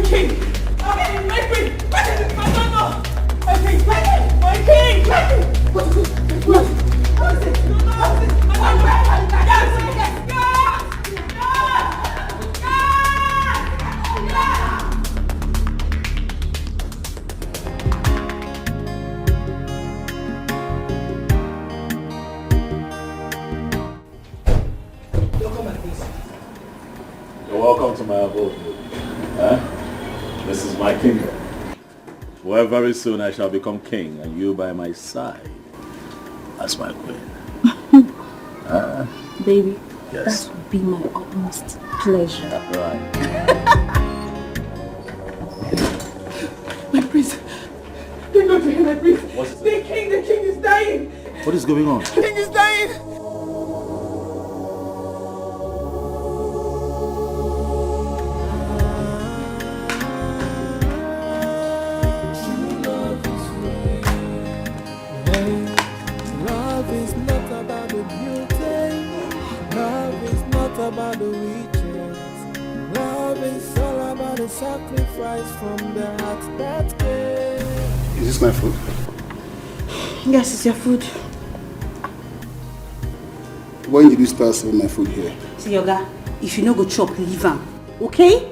My king! My queen! My king! My king! What is it? What is it? You're welcome to my abode. This is my kingdom, where very soon I shall become king and you by my side as my queen. Baby, yes. that would be my utmost pleasure. Right. My prince! They're not here, my prince! What's it? The king is dying! What is going on? The king is dying! About the riches. Love is all about the sacrifice from the heart that gave. Is this my food? Yes, it's your food. When did you start serving my food here? See, Yoga, if you no go chop, leave am. Okay?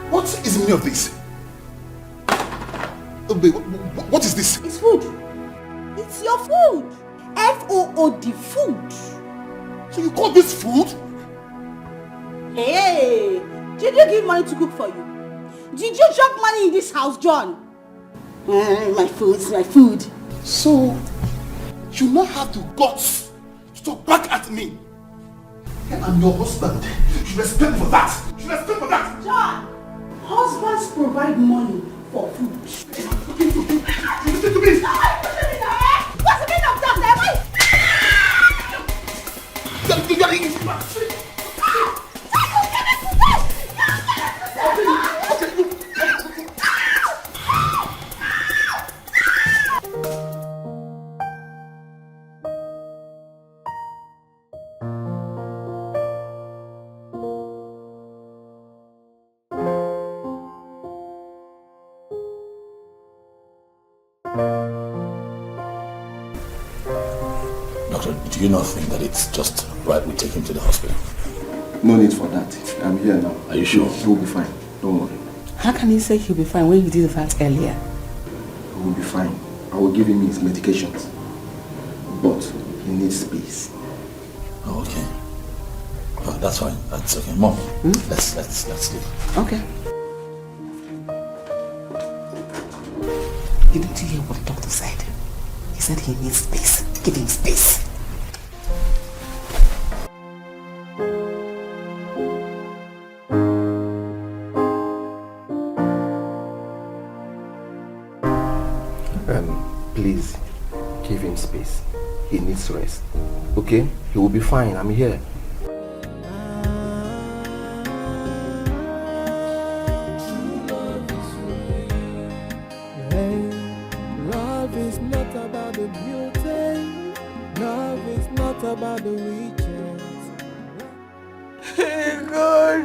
What is the meaning of this? What is this? It's food. It's your food. F-O-O-D, food. So you call this food? Hey, did you give money to cook for you? Did you drop money in this house, John? My food's my food. So, you now have the guts to talk back at me. I'm your husband. You should respect me for that. You should respect me for that. John, husbands provide money for food. You listen to me. What's the meaning of that? Doctor, do you not think that it's just right we take him to the hospital? No need for that. I'm here now. Are you sure? He will be fine. Don't worry. How can he say he'll be fine when you did that earlier? He will be fine. I will give him his medications. But he needs space. Oh, okay. Oh, that's fine. That's okay. Mom, let's leave. Okay. Didn't you hear what the doctor said? He said he needs space. Give him space. Please, give him space. He needs rest. Okay? He will be fine. I'm here. Love is not about the beauty. Love is not about the riches. God,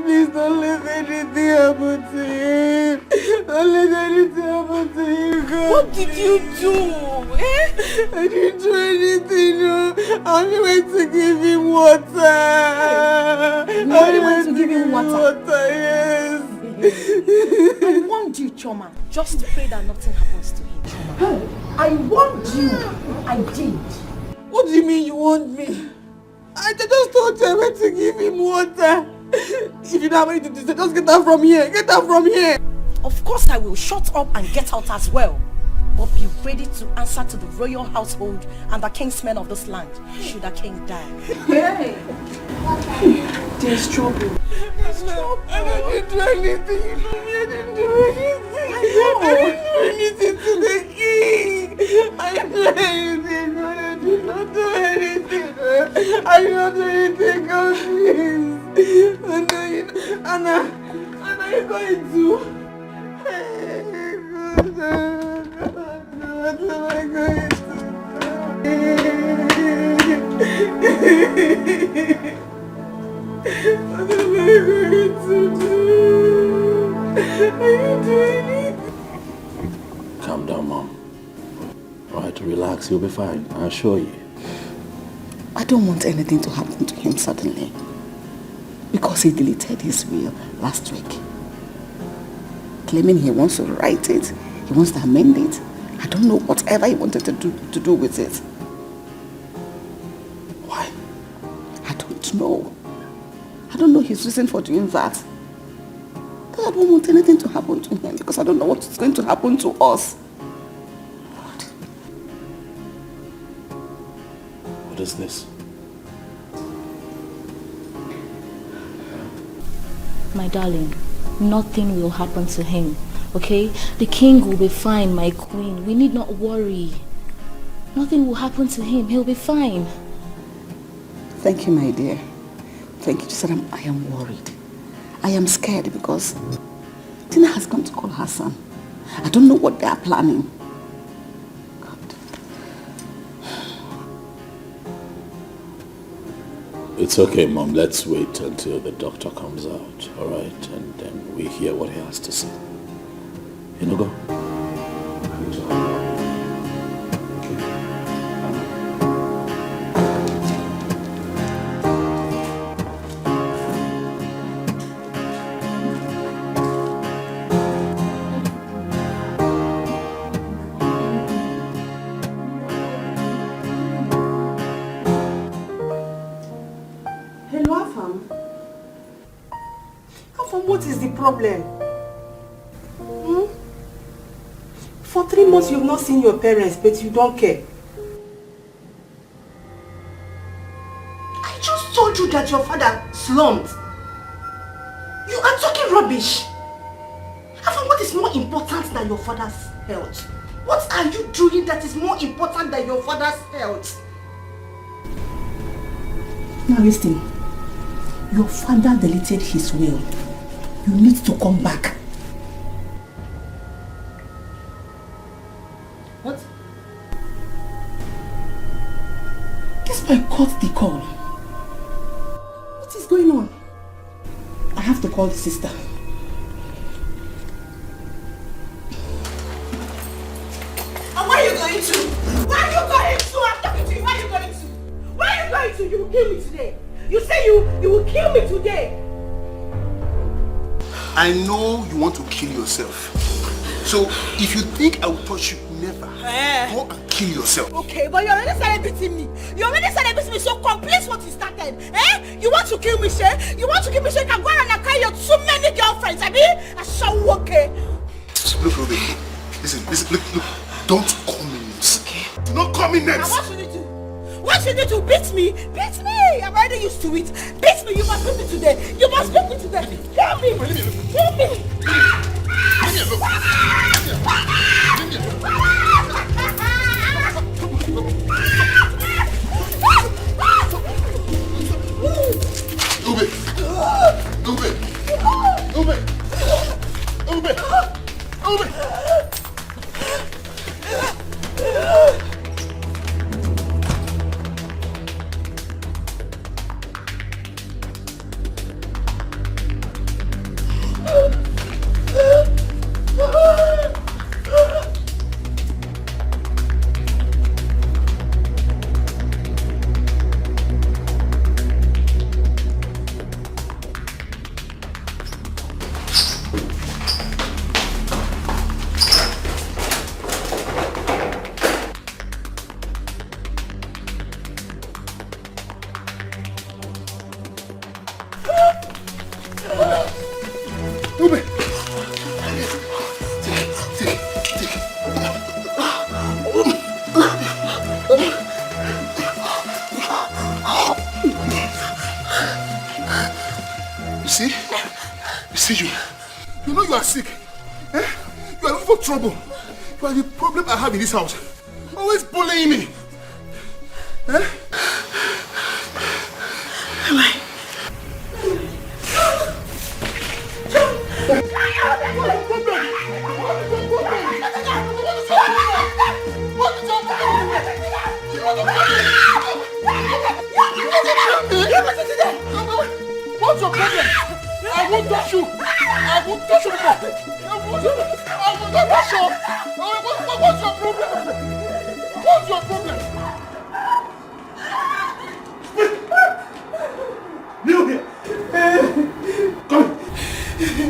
please don't let anything happen to him. Don't let anything happen to him, God. What did you do? I didn't do anything, no. I only went to give him water. You only went to give him water? Yes. I warned you, Choma. Just pray that nothing happens to him, Choma. I warned you. I did. What do you mean you want me? I just told you I went to give him water. If you don't have anything to say, just get out from here. Get out from here. Of course I will. Shut up and get out as well. But be ready to answer to the royal household and the kingsmen of this land, should the king die. Hey! There's trouble. There's trouble. I didn't do anything. You know me, I didn't do anything. I didn't do anything to the king. I didn't do anything. I did not do anything. I did not do anything, God, please. Anna, you're going to. What am I going to do? What am I going to do? Are you doing it? Calm down, Mom. Alright, relax, you'll be fine, I assure you. I don't want anything to happen to him suddenly. Because he deleted his will last week. Claiming he wants to write it, he wants to amend it. I don't know whatever he wanted to do with it. Why? I don't know. I don't know his reason for doing that. I don't want anything to happen to him because I don't know what's going to happen to us. What is this? My darling, nothing will happen to him, okay? The king will be fine, my queen. We need not worry. Nothing will happen to him. He'll be fine. Thank you, my dear. Thank you. Just that I am worried. I am scared because Tina has come to call her son. I don't know what they are planning. God. It's okay, Mom. Let's wait until the doctor comes out, alright? And then we hear what he has to say. You know, go. What is the problem? For 3 months you've not seen your parents, but you don't care. I just told you that your father slumped. You are talking rubbish. Afam, what is more important than your father's health? What are you doing that is more important than your father's health? Now listen. Your father deleted his will. You need to come back. What? This boy caught the call. What is going on? I have to call the sister. And where are you going to? Where are you going to? I'm talking to you. Where are you going to? Where are you going to? You will kill me today. You say you will kill me today. I know you want to kill yourself. So if you think I will touch you, never. Go and kill yourself. Okay, but you already started beating me. You already started beating me, so complete what you started. You want to kill me, Shay? You want to kill me, Shay? You can go around and carry your too many girlfriends. I mean, I shall okay. Look, Ruby. Listen, look. Don't call me names. Okay. Do not call me names. Now what should you do? What should you do? Beat me? Beat me! I'm already used to it. Beat me! You must beat me today. You must beat me today. Kill me! Kill me! You know you are sick. You are looking for trouble. You are the problem I have in this house. Always bullying me. Huh? What's your problem? I won't touch you. I won't touch you. I won't touch you. What's your problem? What's your problem? Kneel here. Come.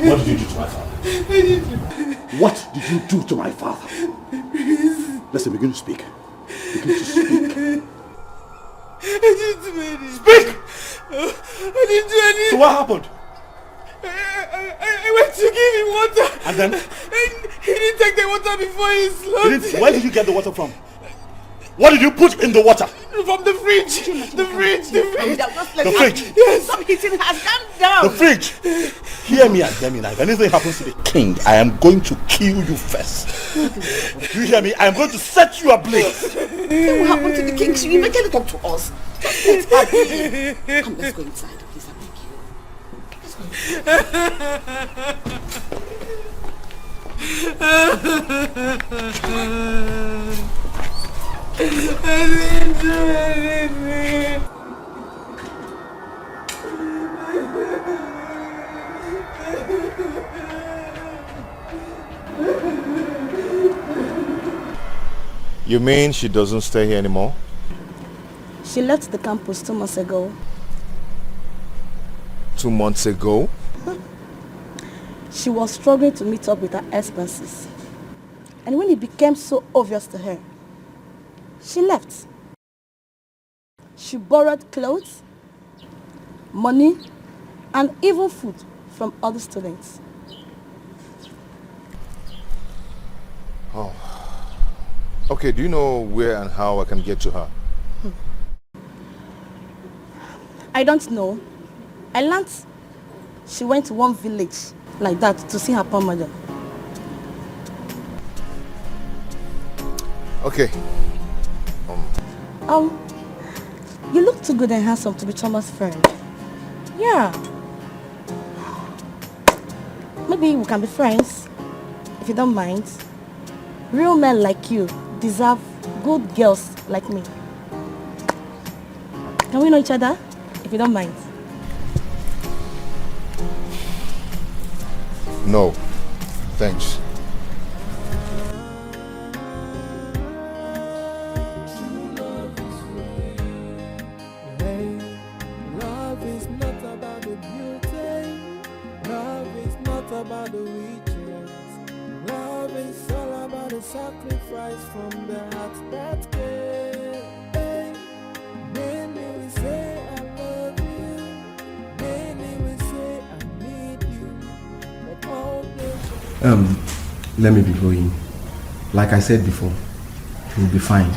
What did you do to my father? What did you do to my father? Listen, begin to speak. Begin to speak. I didn't do anything. Speak! I didn't do anything. So what happened? I went to give him water. And then? And he didn't take the water before he slumped. Where did you get the water from? What did you put in the water? From the fridge. The fridge. The fridge? Yes. Stop hitting her. Calm down. The fridge? Hear me and hear me now. If anything happens to the king, I am going to kill you first. You hear me? I am going to set you ablaze. What will happen to the king? She will immediately talk to us. Let's come, let's go inside. Please, I beg you. Let's go I didn't do anything. You mean she doesn't stay here anymore? She left the campus 2 months ago. 2 months ago? She was struggling to meet up with her expenses. And when it became so obvious to her, she left. She borrowed clothes, money, and even food from other students. Oh. Okay, do you know where and how I can get to her? I don't know. I learned she went to one village like that to see her poor mother. Okay. You look too good and handsome to be Thomas' friend. Yeah. Maybe we can be friends, if you don't mind. Real men like you deserve good girls like me. Can we know each other, if you don't mind? No. Thanks. Love is not about the beauty. Love is not about the riches. Love is all about the sacrifice from the heart that cares. Many will say I love you. Many will say I need you. But all the Let me be going. Like I said before, he'll be fine.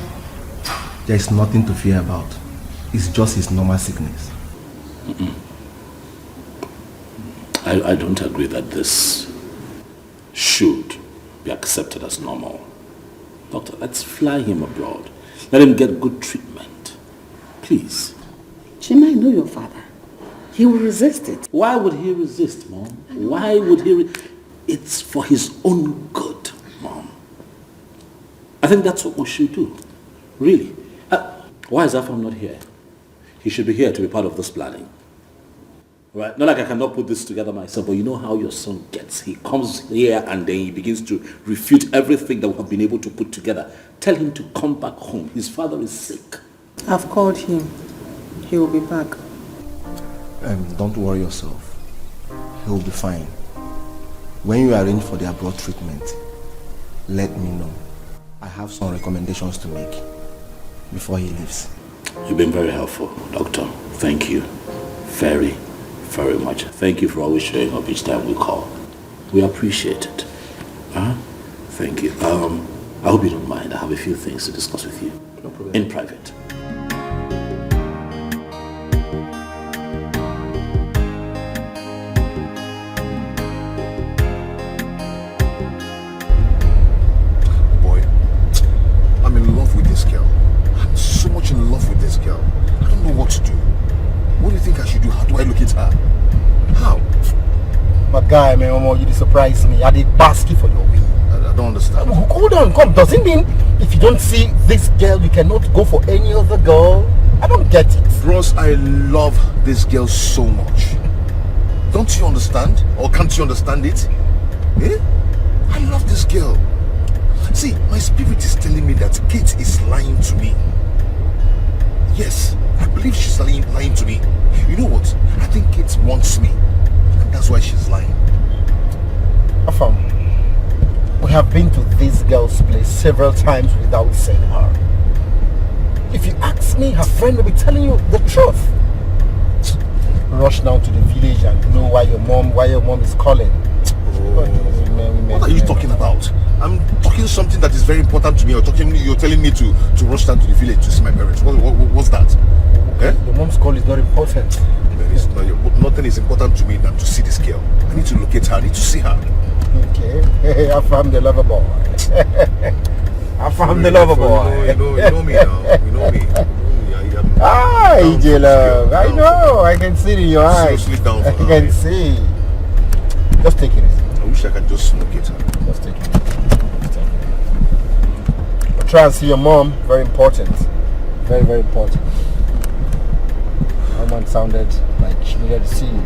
There's nothing to fear about. It's just his normal sickness. I don't agree that this should be accepted as normal. Doctor, let's fly him abroad. Let him get good treatment. Please. Chima, I know your father. He will resist it. Why would he resist, Mom? Why would he? It's for his own good, Mom. I think that's what we should do. Really. Why is Afam not here? He should be here to be part of this planning. Right? Not like I cannot put this together myself, but you know how your son gets. He comes here and then he begins to refute everything that we have been able to put together. Tell him to come back home. His father is sick. I've called him. He will be back. Don't worry yourself. He'll be fine. When you arrange for the abroad treatment, let me know. I have some recommendations to make before he leaves. You've been very helpful, Doctor. Thank you. Very, very much. Thank you for always showing up each time we call. We appreciate it. Thank you. I hope you don't mind. I have a few things to discuss with you. No problem. In private. Boy, I'm in love with guy, man, Momo, you surprise me. I did basket for your win. I don't understand. Hold on, come. Does it mean if you don't see this girl, you cannot go for any other girl? I don't get it. Bros, I love this girl so much. Don't you understand? Or can't you understand it? Eh? I love this girl. See, my spirit is telling me that Kate is lying to me. Yes, I believe she's lying to me. You know what? I think Kate wants me. And that's why she's lying. Afam, we have been to this girl's place several times without seeing her. If you ask me, her friend will be telling you the truth. Rush down to the village and know why your mom is calling. What are you talking about? I'm talking something that is very important to me. You're telling me to rush down to the village to see my parents. What's that? Okay. Your mom's call is not important. Nothing is important to me than to see this girl. I need to locate her. I need to see her. Okay. I found the lover boy. I found the lover boy. You know me now. You know me. Ah, EJ love. I know. I can see it in your eyes. Seriously down for her. I can see. Just take it easy. I wish I could just locate her. Just take it. But try and see your mom. Very important. Very, very important. Her mom sounded like she needed to see you.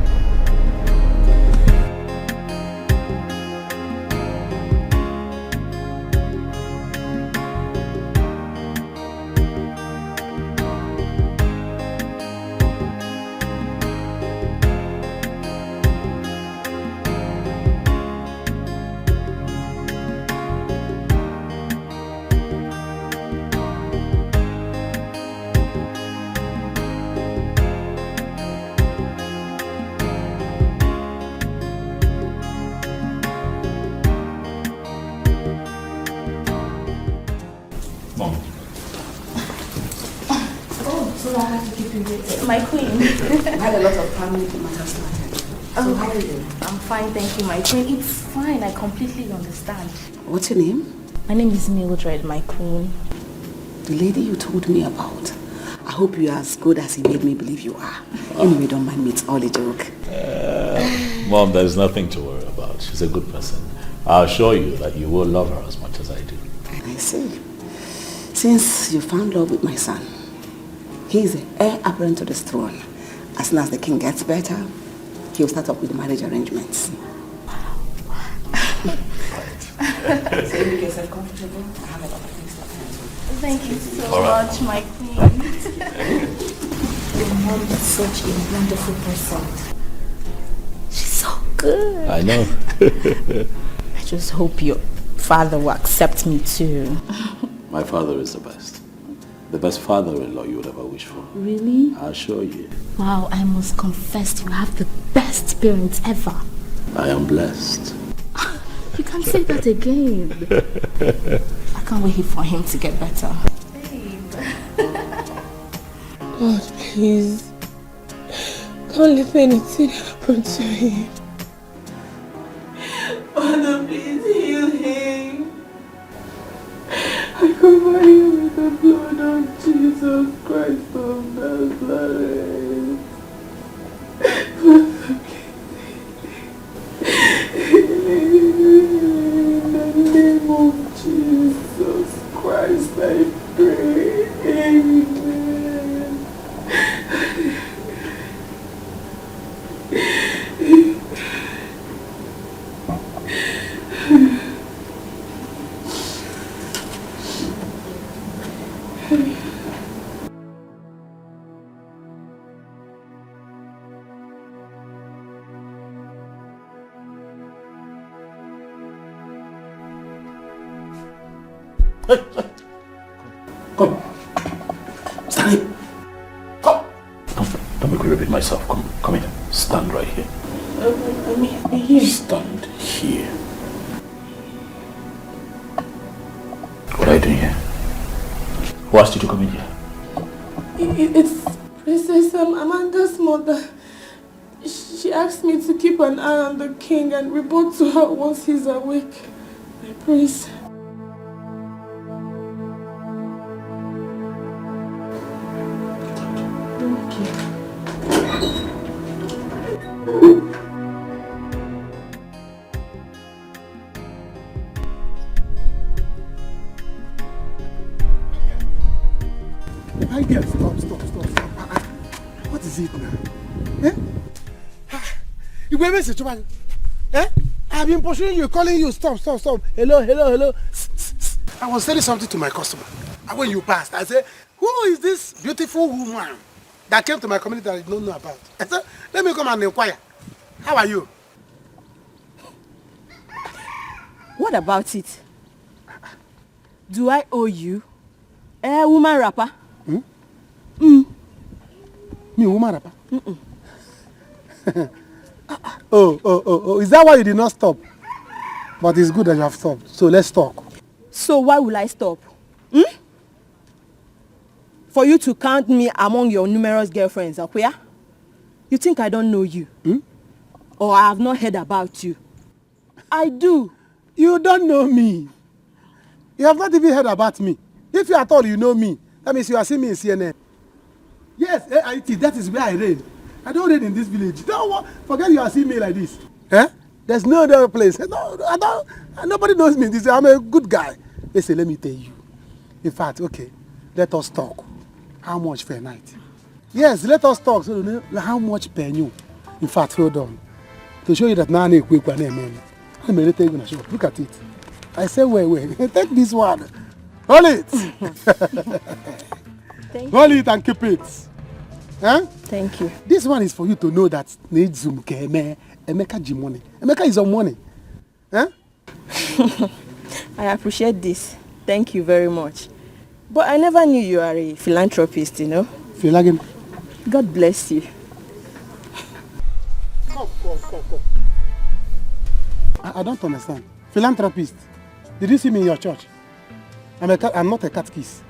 My queen. I had a lot of family matters to attend. So how are you? I'm fine, thank you, my queen. It's fine, I completely understand. What's your name? My name is Mildred, my queen. The lady you told me about. I hope you're as good as he made me believe you are. Anyway, don't mind me, it's all a joke. Mom, there's nothing to worry about. She's a good person. I assure you that you will love her as much as I do. And I see. Since you found love with my son, he is the heir apparent to this throne. As soon as the king gets better, he'll start up with the marriage arrangements. So make yourself comfortable. I have a lot of things to attend to. Thank you so much, my queen. Your mom is such a wonderful person. She's so good. I know. I just hope your father will accept me too. My father is the best. The best father-in-law you would ever wish for. Really? I assure you. Wow, I must confess you have the best parents ever. I am blessed. You can't say that again. I can't wait for him to get better. God, please. Don't let anything happen to him. Father, please heal him. I cover you with the blood of Jesus Christ of Nazareth. Father, in the name of Jesus Christ, I pray. Amen. Come. Stand Come. Don't make me repeat myself. Come here. Stand right here. I'm here. Stand here. What are you doing here? Who asked you to come in here? It's Princess Amanda's mother. She asked me to keep an eye on the king and report to her once he's awake. My prince. You will miss it, eh? I've been pursuing you, calling you, stop. Hello. I was telling something to my customer. And when you passed, I said, who is this beautiful woman that came to my community that I don't know about? I said, let me come and inquire. How are you? What about it? Do I owe you? Woman rapper? Me, woman rapper? Oh, is that why you did not stop? But it's good that you have stopped. So let's talk. So why will I stop? For you to count me among your numerous girlfriends, Akuya? You think I don't know you? Or I have not heard about you? I do. You don't know me. You have not even heard about me. If you at all you know me, that means you are seeing me in CNN. Yes, AIT, that is where I reign. I don't reign in this village. Don't forget you are seeing me like this. There's no other place. No, nobody knows me. I'm a good guy. Listen, let me tell you. In fact, okay, let us talk. How much per night? Yes, let us talk. So how much per new? In fact, hold on. To show you that now I'm quick one, I'm ready to take show. Look at it. I say, wait. Take this one. Hold it. Hold it and keep it. Thank you. This one is for you to know that need Zoom Emeka G money. Emeka is on money. I appreciate this. Thank you very much. But I never knew you are a philanthropist, you know. Philanthropist. God bless you. Come. I don't understand. Philanthropist. Did you see me in your church? I'm not a catechist.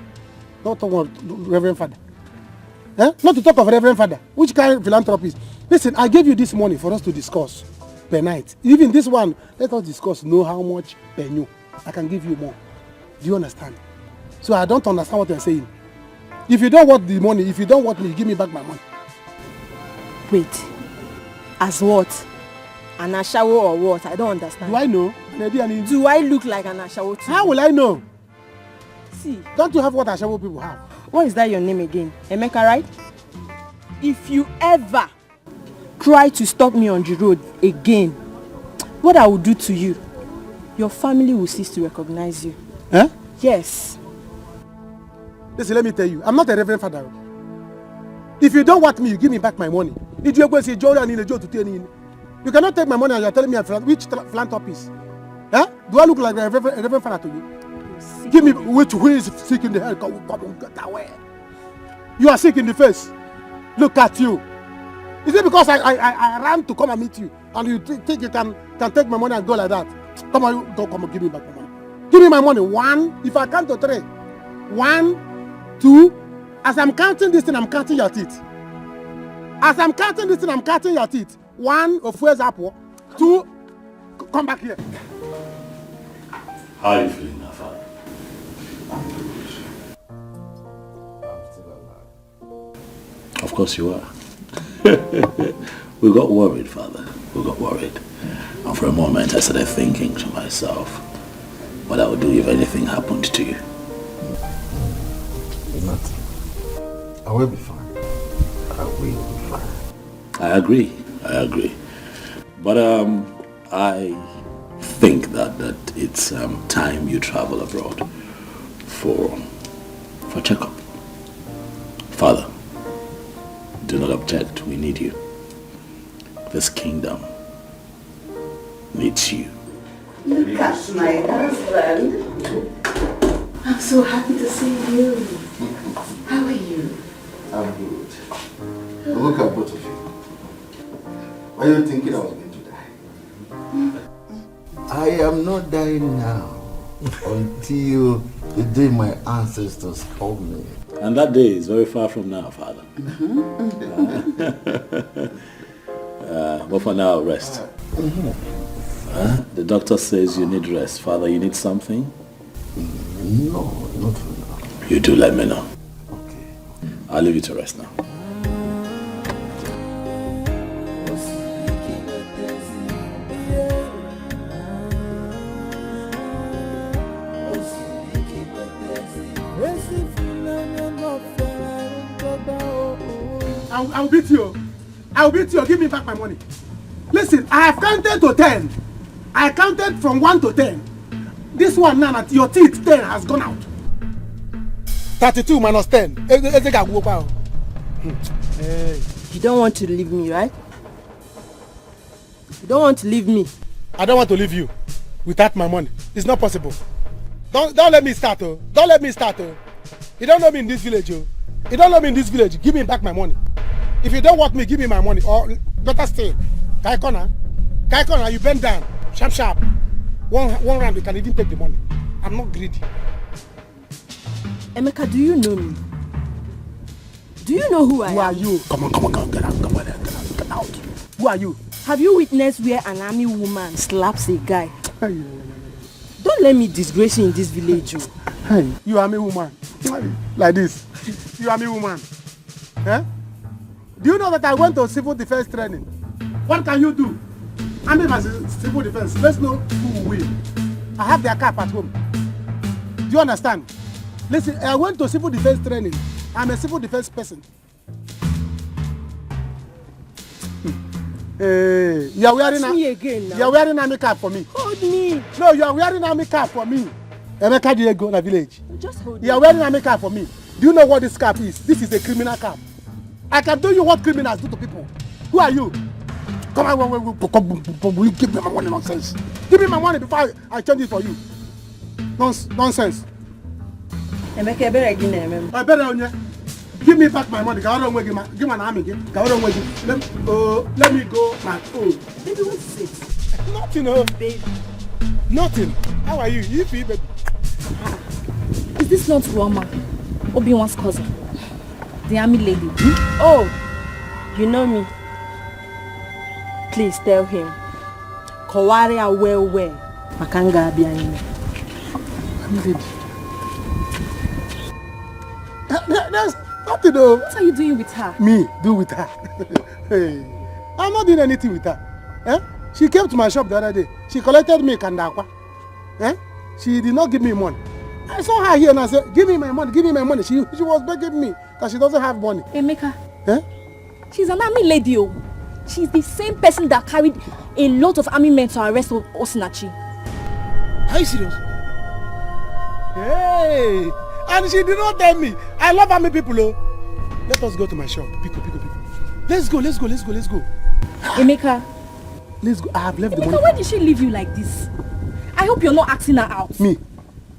Not talk about Reverend Father. Not to talk of Reverend Father. Which kind of philanthropist? Listen, I gave you this money for us to discuss per night. Even this one, let us discuss, know how much per new. I can give you more. Do you understand? So I don't understand what you're saying. If you don't want the money, if you don't want me, give me back my money. Wait. As what? An ashawo or what? I don't understand. Do I know? Do I look like an ashawo too? How will I know? See. Don't you have what ashawo people have? What is that your name again? Emeka, right? If you ever try to stop me on the road again, what I will do to you, your family will cease to recognize you. Yes. Listen, let me tell you, I'm not a Reverend Father. If you don't want me, you give me back my money. If you go say Jordan in a joke to tell you, you cannot take my money and you're telling me which philanthropist. Do I look like a Reverend Father to you? Give me who is sick in the head. Come get away. You are sick in the face. Look at you. Is it because I ran to come and meet you and you think you can take my money and go like that? Come on, don't come and give me back my money. Give me my money. 1, if I count to 3. 1, 2. As I'm counting this thing, I'm counting your teeth. As I'm counting this thing, I'm counting your teeth. 1, of where's apple? 2, come back here. How are you feeling now, Father? I'm still alive. Of course you are. We got worried, Father. We got worried. And for a moment I started thinking to myself what I would do if anything happened to you. Nothing. I will be fine. I will be fine. I agree. But I think that it's time you travel abroad for checkup. Father, do not object. We need you. This kingdom needs you. Look at my husband. I'm so happy to see you. How are you? I'm good. But look at both of you. Why are you thinking I was going to die? I am not dying now until the day my ancestors called me. And that day is very far from now, Father. But for now, rest. The doctor says you need rest. Father, you need something? No, not for now. You do let me know. Okay. I'll leave you to rest now. I'll beat you. I'll beat you. Give me back my money. Listen, I have counted to 10. I counted from 1 to 10. This one now, your teeth 10 has gone out. 32 minus 10. Hey, you don't want to leave me, right? You don't want to leave me. I don't want to leave you without my money. It's not possible. Don't let me start, oh. Don't let me start, oh. You don't know me in this village, oh. You don't know me in this village. Give me back my money. If you don't want me, give me my money. Or better still, Kaikona, you bend down. Sharp, sharp. One round, you can even take the money. I'm not greedy. Emeka, do you know me? Do you know who I am? Who are you? Come on, get out. Who are you? Have you witnessed where an army woman slaps a guy? Don't let me disgrace you in this village, oh. Hey, you army woman. Like this. You army woman. Eh? Do you know that I went to civil defense training? What can you do? Army versus civil defense. Let's know who will win. I have their cap at home. Do you understand? Listen, I went to civil defense training. I'm a civil defense person. Hey, you are wearing army cap for me. Hold me. No, you are wearing army cap for me. Emeka Diego in the village. Just hold You are wearing army cap for me. Do you know what this cap is? This is a criminal cap. I can tell you what criminals do to people. Who are you? Come on, will you give me my money? Nonsense. Give me my money before I change it for you. Nonsense. Emeka, I better on you. Give me back my money. Give me an army. Let me go my own. Baby, what's it? Nothing, oh. Baby. Nothing. How are you? You feel, baby? Is this not Roma, Obi-Wan's cousin? The army lady? Oh, you know me. Please tell him. Kowaria well. Makanga Abiyanime. Army lady. There's nothing, though. What are you doing with her? Me? Do with her? Hey, I'm not doing anything with her. Eh? She came to my shop the other day. She collected me kandakwa. Eh? She did not give me money. I saw her here and I said, give me my money, give me my money. She was begging me that she doesn't have money. Emeka. Eh? She's an army lady, oh. She's the same person that carried a lot of army men to arrest Osinachi. Are you serious? Hey! And she did not tell me. I love army people, oh. Let us go to my shop. Pico. Let's go. Emeka. Let's go. I have left the money. Emeka, why did she leave you like this? I hope you're not asking her out. Me?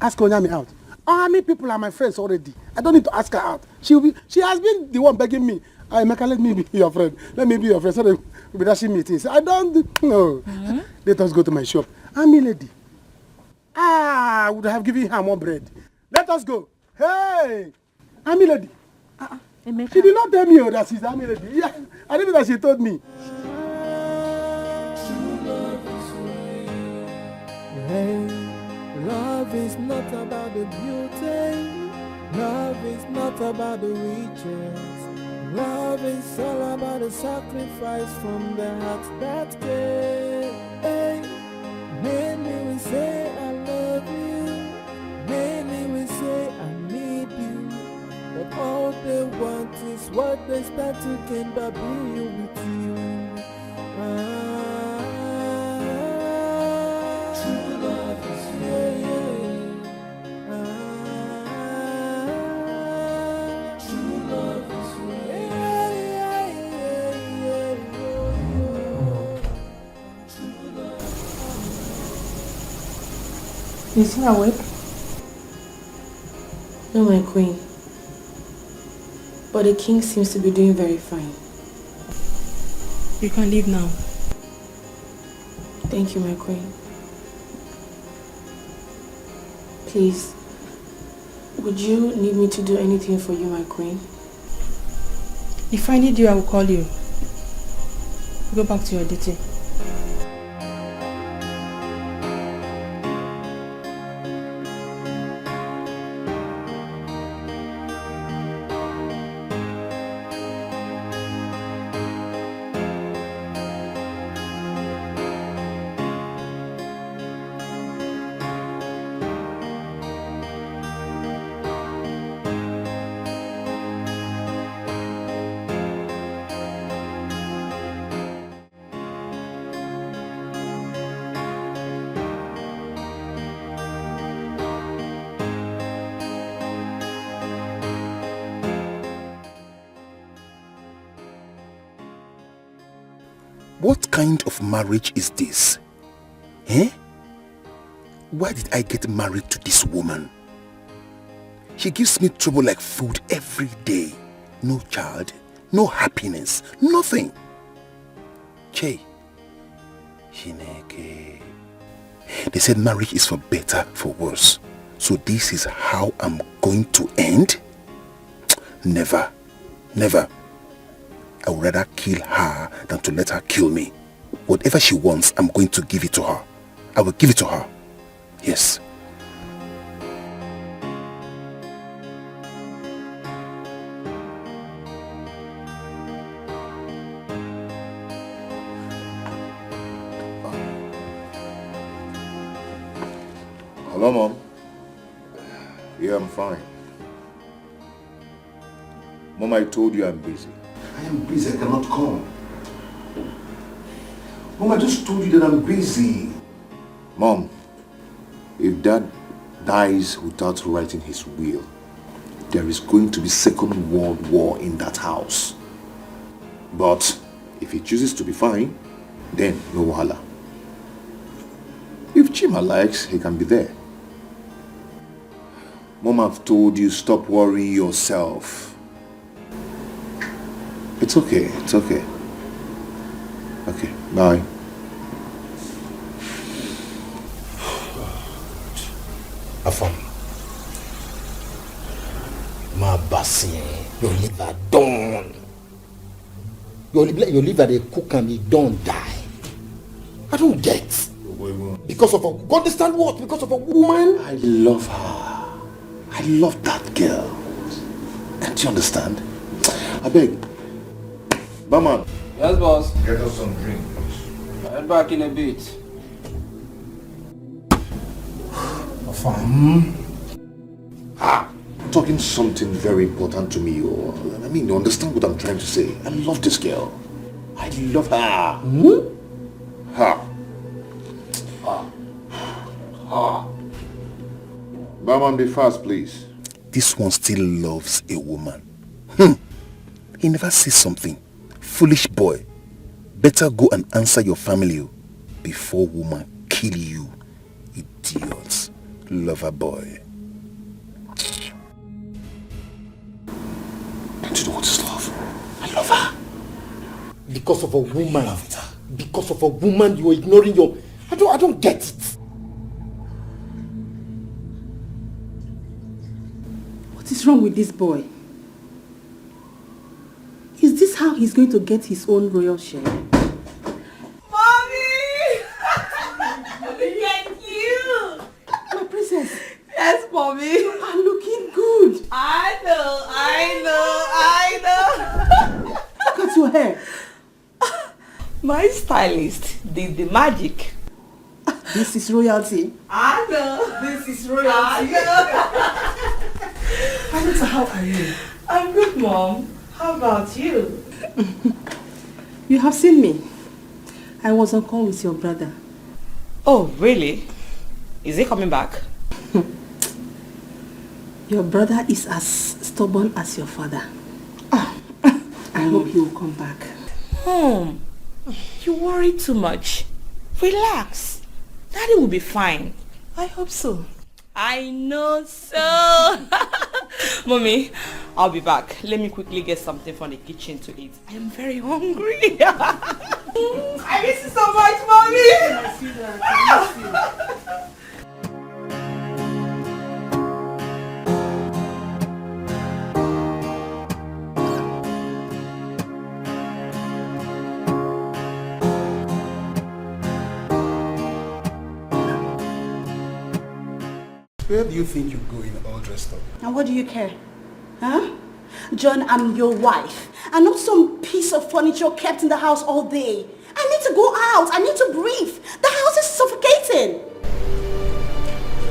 Ask Onyami out. Army people are my friends already. I don't need to ask her out. She has been the one begging me. Emeka, let me be your friend. Let me be your friend so that we'll be dashing meetings. I don't know. Let us go to my shop. Army lady. I would have given her more bread. Let us go. Hey! Army lady. Emeka. She did not tell me that she's army lady. Yeah, I didn't know that she told me. Hey, love is not about the beauty. Love is not about the riches. Love is all about the sacrifice from the heart that cares. Hey, many will say I love you. Many will say I need you. But all they want is what they stand to gain by being with you. True love is true love is You still awake? No, my queen. But the king seems to be doing very fine. You can leave now. Thank you, my queen. Please, would you need me to do anything for you, my queen? If I need you, I will call you. Go back to your duty. What kind of marriage is this? Eh? Why did I get married to this woman? She gives me trouble like food every day. No child, no happiness, nothing. Che, Shineke. They said marriage is for better, for worse. So this is how I'm going to end? Never, never. I would rather kill her than to let her kill me. Whatever she wants, I'm going to give it to her. I will give it to her. Yes. Hello, Mom. Yeah, I'm fine. Mom, I told you I'm busy. I am busy, I cannot come. Mom, I just told you that I'm busy. Mom, if Dad dies without writing his will, there is going to be Second World War in that house. But if he chooses to be fine, then no wahala. If Chima likes, he can be there. Mom, I've told you, stop worrying yourself. It's okay, it's okay. Okay, bye. Afam. My bassy, your liver done. Your liver they cook and you don't die. I don't get. Because of a, you understand what? Because of a woman? I love her. I love that girl. Can't you understand? I beg. Barman. Yes, boss. Get us some drink, please. I'll head back in a bit. Afam. I'm talking something very important to me. Or I mean, you understand what I'm trying to say. I love this girl. I love her. Ha. Barman, be fast, please. This one still loves a woman. He never says something. Foolish boy. Better go and answer your family before woman kill you. Idiots. Lover boy. Don't you know what is love? I love her. Because of a woman. Because of a woman you are ignoring your... I don't get it. What is wrong with this boy? Is this how he's going to get his own royal share? Mommy! Thank you! My princess. Yes, Mommy. You are looking good. I know. Look at your hair. My stylist did the magic. This is royalty. I know. This is royalty. Anita, how are you? I'm good, Mom. How about you? You have seen me. I was on call with your brother. Oh, really? Is he coming back? Your brother is as stubborn as your father. I hope he will come back. You worry too much. Relax. Daddy will be fine. I hope so. I know so. Mommy, I'll be back. Let me quickly get something from the kitchen to eat. I am very hungry. I miss you so much, Mommy. I see that. I miss you. Where do you think you're going all dressed up? And what do you care? Huh? John, I'm your wife. I'm not some piece of furniture kept in the house all day. I need to go out. I need to breathe. The house is suffocating.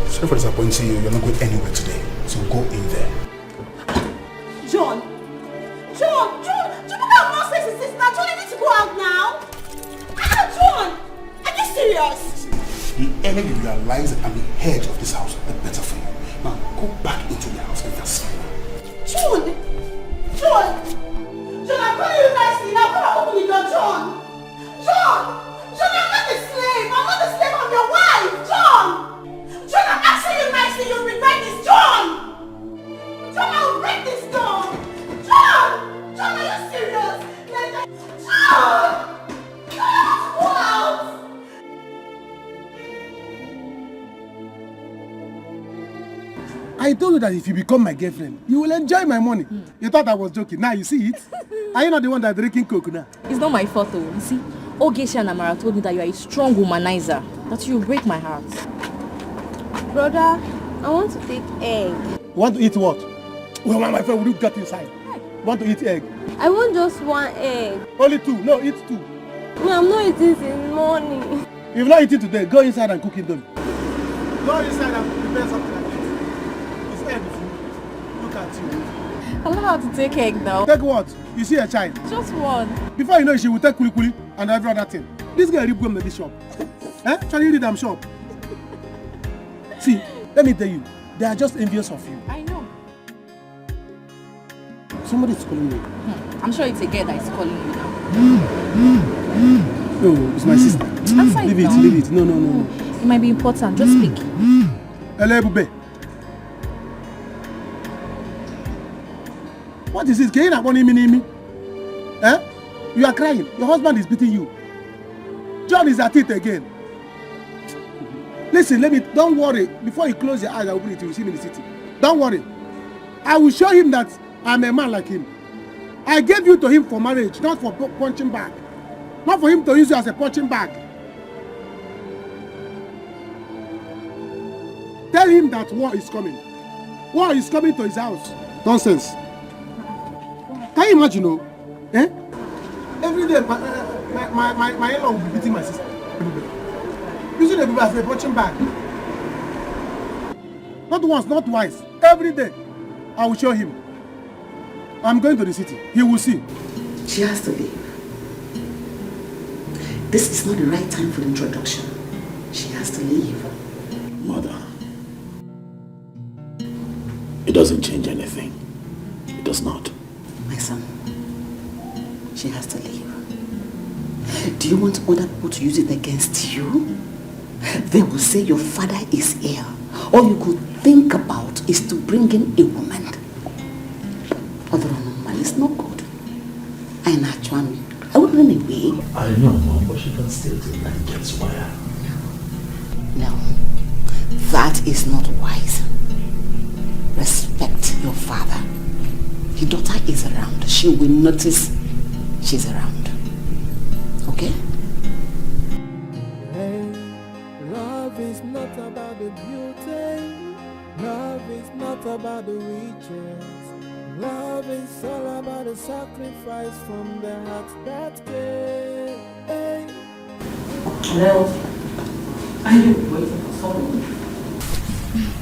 Sorry for disappointing you. You're not going anywhere today. So go in there. John, what kind of nonsense is this now? John, I need to go out now. John, are you serious? The earlier you realize that I'm the head of this house, the better for you. Now go back into the house and just John, I'm calling you nicely now. Come and open the door, John. I told you that if you become my girlfriend, you will enjoy my money. You thought I was joking. Now you see it. Are you not the one that's drinking coke now? It's not my fault though. You see, Ogeshi and Amara told me that you are a strong womanizer. That you break my heart. Brother, I want to take egg. You want to eat what? Well, my friend, will you get inside? You want to eat egg? I want just one egg. Only 2. No, eat 2. No, I'm not eating since morning. If you're not eating today, go inside and cook it done. Go inside and prepare something like this. It's egg food. Look at you. I don't know how to take egg now. Take what? You see a child? Just one. Before you know it, she will take kuli and every other thing. This girl rip gum in the shop. Trying to read them shop. See, let me tell you, they are just envious of you. I know. Somebody is calling you. I'm sure it's a girl that is calling you now. No, it's my sister. Answer Leave it it, now. leave it. No. It might be important. Just speak. Hello, Bube. What is this? Can you not want me? Eh? You are crying. Your husband is beating you. John is at it again. Listen, don't worry. Before you close your eyes, I will open it. You will see me in the city. Don't worry. I will show him that I'm a man like him. I gave you to him for marriage, not for punching bag. Not for him to use you as a punching bag. Tell him that war is coming. War is coming to his house. Nonsense. Can you imagine, no? Eh? Every day, my in-law will be beating my sister. Using the people as a punching bag. Not once, not twice. Every day, I will show him. I'm going to the city. He will see. She has to leave. This is not the right time for the introduction. She has to leave. Mother, it doesn't change anything. It does not. My son, she has to leave. Do you want other people to use it against you? They will say your father is ill. All you could think about is to bring in a woman. Other woman is not good. I would run away. I know, Mom, but she can still do that. That's why. No, that is not wise. Respect your father. Your daughter is around. She will notice she's around. Okay? Hey, love is not about the beauty. Love is not about the riches. Love is all about the sacrifice from the heart that gave. Hey. Hello? Are you waiting for someone?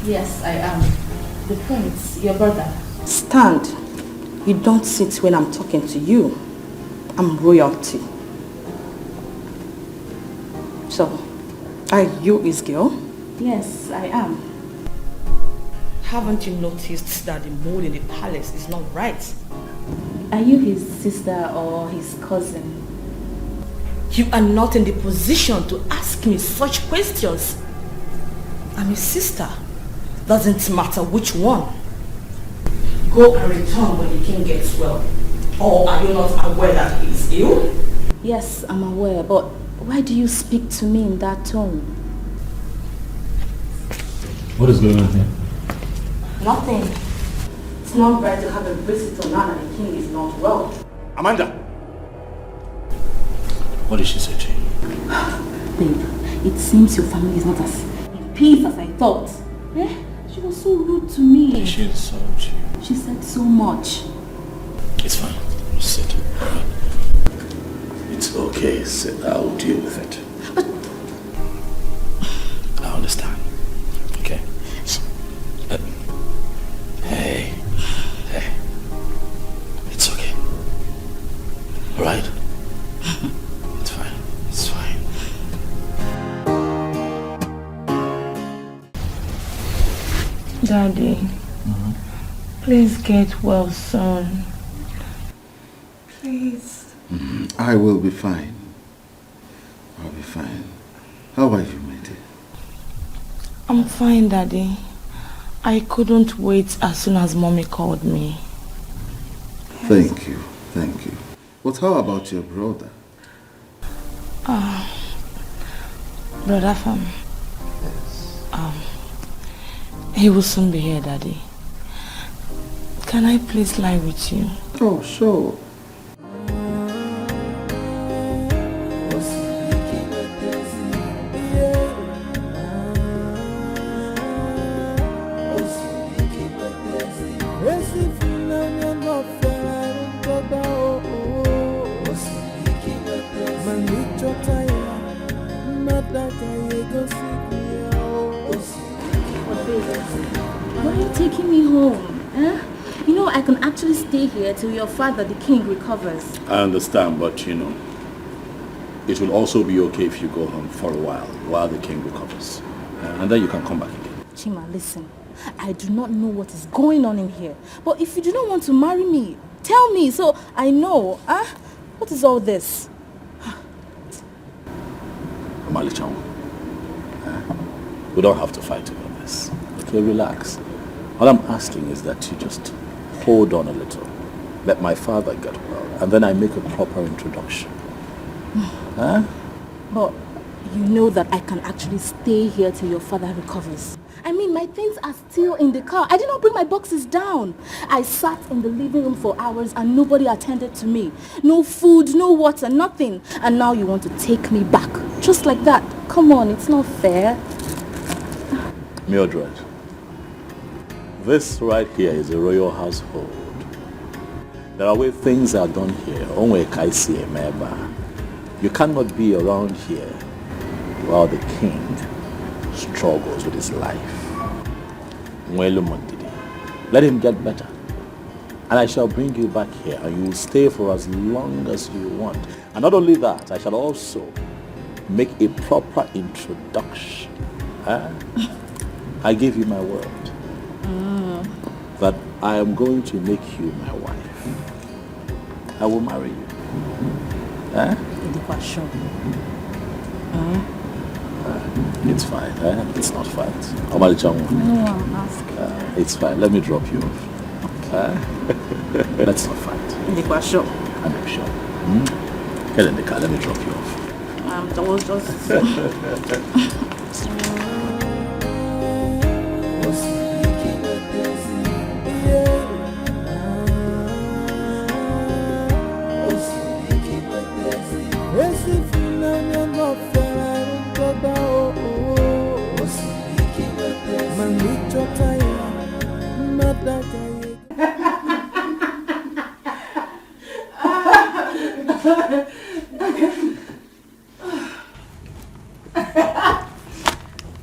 Yes, I am. The prince, your brother. Stand. You don't sit when I'm talking to you. I'm royalty. So, are you his girl? Yes, I am. Haven't you noticed that the mood in the palace is not right? Are you his sister or his cousin? You are not in the position to ask me such questions. I'm his sister. Doesn't matter which one. Go and return when the king gets well. Or are you not aware that he is ill? Yes, I'm aware, but why do you speak to me in that tone? What is going on here? Nothing. It's not right to have a visitor now that the king is not well. Amanda! What did she say to you? Babe, it seems your family is not as in peace as I thought. Eh? She was so rude to me. Did she insult you? She said so much. It's fine. Sit. It's okay. Sit. I'll deal with it. But I understand. Okay? Hey. It's okay. Alright? It's fine. It's fine. Daddy, please get well soon. Please. I will be fine. I'll be fine. How are you, my dear? I'm fine, Daddy. I couldn't wait as soon as Mommy called me. Thank you. Thank you. But how about your brother? Brother Fam. He will soon be here, Daddy. Can I please lie with you? Oh, sure. Why are you taking me home? Eh? You know, I can actually stay here till your father, the king, recovers. I understand, but you know, it will also be okay if you go home for a while the king recovers. And then you can come back again. Chima, listen. I do not know what is going on in here. But if you do not want to marry me, tell me so I know. What is all this? Omali-chan, we don't have to fight over this. Okay, relax. All I'm asking is that you just hold on a little. Let my father get well, and then I make a proper introduction. Huh? But you know that I can actually stay here till your father recovers. I mean, my things are still in the car. I did not bring my boxes down. I sat in the living room for hours and nobody attended to me. No food, no water, nothing. And now you want to take me back. Just like that. Come on, it's not fair. Mildred, this right here is a royal household. There are ways things are done here. You cannot be around here while the king struggles with his life. Let him get better. And I shall bring you back here and you will stay for as long as you want. And not only that, I shall also make a proper introduction. I give you my word that I am going to make you my wife. I will marry you. It's fine. It's not fight. I'm asking. It's fine. Let me drop you off. Let's not fight. I'm sure. Get in the car. Let me drop you off. That was just...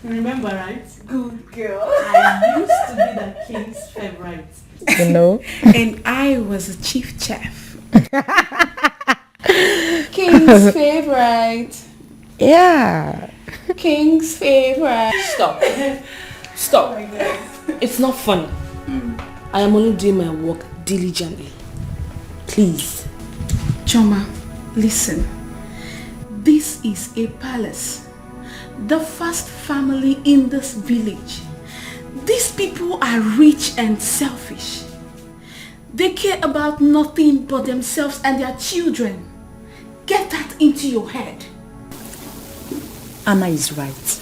Remember, right? Good girl. I used to be the king's favorite. You know? And I was a chief chef. King's favorite. Yeah. King's favorite. Stop. Stop. Oh, it's not funny. I am only doing my work diligently. Please. Choma, listen. This is a palace. The first family in this village. These people are rich and selfish. They care about nothing but themselves and their children. Get that into your head. Anna is right.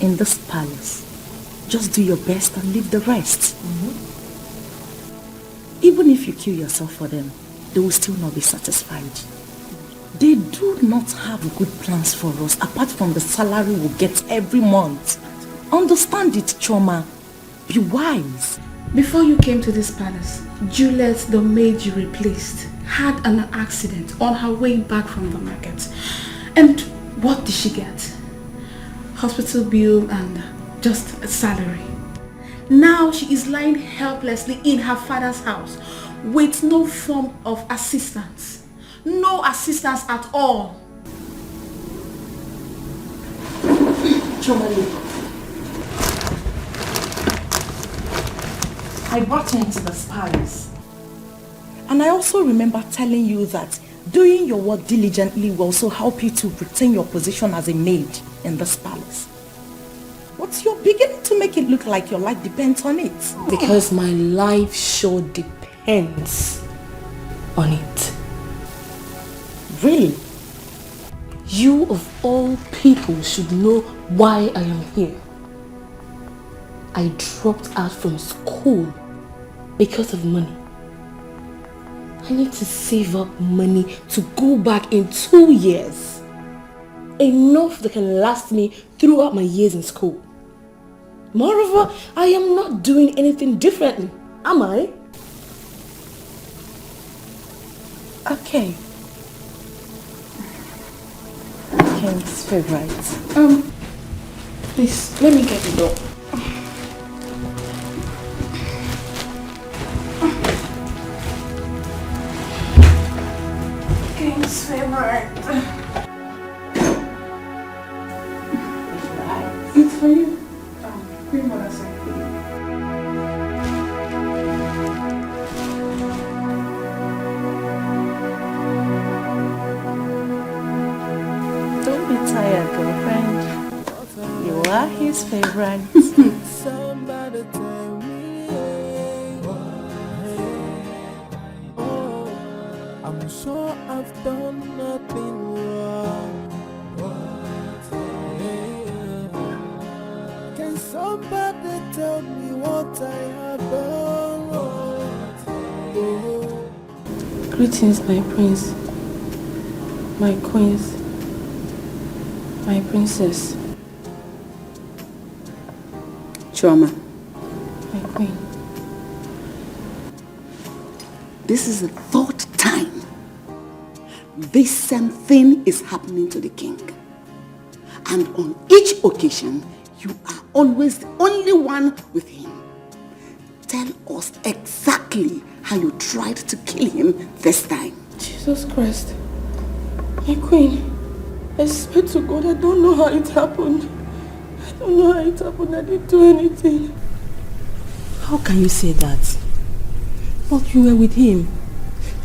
In this palace, just do your best and leave the rest. Even if you kill yourself for them, they will still not be satisfied. They do not have good plans for us apart from the salary we get every month. Understand it, Choma. Be wise. Before you came to this palace, Juliet, the maid you replaced, had an accident on her way back from the market. And what did she get? Hospital bill and just a salary. Now she is lying helplessly in her father's house with no form of assistance. No assistance at all. Chomali, I brought you into this palace. And I also remember telling you that doing your work diligently will also help you to retain your position as a maid in this palace. But you're beginning to make it look like your life depends on it. Because my life sure depends on it. Really? You of all people should know why I am here. I dropped out from school because of money. I need to save up money to go back in 2 years. Enough that can last me throughout my years in school. Moreover, I am not doing anything differently, am I? Okay. King's favorite. Please, let me get the door. King's favorite. It's for you. Cream what I say. Don't be tired, girlfriend. You are his favorite. Somebody tell me, oh, I'm sure I've done nothing wrong. Can somebody tell me what I have done wrong? Greetings, my prince. My queens. My princess. Chioma, My queen. this is the third time this same thing is happening to the king. And on each occasion, you are always the only one with him. Tell us exactly how you tried to kill him this time. Jesus Christ. My queen. I swear to God, I don't know how it happened. I don't know how it happened. I didn't do anything. How can you say that? But you were with him.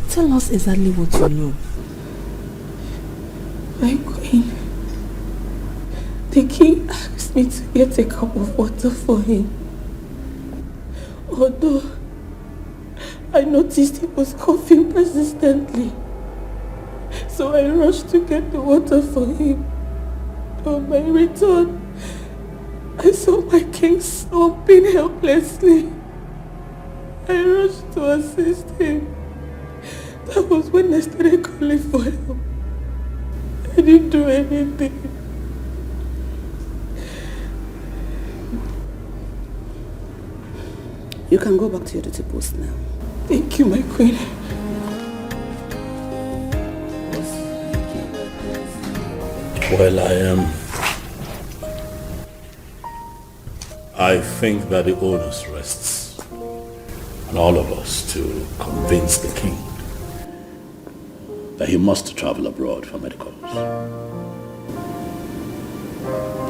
Tell us exactly what you know. My queen. The king asked me to get a cup of water for him. Although I noticed he was coughing persistently. So I rushed to get the water for him. On my return, I saw my king slumping helplessly. I rushed to assist him. That was when I started calling for help. I didn't do anything. You can go back to your duty post now. Thank you, my queen. Well, I think that the onus rests on all of us to convince the king that he must travel abroad for medicals.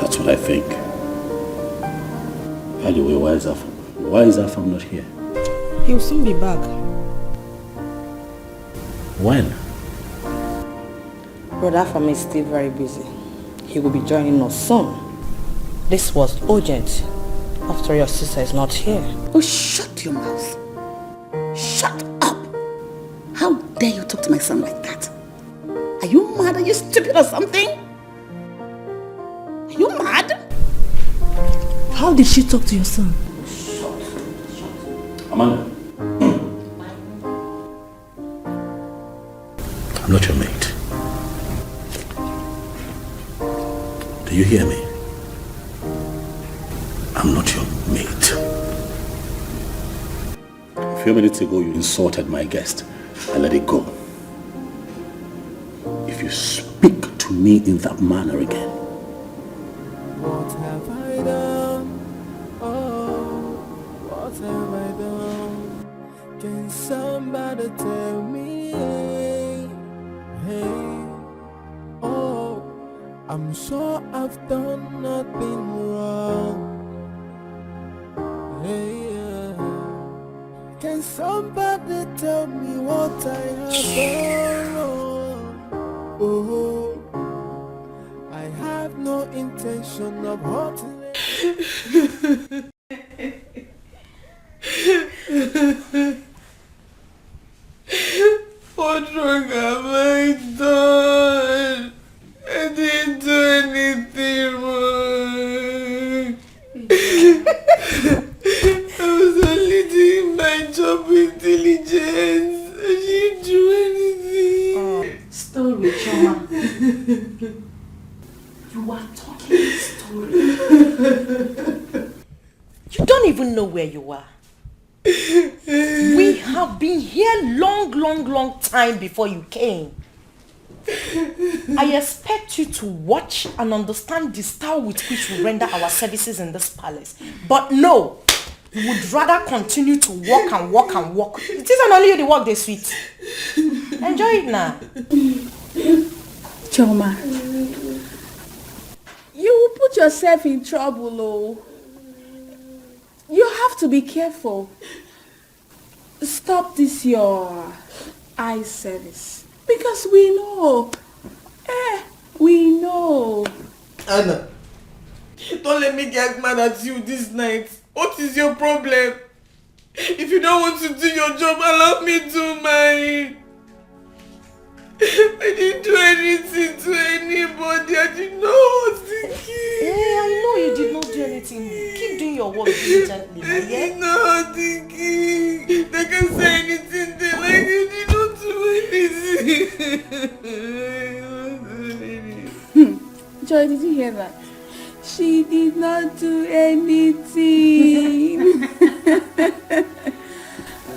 That's what I think. Anyway, why is Afam not here? He'll soon be back. When? Brother Afam is still very busy. He will be joining us soon. This was urgent after your sister is not here. Oh, shut your mouth. Shut up. How dare you talk to my son like that? Are you mad? Are you stupid or something? Are you mad? How did she talk to your son? Amanda. I'm not your mate. Do you hear me? I'm not your mate. A few minutes ago you insulted my guest. I let it go. If you speak to me in that manner again, What have I done? Oh, what have I done? Can somebody tell me? Hey, oh, I'm sure I've done nothing wrong. Hey, can somebody tell me what I have done wrong? Oh, I have no intention of hurting. What wrong have I done? I didn't do anything wrong. Yes, I didn't do anything. Story, Choma. You are talking story. You don't even know where you are. We have been here long time before you came. I expect you to watch and understand the style with which we render our services in this palace. But no, you would rather continue to walk and walk and walk. It isn't only you the walk they sweet. Enjoy it now. Choma, you will put yourself in trouble, oh. You have to be careful. Stop this your eye service. Because we know. We know. Anna, don't let me get mad at you this night. What is your problem? If you don't want to do your job, allow me to mine. I didn't do anything to anybody. I did not think it. Yeah, I know you did not do anything. Keep doing your work diligently. I did not think it. They can say anything they like. You did not do anything. Joy, did you hear that? She did not do anything.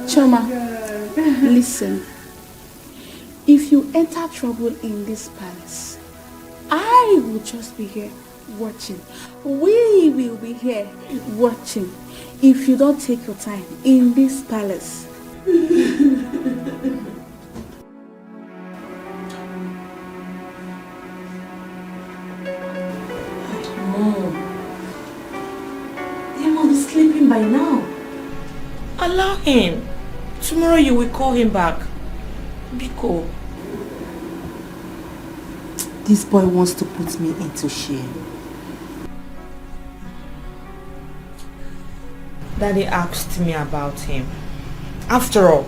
Choma, listen. If you enter trouble in this palace, I will just be here watching. We will be here watching. If you don't take your time in this palace. Mom, he must be sleeping by now. Allow him. Tomorrow you will call him back. Biko. This boy wants to put me into shame. Daddy asked me about him. After all,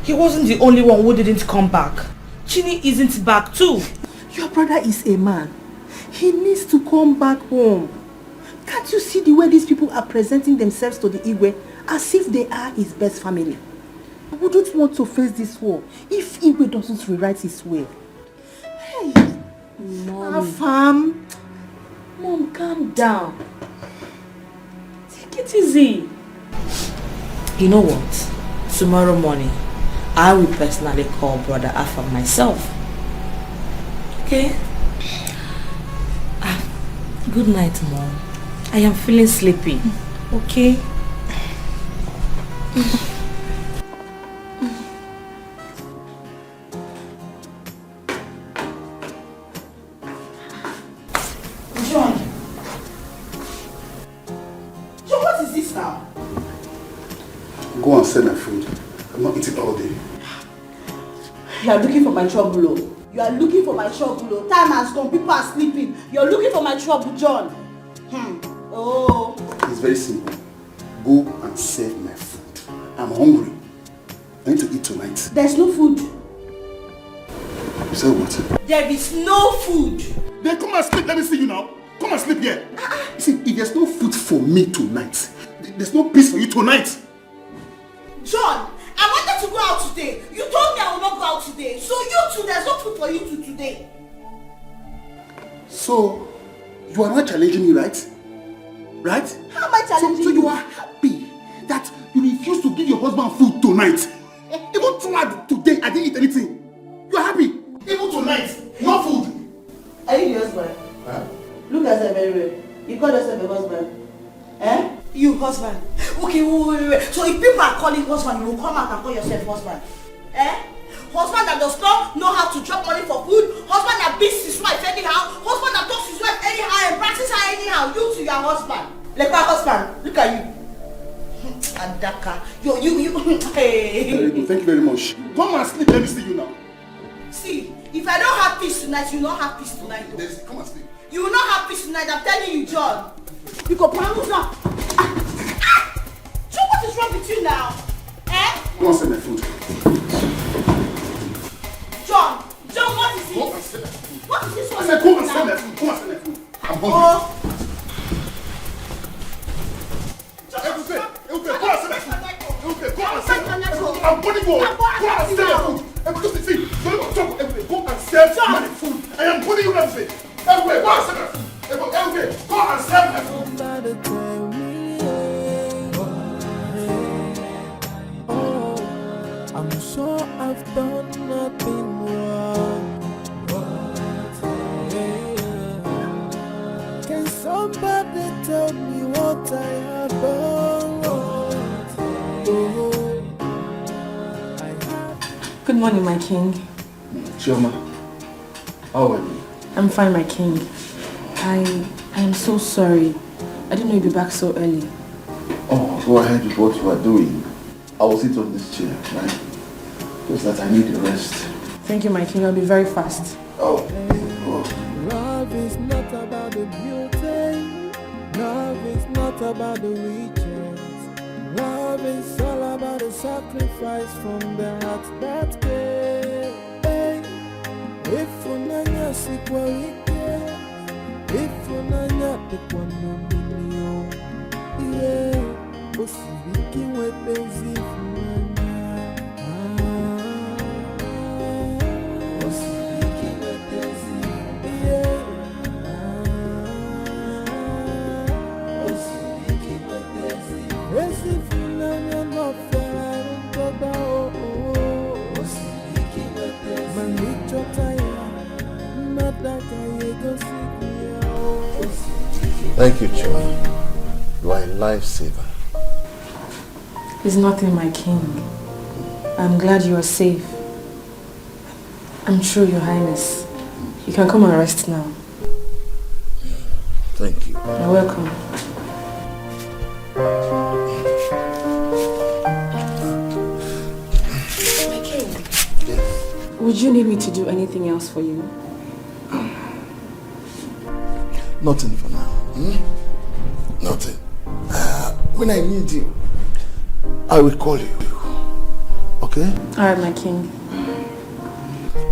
he wasn't the only one who didn't come back. Chini isn't back too. Your brother is a man. He needs to come back home. Can't you see the way these people are presenting themselves to the Igwe as if they are his best family? I wouldn't want to face this war if Igwe doesn't rewrite his will. Hey, Mom. Afam. Mom, calm down. Take it easy. You know what? Tomorrow morning, I will personally call Brother Afam myself. Okay? Good night, Mom. I am feeling sleepy. Okay? John, what is this now? Go and send my food. I'm not eating all day. You are looking for my trouble, oh. You are looking for my trouble, oh. Time has gone, people are sleeping. You are looking for my trouble, John. Oh. It's very simple. Go and serve my food. I'm hungry. I need to eat tonight. There's no food. You said what? There is no food. Then come and sleep. Let me see you now. Come and sleep here. You see, if there's no food for me tonight, there's no peace for you tonight. John, I wanted to go out today. You told me I will not go out today. So you too, there's no food for you two today. So, you are not challenging me, right? Right? How am I challenging you? So you are happy that you refuse to give your husband food tonight. Even throughout today, I didn't eat anything. You are happy. Even tonight, no food. Are you the husband? Huh? Look at yourself very well. You call yourself a husband. Eh? You husband. Okay, wait. So if people are calling husband, you will come out and call yourself husband. Eh? Husband that does not know how to drop money for food. Husband that beats his wife anyhow. Husband that talks to his wife anyhow and practices her anyhow. You to your husband. Like my husband. Look at you. Adaka. You. Hey. Very good. Thank you very much. Come and sleep. Let me see you now. See, if I don't have peace tonight, you will not have peace tonight. Come and sleep. You will not have peace tonight. I'm telling you, John. You go promise now. John, what is wrong with you now? Eh? Go and send my food. John, what is it? Go and send my food. What is this one? I said, go and send my food. Go and send my food. I'm hungry. Go and send my food. Go and send my food. I'm going to go. Everywhere, go and save my food. Everywhere, go and save my food. Somebody tell me, oh, I'm sure I've done nothing wrong. Can somebody tell me what I have done? Good morning, my king. Chioma, how are you? I'm fine, my king. I am so sorry. I didn't know you'd be back so early. Oh, go ahead with what you are doing. I will sit on this chair, right? Just that I need a rest. Thank you, my king. I'll be very fast. Oh. Love is not about the beauty. Love is not about the riches. Love is all about the sacrifice from the heart that gave. If unanya sikwa ike, if unanya tekwa nomilio, yeah, osibiki wepezi funanya, osibiki wepezi, yeah, osibiki wepezi, esi funanya no fera untoba oh, osibiki wepezi, manicho taya. Thank you, Chima. You are a lifesaver. It's nothing, my king. I'm glad you are safe. I'm true, your highness. You can come and rest now. Thank you. You're welcome. My king. Yes. Would you need me to do anything else for you? Nothing for now. Nothing. When I need you, I will call you. Okay? Alright, my king.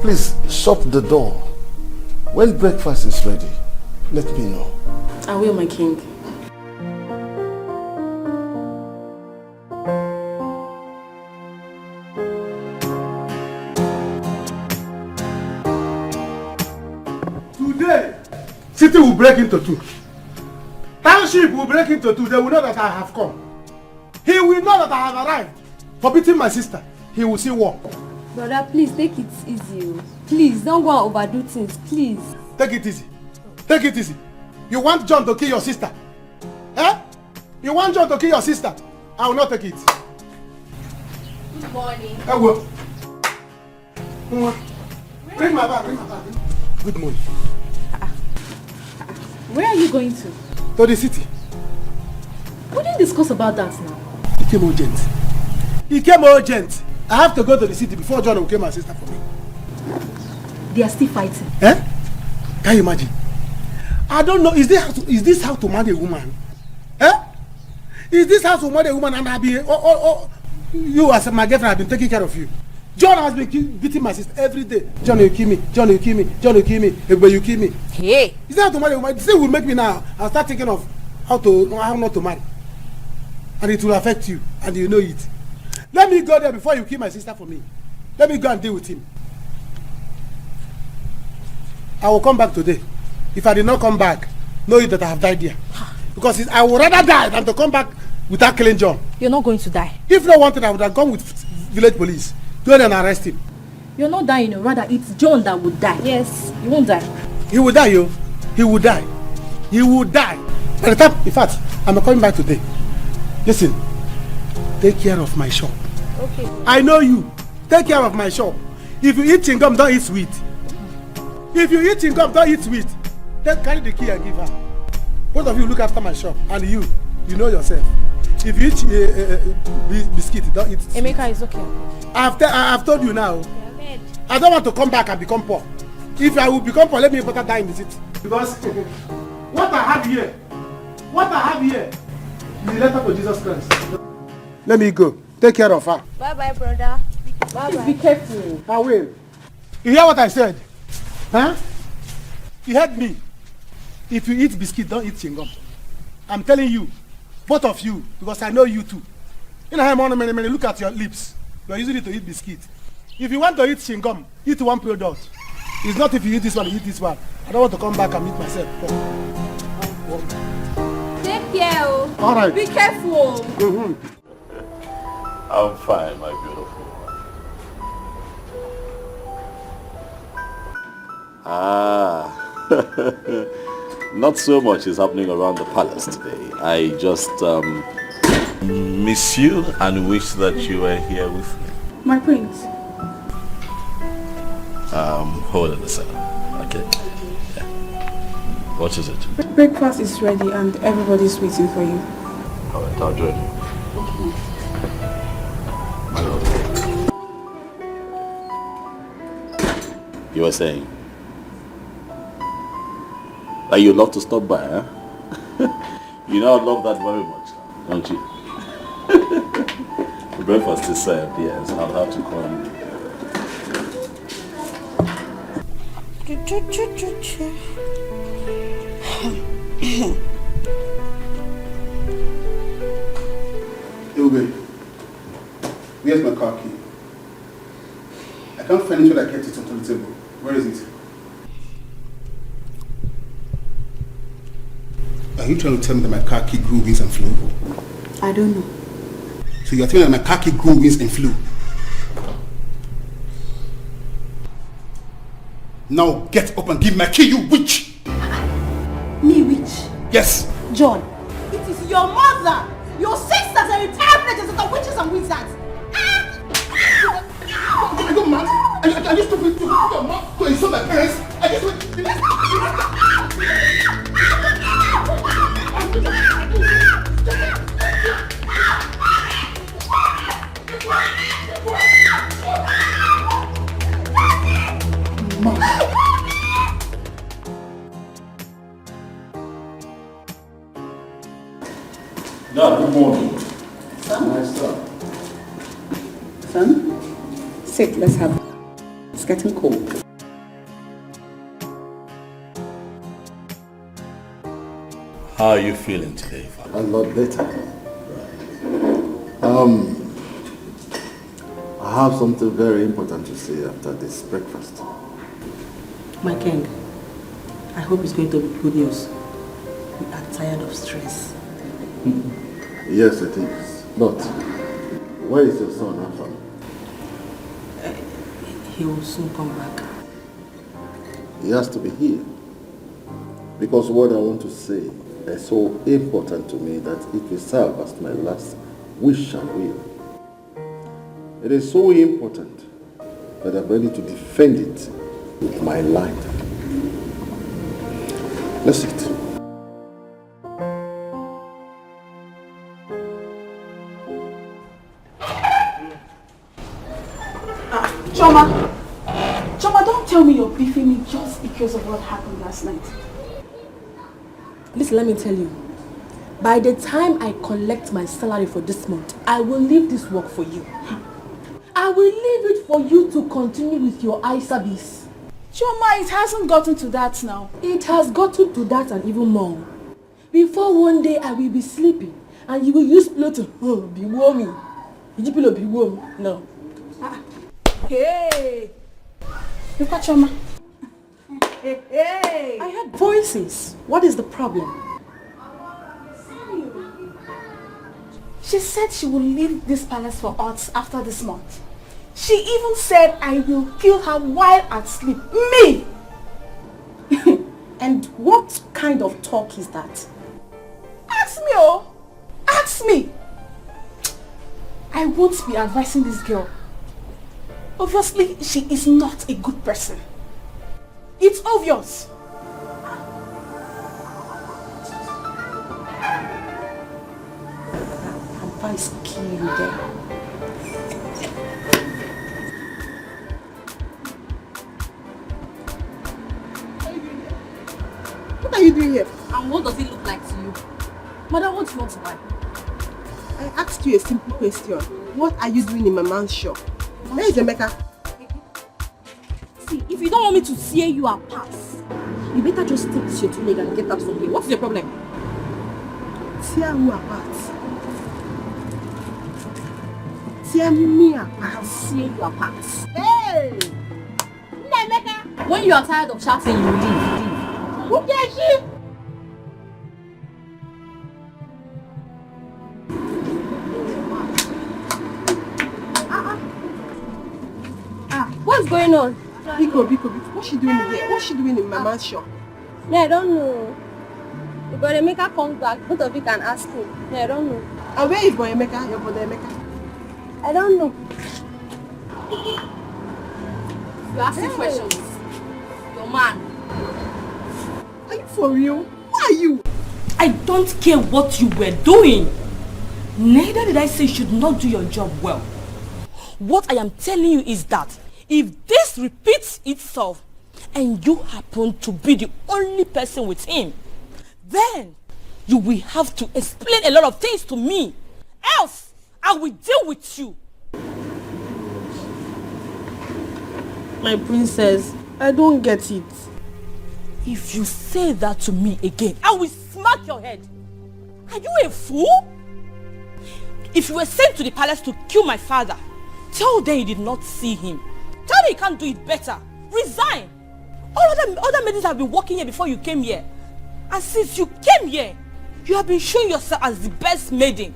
Please shut the door. When breakfast is ready, let me know. I will, my king. Today, city will break into two. Township will break into two. They will know that I have come. He will know that I have arrived. For beating my sister, he will see war. Brother, please take it easy. Please, don't go and overdo things, please. Take it easy. Take it easy. You want John to kill your sister? Eh? You want John to kill your sister? I will not take it. Good morning. I will. Bring my bag, bring my bag. Good morning. Where are you going to? To the city. We didn't discuss about that now. It came urgent. It came urgent. I have to go to the city before John will kill my sister for me. They are still fighting. Eh? Can you imagine? I don't know. Is this how to marry a woman? Eh? Is this how to marry a woman and I be you as my girlfriend have been taking care of you? John has been beating my sister every day. John, you kill me. John, you kill me. John, you kill me. But you kill me. Hey. Is that how to marry a woman? This will make me now. I'll start thinking of how not to marry. And it will affect you. And you know it. Let me go there before you kill my sister for me. Let me go and deal with him. I will come back today. If I did not come back, know you that I have died here. Because I would rather die than to come back without killing John. You're not going to die. If not wanted, I would have gone with village police. Go there and arrest him. You're not dying, rather it's John that would die. Yes, you won't die. He will die, yo. He will die. He will die. By the time, in fact, I'm coming back today. Listen, take care of my shop. Okay. I know you. Take care of my shop. If you eat chewing-gum, don't eat sweet. If you eat chewing-gum, don't eat sweet. Then carry the key and give her. Both of you look after my shop. And you know yourself. If you eat biscuit, don't eat sweet. Emeka is okay. I've told you now. I don't want to come back and become poor. If I will become poor, let me better die in the city. Because what I have here is the letter to Jesus Christ. Let me go. Take care of her. Bye-bye, brother. Bye-bye. Be careful. I will. You hear what I said? Huh? You heard me. If you eat biscuit, don't eat chewing-gum. I'm telling you, both of you, because I know you too. You know how many look at your lips. You are using it to eat biscuit. If you want to eat chewing-gum, eat one product. It's not if you eat this one, you eat this one. I don't want to come back and meet myself. Take care. All right. Be careful. I'm fine, my beautiful one. Not so much is happening around the palace today. I just miss you and wish that you were here with me. My prince. Hold on a second. Okay. Yeah. What is it? Breakfast is ready and everybody's waiting for you. All right, I'll join you. My love. You were saying that you'd love to stop by, huh? You know I love that very much, don't you? The breakfast is served, yes. I'll have to call you. Ilbe, where's my car key? I can't find it when I kept it on the table. Where is it? Are you trying to tell me that my car key grew wings and flew? I don't know. So you're telling me that my car key grew wings and flew? Now get up and give my key, you witch! Me witch? Yes! John, it is your mother, your sisters, and your entire village that are witches and wizards. Are you mad? Are you stupid to your mom to insult my parents? Are you stupid? Dad, good morning. Son? My son. Son? Sit, let's have it. It's getting cold. How are you feeling today, Father? A lot better. I have something very important to say after this breakfast. My king, I hope it's going to be good news. We are tired of stress. Yes, it is. But where is your son, Afam? He will soon come back. He has to be here. Because what I want to say is so important to me that it will serve as my last wish and will. It is so important that I'm ready to defend it with my life. Let's sit. Choma, don't tell me you're beefing me just because of what happened last night. Listen, let me tell you. By the time I collect my salary for this month, I will leave this work for you. I will leave it for you to continue with your eye service. Choma, it hasn't gotten to that now. It has gotten to that and even more. Before one day I will be sleeping and you will use pillow to be warming. Did pillow be warm? No. Hey! Look at Choma. Hey! I heard voices. What is the problem? She said she will leave this palace for us after this month. She even said I will kill her while asleep. Me! And what kind of talk is that? Ask me, oh! Ask me! I won't be advising this girl. Obviously, she is not a good person. It's obvious. Papa is killing them. What are you doing here? And what does it look like to you? Mother, what do you want to buy? I asked you a simple question. What are you doing in my man's shop? Where is Emeka? See, if you don't want me to tear you apart, you better just take this your two leg and get out from here. What's your problem? Tear who apart? Tear me apart? I'll tear you apart. Hey! Emeka! When you are tired of shouting, you leave. Who cares she? What's going on? Biko, what's she doing here? What's she doing in Mama's shop? Yeah, I don't know. If Emeka comes back, both of you can ask him. Yeah, I don't know. And where is Boy Emeka? Your brother Emeka? I don't know. You asking questions. Your man. Are you for real? Who are you? I don't care what you were doing. Neither did I say you should not do your job well. What I am telling you is that if this repeats itself and you happen to be the only person with him, then you will have to explain a lot of things to me. Else, I will deal with you. My princess, I don't get it. If you say that to me again, I will smack your head. Are you a fool? If you were sent to the palace to kill my father, tell them you did not see him. Tell them you can't do it better. Resign. All other maidens have been working here before you came here. And since you came here, you have been showing yourself as the best maiden.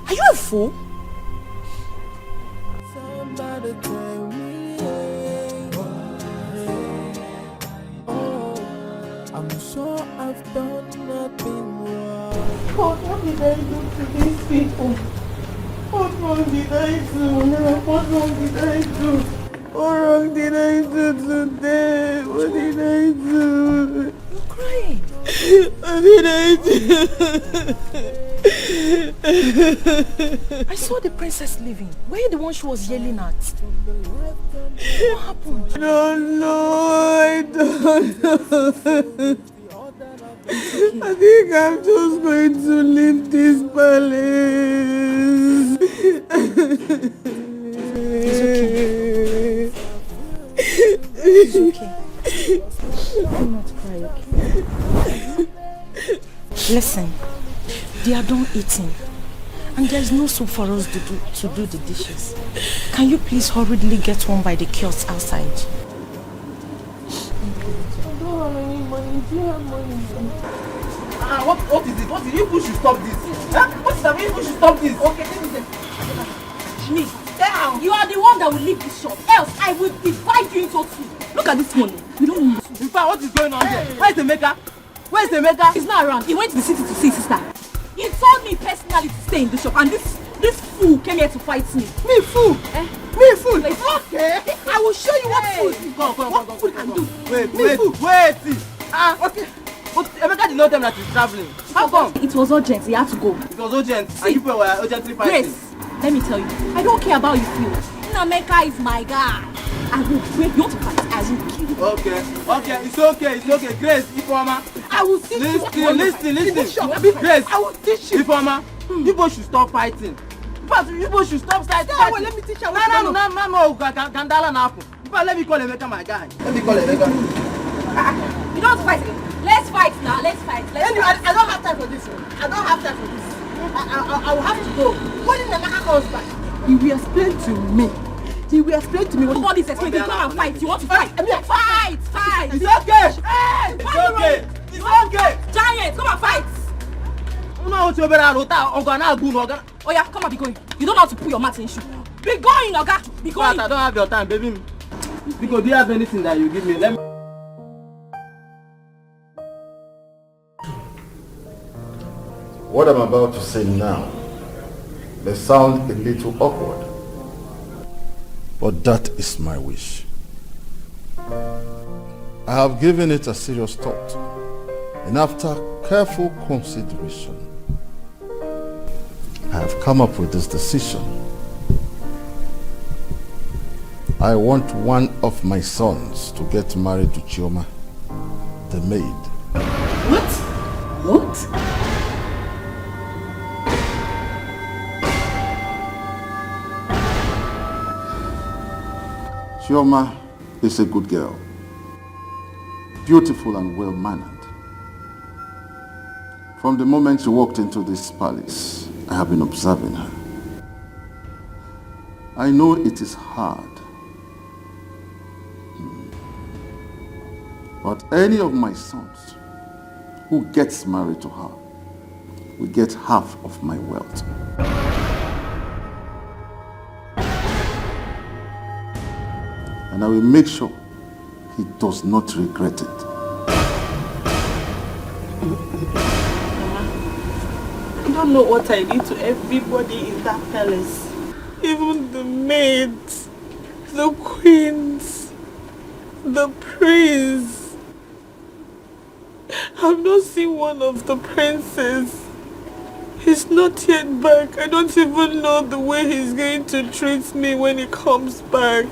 Are you a fool? Somebody tell me, I'm sure I've done nothing wrong. God, what did I do to these people? What wrong did I do? What wrong did I do? What wrong did I do today? What did I do? You're crying. What did I do? I saw the princess leaving. Were you the one she was yelling at? What happened? I don't know. I don't know. I think I'm just going to leave this palace. It's okay. Do not cry, okay? Listen, they are done eating. And there's no soup for us to do the dishes. Can you please hurriedly get one by the kiosk outside? I don't have any money. Do you have money? What is it? What is it? You should stop this. Huh? What is that? You should stop this. Okay, let me say. Me, down. You are the one that will leave this shop. Else, I will divide you into two. Look at this money. You don't need to. In fact, what is going on here? Where is Emeka? Where is Emeka? He's not around. He went to the city to see his sister. He told me personally to stay in the shop, and this fool came here to fight me. Me fool? Me fool? Okay. I will show you what food. Go. What food can do. Wait. Okay. But Emeka did not tell me that he's traveling. How come? It was urgent. He had to go. It was urgent. See, and you people were urgently fighting. Grace, let me tell you. I don't care about you feel. Emeka is my guy. I will break you to fight. I will kill you. Okay. It's okay. Grace, Ifeoma. I will teach you. Listen. Grace, I will teach you. Ifeoma, you both should stop fighting. But you both should stop fighting. Yeah, well, let me teach you. No. Gandala na happen. But let me call Emeka my guy. You don't fight again. Let's fight now. Let's fight. Anyway, I don't have time for this. I will have to go. When Emeka comes back, he will explain to me. What all this explain. You come and fight. You want to fight? Fight. It's okay. It's okay. Giant, come and fight. Oh yeah, come on, be going. You don't know how to put your mat in shoe. Be going, Oga. Be going. But I don't have your time, baby. Because do you have anything that you give me? Let me. What I'm about to say now may sound a little awkward, but that is my wish. I have given it a serious thought, and after careful consideration, I have come up with this decision. I want one of my sons to get married to Chioma, the maid. What? Chioma is a good girl, beautiful and well-mannered. From the moment she walked into this palace, I have been observing her. I know it is hard But any of my sons who gets married to her will get half of my wealth. And I will make sure he does not regret it. I don't know what I did to everybody in that palace. Even the maids, the queens, the prince. I've not seen one of the princes. He's not yet back. I don't even know the way he's going to treat me when he comes back.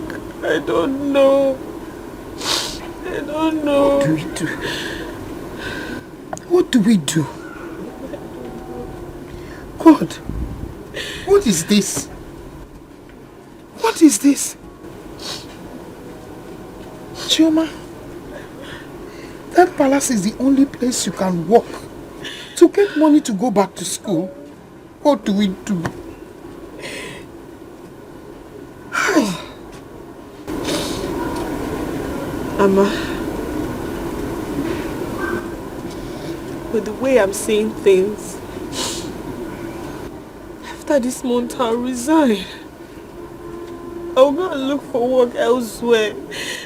I don't know. I don't know. What do we do? What do we do? God, what is this? What is this? Chioma, that palace is the only place you can walk to get money to go back to school. What do we do? Amma, with the way I'm seeing things, after this month I'll resign. I'll go and look for work elsewhere.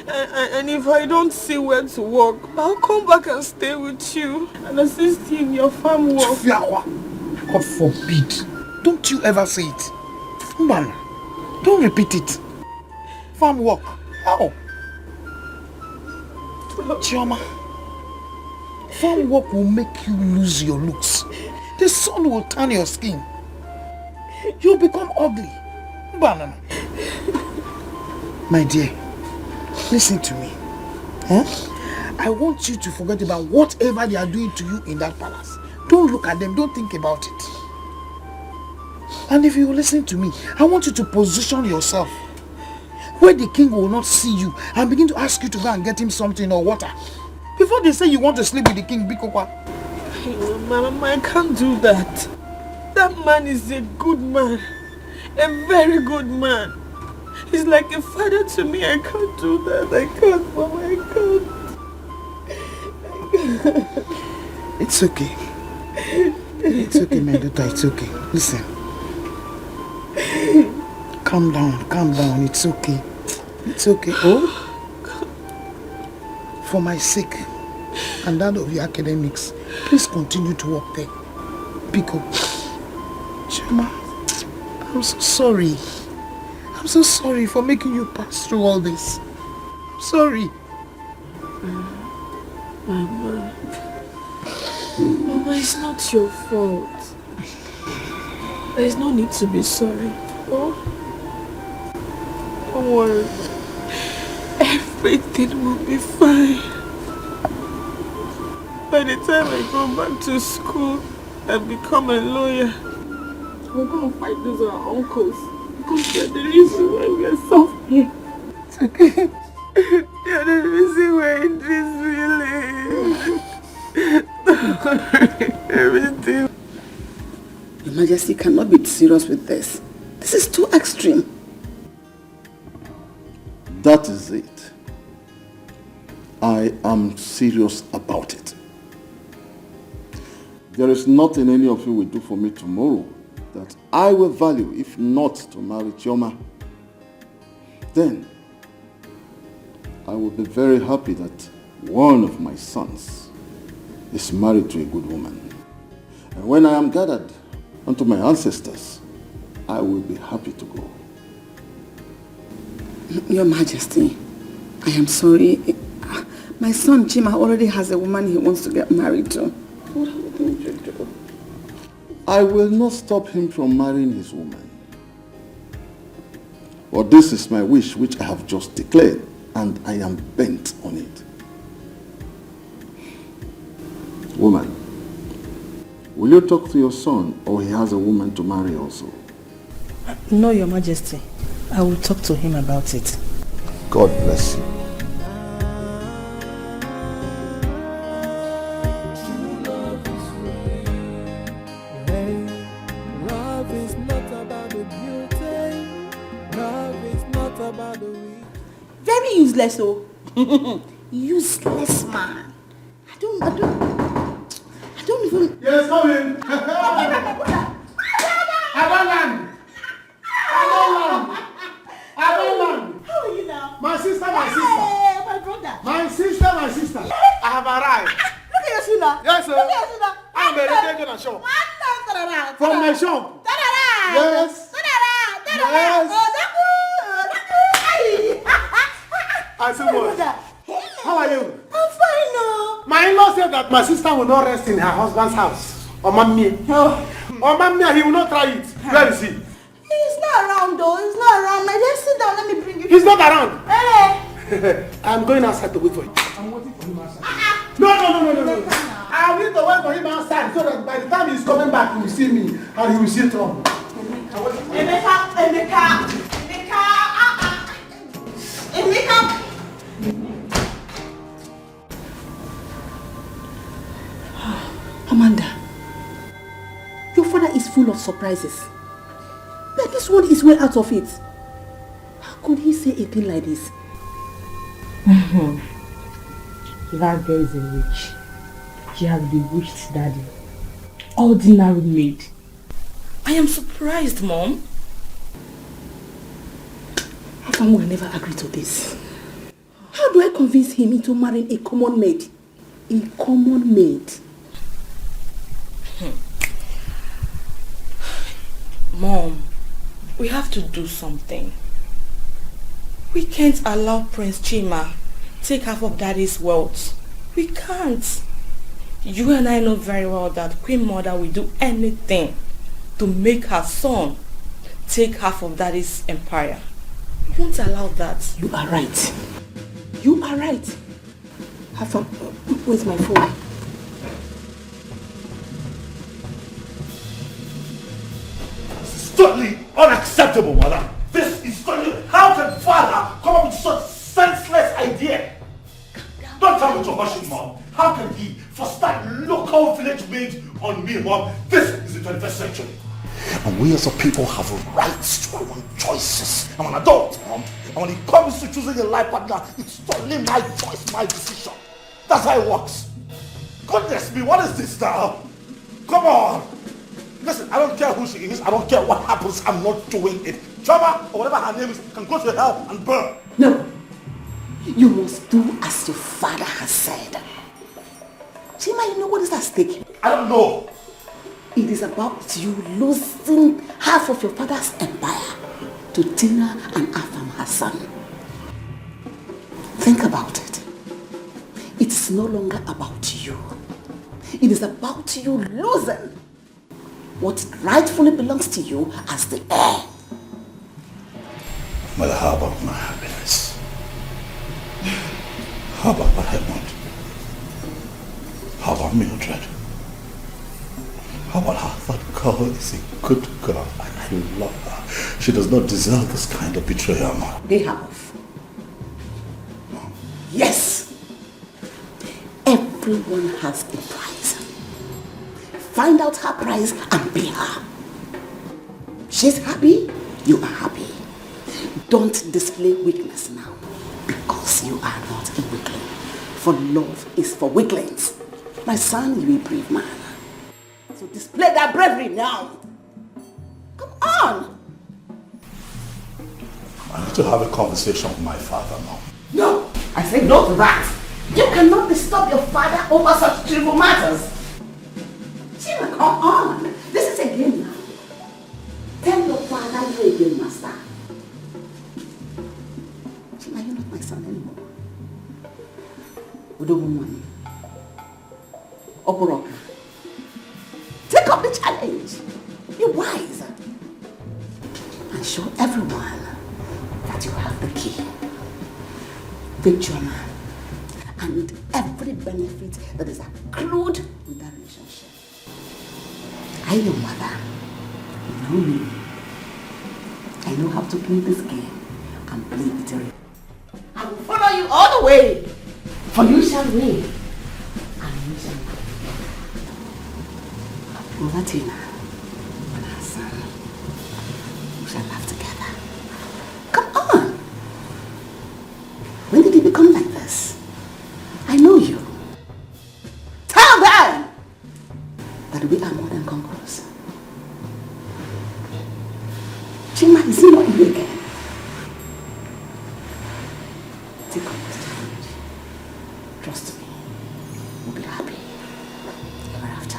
And if I don't see where to work, I'll come back and stay with you and assist you in your farm work. Flower, God forbid. Don't you ever say it. Man, don't repeat it. Farm work. How? Chioma, farm work will make you lose your looks. The sun will turn your skin. You'll become ugly. Banana. My dear, listen to me. I want you to forget about whatever they are doing to you in that palace. Don't look at them. Don't think about it. And if you listen to me, I want you to position yourself where the king will not see you and begin to ask you to go and get him something or water. Before they say you want to sleep with the king, Bikokwa. Mama, I can't do that. That man is a good man. A very good man. He's like a father to me. I can't do that. I can't, Mama. I can't. It's okay. It's okay, my daughter. It's okay. Listen. Calm down. It's okay. It's okay. Oh? For my sake and that of your academics, please continue to work there. Pick up. Chima, I'm so sorry. I'm so sorry for making you pass through all this. I'm sorry. Mama, it's not your fault. There's no need to be sorry. Oh? Don't worry. Everything will be fine. By the time I go back to school and become a lawyer, we're going to fight those our uncles. Because they're the reason why we are suffering. It's okay. They're the reason we're in this village. Everything. Your Majesty cannot be serious with this. This is too extreme. That is it. I am serious about it. There is nothing any of you will do for me tomorrow that I will value if not to marry Chioma. Then I will be very happy that one of my sons is married to a good woman. And when I am gathered unto my ancestors, I will be happy to go. Your Majesty, I am sorry. My son Chima already has a woman he wants to get married to. What are we going to do? I will not stop him from marrying his woman. But this is my wish which I have just declared, and I am bent on it. Woman, will you talk to your son, or he has a woman to marry also? No, Your Majesty. I will talk to him about it. God bless you. Love is not about the beauty. Love is not about the weak. Very useless, oh. Useless man. I don't even... Yes, come in. Abalan. How are you now? My sister. Hey, my brother. My sister. I have arrived. Look at your shoe now. Yes, sir. Look at your shoe now. I'm ready to take a shop. From my shop. Yes. I said what? How are you? I'm fine now. My in-law said that my sister will not rest in her husband's house. Or mammy. He will not try it. Where is he? He's not around though. He's not around. My dear, sit down. Let me bring you. He's not around. Hey. I'm going outside to wait for him. I'm waiting for him outside. No. I need to wait for him outside so that by the time he's coming back, he will see me and he will see trouble. Emeka. Amanda, your father is full of surprises. But this one is way out of it. How could he say a thing like this? That girl is a witch. She has bewitched Daddy. Ordinary maid. I am surprised, Mom. Afam will never agree to this. How do I convince him into marrying a common maid? A common maid. Mom, we have to do something. We can't allow Prince Chima take half of Daddy's wealth. We can't. You and I know very well that Queen Mother will do anything to make her son take half of Daddy's empire. We won't allow that. You are right. Afam, where's my phone? Totally unacceptable, mother. This is totally... How can father come up with such senseless idea? Don't tell me to hush him, Mom. How can he force that local village maid on me, Mom? This is the 21st century. And we as a people have rights to our own choices. I'm an adult, Mom. And when it comes to choosing a life partner, it's totally my choice, my decision. That's how it works. Goodness me, what is this now? Come on. Listen, I don't care who she is. I don't care what happens. I'm not doing it. Chama, or whatever her name is, can go to hell and burn. No. You must do as your father has said. Chima, you know what is at stake? I don't know. It is about you losing half of your father's empire to Tina and Afam Hassan. Think about it. It is no longer about you. It is about you losing what rightfully belongs to you as the heir. Mother, how about my happiness? How about what I want? How about Mildred? How about her? That girl is a good girl. I love her. She does not deserve this kind of betrayal, Mom. They have. Yes. Everyone has a price. Find out her price and pay her. She's happy, you are happy. Don't display weakness now, because you are not a weakling. For love is for weaklings. My son, you are a brave man. So display that bravery now. Come on. I need to have a conversation with my father now. No, I say no to that. You cannot disturb your father over such trivial matters. Chima, come on. This is a game now. Tell your father you're a game master. Chima, you're not my son anymore. Udobuman. Oporok. Take up the challenge. Be wise. And show everyone that you have the key. Picture man. And every benefit that is accrued with that relationship. I, your mother, know me. I know how to play this game and play it real. I will follow you all the way. For you shall win. And you shall win. Over Tina and her son. We shall laugh together. Come on. When did it become like this? that we are more than conquerors. Chima, is he not you again? Take on this challenge. Trust me. We'll be happy ever after.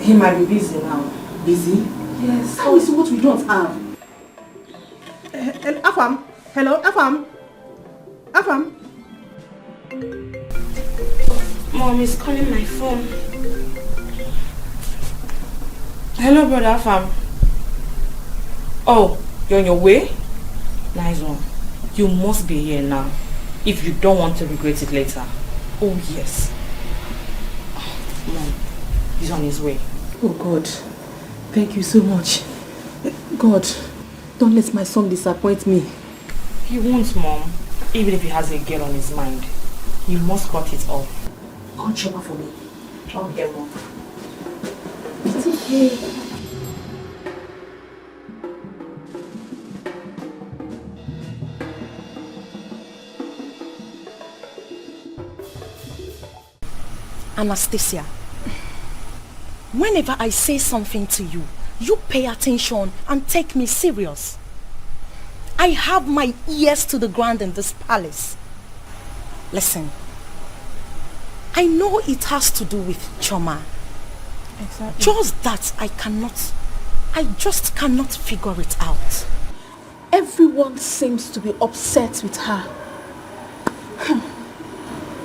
He might be busy now. Busy? Yes. How is what we don't have? Afam. Hello, Afam. Afam. Mom is calling my phone. Hello, brother Afam. Oh, you're on your way? Nice one. You must be here now if you don't want to regret it later. Oh, yes. Mom, he's on his way. Oh God, thank you so much. God, don't let my son disappoint me. He won't, Mom. Even if he has a girl on his mind, he must cut it off. Call Choma for me. Okay, Mom. It's okay. Anastasia, whenever I say something to you, you pay attention and take me serious. I have my ears to the ground in this palace. Listen, I know it has to do with Choma. Exactly. Just that I just cannot figure it out. Everyone seems to be upset with her.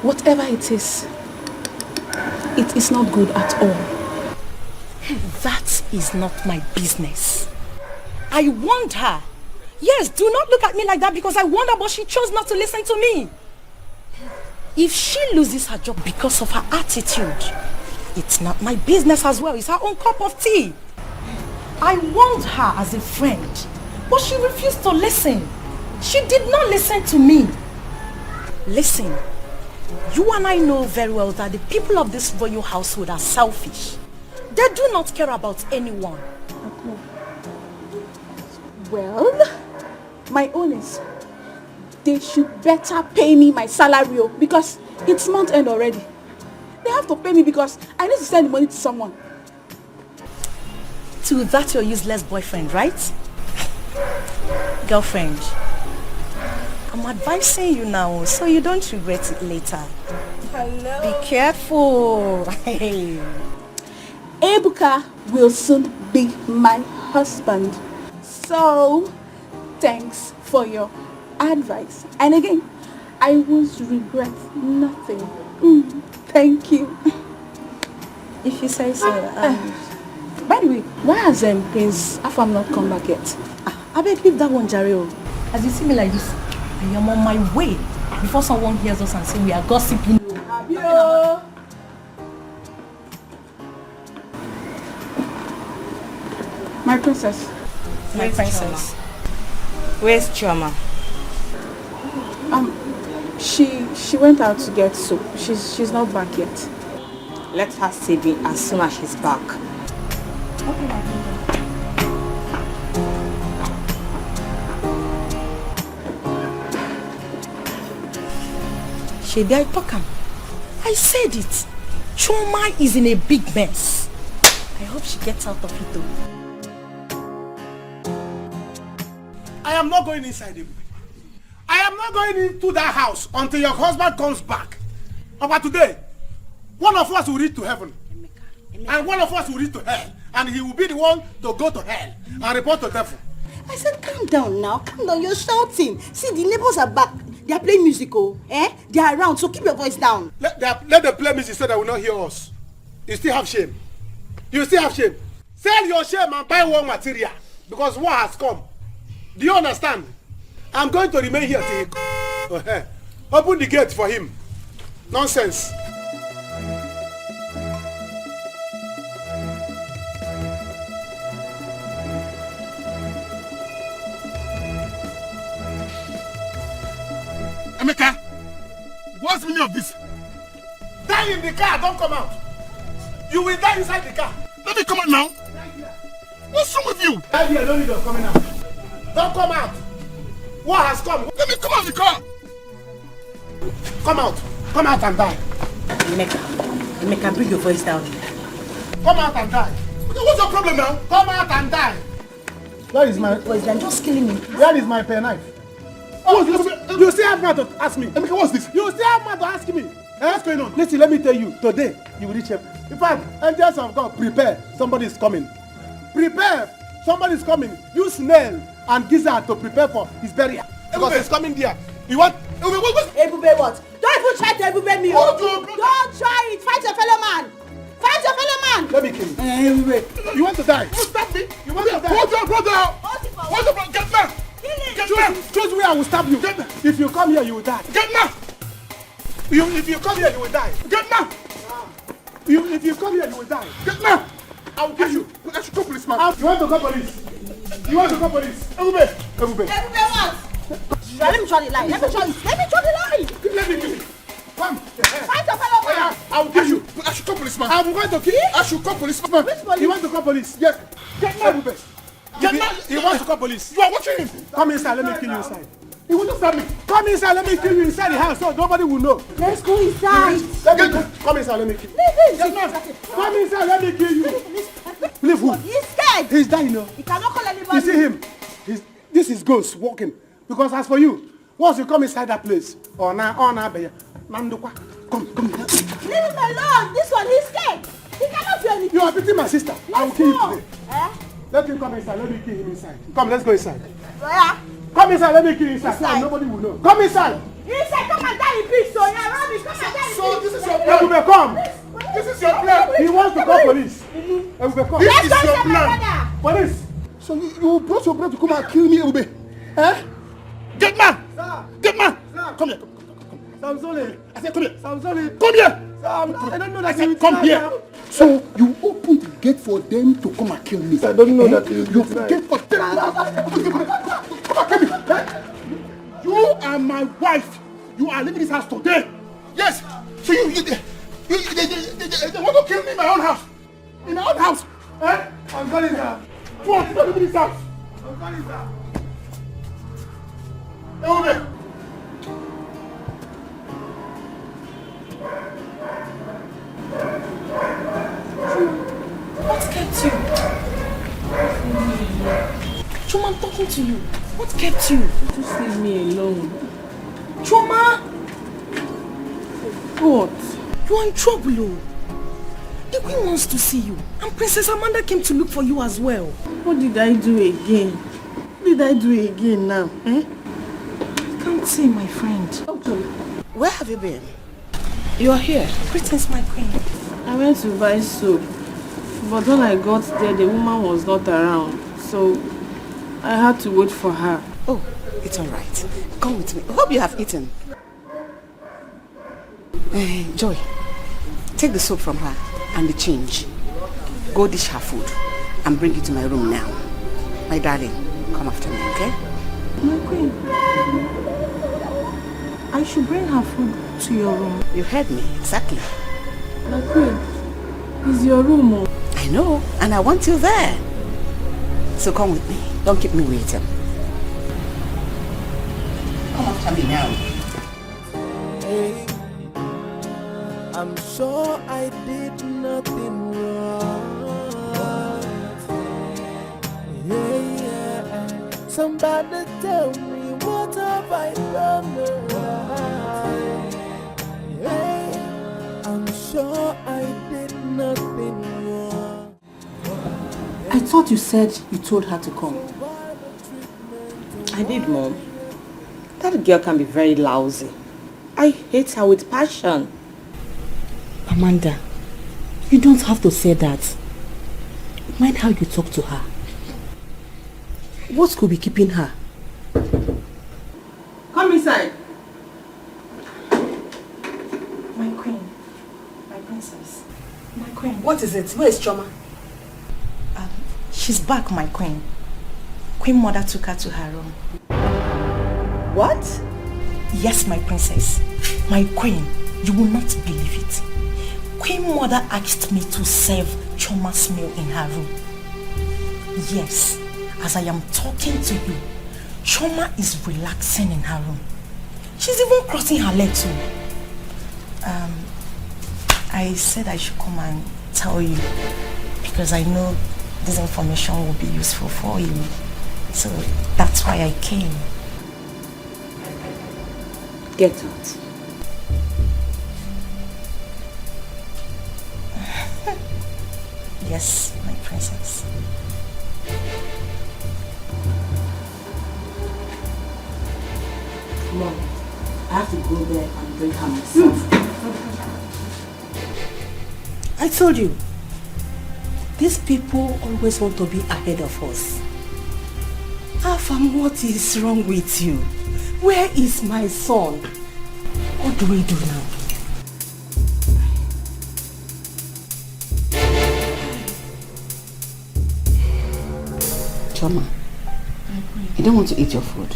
Whatever it is not good at all. That is not my business. I warned her. Yes, do not look at me like that because I warned her, but she chose not to listen to me. If she loses her job because of her attitude, it's not my business as well. It's her own cup of tea. I warned her as a friend, but she refused to listen. She did not listen to me. Listen, you and I know very well that the people of this royal household are selfish. They do not care about anyone. Well, my own is they should better pay me my salary because it's month end already. They have to pay me because I need to send the money to someone. To that your useless boyfriend, right? Girlfriend, I'm advising you now so you don't regret it later. Hello. Be careful. Ebuka will soon be my husband. So, thanks for your advice. And again, I will regret nothing. Thank you. If you say so. By the way, why has Prince Afam not come back yet? I beg leave that one, Jareo. As you see me like this, I am on my way. Before someone hears us and say we are gossiping. Abio! My princess. My princess. Where's Choma? She went out to get soup. She's not back yet. Let her see me as soon as she's back. Shebi, I talk am. I said it. Choma is in a big mess. I hope she gets out of it though. I am not going inside him. I am not going into that house until your husband comes back. But today, one of us will reach to heaven. And one of us will reach to hell. And he will be the one to go to hell and report to devil. I said, calm down now. Calm down. You're shouting. See, the neighbors are back. They are playing musical. They are around. So keep your voice down. Let them play music so they will not hear us. You still have shame. You still have shame. Sell your shame and buy one material. Because war has come. Do you understand? I'm going to remain here till he... Open the gate for him. Nonsense. Emeka, what's the meaning of this? Die in the car, don't come out. You will die inside the car. No, Let me come out now. What's wrong with you? Daddy, I don't need your coming out. Don't come out. What has come? Let me come out of the car. Come out. Come out and die. Emeka, bring your voice down. Come out and die. What's your problem now? Come out and die. Where is my... They're just killing me. Where is my penknife? Oh, you still have mouth to ask me. Emeka, what's this? You still have mouth to ask me. What's going on? Listen, let me tell you. Today, you will reach him. In fact, angels of God, prepare. Somebody is coming. Prepare. Somebody is coming. Use nail and gizzard to prepare for his burial. Because he's coming there. You want... Ebube what? Don't even try to Ebube me. Don't try it. Fight your fellow man. Fight your fellow man. Let me kill you. Ebube, you want to die? You stop me. You want to die? Hold your brother. Hold your brother. Get back. Get back. Choose where I will stab you. If you come here, you will die. Get back. If you come here, you will die. Get back. If you come here, you will die. Get back. I will kill you. I should call policeman. You want to call police? You want to call police? Ebube. Ebube what? Let me try the line. Let me try the line. Let me kill you. Come. Fight your fellow man. I will kill you. I should call policeman. I'm going to kill you. I should call policeman. Which police? You want to call police? Yes. Get mad. Get mad. He wants to call police. You are watching him. Come inside. Let me kill you inside. He will not stab me. Come inside. Let me kill you inside the house so nobody will know. Let's go inside. Come inside. Let me kill you. Leave him. Come inside. Let me kill you. Leave who? He's scared. He's dying now. He cannot call anybody. You see him? This is ghost walking. Because as for you, once you come inside that place, come. Leave him alone. This one, he's scared. He cannot do anything. You are beating my sister. I will kill you today. Eh? Let him come inside. Let me kill him inside. Come, let's go inside. Where? Come inside. Let me kill you inside. So nobody will know. Come inside. Inside, come and die in peace. So yeah, Robbie, come and die in peace. So this is your plan. Ebube, come. This is your plan. He wants to call police. Ebube, come. This is your plan. Police. So you brought your brother to come and kill me, Ebube? Eh? Get man! Sir. Get man! Sir. Come here. Samsoni. I said come here. Samsoni. Come here! Sir, I don't know that I said come here. So you opened the gate for them to come and kill me. I don't know that you opened the gate for them. Come and kill me. You are my wife. You are leaving this house today. Yes. So they want to kill me in my own house. In my own house. Eh? I'm going sir. What? You don't leave this house. I'm going sir. Ebube. What kept you? Chuma, I'm talking to you. What kept you? Just leave me alone. Chuma! What? You are in trouble, oh. The queen wants to see you. And Princess Amanda came to look for you as well. What did I do again? What did I do again now? Eh? I can't see my friend. Where have you been? You are here. Greetings, my queen. I went to buy soap. But when I got there, the woman was not around. So I had to wait for her. Oh, it's all right. Come with me. I hope you have eaten. Joy, take the soap from her and the change. Go dish her food and bring it to my room now. My darling, come after me, okay? My queen, I should bring her food to your room. You heard me, exactly. My queen, it's your room. Oh. I know, and I want you there. So come with me. Don't keep me waiting. Come after me now. Hey, I'm sure I did nothing wrong. Yeah. Somebody tell me what have I done wrong? Hey, I'm sure I did nothing wrong. I thought you said you told her to come. I did, Mom. That girl can be very lousy. I hate her with passion. Amanda, you don't have to say that. Mind how you talk to her. What could be keeping her? Come inside. My queen, my princess, my queen. What is it? Where is Choma? She's back, my queen. Queen Mother took her to her room. What? Yes, my princess. My queen, you will not believe it. Queen Mother asked me to serve Choma smell in her room. Yes, as I am talking to you, Choma is relaxing in her room. She's even crossing her leg too. I said I should come and tell you because I know this information will be useful for you. So that's why I came. Get out. Yes, my princess. Mom, I have to go there and bring her myself. I told you, these people always want to be ahead of us. Afam, what is wrong with you? Where is my son? What do we do now? Choma, you don't want to eat your food.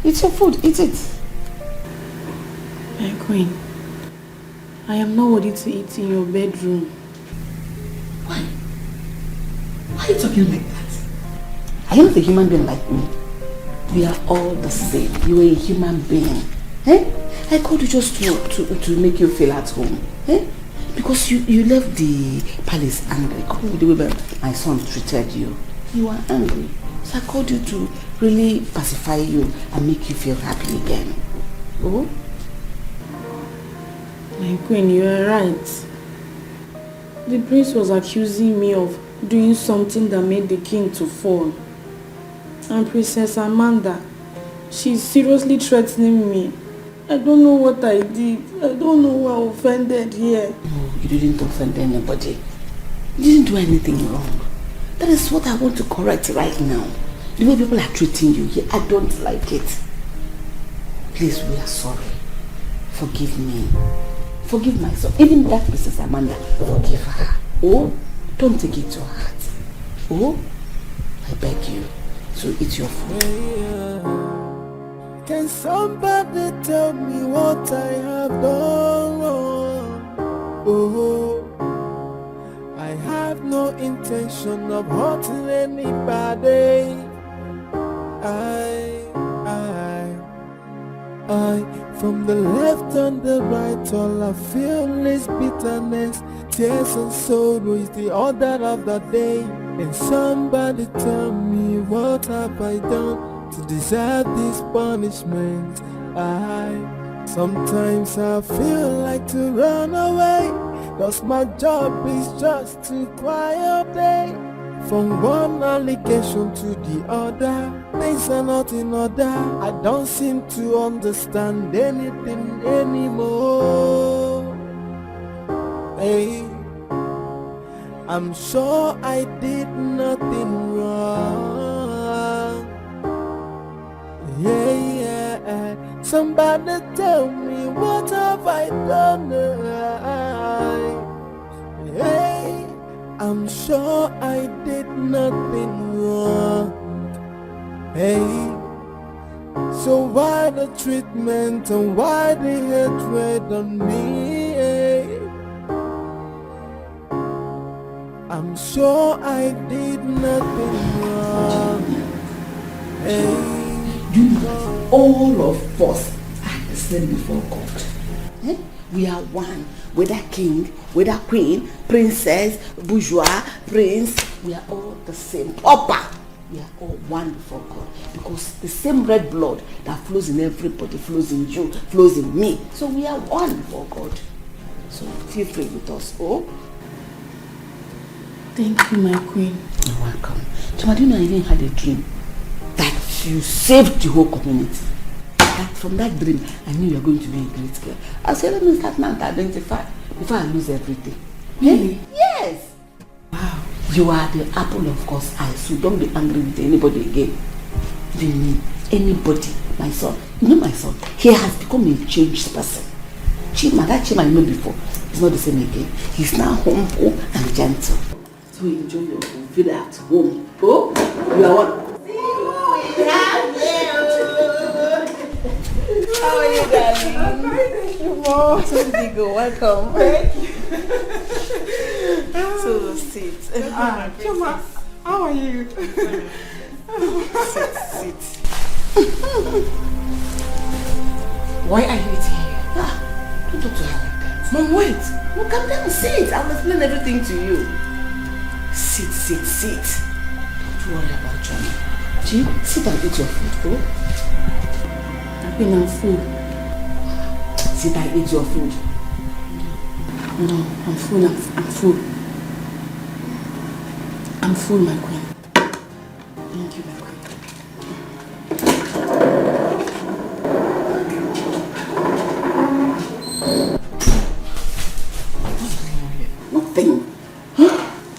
It's your food, eat it. My queen, I am not worthy to eat in your bedroom. Why? Why are you talking like that? Are you not a human being like me? We are all the same. You are a human being. Eh? I called you just to make you feel at home. Eh? Because you left the palace angry. The way my son treated you. You were angry. So I called you to really pacify you and make you feel happy again. Oh? My queen, you are right. The prince was accusing me of doing something that made the king to fall. And Princess Amanda, she's seriously threatening me. I don't know what I did. I don't know who I offended here. No, you didn't offend anybody. You didn't do anything wrong. That is what I want to correct right now. The way people are treating you here, I don't like it. Please, we are sorry. Forgive me. Forgive myself. Even that Princess Amanda, forgive her. Oh, don't take it to heart. Oh, I beg you. So eat your food. Can somebody tell me what I have done wrong? Oh, I have no intention of hurting anybody. I, from the left and the right, all I feel is bitterness. Tears and sorrow is the order of the day. And somebody tell me what have I done to deserve this punishment? Sometimes I feel like to run away, cause my job is just to cry all day. From one allegation to the other, things are not in order. I don't seem to understand anything anymore. Hey, I'm sure I did nothing wrong. Yeah, somebody tell me what have I done? Hey, I'm sure I did nothing wrong. Hey, so why the treatment and why the hatred on me? Hey, I'm sure I did nothing wrong. Hey, you know, all of us are the same before God. Eh? We are one. Whether king, whether queen, princess, bourgeois, prince, we are all the same. Papa, we are all one before God. Because the same red blood that flows in everybody flows in you, flows in me. So we are one before God. So feel free with us. Oh? Thank you, my queen. You're welcome. Choma, do you know I even had a dream that you saved the whole community? From that dream, I knew you were going to be a great girl. I said, let me start now to identify before I lose everything. Really? Yes. Wow. You are the apple of God's eye, so don't be angry with anybody again. Do you mean anybody? My son. You know my son? He has become a changed person. Chima, that Chima I know before, he's not the same again. He's now humble and gentle. So enjoy your home. Feel at home. Oh, you are one. How are you, darling? I'm fine, thank you, Mom. So Wazico, welcome. Thank you. So, sit. Chuma, how are you? Sit. Why are you eating here? Don't talk to her like that. Mom, wait. No, calm down. Sit. I'll explain everything to you. Sit. Don't worry about John. G, sit and eat your food, oh? I've been full. Sit and eat your food. No, I'm full. I'm full, my queen. Thank you, my queen.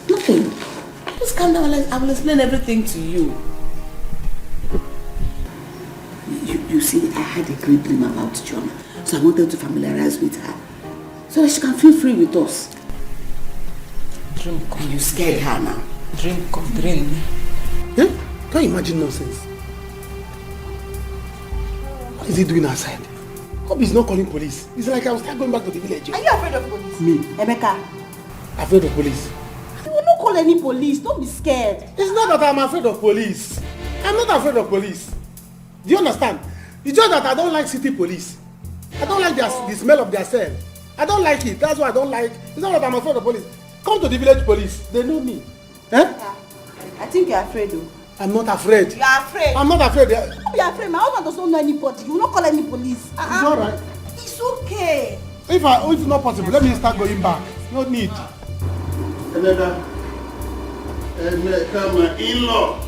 Nothing. Just calm down. I will explain everything to you. You see, I had a great dream about John, so I wanted to familiarize with her, so that she can feel free with us. Dream come. You scared her now. Dream come. Dream. Yeah? Can't you imagine nonsense? What is he doing outside? Hope he's not calling police. It's like I will start going back to the village. Are you afraid of police? Me? Emeka. Afraid of police? You will not call any police. Don't be scared. It's not that I'm afraid of police. I'm not afraid of police. Do you understand? It's just that I don't like city police. I don't like the smell of their cell. I don't like it. That's why I don't like. It's not that I'm afraid of police. Come to the village police. They know me. Eh? I think you're afraid though. I'm not afraid. You are afraid. I'm not afraid. Don't be afraid. My husband does not know anybody. You will not call any police. It's alright. It's okay. If it's not possible, let me start going back. No need. Emeka, my in-law.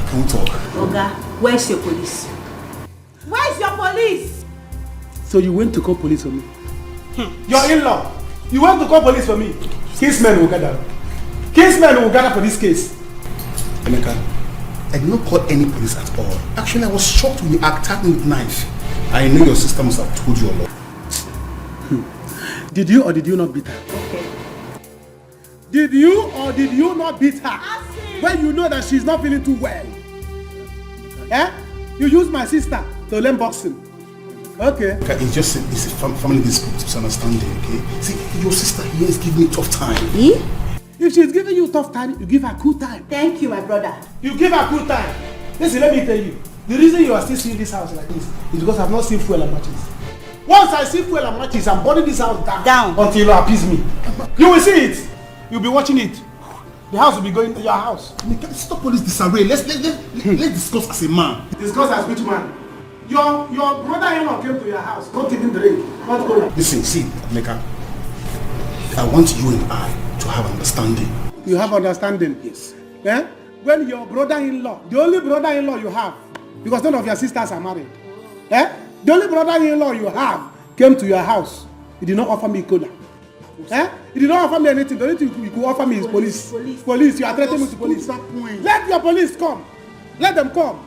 Can we talk? Oga, where's your police? Where's your police? So you went to call police for me? Your in-law. You went to call police for me? Casemen will gather. Casemen will gather for this case. Emeka, I did not call any police at all. Actually, I was shocked when you attacked me with knife. I know your sister must have told you a lot. Did you or did you not beat her? Okay. Did you or did you not beat her? When you know that she's not feeling too well? Eh? You used my sister to learn boxing. Okay. It's just it's a family misunderstanding, okay? See, your sister here is giving me tough time. If she's giving you tough time, you give her cool time. Thank you, my brother. You give her cool time. Listen, let me tell you. The reason you are still seeing this house like this is because I've not seen fuel and matches. Once I see fuel and matches, I'm burning this house down until you appease me. You will see it. You'll be watching it. The house will be going to your house. Stop all this disarray. Let's discuss as a man. Discuss as which man? Your brother-in-law came to your house. Don't even drink. Not go. Listen, see, Emeka. I want you and I to have understanding. You have understanding? Yes. Eh? When your brother-in-law, the only brother-in-law you have, because none of your sisters are married, eh? The only brother-in-law you have came to your house. He did not offer me cola. Eh? He did not offer me anything. The only thing he could offer me is police. Police. You are threatening me to police. Let your police come. Let them come.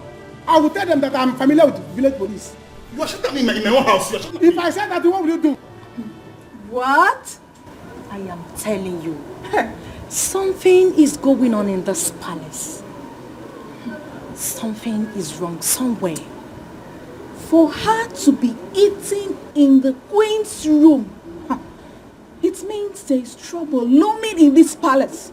I will tell them that I'm familiar with village police. You are shutting me in my own house. If I said that, what will you do? What? I am telling you, something is going on in this palace. Something is wrong somewhere. For her to be eating in the queen's room, it means there is trouble looming in this palace.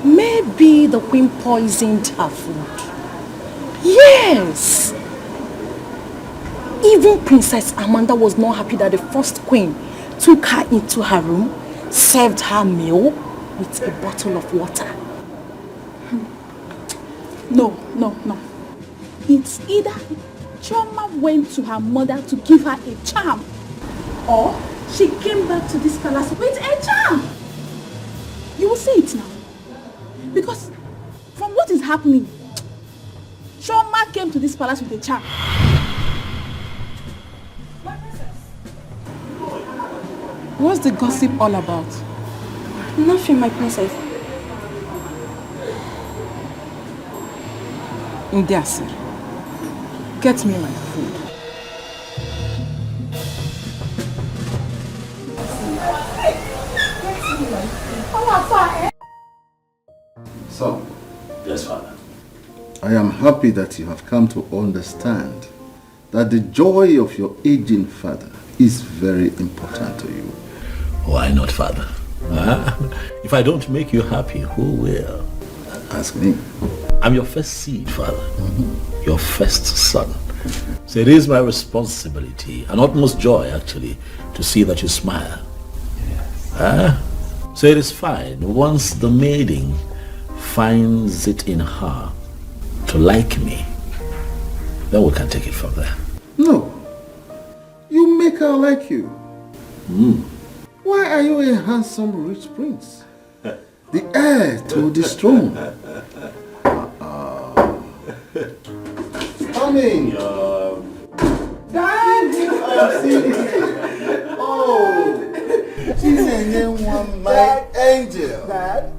Maybe the queen poisoned her food. Yes! Even Princess Amanda was not happy that the first queen took her into her room, served her meal with a bottle of water. No. It's either Choma went to her mother to give her a charm, or she came back to this palace with a charm. You will see it now. Because from what is happening, Choma came to this palace with a charm. What's the gossip all about? Nothing, my princess. Ndiasir, get me my food. So, yes, Father. I am happy that you have come to understand that the joy of your aging father is very important to you. Why not, father? If I don't make you happy, who will? Ask me. I'm your first seed, father. Your first son. So it is my responsibility, and utmost joy actually, to see that you smile. Yes. So it is fine. Once the maiden finds it in her to like me, then we can take it from there. No. You make her like you. Why are you a handsome rich prince? The heir to the throne. Coming. Dad! Oh, she's a young one, my angel. Dad?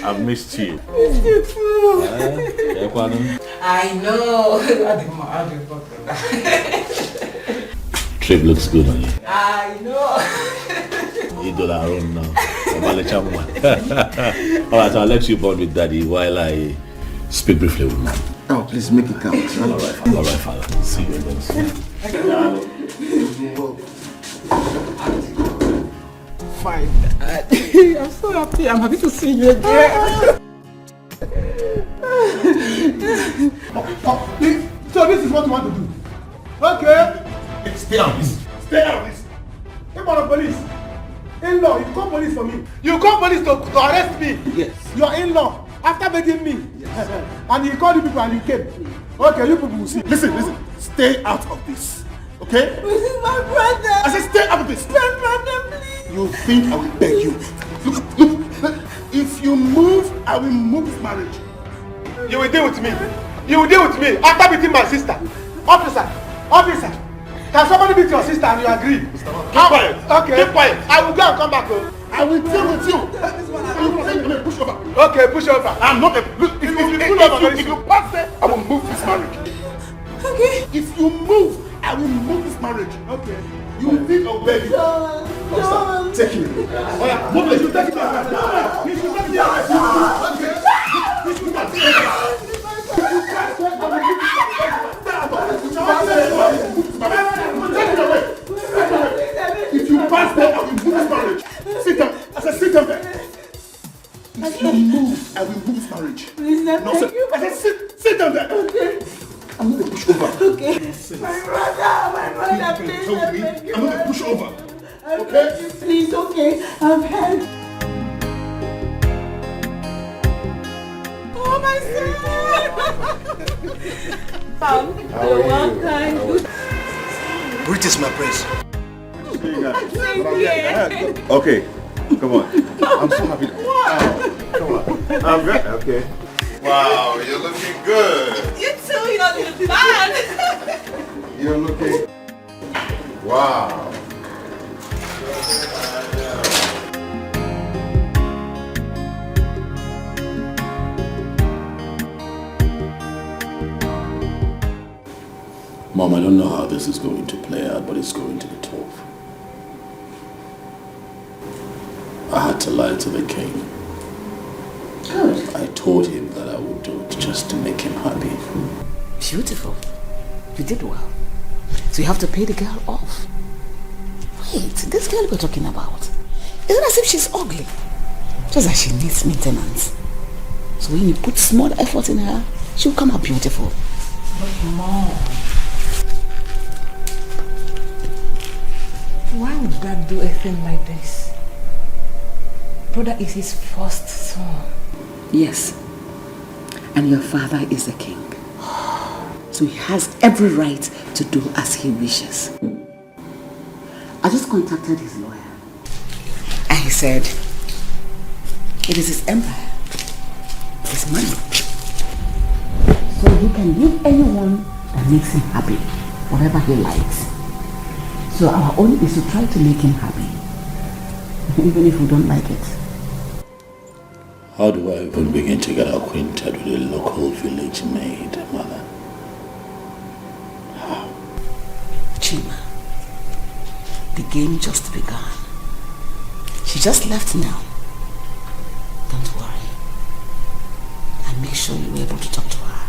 I've missed you. Missed you too. I know. Trip looks good on you. I know. You do our own now. Alright, I'll let you bond with daddy while I speak briefly with mom. Oh, please make it count. Alright, father. See you again soon. Fine. I'm so happy. I'm happy to see you again. So this is what you want to do? Okay. Stay out of this. Stay out of this. Come on, police. In-law, you call police for me. You call police to arrest me. Yes. Your in-law, after begging me. Yes. And you called the people and you came. Okay, you people will see. Listen. Stay out of this. Okay? This is my brother. I said stay out of this. My brother, please. You think I will beg you? Look. If you move, I will move this marriage. You will deal with me. You will deal with me after beating my sister. Officer. Can somebody beat your sister and you agree? Keep quiet. Okay. Keep quiet. I will go and come back home. I will deal with you. Push over. Okay, push over. I'm not a... Look, if you pass there, I will move this marriage. Okay. If you move, I will move this marriage. Okay. You will think I'll beg you. John. Take him. Move it. You take it. You should take it. Okay. You should take it. If you pass there, I will move this marriage. Sit down. I said sit down there. If you move, I will move this marriage. Please, No, sir. I said sit down there. Okay. I'm going to push over. Okay. My brother, please. I'm going to push over. Okay? Please, okay. I've had. Oh, my son! You're welcome. Greetings, my prince. Okay, come on. I'm so happy. Come on. I'm ready. Okay. Wow, you're looking good. You too, you're not looking bad. You're looking... Wow. Mom, I don't know how this is going to play out, but it's going to be tough. I had to lie to the king. Good. I told him that I would do it just to make him happy. Beautiful. You did well. So you have to pay the girl off. Wait, this girl we're talking about, isn't as if she's ugly. Just that she needs maintenance. So when you put small effort in her, she'll come out beautiful. But Mom, why would Dad do a thing like this? Brother is his first son. Yes. And your father is the king. So he has every right to do as he wishes. I just contacted his lawyer. And he said, it is his empire. His money. So he can give anyone that makes him happy, whatever he likes. So our own is to try to make him happy. Even if we don't like it. How do I even begin to get acquainted with a local village maid, Mother? How? Chima, the game just begun. She just left now. Don't worry. And make sure you're able to talk to her.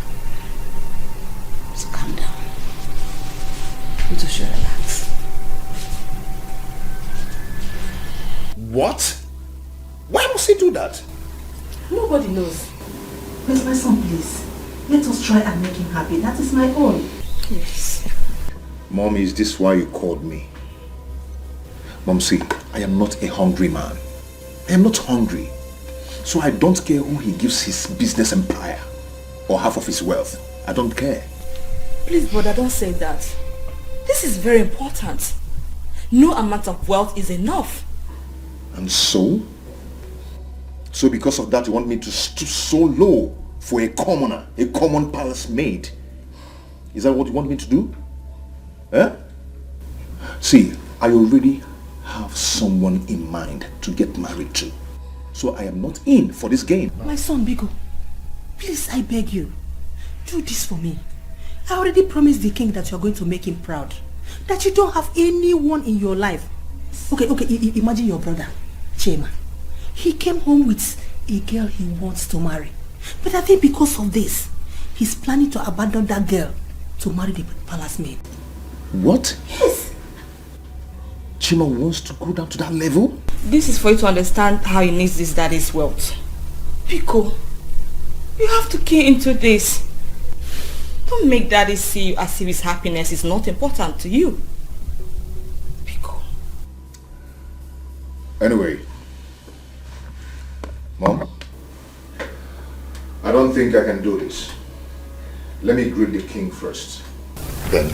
What? Why must he do that? Nobody knows. But my son, please, let us try and make him happy. That is my own. Yes. Mom, is this why you called me? Mom, see, I am not a hungry man. I am not hungry. So I don't care who he gives his business empire or half of his wealth. I don't care. Please, brother, don't say that. This is very important. No amount of wealth is enough. And so? So because of that, you want me to stoop so low for a commoner, a common palace maid? Is that what you want me to do? Eh? See, I already have someone in mind to get married to. So I am not in for this game. My son, Bigo, please, I beg you, do this for me. I already promised the king that you're going to make him proud. That you don't have anyone in your life. Okay, imagine your brother, Chema. He came home with a girl he wants to marry. But I think because of this, he's planning to abandon that girl to marry the palace maid. What? Yes. Chima wants to go down to that level? This is for you to understand how he needs this daddy's wealth. Pico, you have to key into this. Don't make daddy see you as if his happiness is not important to you. Pico. Anyway, Mom, I don't think I can do this. Let me greet the king first. Then.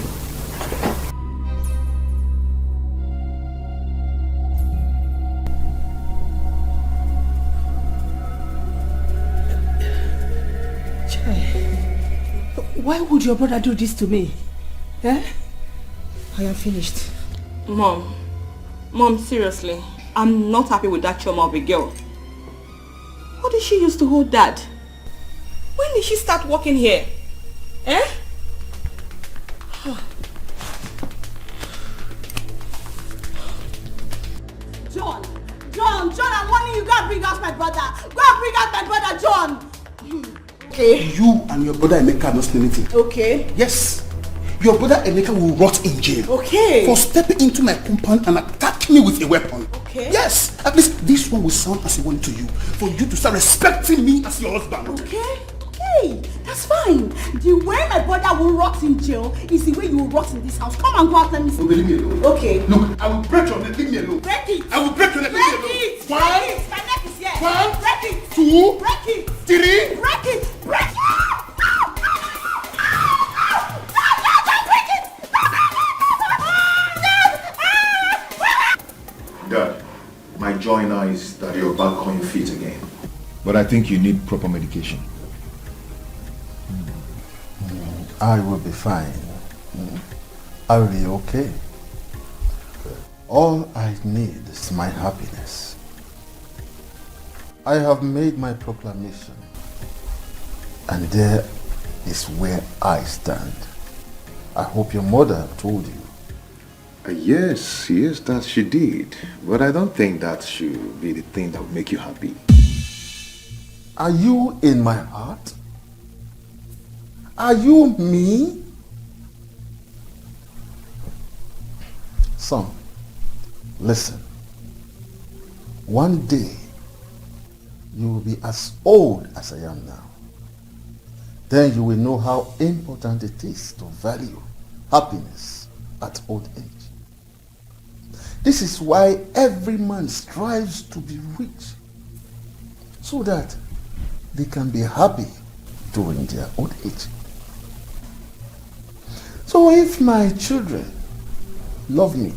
Why would your brother do this to me? Eh? I am finished. Mom, seriously, I'm not happy with that choma of a girl. What did she use to hold dad? When did she start working here? Eh? John, I'm warning you, go and bring out my brother. Go and bring out my brother, John. Okay. You and your brother Emeka are not saying anything. Okay. Yes. Your brother Emeka will rot in jail. Okay. For stepping into my compound and attacking me with a weapon. Okay. Yes. At least this one will sound as a warning to you. For you to start respecting me as your husband. Okay. That's fine. The way my brother will rot in jail is the way you will rot in this house. Come and go out, let me see. Okay, leave me alone. Okay. Look, I will break your neck. Leave me alone. Break it. I will break your neck. Break Leave me alone. it. One. Break it. My neck is here. One. Break it. Two. Break it. Three. Break it. Break it. Dad, my joy now is that you're back on your feet again. But I think you need proper medication. I will be fine. I will be okay. All I need is my happiness. I have made my proclamation, and there is where I stand. I hope your mother told you. Yes, that she did. But I don't think that should be the thing that will make you happy. Are you in my heart? Are you me? Son, listen. One day, you will be as old as I am now. Then you will know how important it is to value happiness at old age. This is why every man strives to be rich, so that they can be happy during their old age. So if my children love me,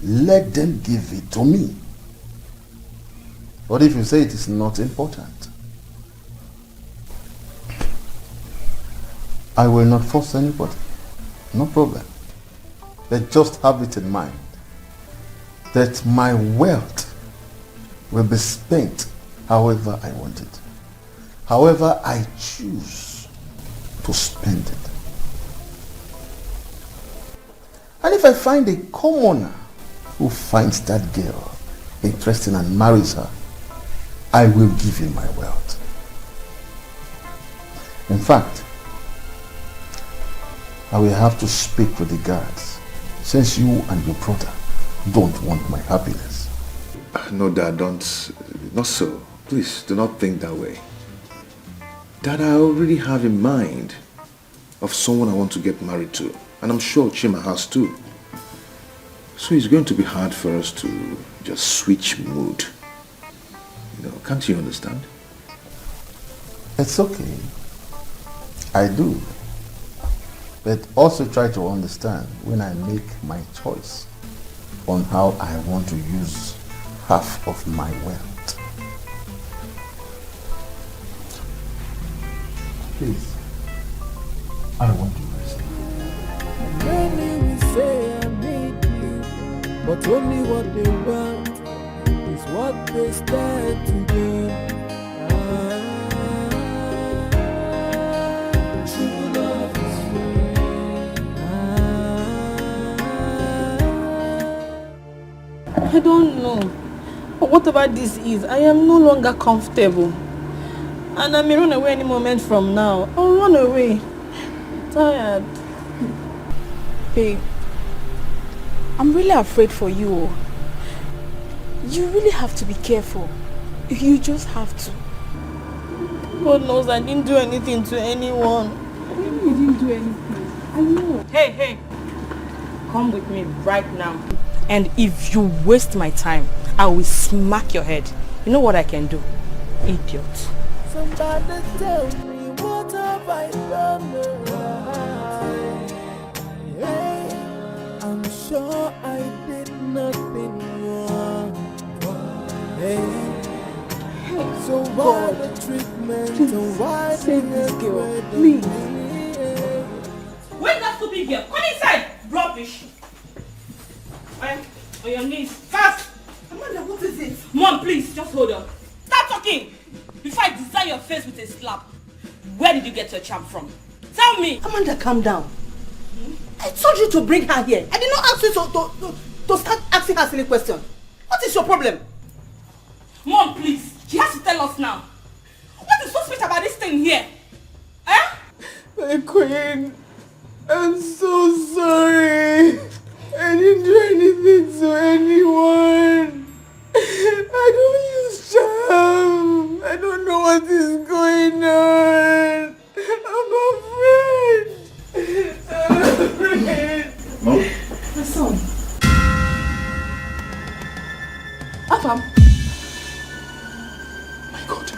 let them give it to me. But if you say it is not important, I will not force anybody. No problem. But just have it in mind that my wealth will be spent however I want it. However I choose to spend it. And if I find a commoner who finds that girl interesting and marries her, I will give him my wealth. In fact, I will have to speak with the guards, since you and your brother don't want my happiness. No, Dad, don't. Not so. Please, do not think that way. Dad, I already have in mind of someone I want to get married to. And I'm sure Chima has too. So it's going to be hard for us to just switch mood. You know, can't you understand? It's okay. I do. But also try to understand when I make my choice on how I want to use half of my wealth. Please, I want to rest. Many will say I need you, but only what they want is what they stand to gain. True love is I don't know. But whatever this is, I am no longer comfortable. And I may run away any moment from now. I'll run away. I'm tired. Babe, I'm really afraid for you. You really have to be careful. You just have to. God knows I didn't do anything to anyone. You didn't do anything. I know. Hey. Come with me right now. And if you waste my time, I will smack your head. You know what I can do? Idiot. Somebody tell me what have I done right? Hey, I'm sure I did nothing wrong. Hey, so why the treatment? Please, and why save this the girl, hatred? please. Where's that stupid girl? Come inside! Rubbish! On your knees, fast! Amanda, what is it? Mom, please, just hold on. Stop talking! Before I design your face with a slap. Where did you get your charm from? Tell me! Amanda, calm down. I told you to bring her here. I did not ask you to start asking her silly questions. What is your problem? Mom, please. She has to tell us now. What is so special about this thing here? Eh? My queen, I'm so sorry. I didn't do anything to anyone. I don't use charm. I don't know what is going on. I'm afraid. Mom? My son. Afam. My God.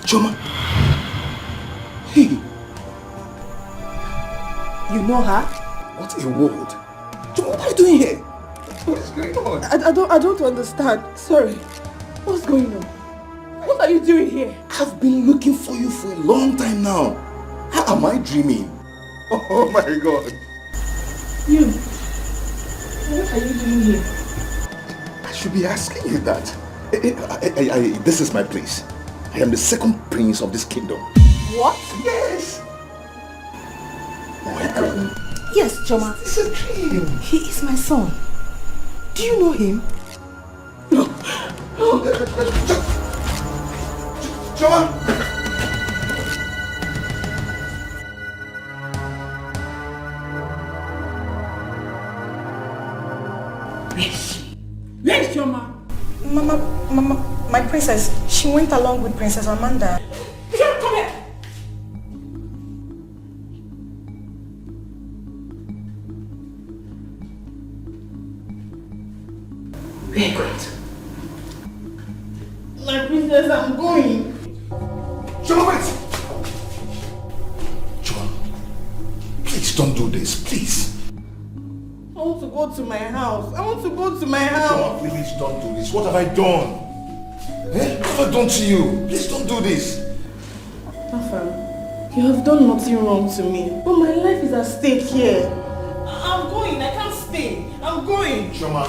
Choma. Hey. You know her? What a world. Choma, what are you doing here? What is going on? I don't understand. Sorry. What's going on? What are you doing here? I've been looking for you for a long time now. How am I dreaming? Oh my God. You. What are you doing here? I should be asking you that. This is my place. I am the second prince of this kingdom. What? Yes. Oh my God. Yes, Choma. It's a dream. He is my son. Do you know him? No. Choma. Where is Choma? Mama, my princess, she went along with Princess Amanda. Come here. Very good. My princess, I'm going. Choma, wait! Choma, please don't do this, please. I want to go to my house. Choma, please don't do this. What have I done? Eh? What have I done to you? Please don't do this. Afam, you have done nothing wrong to me. But my life is at stake here. I'm going. I can't stay. I'm going. Choma.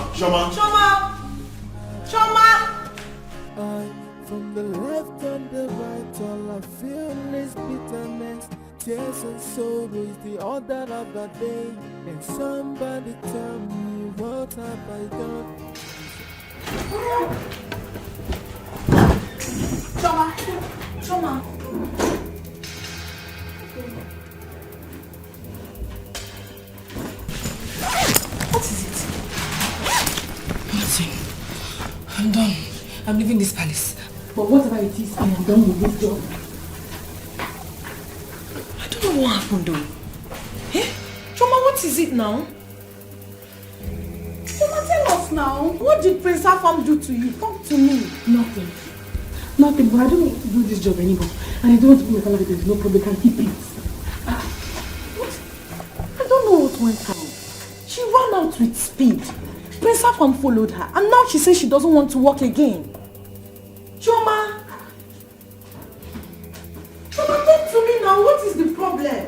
From the left and the right, all I feel is bitterness. Tears and sorrow is the order of the day. And somebody tell me what have I done? Choma. What is it? Nothing. I'm done. I'm leaving this palace. But whatever it is, I am done with this job. I don't know what happened though. Eh? Choma, what is it now? Choma, tell us now. What did Prince Afam do to you? Talk to me. Nothing. Nothing, but I don't want to do this job anymore. And I don't want to be my family. There's no problem. Can keep it. What? I don't know what went wrong. She ran out with speed. Prince Afam followed her. And now she says she doesn't want to walk again. Choma! Choma, talk to me now. What is the problem?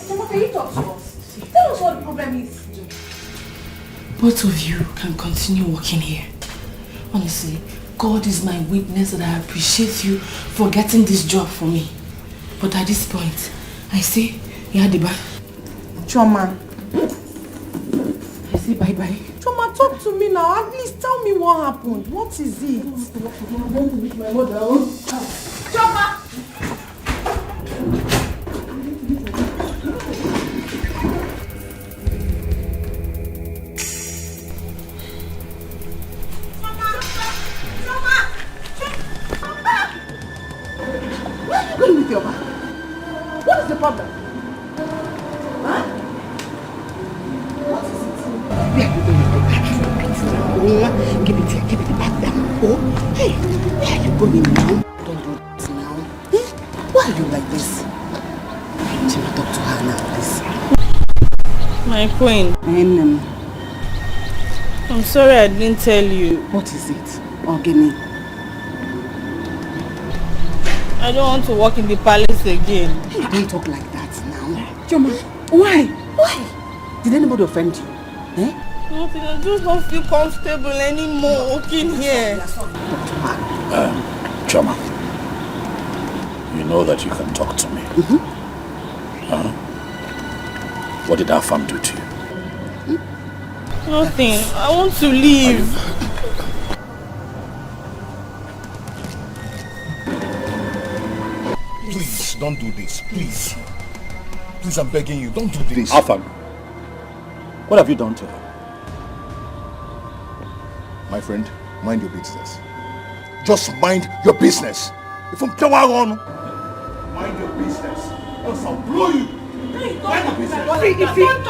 Choma, can you talk to us? Tell us what the problem is. Both of you can continue working here. Honestly, God is my witness that I appreciate you for getting this job for me. But at this point, I say, Yadiba. Choma. I say bye-bye. Choma, talk to me now. At least tell me what happened. What is it? I'm going to meet my mother. Choma! Where are you going with your bag? What is the problem? Huh? What is it? Where are you going with the bag? Give it here, give it back down. Oh, hey, where are you going now? Don't do this now. Eh? Why are you like this? Chima, talk to her now, please. My queen. I'm sorry I didn't tell you. What is it? Oh, give me. I don't want to work in the palace again. Hey, don't talk like that now. Choma, why? Why? Did anybody offend you? Eh? Nothing, I just don't feel comfortable anymore working here. Choma, you know that you can talk to me. Huh? What did Afam do to you? Nothing. I want to leave. Please, don't do this. Please. Please, I'm begging you, don't do this. Afam, what have you done to her? My friend, mind your business. Just mind your business. If I'm on, mind your business. Else I'll blow you. Mind your business.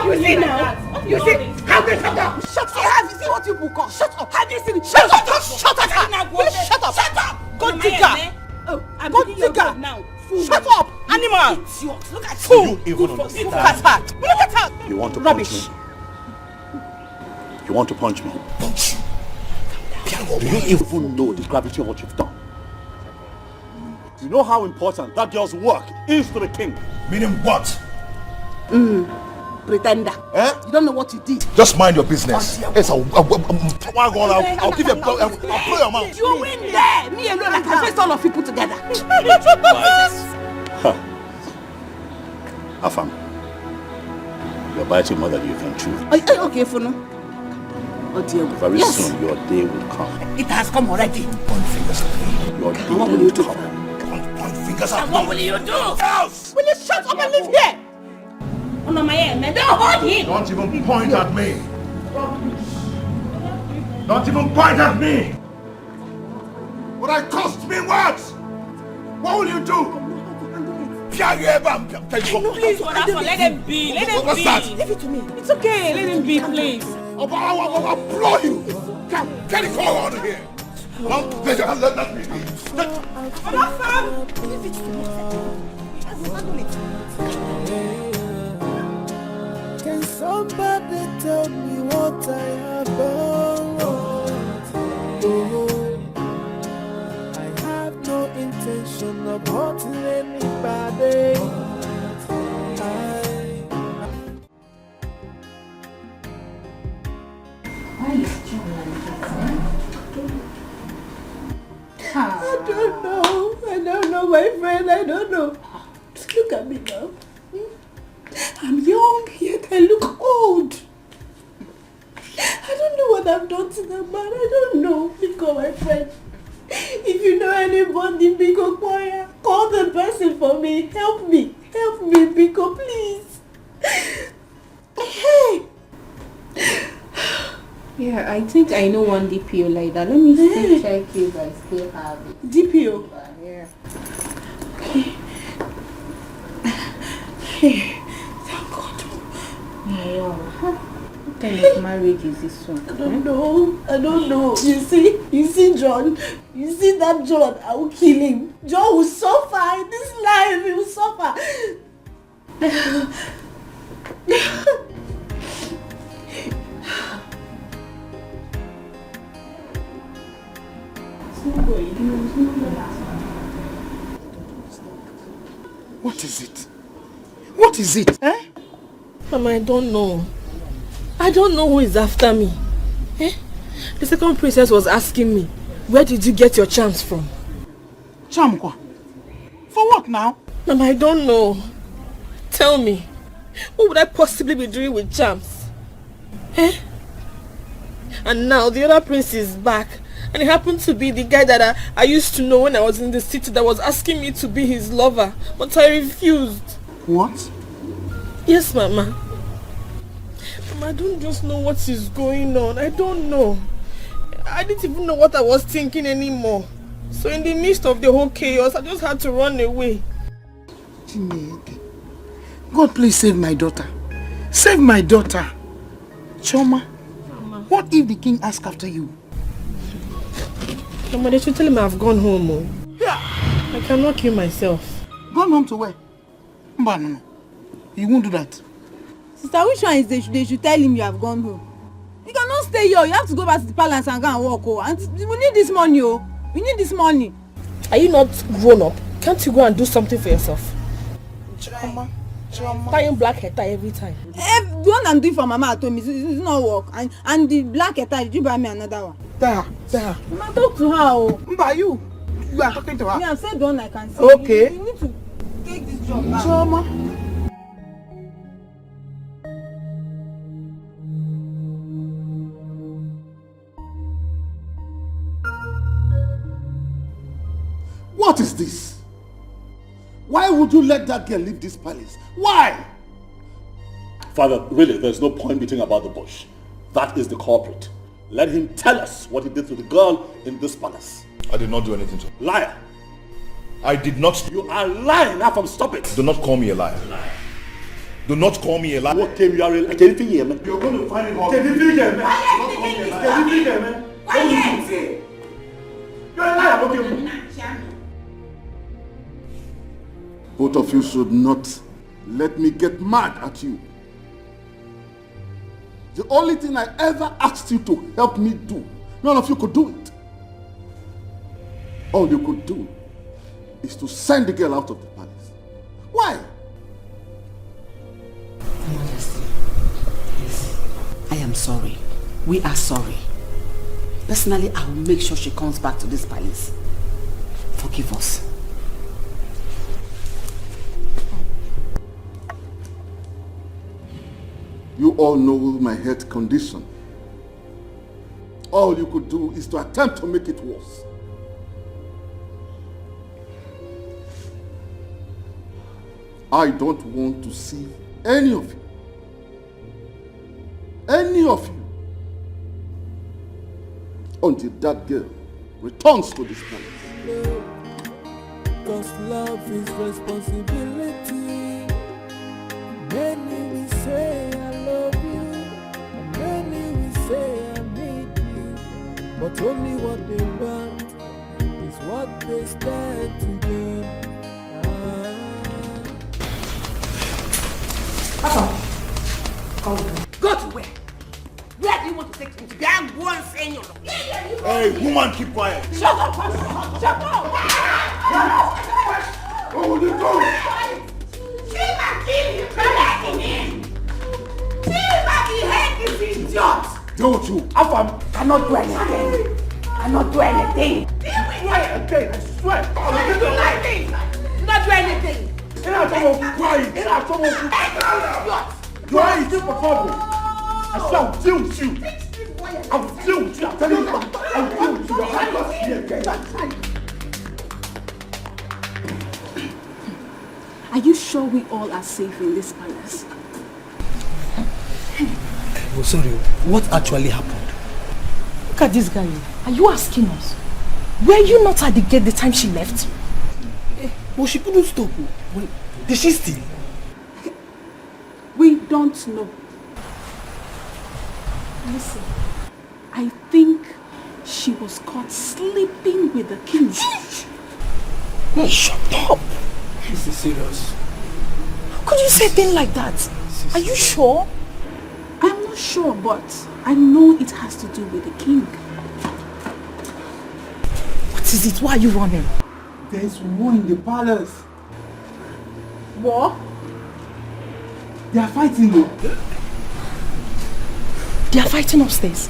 You see now? You see? How they shut up? Shut up! Have you seen what you book on? Shut up! Have you seen it? Shut up! Shut up! Shut up! Shut up! Go digger! Oh, I'm go digger now. Shut up, animal! Look at you! You even understand? Look at her! Look at her! You want to Rubbish. punch me? You want to punch me? Punch you. Do you even know the gravity of what you've done? You know how important that girl's work is to the king. Meaning what? Pretender. Eh? You don't know what you did. Just mind your business. Yes, I'll give you a blow. I'll blow your mouth. You win there. Me alone, I can face all of you put together. Afam, you're biting more than you can chew. Okay, for now. Oh dear. Very soon your day will come. It has come already. Point fingers at me. Your day What will you do? Point fingers at And me. what will you do? Will you shut up and live here? Oh no, my head, man. Don't hold him. Don't even point at me. Don't even point at me. What I cost me what? What will you do? Please, let him be. Let him What's be. that? Leave it to me. It's okay. Let him be, please. I'll blow you. Get the call out of here. Let me be. Leave it to me. Handle it. Can somebody tell me what I have done? I have no intention of hurting anybody. I don't know, my friend. I don't know. Look at me now. I'm young, yet I look old. I don't know what I've done to that man. I don't know. Biko, my friend. If you know anybody, Biko, call the person for me. Help me. Help me, Biko, please. Hey! Yeah, I think I know one DPO like that. Let me still check if I still have it. DPO? Yeah. Hey, thank God. Yeah, wow. What kind of marriage is this one? I don't know. You see John? You see that John? I will kill him. John will suffer in this life. He will suffer. What is it? What is it? Eh? Mama, I don't know. I don't know who is after me. Eh? The second princess was asking me, where did you get your charms from? Charm kwa? For what now? Mama, I don't know. Tell me, what would I possibly be doing with charms? Eh? And now the other prince is back. And it happened to be the guy that I used to know when I was in the city that was asking me to be his lover. But I refused. What? Yes, Mama. Mama, I don't just know what is going on. I don't know. I didn't even know what I was thinking anymore. So in the midst of the whole chaos, I just had to run away. God, please save my daughter. Save my daughter. Choma, Mama. What if the king asks after you? Mama, they should tell him I've gone home. Oh. Yeah. I cannot kill myself. Gone home to where? No. You won't do that. Sister, which one is they should tell him you have gone home? You cannot stay here. You have to go back to the palace and go and work. Oh. And we need this money. Oh. We need this money. Are you not grown up? Can't you go and do something for yourself? Choma. Tying black hair tie every time. The one I'm doing for Mama at home is not work. And the black hair tie, did you buy me another one? There. Mama, talk to her. Oh. Mba, you are talking to her. Yeah, I've said the one I can see. Okay. You need to take this job back. Choma. What is this? Why would you let that girl leave this palace? Why? Father, really, there's no point beating about the bush. That is the culprit. Let him tell us what he did to the girl in this palace. I did not do anything to her. Liar. I did not. You are lying. Now, stop it. Do not call me a liar. Do not call me a liar. What came you are a man? You're going to find it hard. You're a liar. Okay. Both of you should not let me get mad at you. The only thing I ever asked you to help me do, none of you could do it. All you could do is to send the girl out of the palace. Why? Majesty, please. I am sorry. We are sorry. Personally, I will make sure she comes back to this palace. Forgive us. You all know my health condition. All you could do is to attempt to make it worse. I don't want to see any of you, until that girl returns to this palace. Cause love is responsibility. Many will say I love you, and many will say I need you, but only what they want is what they stand to gain. Go to where? Where do you want to take him to be? I'm one saying your Hey, woman, keep quiet. Shut up! Shut up! Where will you go? Don't you? Afam cannot do anything. Cannot do anything. Quiet again, I swear. Not do anything. Not do anything. Quiet. You are still performing. I swear I'll deal with you. I'll deal with you. I'm telling you. I'll deal with you. Your hand was here again. Are you sure we all are safe in this palace? Oh, sorry, what actually happened? Look at this guy. Are you asking us? Were you not at the gate the time she left? But she couldn't stop. Wait, did she steal? We don't know. Listen, I think she was caught sleeping with the king. No, shut up. This is serious. How could you say a thing like that? Are you sure? I'm not sure, but I know it has to do with the king. What is it? Why are you running? There's war in the palace. War? They are fighting though. They are fighting upstairs.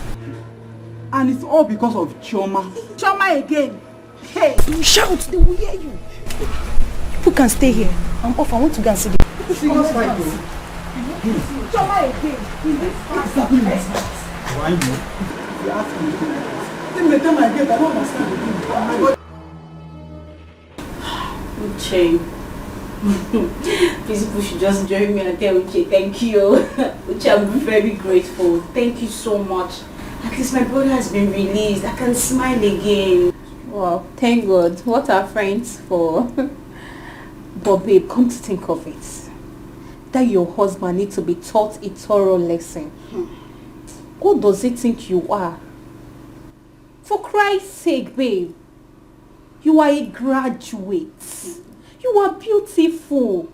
And it's all because of Chioma. Chioma again. Hey! Don't shout, they will hear you. People can stay here. I'm off, I want to go and see the serious fight though. Chioma again. What's happening in this house? Why you? You ask me. Then the time I get, I don't understand the thing. Oh my God. Uche. These people should just join me and tell Uche thank you. Uche, I'm very grateful. Thank you so much. At least my brother has been released. I can smile again. Well, thank God. What are friends for? But babe, come to think of it, that your husband needs to be taught a thorough lesson. What does he think you are? For Christ's sake, babe. You are a graduate. You are beautiful.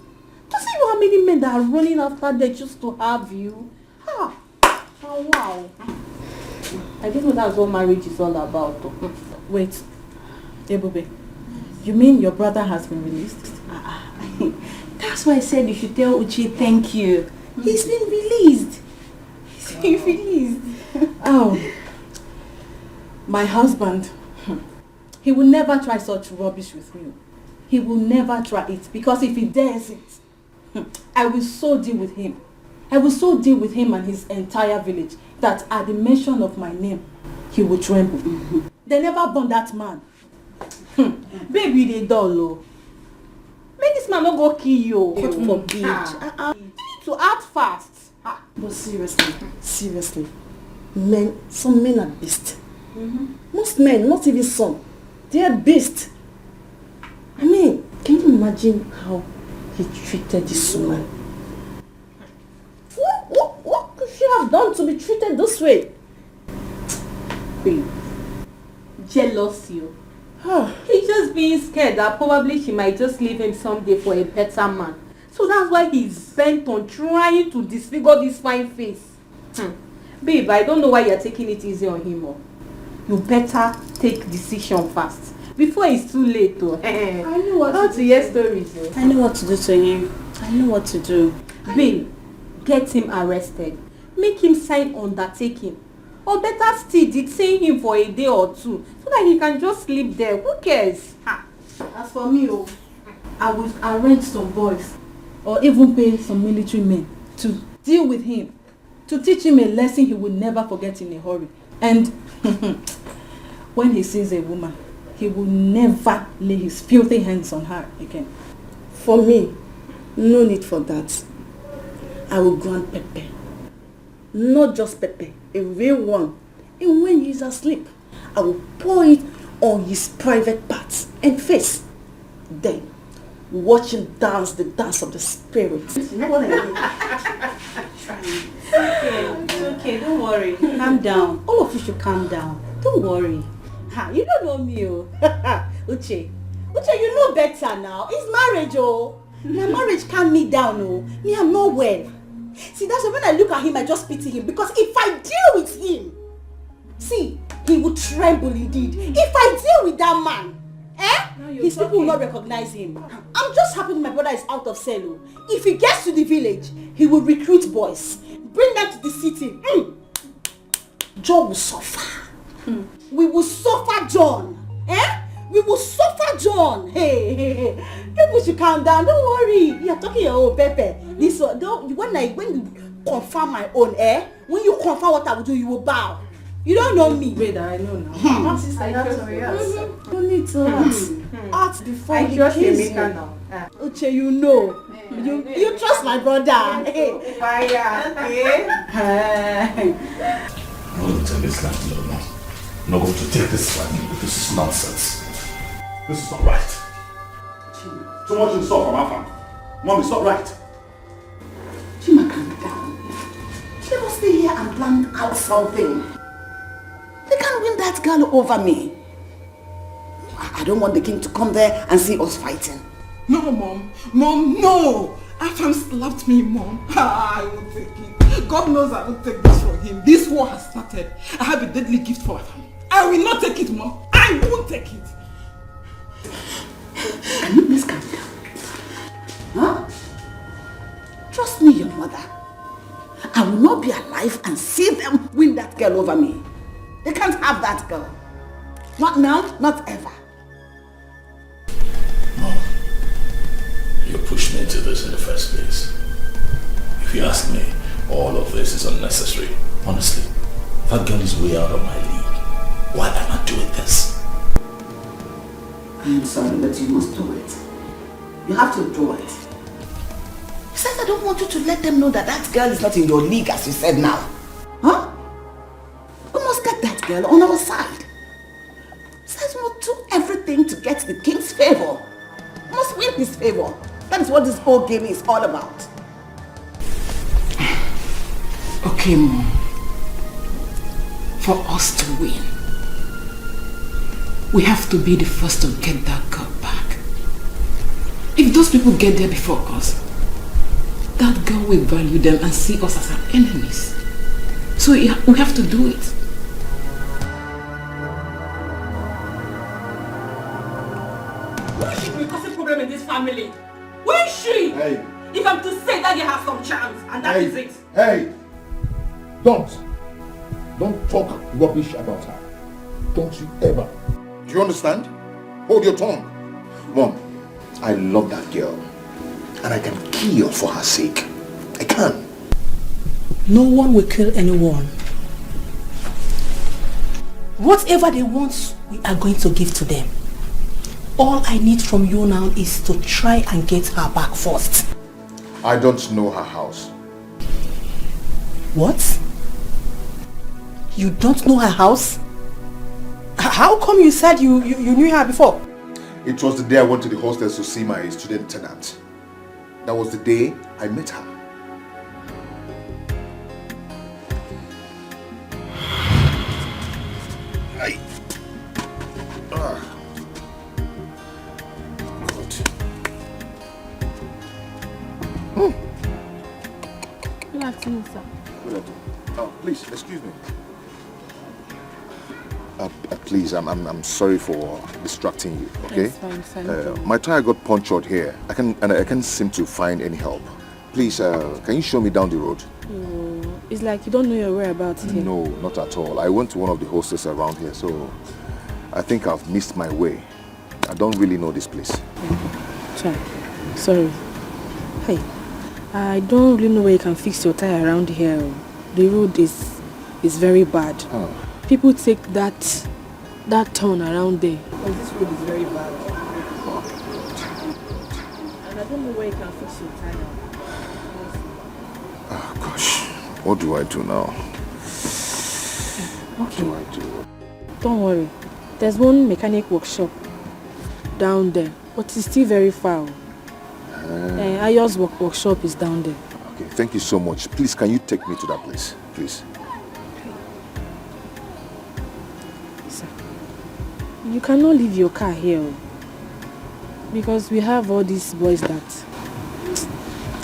Just see how many men that are running after them just to have you. Ah, oh, wow. I didn't know that's what marriage is all about. Though. Wait, Ebube, you mean your brother has been released? That's why I said you should tell Uche thank you. He's been released. He's been released. Oh, my husband, he will never try such rubbish with me. He will never try it, because if he dares it, I will so deal with him. I will so deal with him and his entire village that at the mention of my name, he will tremble. They never born that man. Baby, they dull. Make this man not go kill you. God forbid. You need to act fast. But seriously, some men are beasts. Most men, not even some, they are beasts. I mean, can you imagine how he treated this woman? What could she have done to be treated this way? Babe, jealousy. He's just being scared that probably she might just leave him someday for a better man. So that's why he's bent on trying to disfigure this fine face. Babe, I don't know why you're taking it easy on him. You better take decision fast before it's too late. I know what Not to hear stories. I know what to do to him. I know what to do. Babe, get him arrested. Make him sign undertaking. Or better still, detain him for a day or two so that he can just sleep there. Who cares? As for me, I will arrange some boys or even pay some military men to deal with him, to teach him a lesson he will never forget in a hurry. And when he sees a woman, he will never lay his filthy hands on her again. For me, no need for that. I will grant Pepe. Not just Pepe, a real one. And when he is asleep, I will pour it on his private parts and face. Then, watch him dance the dance of the spirit. Okay, don't worry. Calm down. All of you should calm down. Don't worry. You don't know me, Uche, you know better now. It's marriage, My marriage calm me down, Me, I'm not well. See, that's why when I look at him, I just pity him. Because if I deal with him, see, he would tremble indeed. If I deal with that man, his people will not recognize him. I'm just happy my brother is out of cell. If he gets to the village, he will recruit boys, bring them to the city. John will suffer. We will suffer John. We will suffer John. Hey. People should calm down. Don't worry. You are talking your own Pepe. This one, when you confirm my own, when you confirm what I will do, you will bow. You don't know me. Wait, I know now. You need to ask before I he trust kills Emeka you. now. Uche, you know. You trust my brother. I want to tell this life alone now. I'm not going to take this lightly with this nonsense. This is not right. Too much in store from our family. Mom, it's not right. Chima, calm down. They must stay here and plan out something. They can't win that girl over me. I don't want the king to come there and see us fighting. No, Mom. Mom, no. Afam slapped me, Mom. I won't take it. God knows I won't take this from him. This war has started. I have a deadly gift for Afam. I will not take it, Mom. I won't take it. Can you please calm down? Huh? Trust me, your mother. I will not be alive and see them win that girl over me. They can't have that girl. Not now, not ever. Mom, you pushed me into this in the first place. If you ask me, all of this is unnecessary. Honestly, that girl is way out of my league. Why am I doing this? I am sorry, but you must do it. You have to do it. Besides, I don't want you to let them know that that girl is not in your league, as you said now. Huh? We must get that girl on our side. Besides, we must do everything to get the king's favor. We must win his favor. That is what this whole game is all about. Okay, Mom. For us to win, we have to be the first to get that girl back. If those people get there before us, that girl will value them and see us as our enemies. So we have to do it. Who should be causing problem in this family? Who is she? Hey. If I'm to say that you have some chance, and that is it. Hey! Don't talk rubbish about her. Don't you ever. Do you understand? Hold your tongue. Mom, I love that girl. And I can kill for her sake. I can. No one will kill anyone. Whatever they want, we are going to give to them. All I need from you now is to try and get her back first. I don't know her house. What? You don't know her house? How come you said you knew her before? It was the day I went to the hostels to see my student tenant. That was the day I met her. Good afternoon, sir. Good afternoon. Oh, please, excuse me. Please, I'm sorry for distracting you, okay? It's fine, my tire got punctured here. I can't seem to find any help. Please, can you show me down the road? It's like you don't know your whereabouts here. No, not at all. I went to one of the hostels around here, so I think I've missed my way. I don't really know this place. Sorry. Hey, I don't really know where you can fix your tire around here. The road is very bad. Oh. People take that turn around there. Because this road is very bad. And I don't know where you can fix your tire. Oh gosh, what do I do now? What do I do? Don't worry. There's one mechanic workshop down there, but it's still very far. Ayo's workshop is down there. Okay, thank you so much. Please, can you take me to that place, please? Sir, you cannot leave your car here because we have all these boys that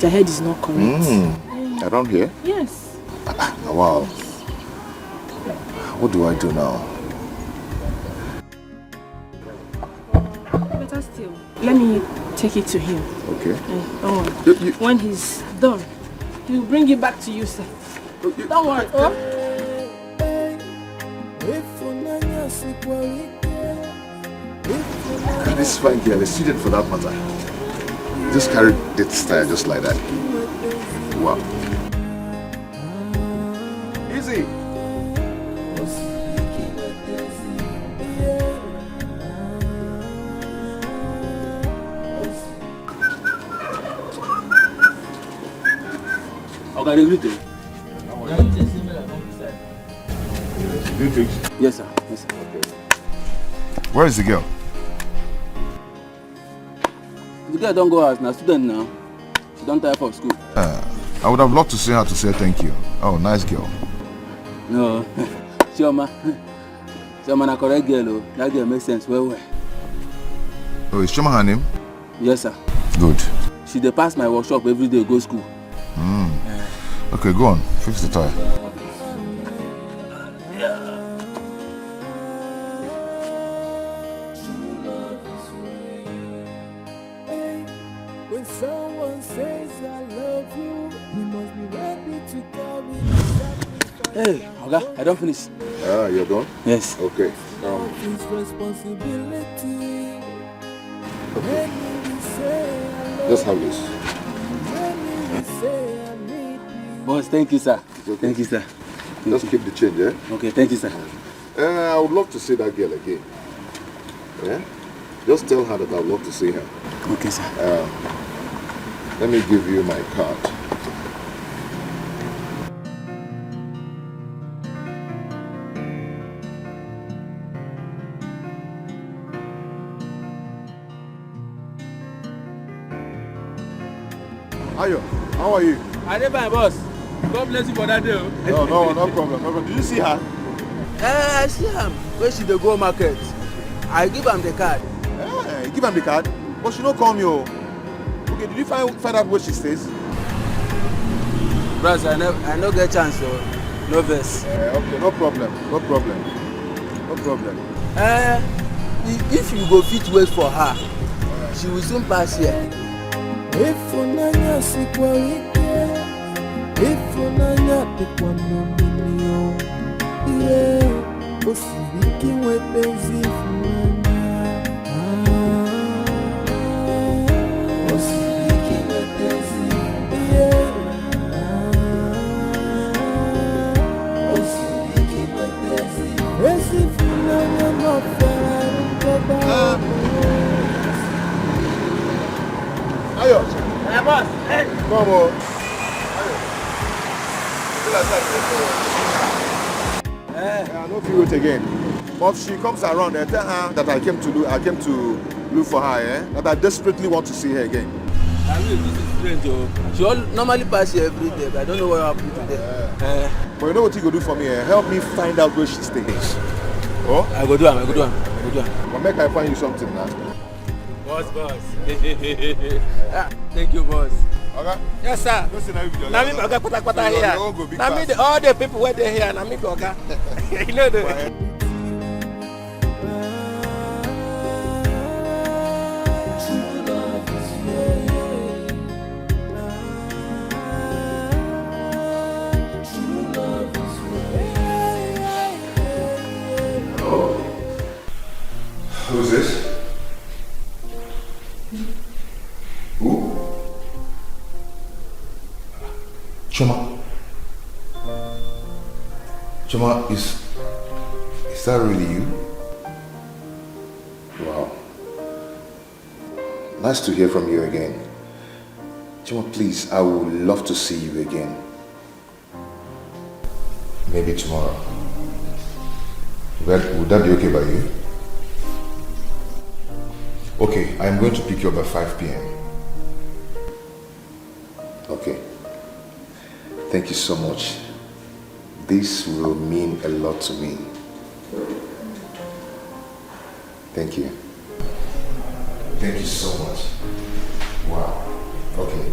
their head is not correct. Around here? Yes. Wow. What do I do now? Better still, let me take it to him. Okay. Don't worry. When he's done, he'll bring it back to you, sir. Don't worry. God, this fine girl, a student for that matter. Just carried this tire just like that. Wow. Easy. Okay, You fix? Yes, sir. Yes, sir. Okay. Where is the girl? The girl don't go out. Now, student now. She don't tire for school. I would have loved to see her to say thank you. Oh, nice girl. No. Chioma. Chioma na correct girl. Oh. That girl makes sense. Well. Oh, is Chioma her name? Yes, sir. Good. She dey pass my workshop every day, go school. Okay, go on. Fix the tire. When someone says I love you, you must be ready to carry the Hey, Oga, I don't finish. You're done? Yes. Okay. His responsibility. When you say I love Just have this. when you say I need you. Boss, thank you, sir. Thank you, sir. Just keep the change, eh? Okay, thank you, sir. I would love to see that girl again. Yeah? Just tell her that I would love to see her. Okay, sir. Let me give you my card. Ayo, how are you? I did my boss. God bless you for that day. No problem, no problem. Did you see her? I see him when she dey go market. I give am the card. You give am the card? But she don't come you. Okay, did you find out where she stays? Bros, I no get chance, so no verse. Okay, no problem. If you go fit wait for her, she will soon pass here. Ifunanya sikwarike, ifunanya tekwa nominio. Yeah, osibiki wepenzi funanya. Osibiki wepenzi. Yeah. Osibiki wepenzi. Esi funanya mafera nkoba. Ayo. Hey, boss. Hey. Come on. I don't feel it again. But if she comes around, tell her that I came to look for her, that I desperately want to see her again. I mean, this is strange, oh. She normally pass here every day, but I don't know what happened today. But you know what you go do for me? Help me find out where she stays. Oh? I go do am. But make I find you something now. Boss. Thank you, boss. Okay? Yes, sir. Now me oga pata here. Now me all the people where they here. Now me oga. You know the. Who's this? Who? Choma, is that really you? Wow. Nice to hear from you again. Choma, please, I would love to see you again. Maybe tomorrow. Would that be okay by you? Okay, I'm going to pick you up at 5 p.m. Okay. Thank you so much. This will mean a lot to me. Thank you. Thank you so much. Wow. Okay.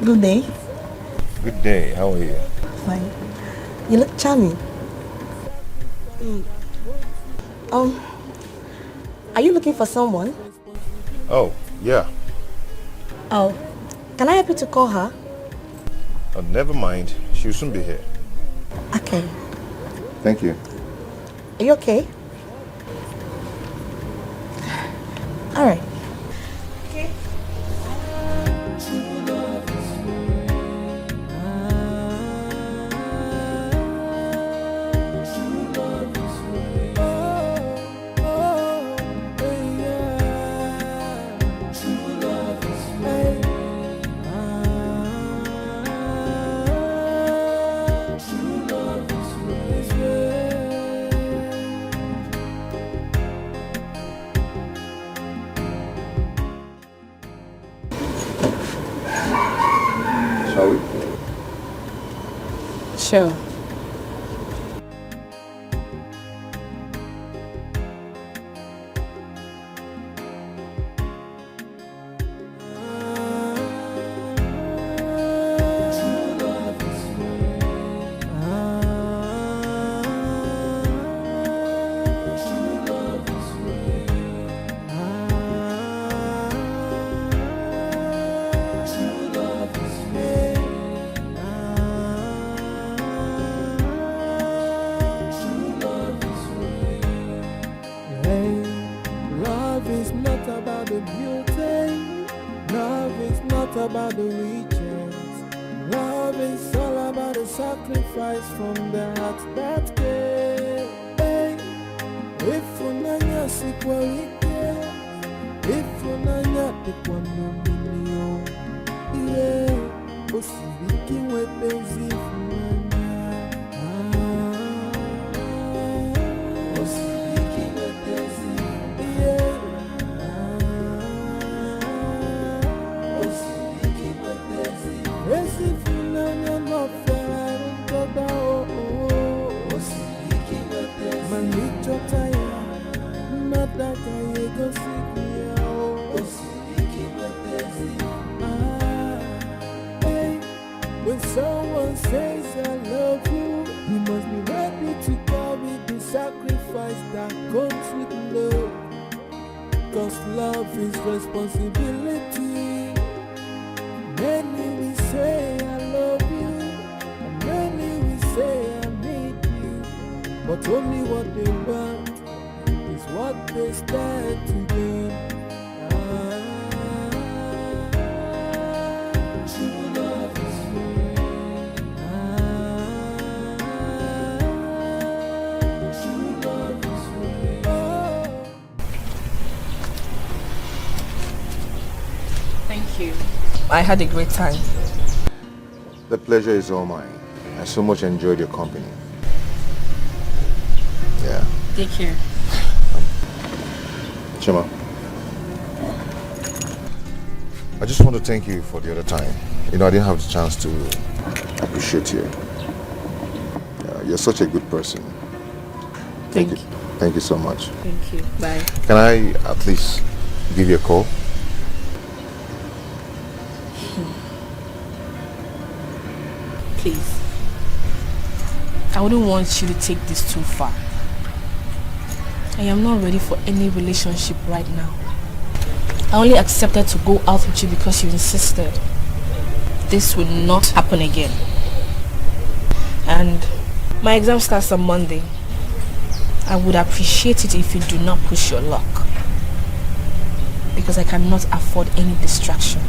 Good day. Good day. How are you? Fine. You look charming. Are you looking for someone? Oh, yeah. Oh, can I help you to call her? Oh, never mind. She'll soon be here. Okay. Thank you. Are you okay? All right. Shall we? Sure. Love is not about the beauty. Love is not about the riches. Love is all about the sacrifice from the heart that gave. If unanya sikwarike, if unanya tekwanomilio, yeah, osibiki wepenzi funanya. Osibiki wepenzi, yeah. Osibiki wepenzi, esi funanya no fera toda oh. Osibiki wepenzi, manicho taya, nataka yego sikia oh. Osibiki wepenzi, hey. When someone says I love you, you must be ready to carry the sacrifice that comes with love. Cause love is responsibility. Many will say I love you, and many will say I need you. But only what they want is what they stand to gain. True love is free. True love is free. Thank you. I had a great time. The pleasure is all mine. I so much enjoyed your company. Yeah. Take care. Chima, I just want to thank you for the other time. You know, I didn't have the chance to appreciate you. You're such a good person. Thank you. Thank you so much. Thank you. Bye. Can I at least give you a call? Please. I wouldn't want you to take this too far. I am not ready for any relationship right now. I only accepted to go out with you because you insisted. This will not happen again. And my exam starts on Monday. I would appreciate it if you do not push your luck. Because I cannot afford any distraction.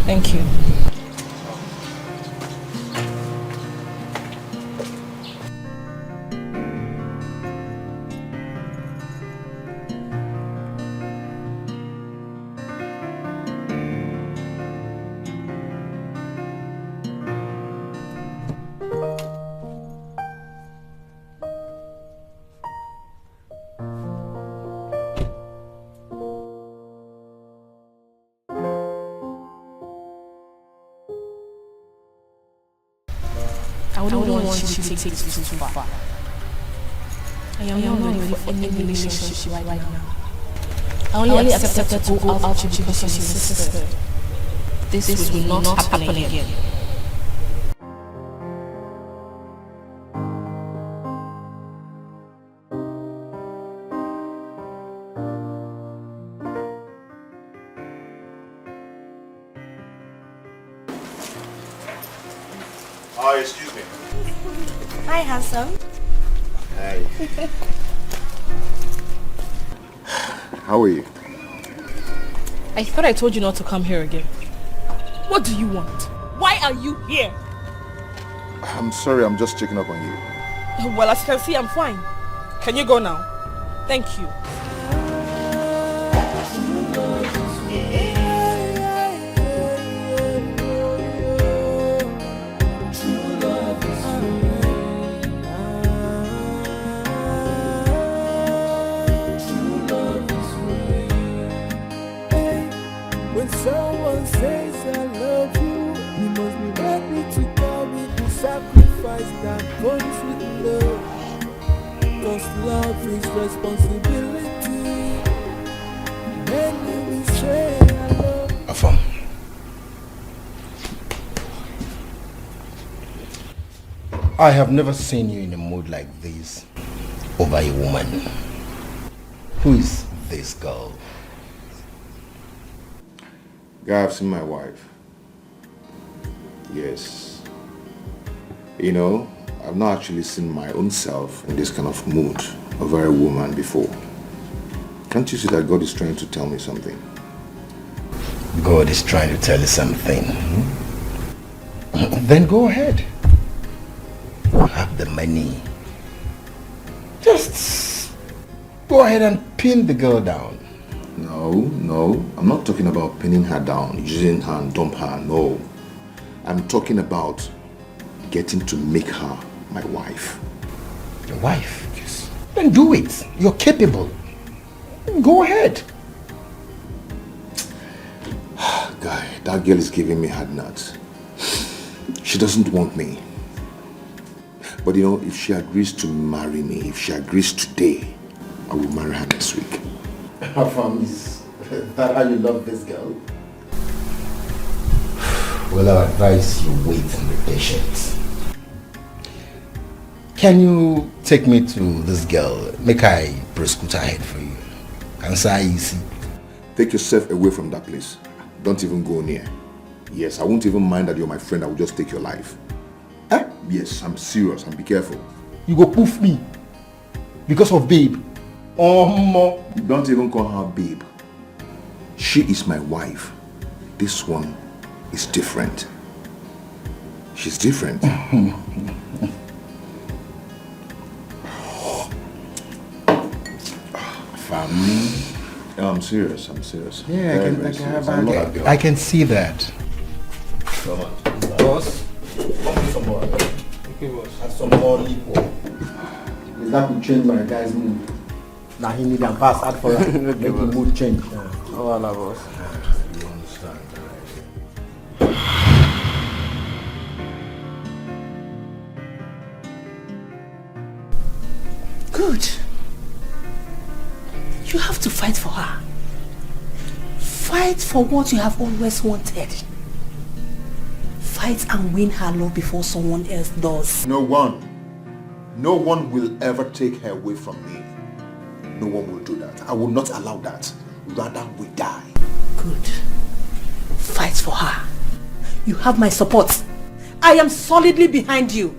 Thank you. I don't want you to take this too far. I am not ready for any relationship right now. I only accepted to go out with you because you insisted. This will not happen again. Excuse me. Hi, Hassan. Hi. How are you? I thought I told you not to come here again. What do you want? Why are you here? I'm sorry, I'm just checking up on you. Well, as you can see, I'm fine. Can you go now? Thank you. When someone says I love you, you must be ready to go with the sacrifice that comes with love. Cause love is responsibility. Many will say I love you. Afam. I have never seen you in a mood like this over a woman. Who is this girl? Guy, I've seen my wife. Yes. You know, I've not actually seen my own self in this kind of mood over a woman before. Can't you see that God is trying to tell me something? God is trying to tell you something. Then go ahead. You have the money. Just go ahead and pin the girl down. No, I'm not talking about pinning her down, using her and dump her, no. I'm talking about getting to make her my wife. Your wife? Yes. Then do it. You're capable. Go ahead. Guy, that girl is giving me hard nuts. She doesn't want me. But you know, if she agrees to marry me, if she agrees today, I will marry her next week. Is that how you love this girl? Well, I advise you wait and be patient. Can you take me to this girl? Make I prescoot ahead for you. And say easy. Take yourself away from that place. Don't even go near. Yes, I won't even mind that you're my friend. I will just take your life. Eh? Yes, I'm serious. And be careful. You go poof me because of babe. Don't even call her babe. She is my wife. This one is different. She's different. Family. No, I'm serious. Yeah, I can see that. Come on. Boss, come me some more. Okay, boss. And some more liquor. Is that to change my guy's mood? Now he need a pass out for that. Make the mood change. Oh, no, boss. You understand, Good. You have to fight for her. Fight for what you have always wanted. Fight and win her love before someone else does. No one will ever take her away from me. No one will do that. I will not allow that. Rather, we die. Good. Fight for her. You have my support. I am solidly behind you.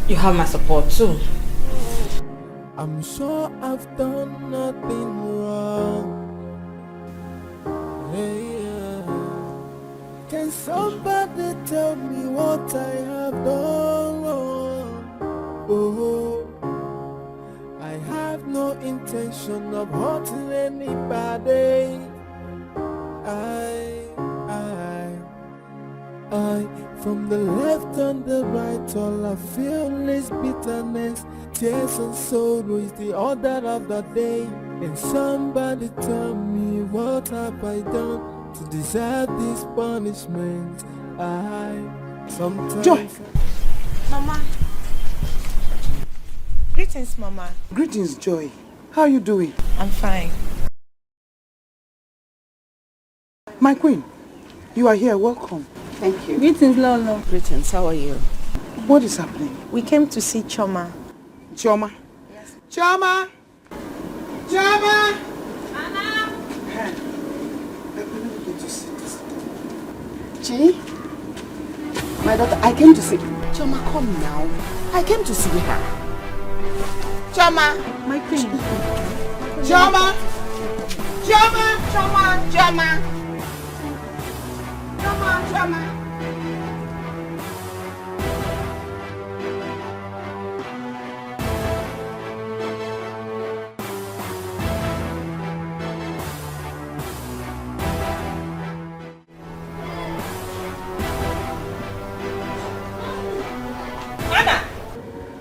You have my support too. I'm sure I've done nothing wrong. Hey, can somebody tell me what I have done wrong? Oh, I have no intention of hurting anybody. I, from the left and the right, all I feel is bitterness. Tears and sorrow is the order of the day. And somebody tell me, what have I done to deserve this punishment? Sometimes... Joy! Mama. Greetings, Mama. Greetings, Joy. How are you doing? I'm fine. My queen, you are here. Welcome. Thank you. Greetings, Lolo. Greetings, how are you? What is happening? We came to see Choma. Choma? Yes. Choma! Choma! Anna! Chi? My daughter, I came to see Choma, come now. I came to see her. Choma! My queen. Choma! Choma! Choma! Choma! Choma! Choma!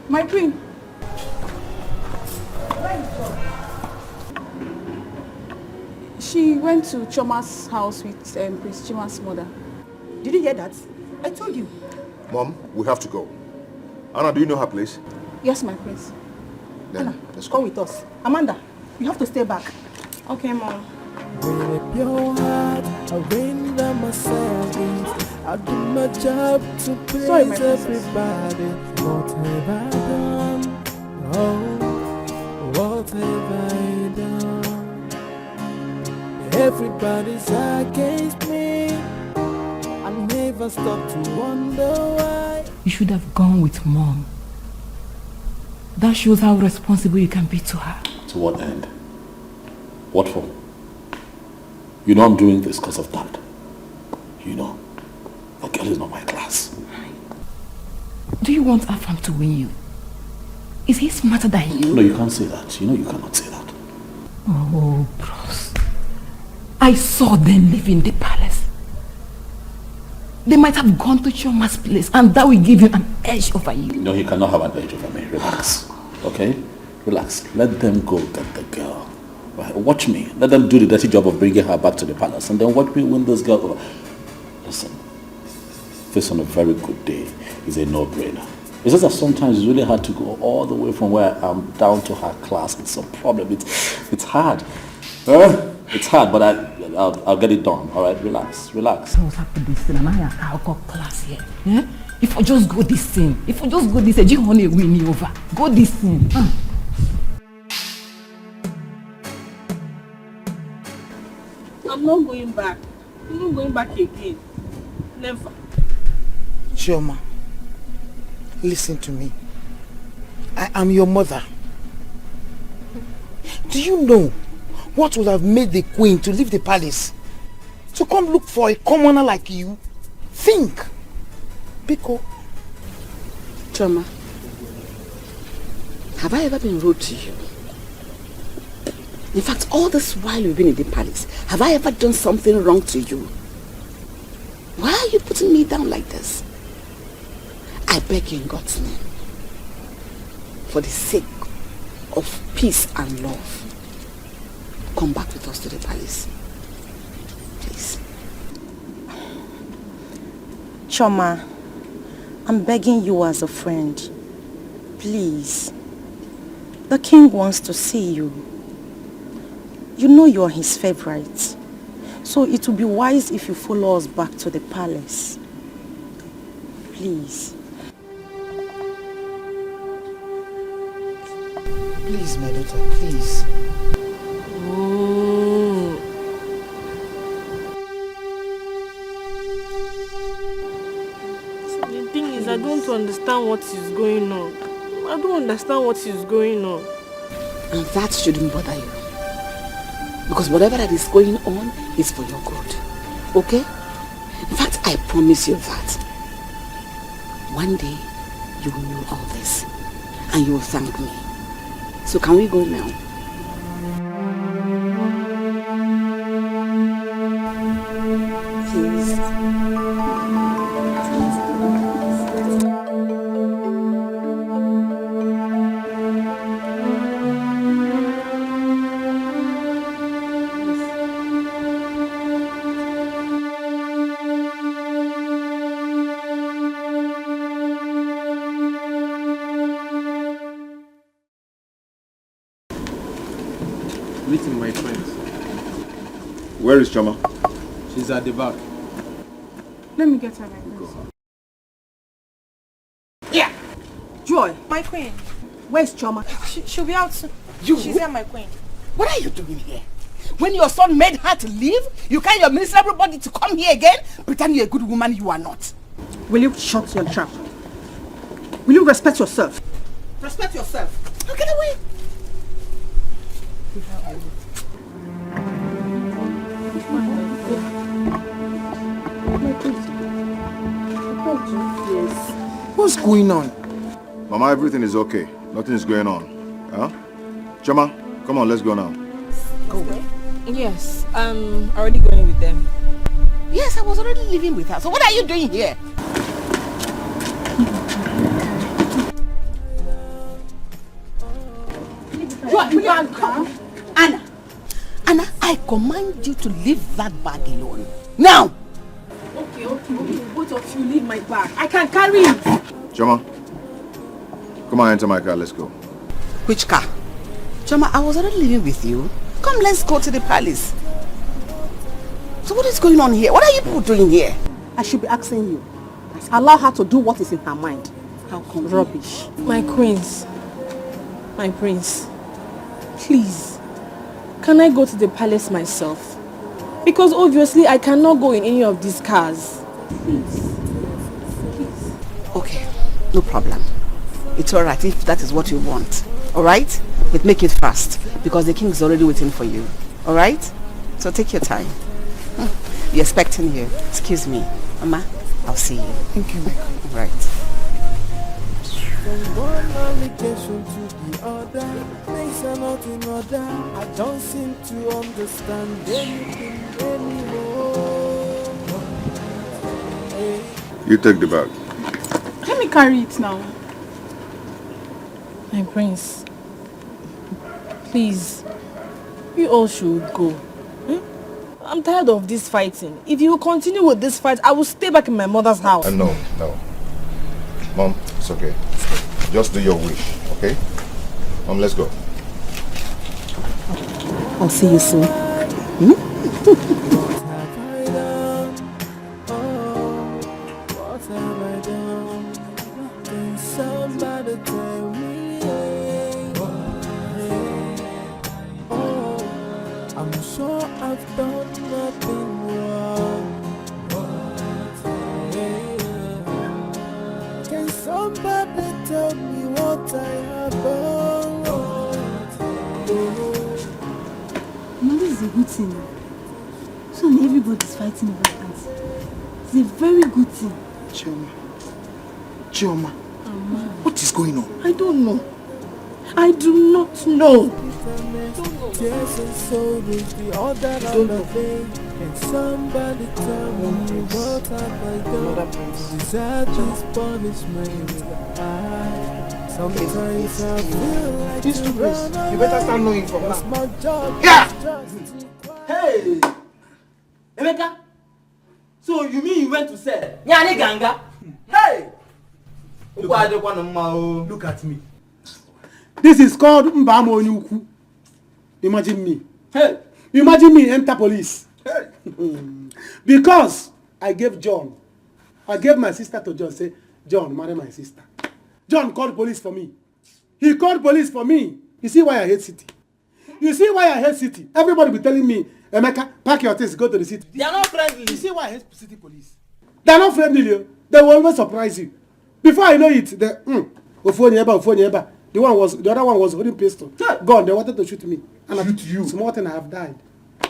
My queen. She went to Choma's house with Prince Chima's mother. Did you hear that? I told you. Mom, we have to go. Anna, do you know her place? Yes, my prince. Then, Anna, let's go with us. Amanda, you have to stay back. Okay, Mom. With a pure heart, I render myself. I do my job to please everybody. What have I done? Oh, what have I done? Everybody's against me. I never stop to wonder why. You should have gone with Mom. That shows how responsible you can be to her. To what end? What for? You know I'm doing this because of that. You know, the girl is not my class. Do you want Afam to win you? Is he smarter than you? No, you can't say that. You know you cannot say that. Oh, bros. I saw them leaving the palace. They might have gone to Choma's place and that will give him an edge over you. No, he cannot have an edge over me. Relax. Okay? Relax. Let them go get the girl. Right? Watch me. Let them do the dirty job of bringing her back to the palace and then watch me win this girl over. Listen. This on a very good day is a no-brainer. It's just that sometimes it's really hard to go all the way from where I'm down to her class. It's a problem. It's hard. It's hard, but I'll get it done. All right, relax. So what's happened this thing? And I got class here. Yeah? If I just go this thing, you want to win me over. Go this thing. I'm not going back. I'm not going back again. Never. Chioma, listen to me. I am your mother. Do you know what would have made the queen to leave the palace? To come look for a commoner like you? Think. Biko. Chioma, have I ever been rude to you? In fact, all this while you've been in the palace, have I ever done something wrong to you? Why are you putting me down like this? I beg you in God's name, for the sake of peace and love, come back with us to the palace. Please. Choma, I'm begging you as a friend. Please. The king wants to see you. You know you're his favorite. So it would be wise if you follow us back to the palace. Please. Please, my daughter, please. The thing is, I don't understand what is going on. I don't understand what is going on. And that shouldn't bother you. Because whatever that is going on is for your good. Okay? In fact, I promise you that one day you will know all this and you will thank me. So can we go now? Please. Meeting my friends. Where is Choma? She's at the back. Let me get her like this. Yeah. Joy. My queen. Where's Choma? She'll be out soon. You? She's here, my queen. What are you doing here? When your son made her to leave, you carry your miserable body to come here again? Pretend you're a good woman you are not. Will you shut your trap? Will you respect yourself? Respect yourself. Now get away. What's going on? Mama, everything is okay. Nothing is going on. Huh? Chama, come on, let's go now. Go away? Yes, I'm already going with them. Yes, I was already living with her. So what are you doing here? Anna, I command you to leave that bag alone. Now! Okay. Both of you leave my bag. I can carry it. Chama, come on, enter my car, let's go. Which car? Chama, I was already living with you. Come, let's go to the palace. So what is going on here? What are you people doing here? I should be asking you. Allow her to do what is in her mind. How come? Rubbish. My queens. My prince. Please. Can I go to the palace myself? Because obviously I cannot go in any of these cars. Please. Okay, no problem. It's alright if that is what you want. Alright? But make it fast. Because the king is already waiting for you. Alright? So take your time. Be expecting you. Excuse me. Mama, I'll see you. Thank you, my queen. Right. From one allegation to the other, things are not in order. I don't seem to understand anything anymore. You take the bag. Let me carry it now. My prince. Please. We all should go. I'm tired of this fighting. If you continue with this fight, I will stay back in my mother's house. No. Mom, it's okay. Just do your wish, okay? Mom, let's go. I'll see you soon. What have I done? Can somebody tell me? Oh, I'm sure I've done nothing wrong. Can somebody tell me what I have done wrong? No, this is a good thing. So everybody's fighting over that. It's a very good thing. Chioma, what is going on? I don't know. I do not know. Yes, and so is the other on the day. Can somebody tell me what have I done? Deserve this punishment. Sometimes I feel like These two places, you better start knowing from now. my job. Yeah! Hey! Emeka! So you mean you went to sell? Nyani ganga? Hey! Look at me. This is called Mbamo Onyuku. Imagine me. Hey! Imagine me enter police. Hey! Because I gave my sister to John. Say, John, marry my sister. John called police for me. He called police for me. You see why I hate city? You see why I hate city? Everybody be telling me, Emeka, pack your things, go to the city. They are not friendly. You see why I hate city police? They are not friendly. They will always surprise you. Before I know it, the other one was holding pistol. Gone. They wanted to shoot me. And shoot you. Small thing I have died.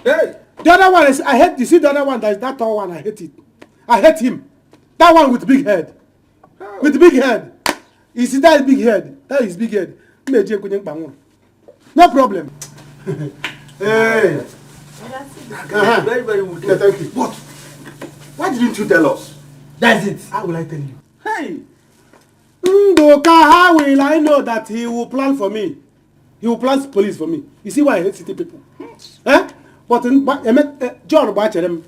Hey. The other one is I hate. You see the other one, that tall one. I hate it. I hate him. That one with big head. Oh. With big head. You see that big head. That is big head. No problem. Hey. Very, very good. Yeah, thank you. What? Why didn't you tell us? That's it. How will I tell you? Hey. Ndoka, how will I know that he will plan for me? He will plan police for me. You see why I hate city people? Eh? But John Bachelem,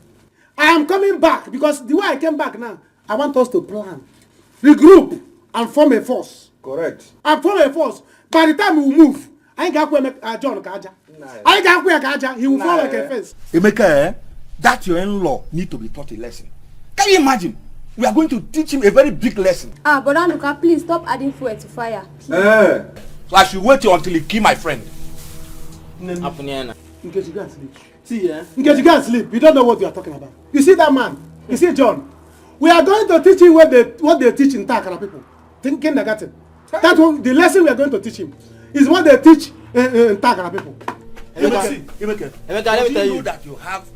I am coming back because the way I came back now, I want us to plan, regroup, and form a force. Correct. And form a force. By the time we move, I ain't got to John Kaja. I ain't got to Kaja. He will fall like a fence. Emeka, that your in-law need to be taught a lesson. Can you imagine? We are going to teach him a very big lesson. But Anuka, please stop adding fuel to fire. So I should wait until he kill my friend. In case you can't sleep. See, in case you can't sleep, you don't know what you are talking about. You see that man? You see John? We are going to teach him what they teach in Takara people. kindergarten. That one, the lesson we are going to teach him is what they teach Tagara people. Emeka, let me tell you that you have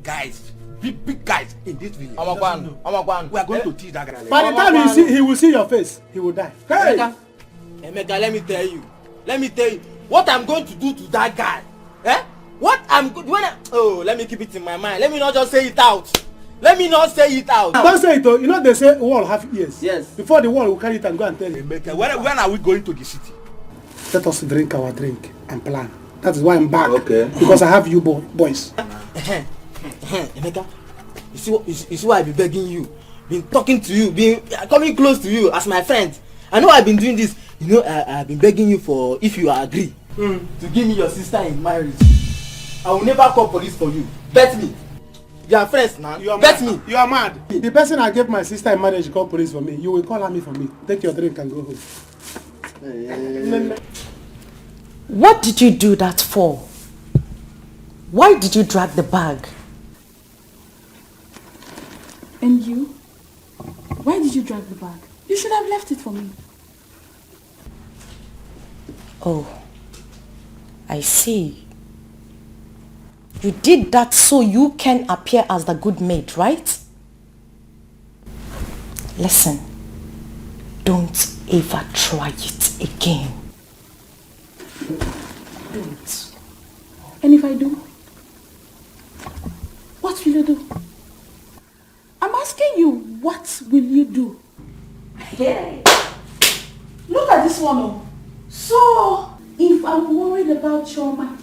guys, big guys in this village. Omakwan. We are going to teach that guy. By the time he will see your face, he will die. Hey! Emeka, let me tell you, what I'm going to do to that guy. Let me keep it in my mind. Let me not just say it out. Don't say it, you know they say wall have ears. Yes. Before the wall will carry it and go and tell you. Emeka, when are we going to the city? Let us drink our drink and plan. That is why I'm back. Okay. Because I have you boys. Emeka, you see why I've been begging you, been talking to you, been coming close to you as my friend. I know I've been doing this. You know, I've been begging you for, if you agree, to give me your sister in marriage. I will never call police for you. Bet me. You are friends now. Bet me. You are mad. The person I gave my sister in marriage call police for me. You will call me for me. Take your drink and go home. What did you do that for? Why did you drag the bag? And you? Why did you drag the bag? You should have left it for me. Oh, I see. You did that so you can appear as the good maid, right? Listen, don't ever try it again. Don't. And if I do? What will you do? I'm asking you, what will you do? Hey, look at this one. So, if I'm worried about Choma,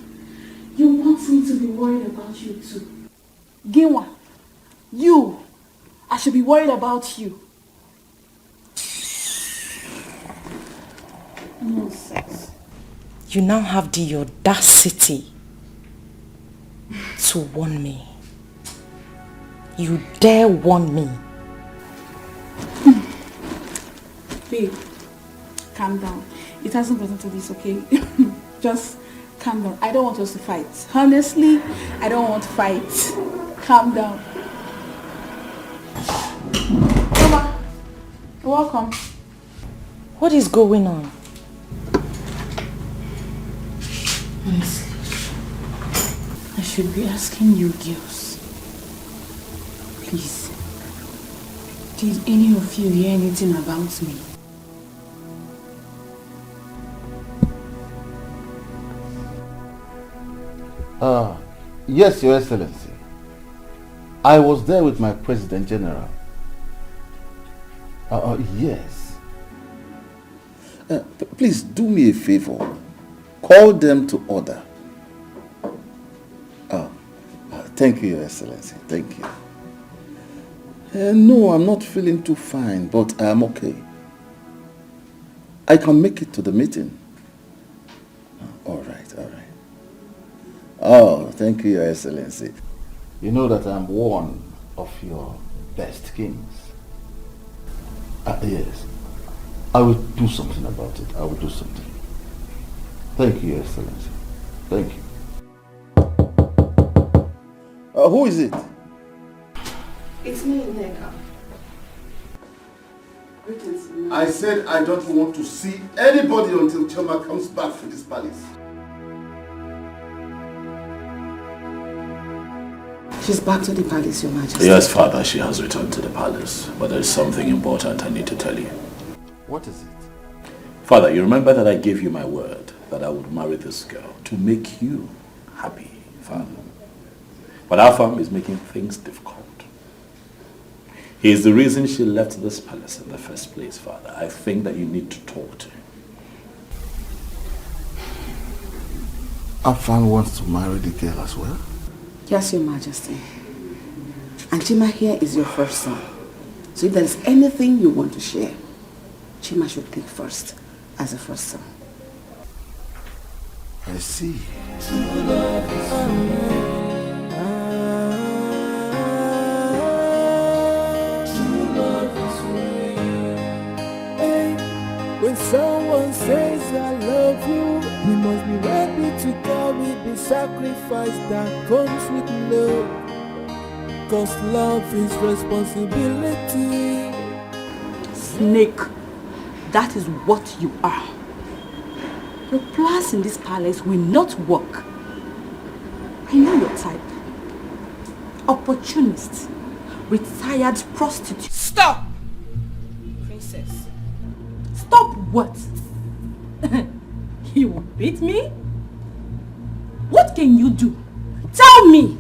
you want me to be worried about you too? Gewa, you, I should be worried about you. Nonsense. You now have the audacity to warn me. You dare warn me. Babe, calm down. It hasn't gotten to this, okay? Just calm down. I don't want us to fight. Honestly, I don't want to fight. Calm down. Mama, welcome. What is going on? Honestly, I should be asking you girls. Please, did any of you hear anything about me? Yes, Your Excellency. I was there with my President General. Yes. Please do me a favor. Call them to order. Thank you, Your Excellency. Thank you. No, I'm not feeling too fine, but I'm okay. I can make it to the meeting. All right. Oh, thank you, Your Excellency. You know that I'm one of your best kings. Yes. I will do something about it. I will do something. Thank you, Your Excellency. Thank you. Who is it? It's me, Neka. I said I don't want to see anybody until Choma comes back to this palace. She's back to the palace, Your Majesty. Yes, Father, she has returned to the palace. But there is something important I need to tell you. What is it? Father, you remember that I gave you my word that I would marry this girl to make you happy, Father. But Afam is making things difficult. He is the reason she left this palace in the first place, Father. I think that you need to talk to him. Afam wants to marry the girl as well? Yes, Your Majesty. And Chima here is your first son. So if there's anything you want to share, Chima should take first as a first son. I see. When someone says I love you, you must be ready to carry the sacrifice that comes with love. 'Cause love is responsibility. Snake, that is what you are. Your plans in this palace will not work. I know your type. Opportunist, retired prostitute. Stop! Princess. Stop what? You will beat me? What can you do? Tell me!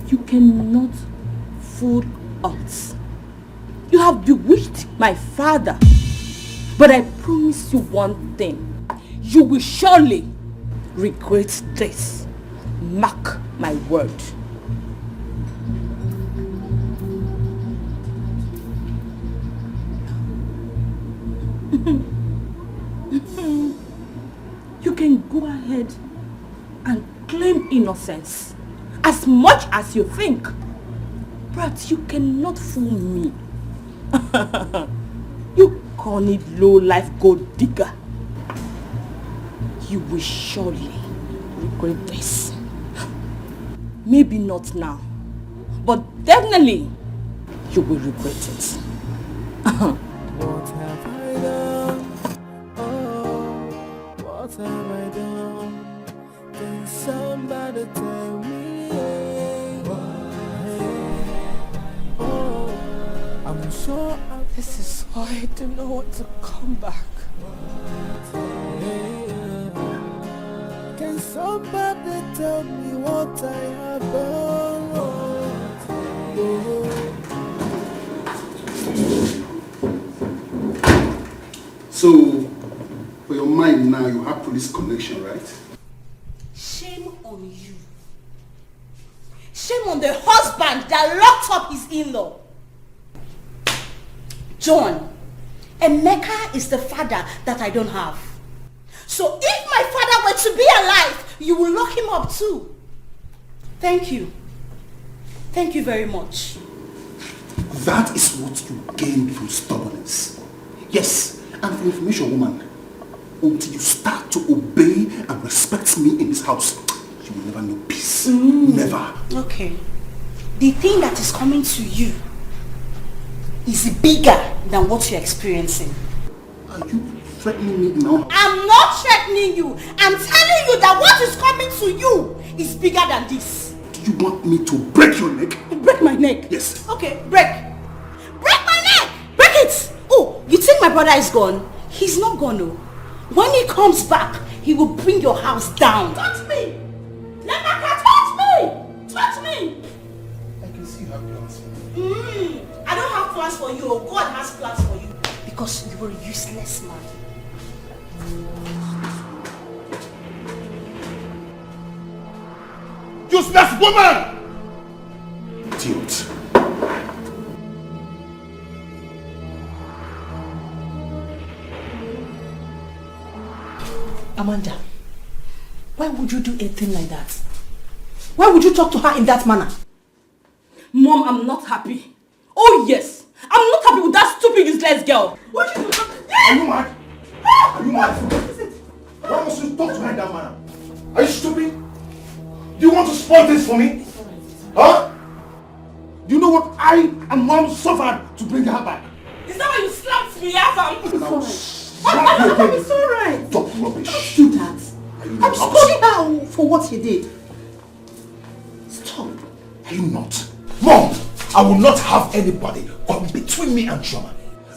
You cannot fool us. You have bewitched my father. But I promise you one thing. You will surely regret this. Mark my word. You can go ahead and claim innocence as much as you think, but you cannot fool me. You corny low-life gold digger. You will surely regret this. Maybe not now, but definitely you will regret it. What have I done? Oh, what have I done? Can somebody tell me? Oh, I'm sure This is why I don't know what to come back. Can somebody tell me what I have done? So, for your mind now, you have police connection, right? Shame on you. Shame on the husband that locked up his in-law. John, Emeka is the father that I don't have. So if my father were to be alive, you will lock him up too. Thank you. Thank you very much. That is what you gain from stubbornness. Yes, and for information, woman, until you start to obey and respect me in this house, you will never know peace. Never. Okay. The thing that is coming to you is bigger than what you're experiencing. Are you threatening me now? I'm not threatening you. I'm telling you that what is coming to you is bigger than this. Do you want me to break your neck? Break my neck? Yes. Okay, break. Break my neck! Break it! Oh, you think my brother is gone? He's not gone, no. When he comes back, he will bring your house down. Touch me! Lemaka, touch me! Touch me! I can see you have plans for me. I don't have plans for you. God has plans for you. Because you were a useless man. Useless woman! Idiot. Amanda, why would you do a thing like that? Why would you talk to her in that manner? Mom, I'm not happy. Oh yes, I'm not happy with that stupid useless girl. What you do? Are you mad? Are you mad? What is it? Why must you talk to her in that manner? Are you stupid? Do you want to spoil this for me? Huh? Do you know what I and Mom suffered to bring her back? Is that why you slapped me, Afam? It's alright. Stop rubbish. Don't do that. I'm scolding her for what you did. Stop. Are you not? Mom, I will not have anybody come between me and Chioma.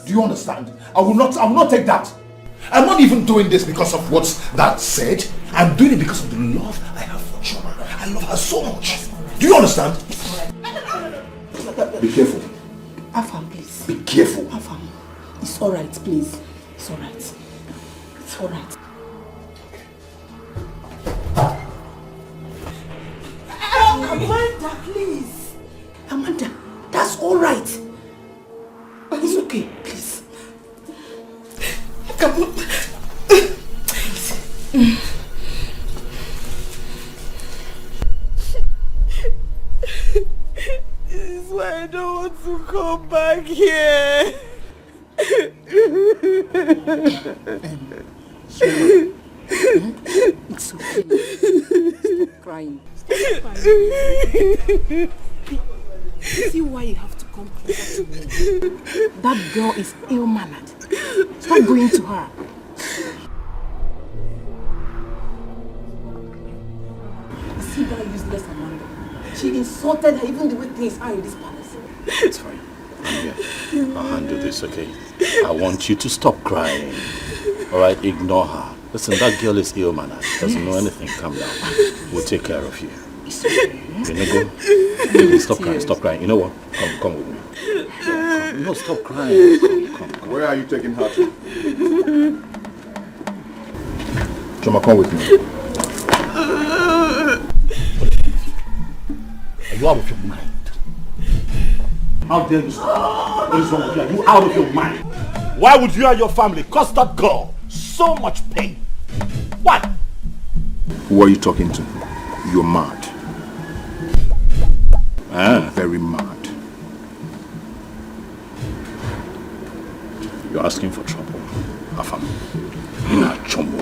Do you understand? I will not take that. I'm not even doing this because of what that said. I'm doing it because of the love I have for Chioma. I love her so much. Do you understand? Be careful. Afam, please. Be careful. Afam, it's alright, please. It's alright. It's alright. Amanda, please. Amanda, that's alright. It's okay, please. Come on. This is why I don't want to come back here. It's okay. Stop crying. Stop crying. See why you have to come closer to me. That girl is ill-mannered. Stop going to her. See that useless Amanda. She insulted her even the way things are in this palace. It's fine. I'm here. I'll handle this, okay? I want you to stop crying. Alright, ignore her. Listen, that girl is ill-mannered. Doesn't know anything. Calm down. We'll take care of you. It's okay. Please, stop crying, stop crying. You know what? Come with me. Come. No, stop crying. Come. Where are you taking her to? Choma, come with me. Are you out of your mind? How dare you? What is wrong with you? Are you out of your mind? Why would you and your family cause that girl so much pain? Why? Who are you talking to? You're mad. You're very mad. You're asking for trouble. Afam. Ina chombo.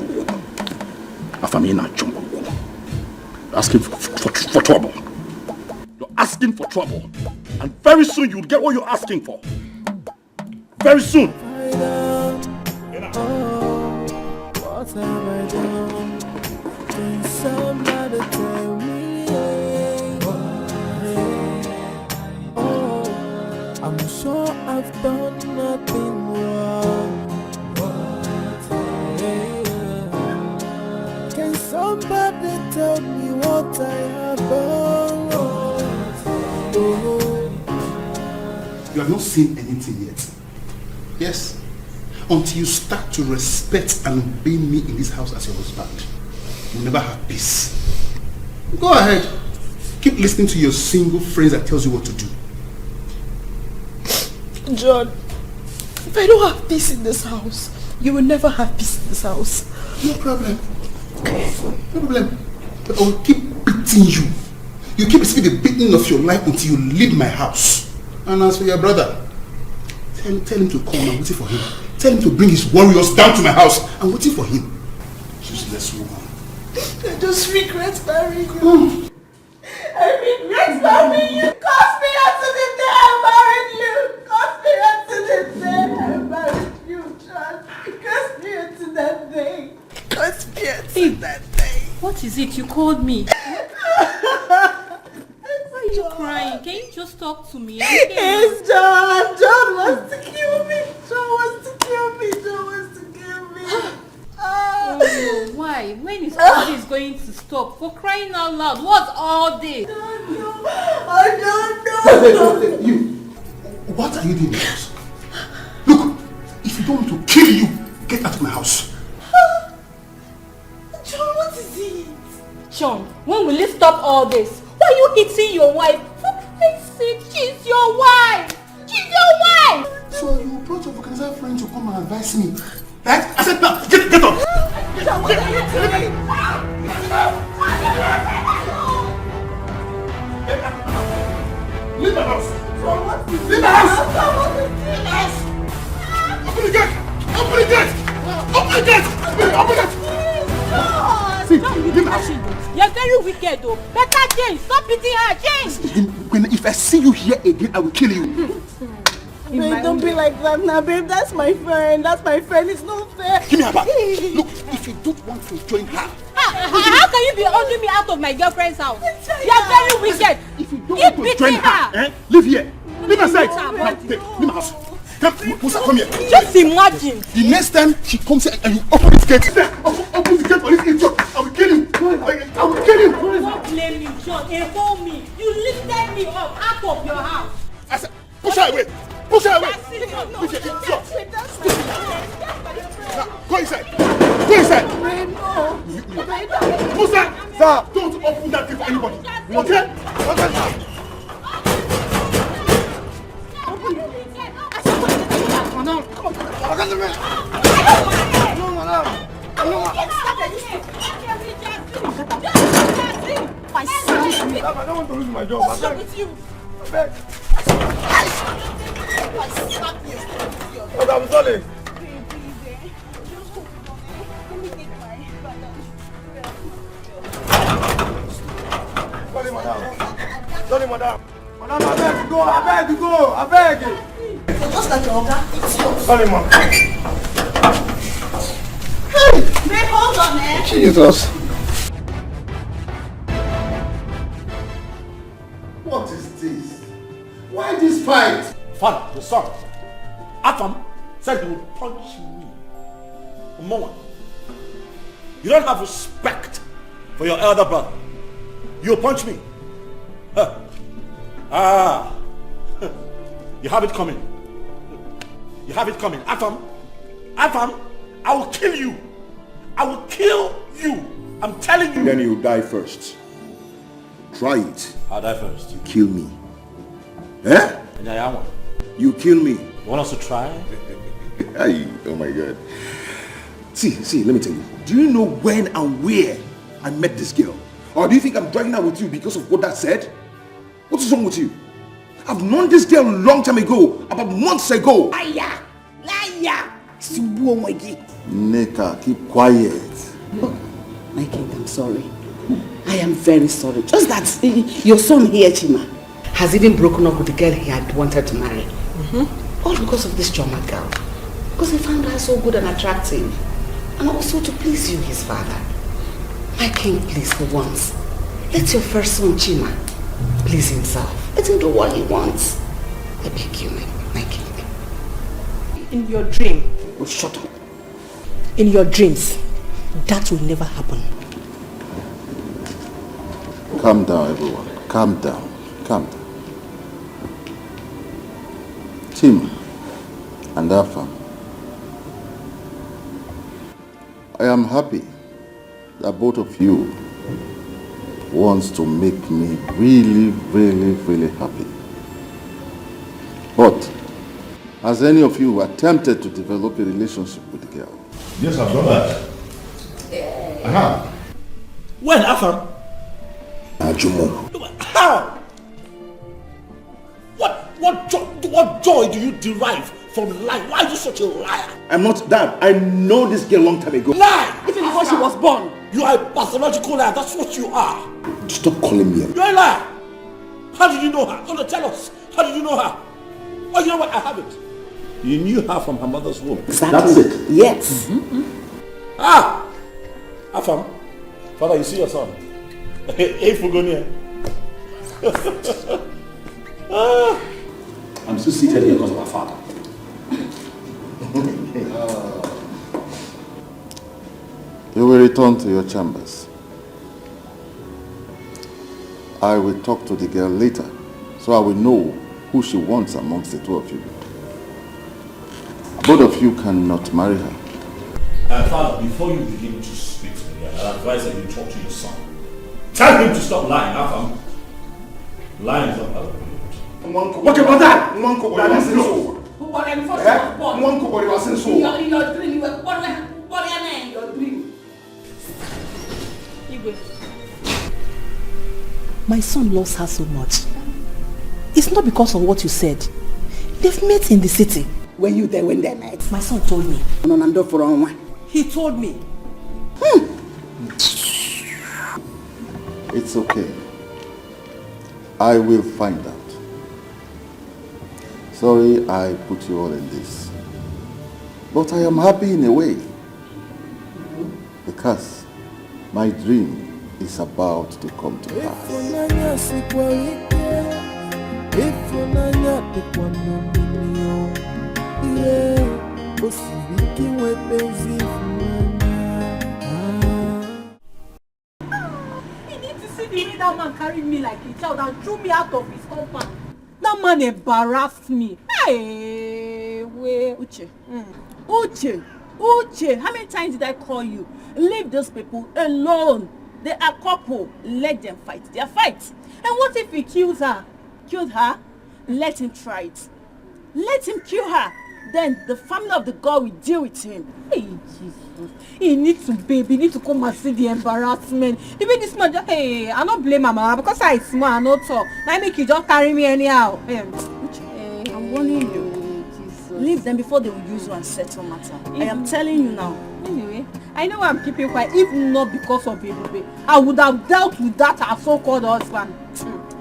Afam ina chombo. You're asking for trouble. You're asking for trouble. And very soon you'll get what you're asking for. Very soon. What have I done? Can somebody tell me? Oh, I'm sure I've done nothing wrong. Can somebody tell me what I have done? You have not seen anything yet. Yes. Until you start to respect and obey me in this house as your husband, you'll never have peace. Go ahead. Keep listening to your single friends that tells you what to do. John, if I don't have peace in this house, you will never have peace in this house. No problem. No problem. But I will keep beating you. You keep receiving the beating of your life until you leave my house. And as for your brother, tell him to come. I'm waiting for him. Tell him to bring his warriors down to my house. I'm waiting for him. Useless woman. I just regret marrying you. I regret marrying you. Cause me unto the day I married you. Cause me unto the day I married you, John. Cause me unto that day. Cause me unto that day. What is it? You called me. Why are you crying? Can you just talk to me? It's John. John wants to kill me. John wants to kill me. John wants to kill me. Oh, no. Why? When is all this going to stop? For crying out loud, what's all this? I don't know. You. What are you doing in the house? Look, if you don't want to kill you, get out of my house. John, what is it? John, when will you stop all this? Why are you hitting your wife? For Christ's sake, she's your wife! She's your wife! So you brought your Vulcanizer friend to come and advise me. Right? I said now, get up! John, what are you doing? Leave my house! Leave my house! Open the gate! Open the gate! Open the gate! Open the gate! See, leave my house! You're very wicked though. Better change. Stop beating her. Change. If I see you here again, I will kill you. Babe, don't be like that now, babe. That's my friend. That's my friend. It's not fair. Give me her back. Look, if you don't want to join her. How can you be ordering me out of my girlfriend's house? You're very wicked. If you don't want to join her, leave here. Leave my side. Leave my house. Come, Musa, come here. Just imagine. The next time she comes here and you open this gate, open the gate for this idiot, I will kill you. I will kill you. Don't blame me, John. Inform me. You lifted me up out of your house. I said, push her away. Push her away. Go inside. Go inside. Musa, sir, don't open that gate for anybody. Okay? Okay. Madam, come on. No, madam. No, I don't want to lose my job. What's wrong with you? But I'm sorry. Sorry, madam. Madam, I beg to go. I beg. So just like your order, it's yours. Sorry, ma'am. Hey, babe, hold on, eh? Jesus. What is this? Why this fight? Father, the son, Afam said he would punch me. Mama, you don't have respect for your elder brother. You'll punch me. Huh. Ah, you have it coming. You have it coming. Afam, I will kill you. I will kill you. I'm telling you. Then you die first. Try it. I'll die first. You kill me. Eh? And I am one. You kill me. You want us to try? Oh my God. See, let me tell you. Do you know when and where I met this girl? Or do you think I'm dragging her with you because of what that said? What is wrong with you? I've known this girl a long time ago, about months ago. Liar! Neka, keep quiet. Oh, my king, I'm sorry. I am very sorry. Just that your son here, Chima, has even broken up with the girl he had wanted to marry. All because of this Choma girl. Because he found her so good and attractive. And also to please you, his father. My king, please, for once, let your first son, Chima, please himself. Let him do what he wants. I beg you, my king. In your dream. Oh, shut up. In your dreams, that will never happen. Calm down, everyone. Calm down. Calm down. Tim and Afam, I am happy that both of you wants to make me really, really, really happy. But has any of you attempted to develop a relationship with the girl? Yes, I've done that. I have. When, Afam? Ajumo. How? What joy do you derive from lying? Why are you such a liar? I'm not that. I know this girl a long time ago. Lie! Even before she was born. You are a pathological liar. That's what you are. Stop calling me. You're a liar. How did you know her? Gonna tell us. How did you know her? Oh, you know what? I have it. You knew her from her mother's womb. Exactly. That's it. Yes. Ah! Afam, Father, you see your son. Hey, Fugonia. I'm still seated here because of our father. You will return to your chambers. I will talk to the girl later, so I will know who she wants amongst the two of you. Both of you cannot marry her. Father, before you begin to speak to me, I advise that you talk to your son. Tell him to stop lying, Afam. Lying is not part of it. What about that? That is so. In your dream, you were born in your dream. My son loves her so much. It's not because of what you said. They've met in the city. Were you there when they met? My son told me. He told me. It's okay. I will find out. Sorry I put you all in this. But I am happy in a way. Because my dream is about to come to pass. That man carried me like a child and threw me out of his compound. That man embarrassed me. Hey, wait. Uche, how many times did I call you? Leave those people alone. They are couple. Let them fight their fight. And what if he kills her? Killed her? Let him try it. Let him kill her. Then the family of the girl will deal with him. Hey, Jesus. He needs to, baby. He needs to come and see the embarrassment. Even this man, hey, I don't blame mama because I smart, I not talk. Now make you just carry me anyhow. I'm warning you. Jesus. Leave them before they will use you and settle matter. I am telling you now. Anyway, I know I'm keeping quiet. If not because of Ebube, I would have dealt with that our so-called husband.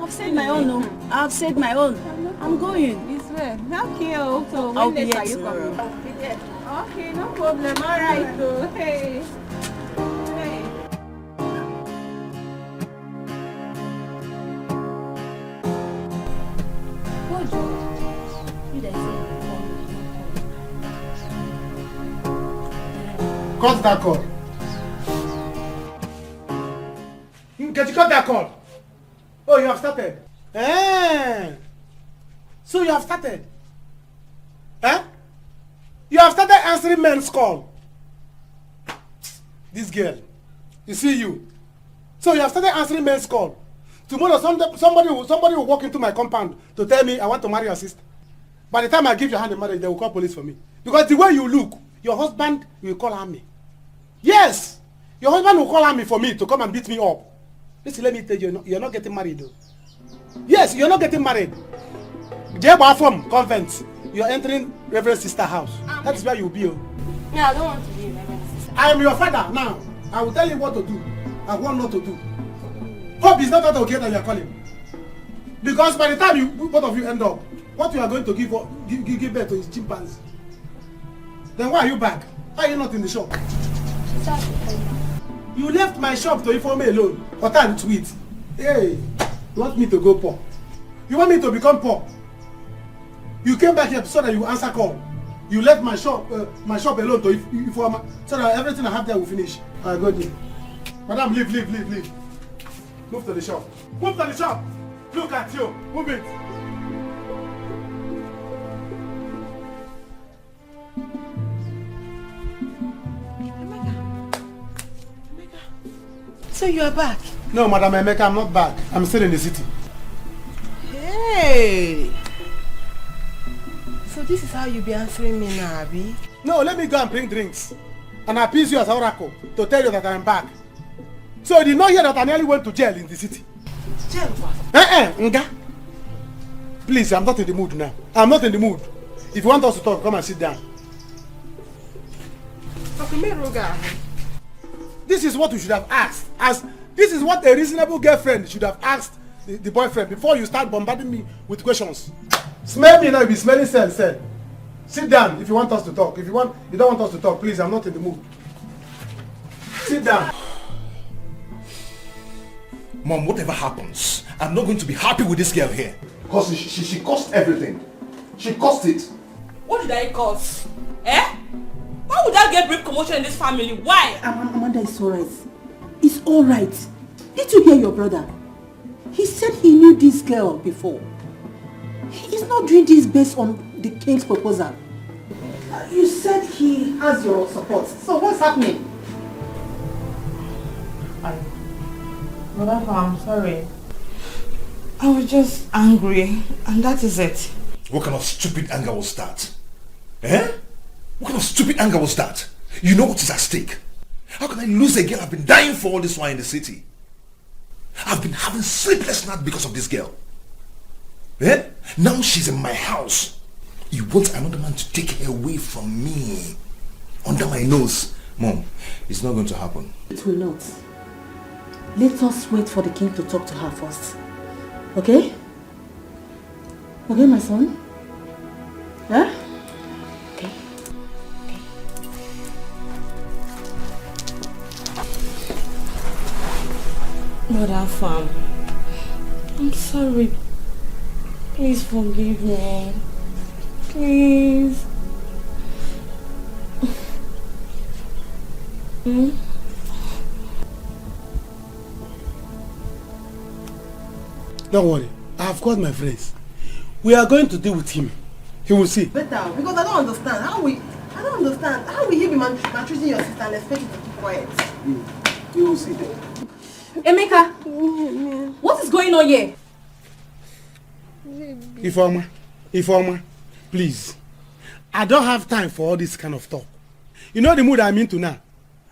I've said my own, no. I've said my own. I'm going. It's well. Okay, so I'll when be next are here you coming? tomorrow. I'll be there. Okay, no problem. All right, so hey. Hey. What, George? You that Cut that call. Get you cut that call. Oh, you have started. So you have started. You have started answering men's call. This girl. You see you. So you have started answering men's call. Tomorrow somebody will walk into my compound to tell me I want to marry your sister. By the time I give your hand in marriage, they will call police for me. Because the way you look, your husband will call army. Yes! Your husband will call army for me to come and beat me up. Listen, let me tell you, you're not getting married though. Yes, you're not getting married. From convent. You're entering Reverend Sister house. That is where you'll be. Yeah, I don't want to be Reverend Sister. I am your father now. I will tell you what to do and what not to do. Hope is not that okay that you are calling. Because by the time both of you end up, what you are going to give birth to is chimpanzee. Then why are you back? Why are you not in the shop? You left my shop to inform me alone. Or time to eat. Hey, you want me to go poor? You want me to become poor? You came back here so that you answer call. You left my shop alone to inform so that everything I have there will finish. I go there. Madam, leave. Move to the shop. Move to the shop. Look at you. Move it. So you are back? No, Madam Emeka, I'm not back. I'm still in the city. Hey! So this is how you be answering me now, Abi? No, let me go and bring drinks. And appease you as oracle to tell you that I'm back. So you did not hear that I nearly went to jail in the city? Jail what? Nga. Please, I'm not in the mood now. I'm not in the mood. If you want us to talk, come and sit down. This is what you should have asked. This is what a reasonable girlfriend should have asked the boyfriend before you start bombarding me with questions. Smell me now, you'll be smelling cell. Sit down if you want us to talk. If you don't want us to talk, please, I'm not in the mood. Sit down. Mom, whatever happens, I'm not going to be happy with this girl here. Because she cost everything. She cost it. What did I cause? Why would I get brief commotion in this family? Why? Amanda, it's alright. It's alright. Did you hear your brother? He said he knew this girl before. He's not doing this based on the king's proposal. You said he has your support. So what's happening? Mother, I'm sorry. I was just angry, and that is it. What kind of stupid anger was that? What kind of stupid anger was that? You know what is at stake. How can I lose a girl I've been dying for all this while in the city? I've been having sleepless nights because of this girl. Now she's in my house. You want another man to take her away from me? Under my nose. Mom, it's not going to happen. It will not. Let us wait for the king to talk to her first. Okay? Okay, my son? Okay. Mother Fam, I'm sorry. Please forgive me. Please. Don't worry. I have called my friends. We are going to deal with him. He will see. Better, because I don't understand. How will you be maltreating your sister and expect you to keep quiet? You will see. Emeka, what is going on here? Ifeoma, please. I don't have time for all this kind of talk. You know the mood I'm into now.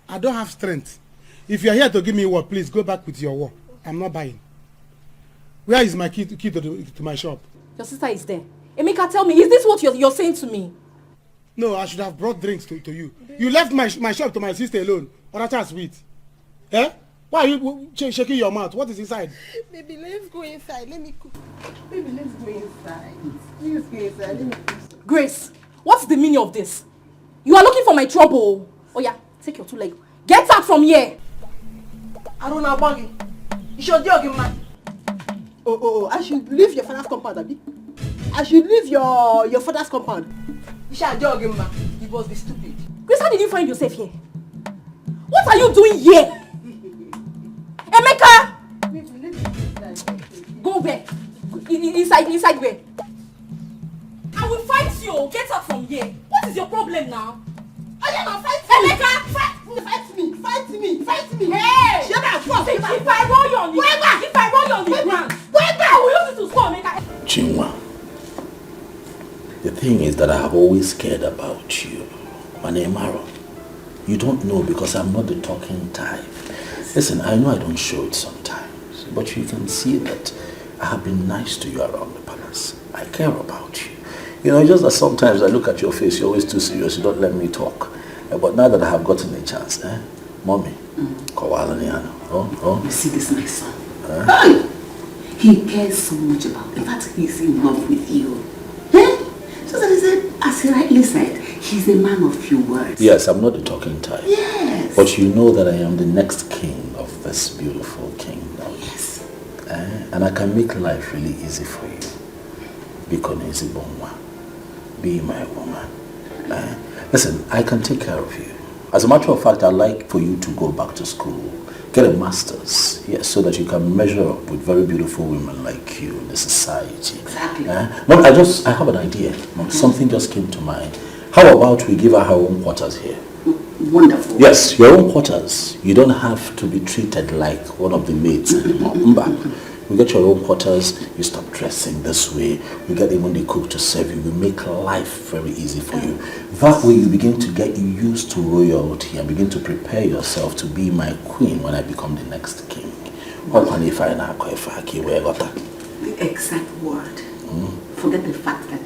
I don't have strength. If you're here to give me work, please go back with your work. I'm not buying. Where is my key to my shop? Your sister is there. Emeka, tell me, is this what you're saying to me? No, I should have brought drinks to you. You left my shop to my sister alone. Or that's sweet. Why are you shaking your mouth? What is inside? Baby, let's go inside. Let me cook. Baby, let's go inside. Please go inside. Let me cook. Grace, what's the meaning of this? You are looking for my trouble. Oh yeah, take your two legs. Get out from here. I don't know about you. You should dog him, man. Oh, I should leave your father's compound, Abi. I should leave your father's compound. You should dog him, man. You must be stupid. Grace, how did you find yourself here? What are you doing here? Emeka! Go where? Inside where? I will fight you. Get out from here. What is your problem now? I am a fight Emeka! Fight me! Hey! Shut up! If I roll you on the ground, I will use it to score, Emeka. Chinua, the thing is that I have always cared about you. Manemaro, you don't know because I'm not the talking type. Listen, I know I don't show it sometimes, but you can see that I have been nice to you around the palace. I care about you. You know, just that sometimes I look at your face, you're always too serious, you don't let me talk. But now that I have gotten a chance, Mommy, You see this, my son? He cares so much about, in fact, he's in love with you. So that is it, as he rightly said, he's a man of few words. Yes, I'm not the talking type. Yes. But you know that I am the next king of this beautiful kingdom. Yes. And I can make life really easy for you. Be my woman. Listen, I can take care of you. As a matter of fact, I'd like for you to go back to school, get a master's, yes, so that you can measure up with very beautiful women like you in the society. Exactly. Mom, I have an idea. Mom, something just came to mind. How about we give her her own quarters here? Wonderful. Yes, your own quarters. You don't have to be treated like one of the maids anymore. You get your own quarters, you stop dressing this way, you get even the cook to serve you, we make life very easy for you. That way you begin to get used to royalty and begin to prepare yourself to be my queen when I become the next king. The exact word. Forget the fact that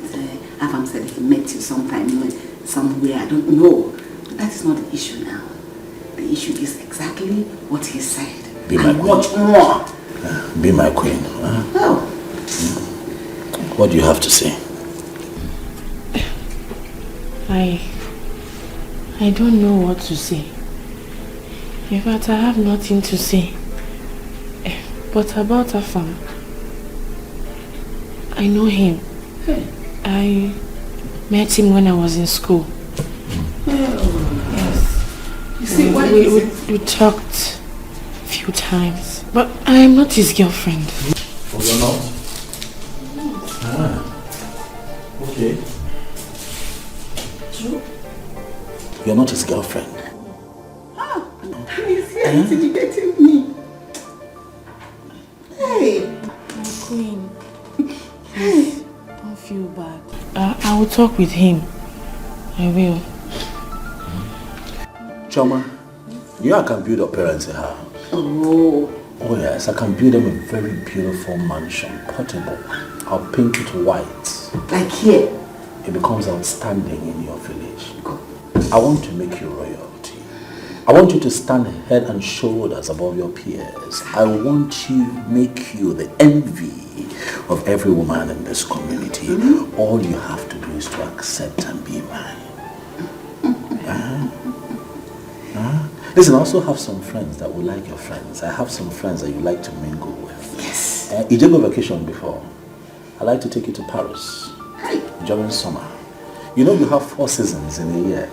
Avam said he met you sometime, somewhere, I don't know. That is not the issue now. The issue is exactly what he said. Be my queen. Much more. Be my queen. Oh. What do you have to say? I don't know what to say. In fact, I have nothing to say. But about Afam, I know him. I met him when I was in school. Yes. You see, we talked a few times. But I am not his girlfriend. Oh, you're not? Okay. True. You're not his girlfriend? He's here intimidating me. Hey. Queen, please, don't feel bad. I will talk with him. I will. Choma, you know I can build your parents a house. Oh yes, I can build them a very beautiful mansion, portable. I'll paint it white. Like here? It becomes outstanding in your village. I want to make you royalty. I want you to stand head and shoulders above your peers. I want to make you the envy of every woman in this community. All you have to do is to accept and be mine. Listen, I also have some friends that will like your friends. I have some friends that you like to mingle with. Yes. You did go vacation before. I like to take you to Paris during summer. You know you have 4 seasons in a year.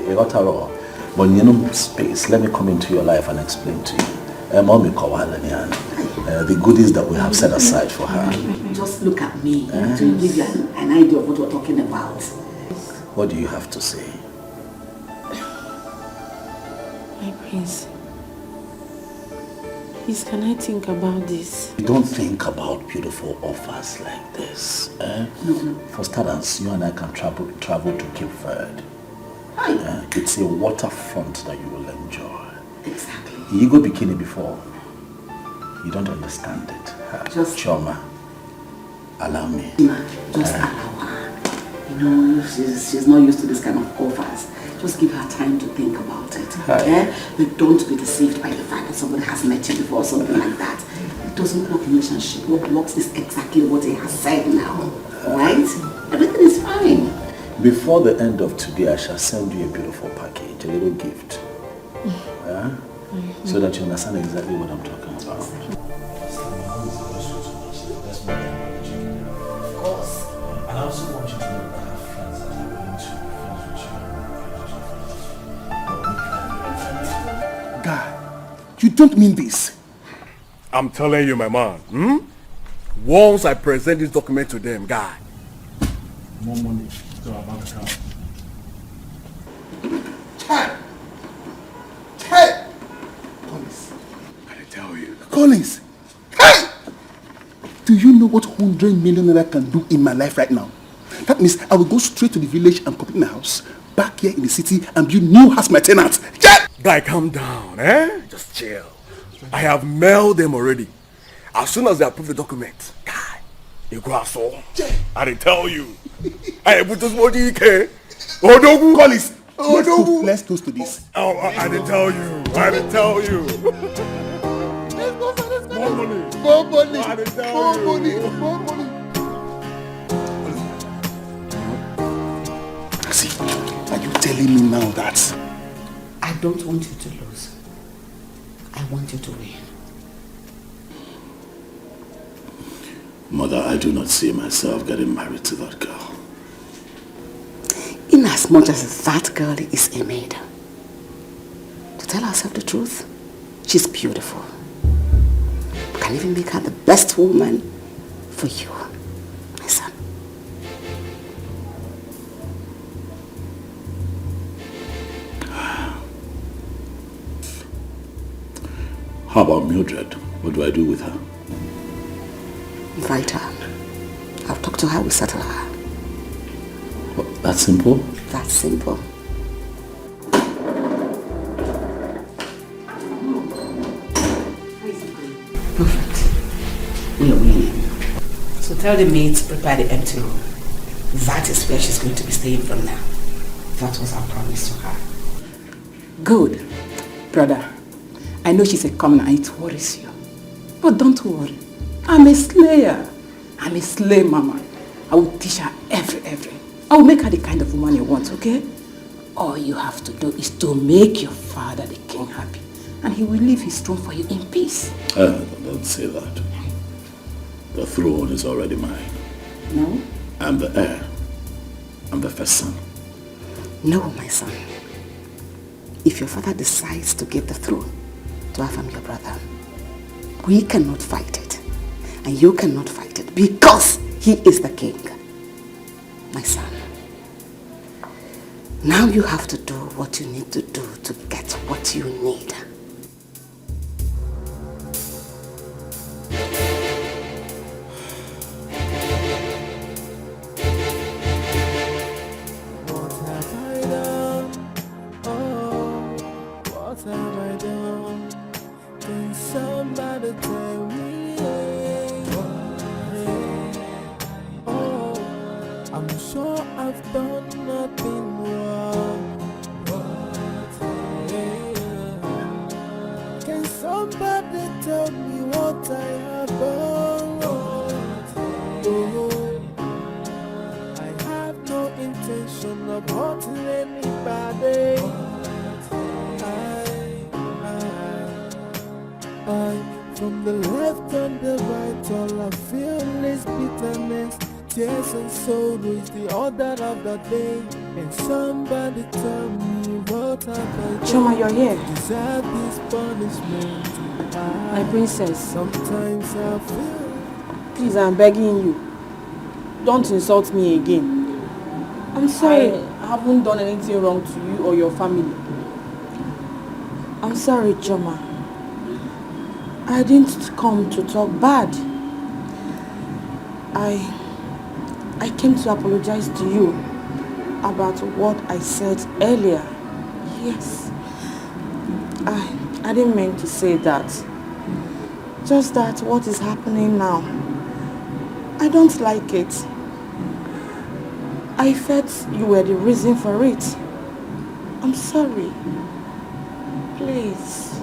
You got a raw. But you know space. Let me come into your life and explain to you. The goodies that we have set aside for her. Just look at me to give you an idea of what we're talking about. What do you have to say? My prince, please can I think about this? You don't think about beautiful offers like this. No. For starters, you and I can travel to Cape Verde. It's a waterfront that you will enjoy. Exactly. You go bikini before. You don't understand it. Just Choma, allow me. Just allow her. You know, she's not used to this kind of offers. Just give her time to think about it. But don't be deceived by the fact that somebody has met you before or something like that. It doesn't work in relationship. What works is exactly what he has said now. Right? Everything is fine. Before the end of today, I shall send you a beautiful package, a little gift. So that you understand exactly what I'm talking about. Of course. And I also want you to know that I have friends that are willing to be friends with you. Guy, you don't mean this. I'm telling you, my man. Once I present this document to them, guy. More money to our bank account. Hey! Collins, I tell you. Collins! Hey! Do you know what 100 million naira can do in my life right now? That means I will go straight to the village and complete my house, back here in the city, and build new house my tenants. Yeah! Guy, calm down, Just chill. I have mailed them already. As soon as they approve the document, guy, you go out so. I didn't tell you. I put this body, Odogu. Collins! Let's toast to this. Oh, I didn't tell you. I didn't tell you. More money. More money. I didn't tell More you. money. More money. See, are you telling me now that I don't want you to lose. I want you to win. Mother, I do not see myself getting married to that girl. In as much as that girl is a maid, to tell ourselves the truth, she's beautiful. We can even make her the best woman for you, my son. How about Mildred? What do I do with her? Invite her. I'll talk to her, we'll settle her. What, that simple? That's simple. Perfect. We are winning. So tell the maid to prepare the empty room. That is where she's going to be staying from now. That was our promise to her. Good. Brother, I know she's a commoner and it worries you. But don't worry. I'm a slayer. I'm a slave mama. I will teach her every. I will make her the kind of woman you want, okay? All you have to do is to make your father, the king, happy. And he will leave his throne for you in peace. Don't say that. The throne is already mine. No? I'm the heir. I'm the first son. No, my son. If your father decides to give the throne to Afam, your brother, we cannot fight it. And you cannot fight it because he is the king. My son. Now you have to do what you need to do to get what you need. What have I done? Oh, what have I done? Can somebody tell me? Oh, I'm sure I've done nothing wrong. Can somebody tell me what I have done? Oh, I have no intention of hurting anybody. I, from the left and the right, all I feel is bitterness. Tears and sorrow is the order of the day. And somebody tell me what have I done? Choma, you're here. Deserve this punishment. My princess. Sometimes I feel. Please, I'm begging you. Don't insult me again. I'm sorry. I haven't done anything wrong to you or your family. I'm sorry, Choma. I didn't come to talk bad. I came to apologize to you about what I said earlier. Yes. I didn't mean to say that. Just that what is happening now, I don't like it. I felt you were the reason for it. I'm sorry. Please.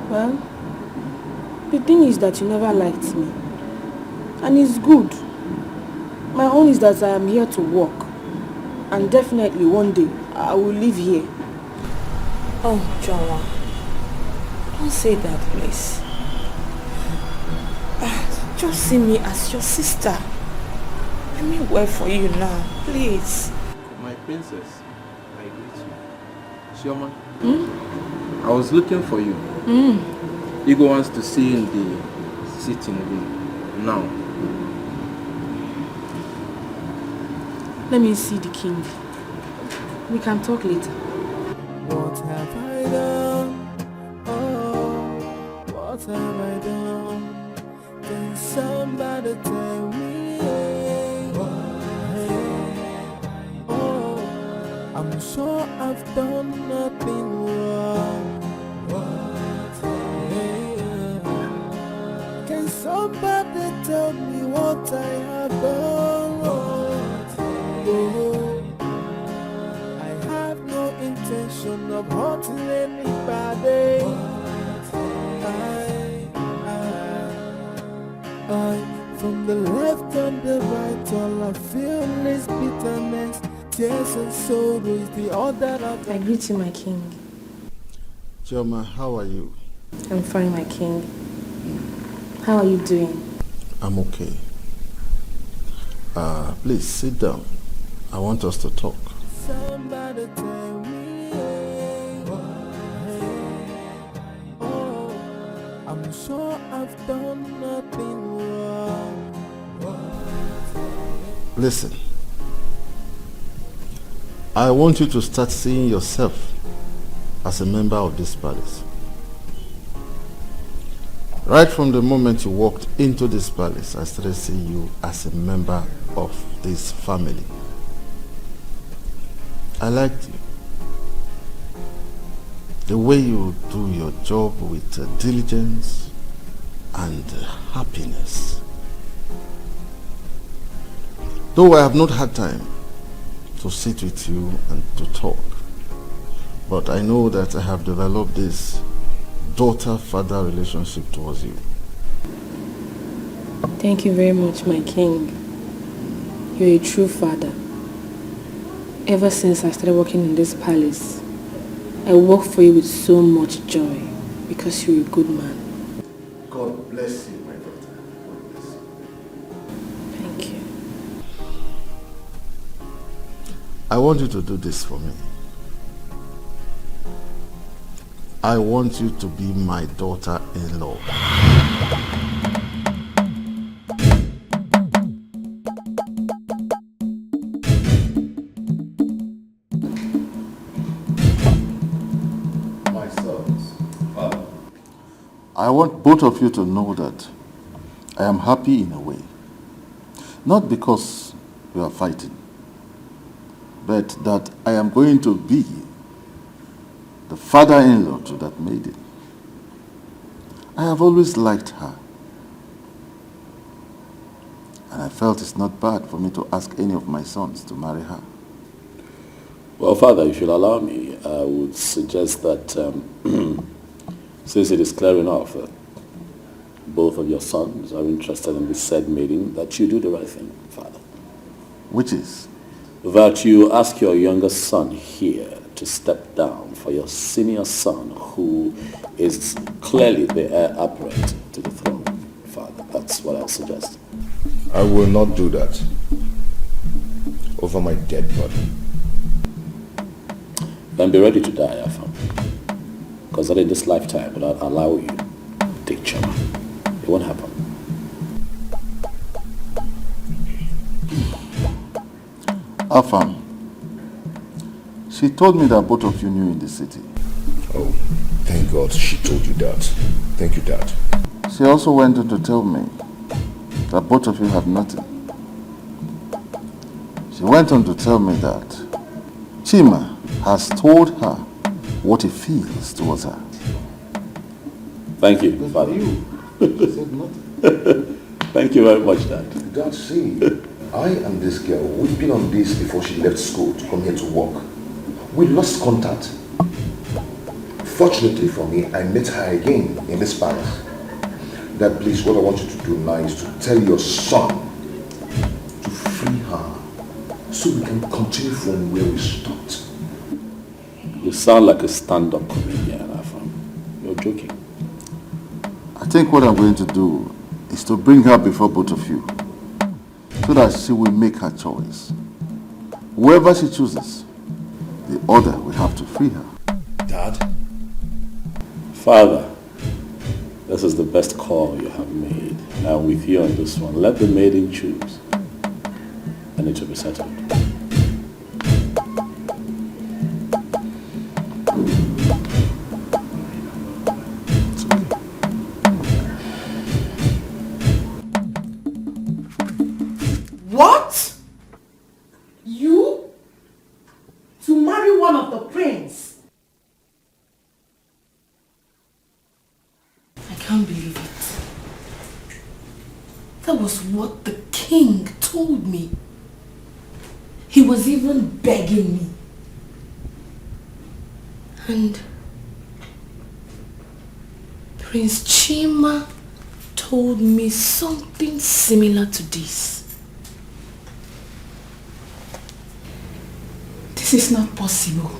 Well, the thing is that you never liked me. And it's good. My own is that I am here to work. And definitely one day, I will live here. Oh, Joa. Don't say that, please. Just see me as your sister. I mean well for you now, please. My princess, I greet you. Chioma, I was looking for you. Igor wants to see you in the sitting room now. Let me see the king. We can talk later. What have I done? Oh, what have I done? Can somebody tell me? Oh, I'm sure I've done nothing wrong. Can somebody tell me what I have done? Oh, I have no intention of hurting anybody. From the left and the right, all I feel is bitterness, tears and sorrow is the order of I greet you, my king. Chioma, how are you? I'm fine, my king. How are you doing? I'm okay. Please sit down. I want us to talk. somebody tell me. Oh, I'm sure I've done nothing wrong. Listen, I want you to start seeing yourself as a member of this palace. Right from the moment you walked into this palace, I started seeing you as a member of this family. I liked you. The way you do your job with diligence and happiness. Though I have not had time to sit with you and to talk, but I know that I have developed this daughter-father relationship towards you. Thank you very much, my king. You're a true father. Ever since I started working in this palace, I work for you with so much joy because you're a good man. God bless you, my daughter. God bless you. Thank you. I want you to do this for me. I want you to be my daughter-in-law. My sons, I want both of you to know that I am happy in a way. Not because we are fighting, but that I am going to be the father-in-law to that maiden. I have always liked her. And I felt it's not bad for me to ask any of my sons to marry her. Well, Father, if you'll allow me, I would suggest that since it is clear enough that both of your sons are interested in this said maiden, that you do the right thing, Father. Which is? That you ask your youngest son here to step down for your senior son, who is clearly the heir apparent to the throne, Father. That's what I'll suggest. I will not do that over my dead body. Then be ready to die, Afam. Because that in this lifetime will not allow you to take Chioma. It won't happen. Afam, she told me that both of you knew in the city. Oh, thank God she told you that. Thank you, Dad. She also went on to tell me that both of you had nothing. She went on to tell me that Chima has told her what he feels towards her. Thank you, Father. Thank you very much, Dad. Dad, see, I and this girl, we've been on this before she left school to come here to work. We lost contact. Fortunately for me, I met her again in this palace. That please, what I want you to do now is to tell your son to free her so we can continue from where we stopped. You sound like a stand-up comedian, Afam. You're joking. I think what I'm going to do is to bring her before both of you so that she will make her choice. Whoever she chooses, the other will have to free her. Dad? Father, this is the best call you have made. I'm with you on this one. Let the maiden choose. And it will be settled. What? You? To marry one of the prince? I can't believe it. That was what the king told me. He was even begging me. And Prince Chima told me something similar to this. This is not possible.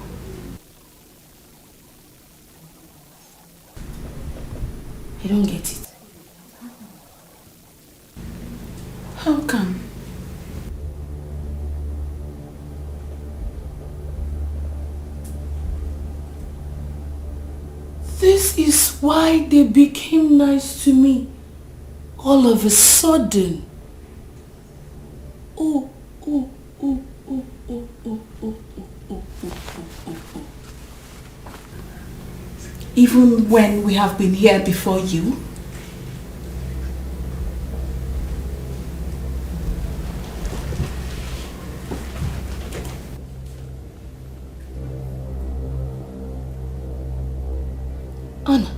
I don't get it. How come? This is why they became nice to me all of a sudden. Oh. Even when we have been here before you? Anna,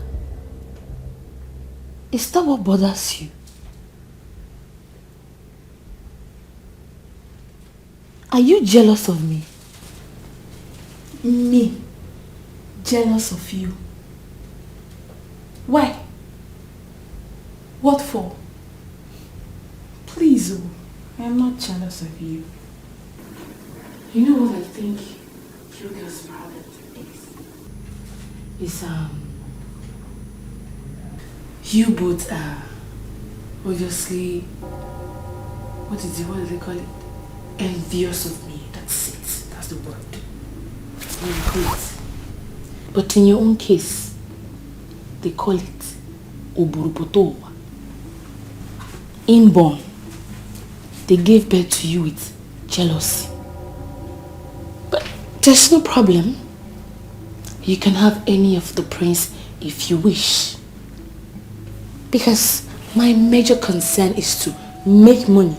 is that what bothers you? Are you jealous of me? Me? Jealous of you? Why? What for? Please, I am not jealous of you. You know what I think you girls' problem is? You both are obviously, what do they call it? Envious of me. That's it. That's the word. But in your own case, they call it Oburupotowa. Inborn. They gave birth to you with jealousy. But there's no problem. You can have any of the prince if you wish. Because my major concern is to make money,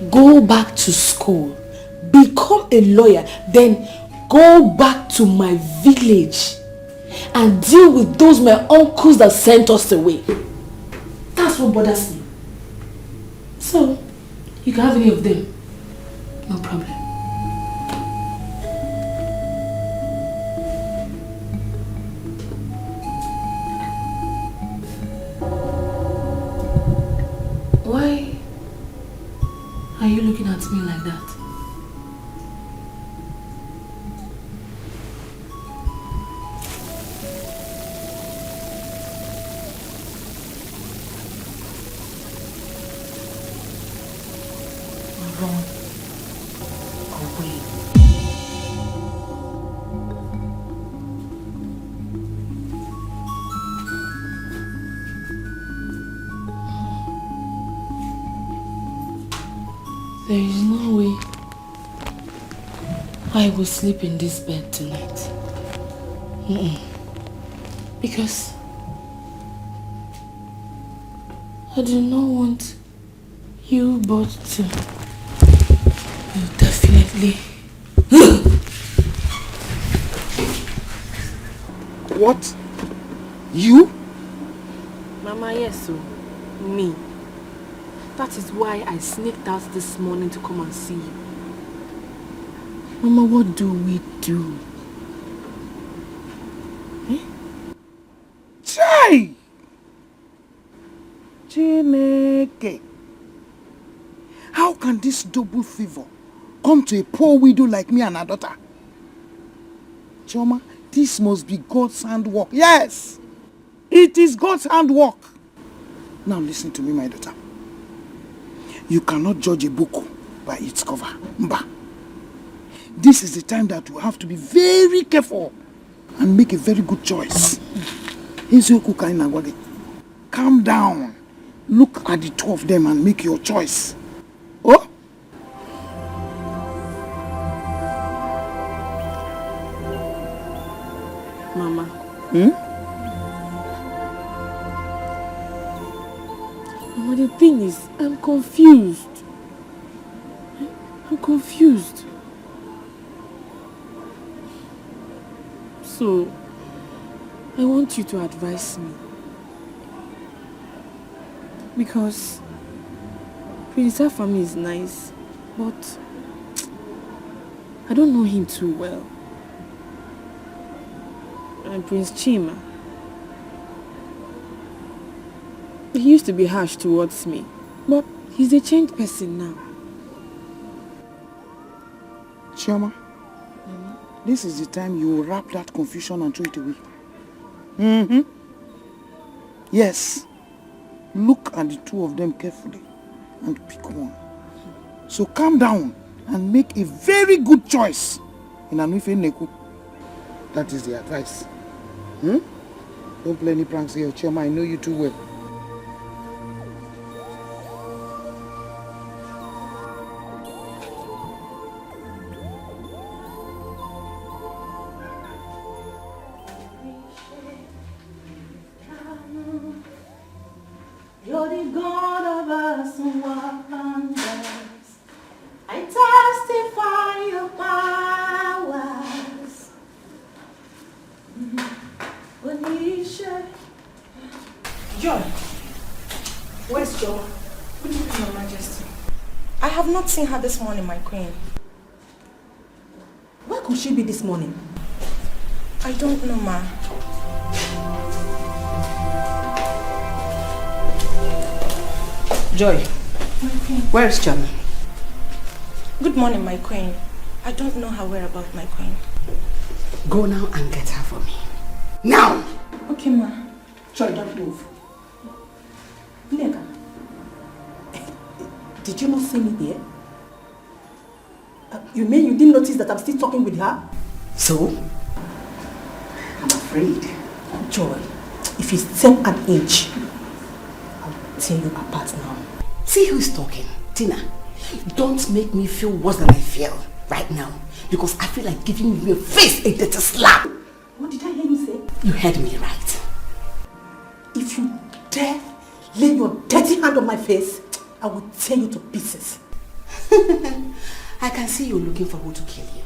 go back to school, become a lawyer, then go back to my village and deal with those my uncles that sent us away. That's what bothers me. So, you can have any of them. No problem. Why are you looking at me like that? Run away. There is no way I will sleep in this bed tonight. Because I do not want you both to. You definitely. What? You? Mama, yes, so me. That is why I sneaked out this morning to come and see you. Mama, what do we do? this double favor come to a poor widow like me and her daughter? Chioma, this must be God's handwork. Yes, it is God's handwork. Now listen to me, my daughter. You cannot judge a book by its cover. Mba. This is the time that you have to be very careful and make a very good choice. Calm down. Look at the two of them and make your choice. Oh? Mama. Mama, the thing is, I'm confused. I'm confused. So, I want you to advise me. Because Prince Afami is nice, but I don't know him too well. And Prince Chima, he used to be harsh towards me, but he's a changed person now. Chioma, this is the time you will wrap that confusion and throw it away. Yes. Look at the two of them carefully and pick one. So calm down and make a very good choice. That is the advice. Don't play any pranks here, Chioma. I know you too well. You're the God of us wonders. I testify your powers. John, where's Jo? What do you mean, Your Majesty? I have not seen her this morning, my queen. Where could she be this morning? I don't know, ma. Joy, where is John? Good morning, my queen. I don't know her whereabouts, my queen. Go now and get her for me. Now! Okay, ma. Joy, don't move. Neka, did you not see me there? You mean you didn't notice that I'm still talking with her? So? I'm afraid. Joy, if you step an inch, I'll tear you apart now. See who's talking. Tina, don't make me feel worse than I feel right now. Because I feel like giving you a face a dirty slap. What did I hear you say? You heard me right. If you dare lay your dirty hand on my face, I will tear you to pieces. I can see you're looking for who to kill you.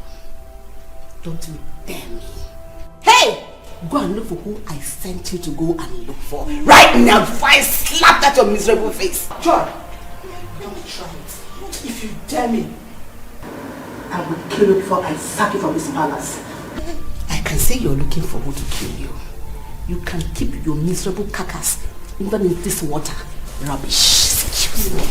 Don't you dare me. Hey! Go and look for who I sent you to go and look for. Right now, before I slap that your miserable face. Joy, don't try it. If you dare me, I will kill you before I sack you from this palace. I can see you're looking for who to kill you. You can keep your miserable carcass even in this water. Rubbish. Excuse me.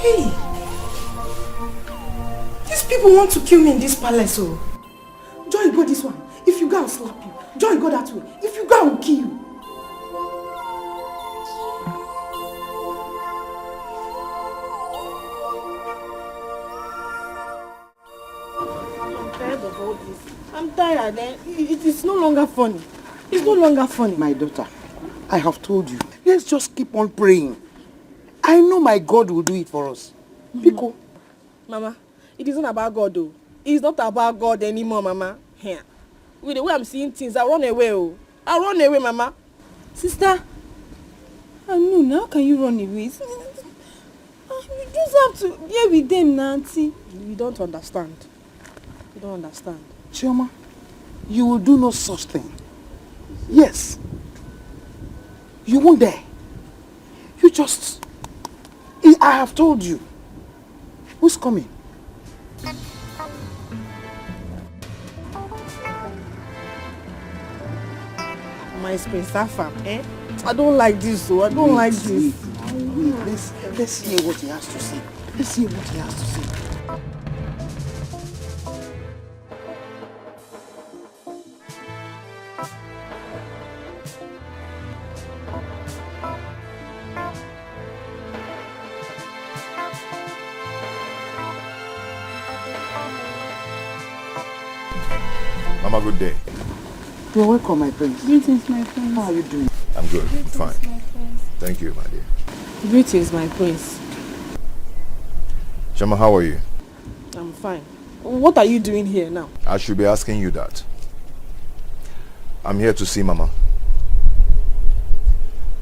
Hey! These people want to kill me in this palace, oh. Joy, go this one. If you go, I'll slap you. Joy, go that way. If you go, I will kill you. I'm tired of all this. I'm tired. It is no longer funny. It's no longer funny. My daughter, I have told you. Let's just keep on praying. I know my God will do it for us. Pico. Mama, it isn't about God though. It's not about God anymore, Mama. Here. With the way I'm seeing things, I'll run away. Oh. I'll run away, Mama. Sister, I know, how can you run away? You just have to be with them now, auntie. You don't understand. You don't understand. Chioma, you will do no such thing. Yes. You won't dare. You just... I have told you. Who's coming? compromise, Prince Afam. I don't like this, so I don't like this. Wait, let's hear what he has to say. Let's hear what he has to say. Mama, good day. You're welcome, my prince. Greetings, my prince. How are you doing? I'm good. I'm fine. My prince. Thank you, my dear. Greetings, my prince. Chama, how are you? I'm fine. What are you doing here now? I should be asking you that. I'm here to see Mama.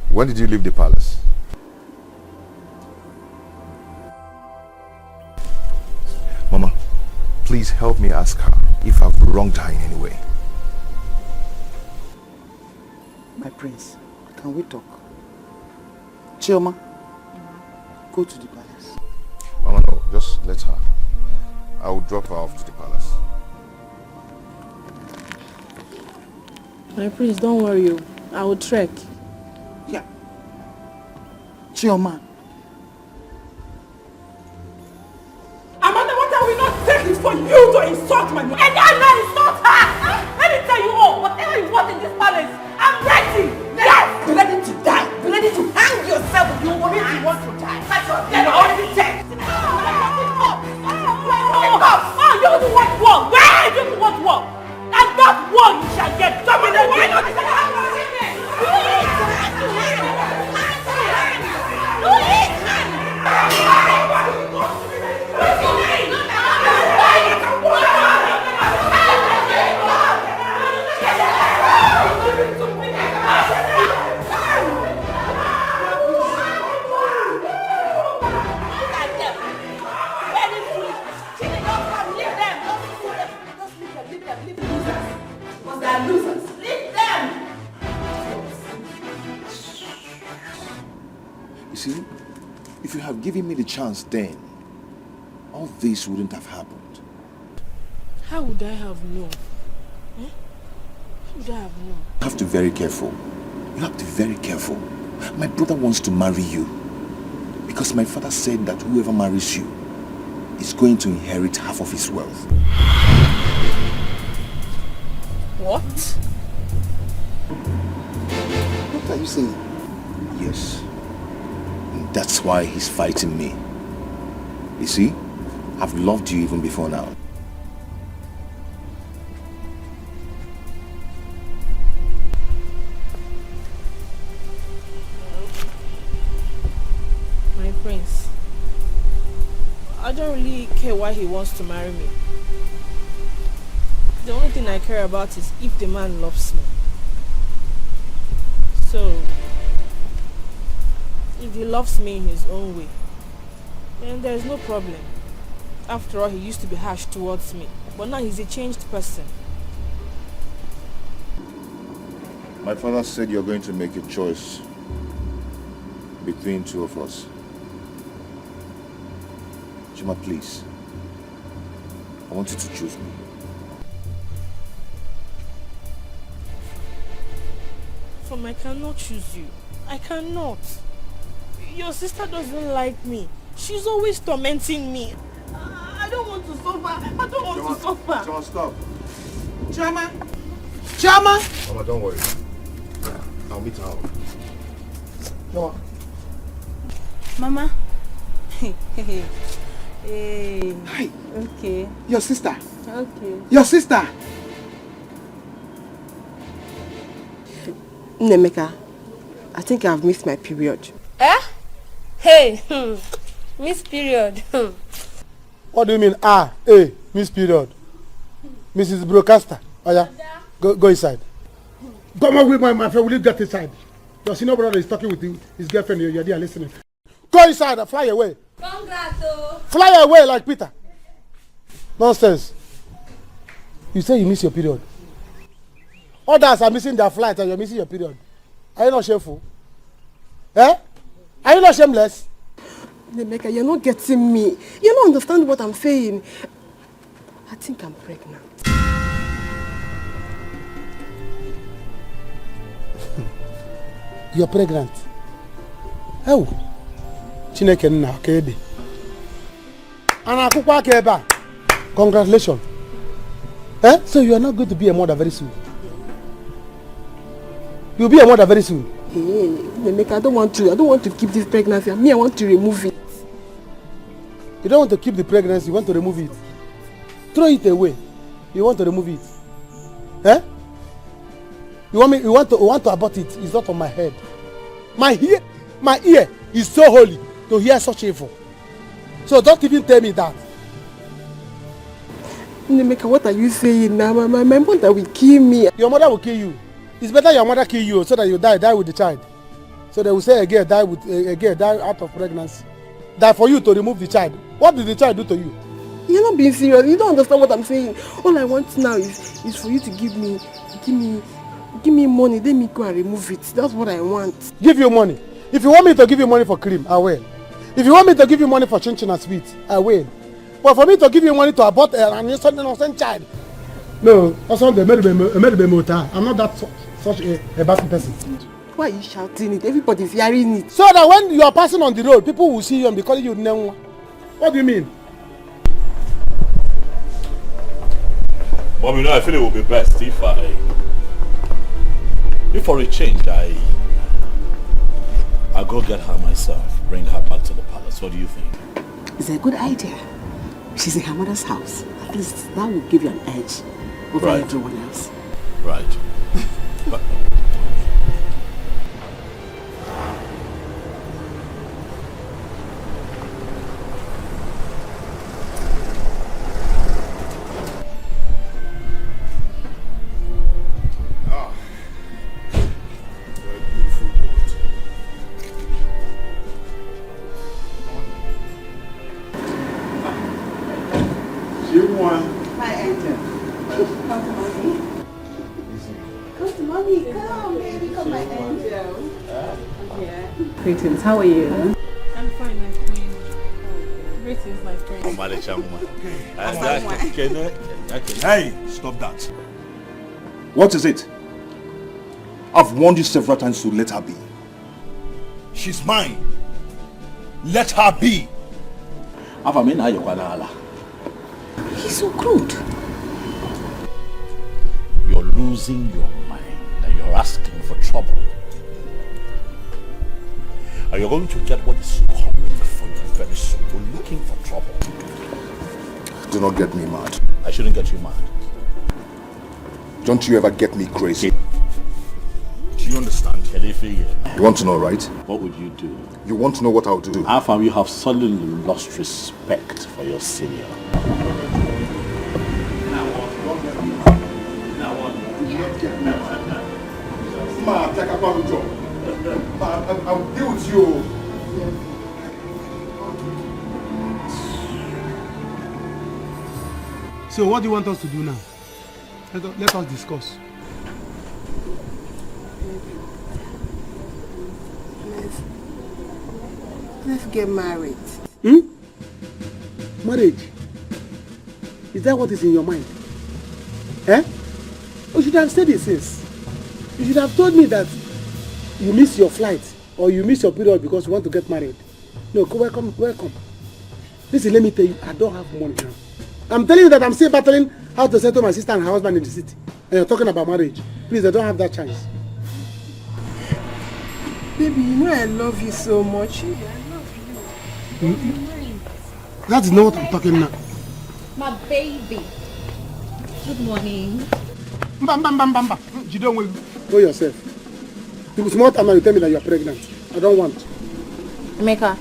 When did you leave the palace? Mama, please help me ask her if I've wronged her in any way. My prince, can we talk? Chioma, go to the palace. Mama, no, just let her. I will drop her off to the palace. My prince, don't worry. I will trek. Yeah. Chioma. Amanda, what I will not take is for you to insult my mother. And I'm not insult her! Let me tell you all, whatever you want in this palace, I'm ready! Yes! Be ready to die! Be ready to hang yourself if you want to die! That's what you're already dead! Oh, you don't want war! Where do you want war? And that war you shall get! Come in the way! You see, if you have given me the chance then, all this wouldn't have happened. How would I have known? How would I have known? You have to be very careful. You have to be very careful. My brother wants to marry you because my father said that whoever marries you is going to inherit half of his wealth. What? What are you saying? Yes. And that's why he's fighting me. You see, I've loved you even before now. My prince, I don't really care why he wants to marry me. The only thing I care about is if the man loves me. So, if he loves me in his own way, then there's no problem. After all, he used to be harsh towards me, but now he's a changed person. My father said you're going to make a choice between two of us. Chima, please. I want you to choose me. I cannot choose you. I cannot. Your sister doesn't like me. She's always tormenting me. I don't want to suffer. I don't want to suffer. Chama, stop. Chama. Chama. Mama, don't worry. I'll meet her out. No. Mama. Hey. Hi. Okay. Your sister. Okay. Your sister. Nemeka, I think I've missed my period. Eh? Hey, miss period. What do you mean? Miss period. Mrs. Broadcaster. Oh yeah. Go inside. Come on with my friend. Will you get inside? Your senior brother is talking with his girlfriend. You're there listening. Go inside and fly away. Congrats. Fly away like Peter. Nonsense. You say you miss your period. Others are missing their flight and you're missing your period. Are you not shameful? Eh? Are you not shameless? Nemeka, you're not getting me. You don't understand what I'm saying. I think I'm pregnant. You're pregnant. Oh. Chineke nna kede. Ana akukwa keba. Congratulations. Eh? So you are not going to be a mother very soon. You'll be a mother very soon. Hey, Emeka, I don't want to keep this pregnancy. Me, I want to remove it. You don't want to keep the pregnancy, you want to remove it. Throw it away. You want to remove it. Eh? You want to abort it. It's not on my head. My ear is so holy to hear such evil. So don't even tell me that. Emeka, what are you saying now? My mother will kill me. Your mother will kill you. It's better your mother kill you so that you die with the child. So they will say a girl die out of pregnancy. Die for you to remove the child. What did the child do to you? You're not being serious. You don't understand what I'm saying. All I want now is for you to give me money. Let me go and remove it. That's what I want. Give you money. If you want me to give you money for cream, I will. If you want me to give you money for chin and sweet, I will. But for me to give you money to abort an innocent child, no, I'm not that such a bad person. Why are you shouting it? Everybody's hearing it. So that when you are passing on the road, people will see you and be calling you Nenwa. What do you mean? Mom, I feel it would be best if for a change, I'll go get her myself, bring her back to the palace. What do you think? It's a good idea. She's in her mother's house. At least that will give you an edge over everyone else. Right. Greetings, how are you? I'm fine, my queen. Greetings, my friend. Hey, stop that. What is it? I've warned you several times to let her be. She's mine. Let her be. He's so crude. You're losing your mind and you're asking for trouble. And you're going to get what is coming for you very soon. You're looking for trouble. Do not get me mad. I shouldn't get you mad. Don't you ever get me crazy. Do you understand? You want to know, right? What would you do? You want to know what I'll do? How far you have suddenly lost respect for your senior. I'll deal with you. So what do you want us to do now? Let us discuss. Let's get married. Marriage? Is that what is in your mind? Eh? You should have said it since. You should have told me that you miss your flight or you miss your period because you want to get married. No, welcome. Listen, let me tell you, I don't have money now. I'm telling you that I'm still battling how to settle my sister and her husband in the city. And you're talking about marriage. Please, I don't have that chance. Baby, you know I love you so much. That is not what I'm talking now. My baby. Good morning. You don't want to know yourself. You small time now you tell me that you are pregnant. I don't want. Emeka,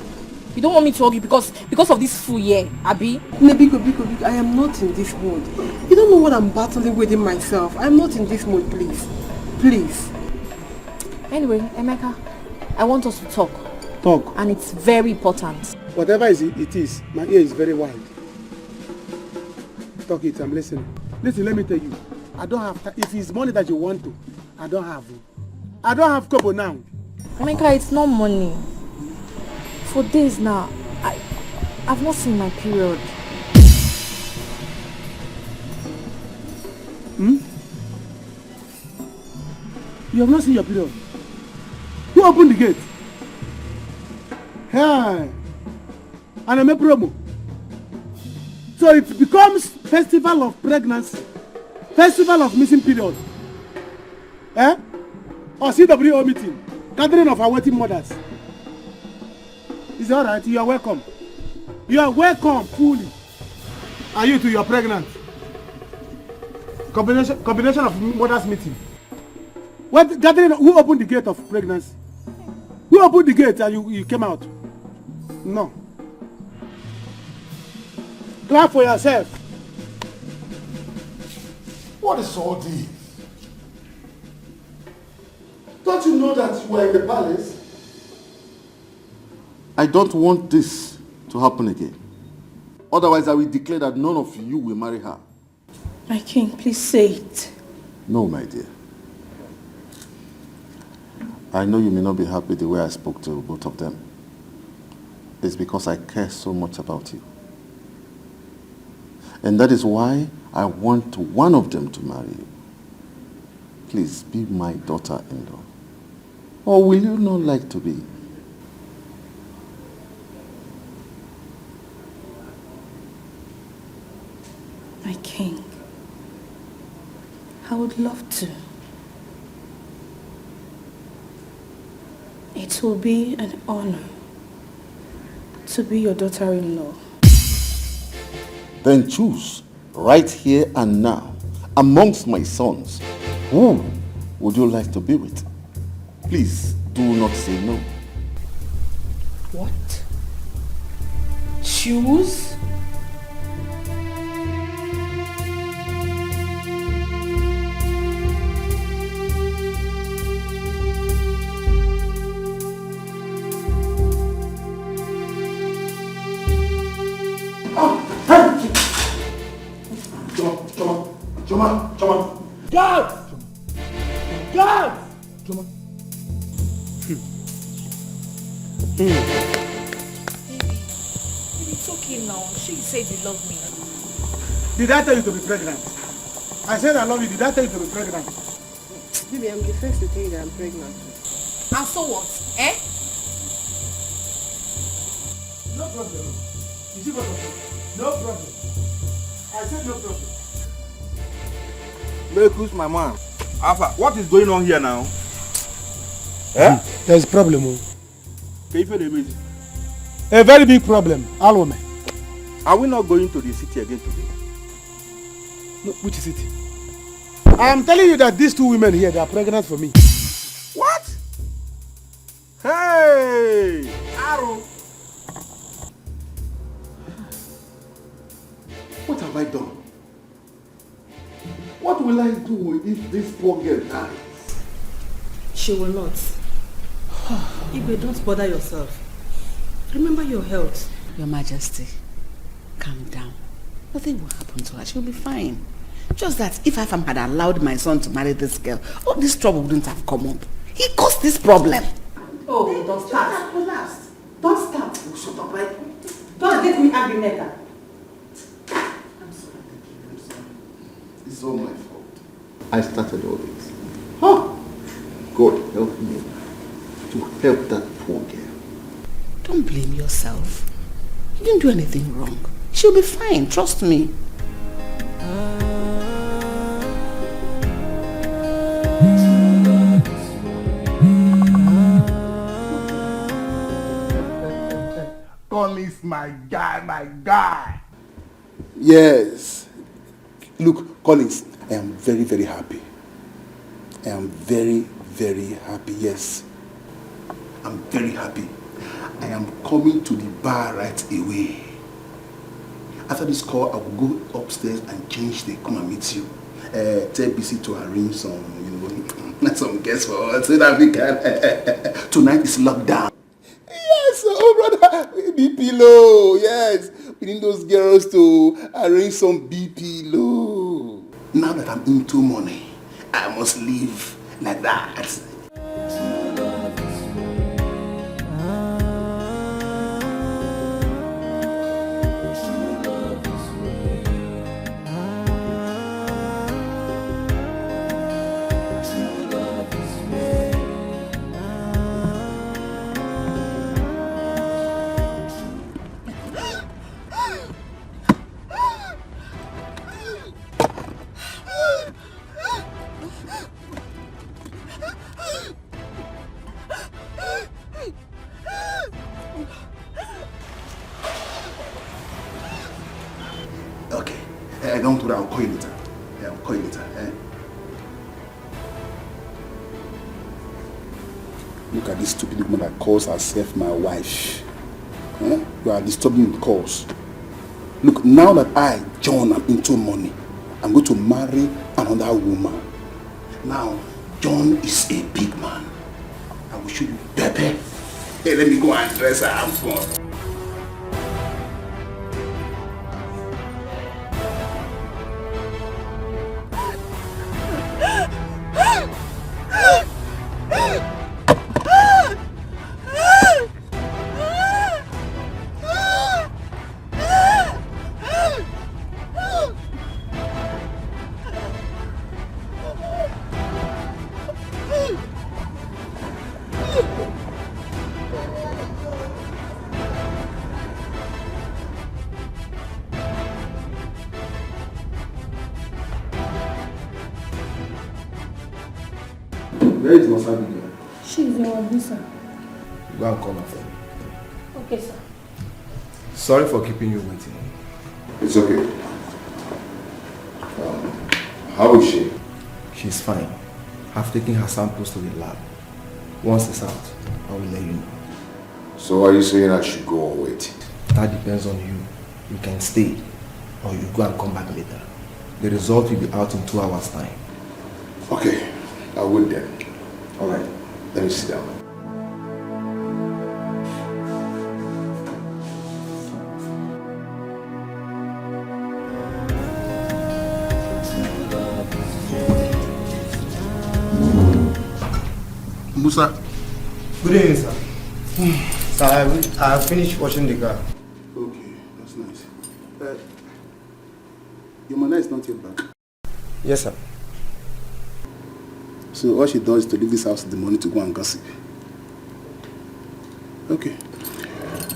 you don't want me to hug you because of this fool here, Abi? Biko, I am not in this mood. You don't know what I'm battling within myself. I'm not in this mood, please. Please. Anyway, Emeka, I want us to talk. Talk? And it's very important. Whatever it is, my ear is very wide. Talk it, I'm listening. Listen, let me tell you. I don't have time. If it's money that you want to, I don't have it. I don't have kobo now. Emeka, it's not money. For days now, I've not seen my period. You have not seen your period? Who opened the gate? Hey. And I make promo. So it becomes festival of pregnancy. Festival of missing period. Eh? Or CWO meeting. Gathering of awaiting mothers. Is that alright? You are welcome. You are welcome fully. Are you too? You are pregnant. Combination of mothers meeting. What gathering? Who opened the gate of pregnancy? Who opened the gate and you came out? No. Clap for yourself. What is all this? Don't you know that you are in the palace? I don't want this to happen again. Otherwise, I will declare that none of you will marry her. My king, please say it. No, my dear. I know you may not be happy the way I spoke to both of them. It's because I care so much about you. And that is why I want one of them to marry you. Please be my daughter-in-law. Or will you not like to be? My king, I would love to. It will be an honor to be your daughter-in-law. Then choose right here and now amongst my sons. Who would you like to be with? Please do not say no. What? Choose? Choma. God! God! Choma. It's okay now. She said you love me. Did I tell you to be pregnant? I said I love you. Did I tell you to be pregnant? Baby, I'm the first to tell you that I'm pregnant. And so what? Eh? No problem. You see what I'm saying? No problem. I said no problem. Who's my man? Alpha, what is going on here now? Eh? There's a problem. A very big problem. Alwome. Are we not going to the city again today? No, which city? I am telling you that these two women here, they are pregnant for me. What? Hey! Arrow! What have I done? What will I do if this poor girl dies? She will not. Igwe, don't bother yourself. Remember your health. Your Majesty, calm down. Nothing will happen to her. She'll be fine. Just that if Afam had allowed my son to marry this girl, all this trouble wouldn't have come up. He caused this problem. Oh, don't start. Relax. Don't start. Shut up, right? Don't get me angry, Neka. I'm sorry. It's all my fault. I started all this. Huh? God help me to help that poor girl. Don't blame yourself. You didn't do anything wrong. She'll be fine, trust me. Collins, my guy. Yes. Look, Collins, I am very, very happy. I am very, very happy, yes. I'm very happy. I am coming to the bar right away. After this call, I will go upstairs and change the come and meet you. Tell BC to arrange some, some guests for us so that we can. Tonight is lockdown. Yes, oh brother, BP low, yes. We need those girls to arrange some BP low. Now that I'm into money, I must live like that. Don't worry, I'll call you later. Yeah, I'll call you later. Look at this stupid woman that calls herself my wife. You are disturbing the calls. Look, now that I, John, am into money, I'm going to marry another woman. Now, John is a big man. I will show you Pepe. Hey, let me go and dress her. I'm gone. Where is Masabi girl? She's in Wazico. Go and call her for me. Okay, sir. Sorry for keeping you waiting. It's okay. How is she? She's fine. I've taken her samples to the lab. Once it's out, I will let you know. So are you saying I should go or wait? That depends on you. You can stay or you go and come back later. The result will be out in 2 hours' time. Okay, I will then. Alright, let me sit down. Musa. Good evening, sir. Sir, I finished washing the car. Okay, that's nice. Your mother is not yet back. Yes, sir. So all she does is to leave this house in the morning to go and gossip. Okay.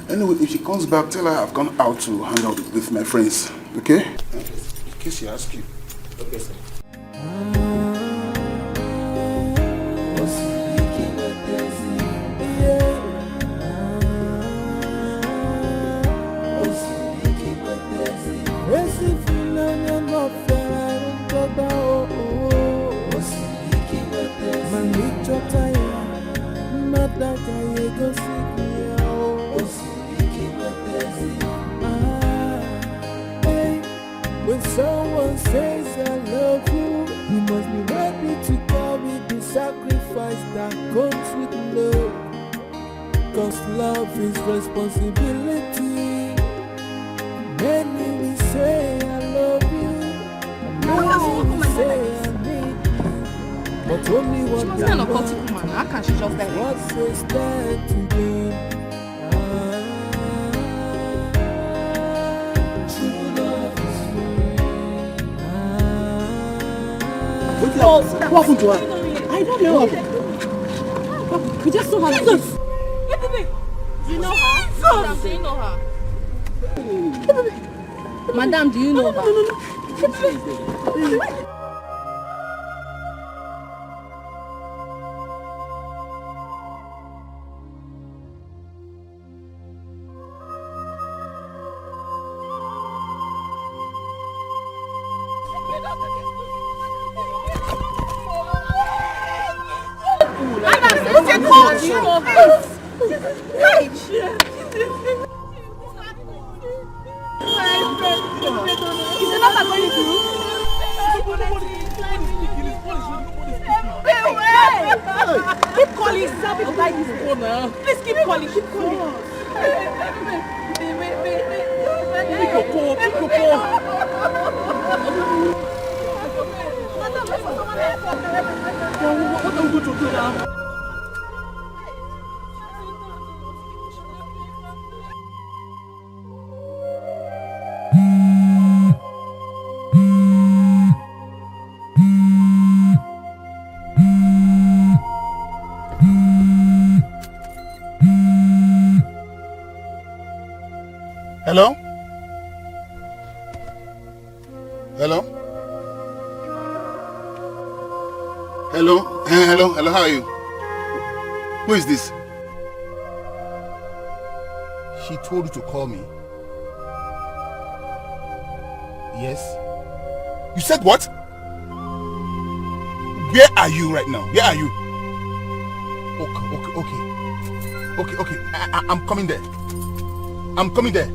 Anyway, if she comes back, tell her I've gone out to hang out with my friends. Okay? In case she asks you. Okay, sir. When someone says I love you, you must be ready to carry the sacrifice that comes with love. Cause love is responsibility. Many will say I love you, many will say I need you, but only one She must be an occultic woman. How can she just die? what says that to them? What happened to her? I don't know. We just saw her like this. Do you know her? Madam, do you know her? Madam, do you know her? Look at her! Do you know her? Is the number going through? Keep calling. Please keep calling. Keep calling. Pick your call. Pick your call. What are we going to do now? Hello? Hello? Hello? Hello? Hello? How are you? Who is this? She told you to call me. Yes? You said what? Where are you right now? Where are you? Okay. I'm coming there. I'm coming there.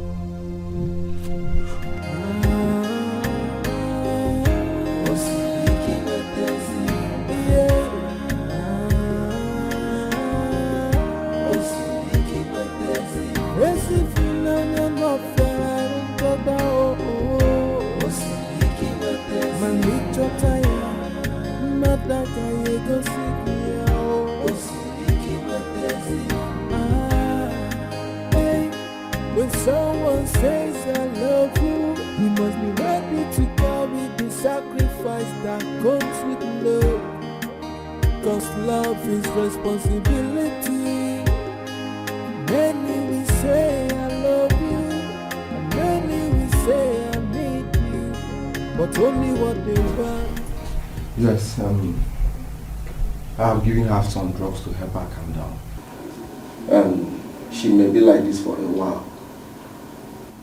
When someone says I love you, he must be ready to carry the sacrifice that comes with love. Cause love is responsibility. Many will say I love you, and many will say I need you, but only what they want. Yes, I've given her some drugs to help her calm down. She may be like this for a while.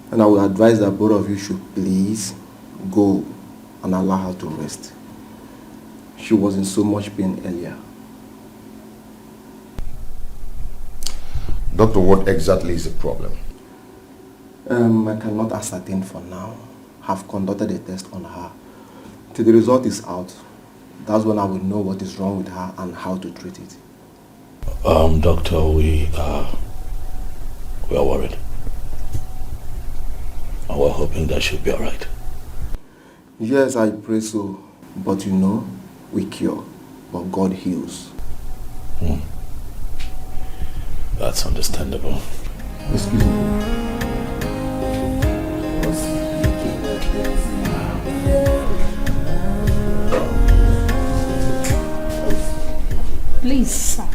And I would advise that both of you should please go and allow her to rest. She was in so much pain earlier. Doctor, what exactly is the problem? I cannot ascertain for now. I've conducted a test on her. Till the result is out, that's when I will know what is wrong with her and how to treat it. Doctor, we are worried. And we're hoping that she'll be alright. Yes, I pray so. But you know, we cure, but God heals. That's understandable. Excuse me. Please, sir.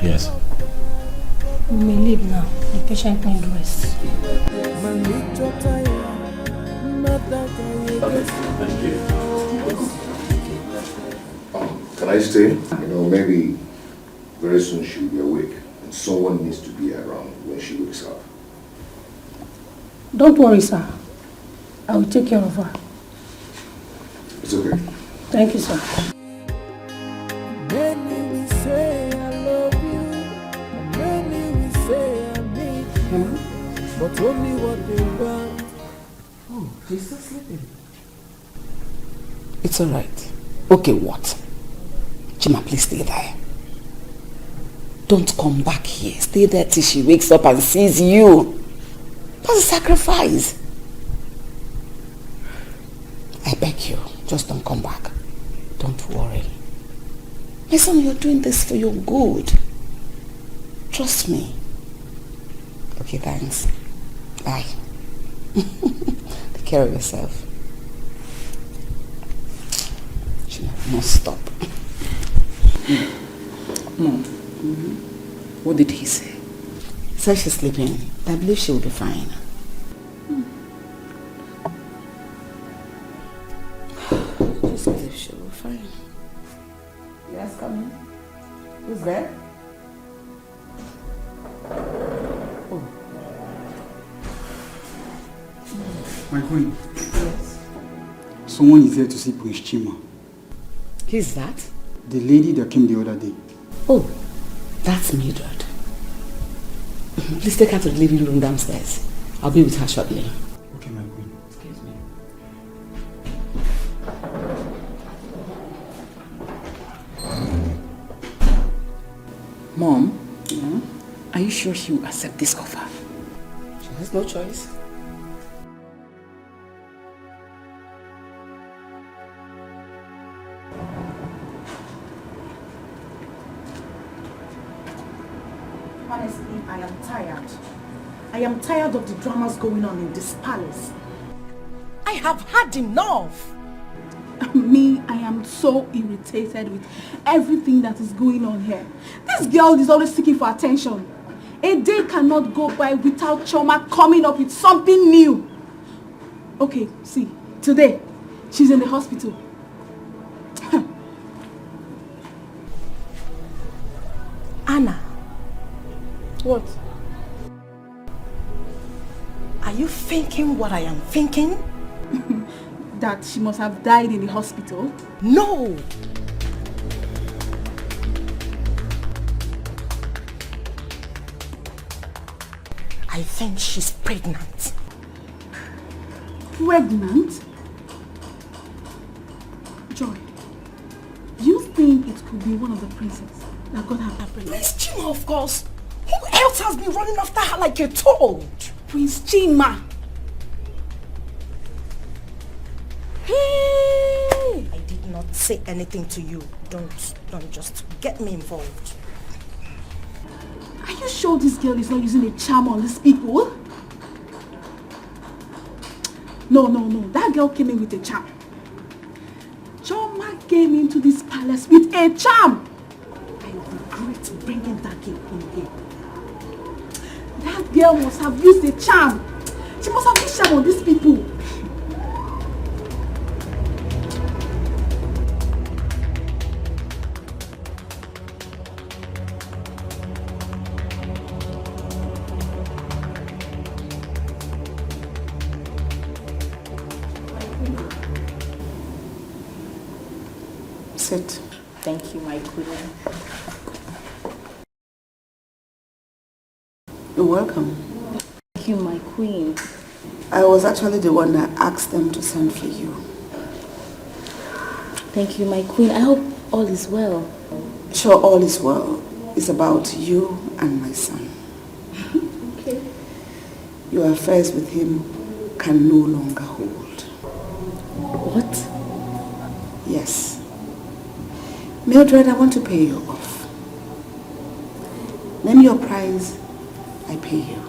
Yes. We may leave now. The patient needs rest. Thank you. Can I stay? You know, maybe very soon she'll be awake and someone needs to be around when she wakes up. Don't worry, sir. I will take care of her. It's okay. Thank you, sir. Many will say I love you, and many will say I need you, but only what they want. Oh, she's still sleeping. It's alright. Okay, what? Chima, please stay there. Don't come back here. Stay there till she wakes up and sees you. That's a sacrifice. I beg you, just don't come back. Don't worry. My son, you're doing this for your good. Trust me. Okay, thanks. Bye. Take care of yourself. She must stop. Mom, what did he say? He said she's sleeping. I believe she will be fine. Just believe she will be fine. Yes, come in. Who's there? Oh. My queen. Yes. Someone is here to see Prince Chima. Who's that? The lady that came the other day. Oh, that's Mildred. Please take her to the living room downstairs. I'll be with her shortly. Okay, my queen. Excuse me. Mom, are you sure she will accept this offer? She has no choice. Honestly, I am tired. I am tired of the dramas going on in this palace. I have had enough. Me, I am so irritated with everything that is going on here. This girl is always seeking for attention. A day cannot go by without Choma coming up with something new. Okay, see, today, she's in the hospital. Anna. What? Are you thinking what I am thinking? that she must have died in the hospital? No! I think she's pregnant. Pregnant? Joy, do you think it could be one of the princes that got her pregnant? Prince Chima, of course. Who else has been running after her like a toad? Prince Chima. Hey! I did not say anything to you. Don't just get me involved. Are you sure this girl is not using a charm on these people? No. That girl came in with a charm. Choma came into this palace with a charm. I regret bringing that girl in here. That girl must have used a charm. She must have used charm on these people. Sit. Thank you, my queen. You're welcome. Thank you, my queen. I was actually the one that asked them to send for you. Thank you, my queen. I hope all is well. Sure, all is well. It's about you and my son. Okay. Your affairs with him can no longer hold. What? Yes. Mildred, I want to pay you off. Name your price, I pay you.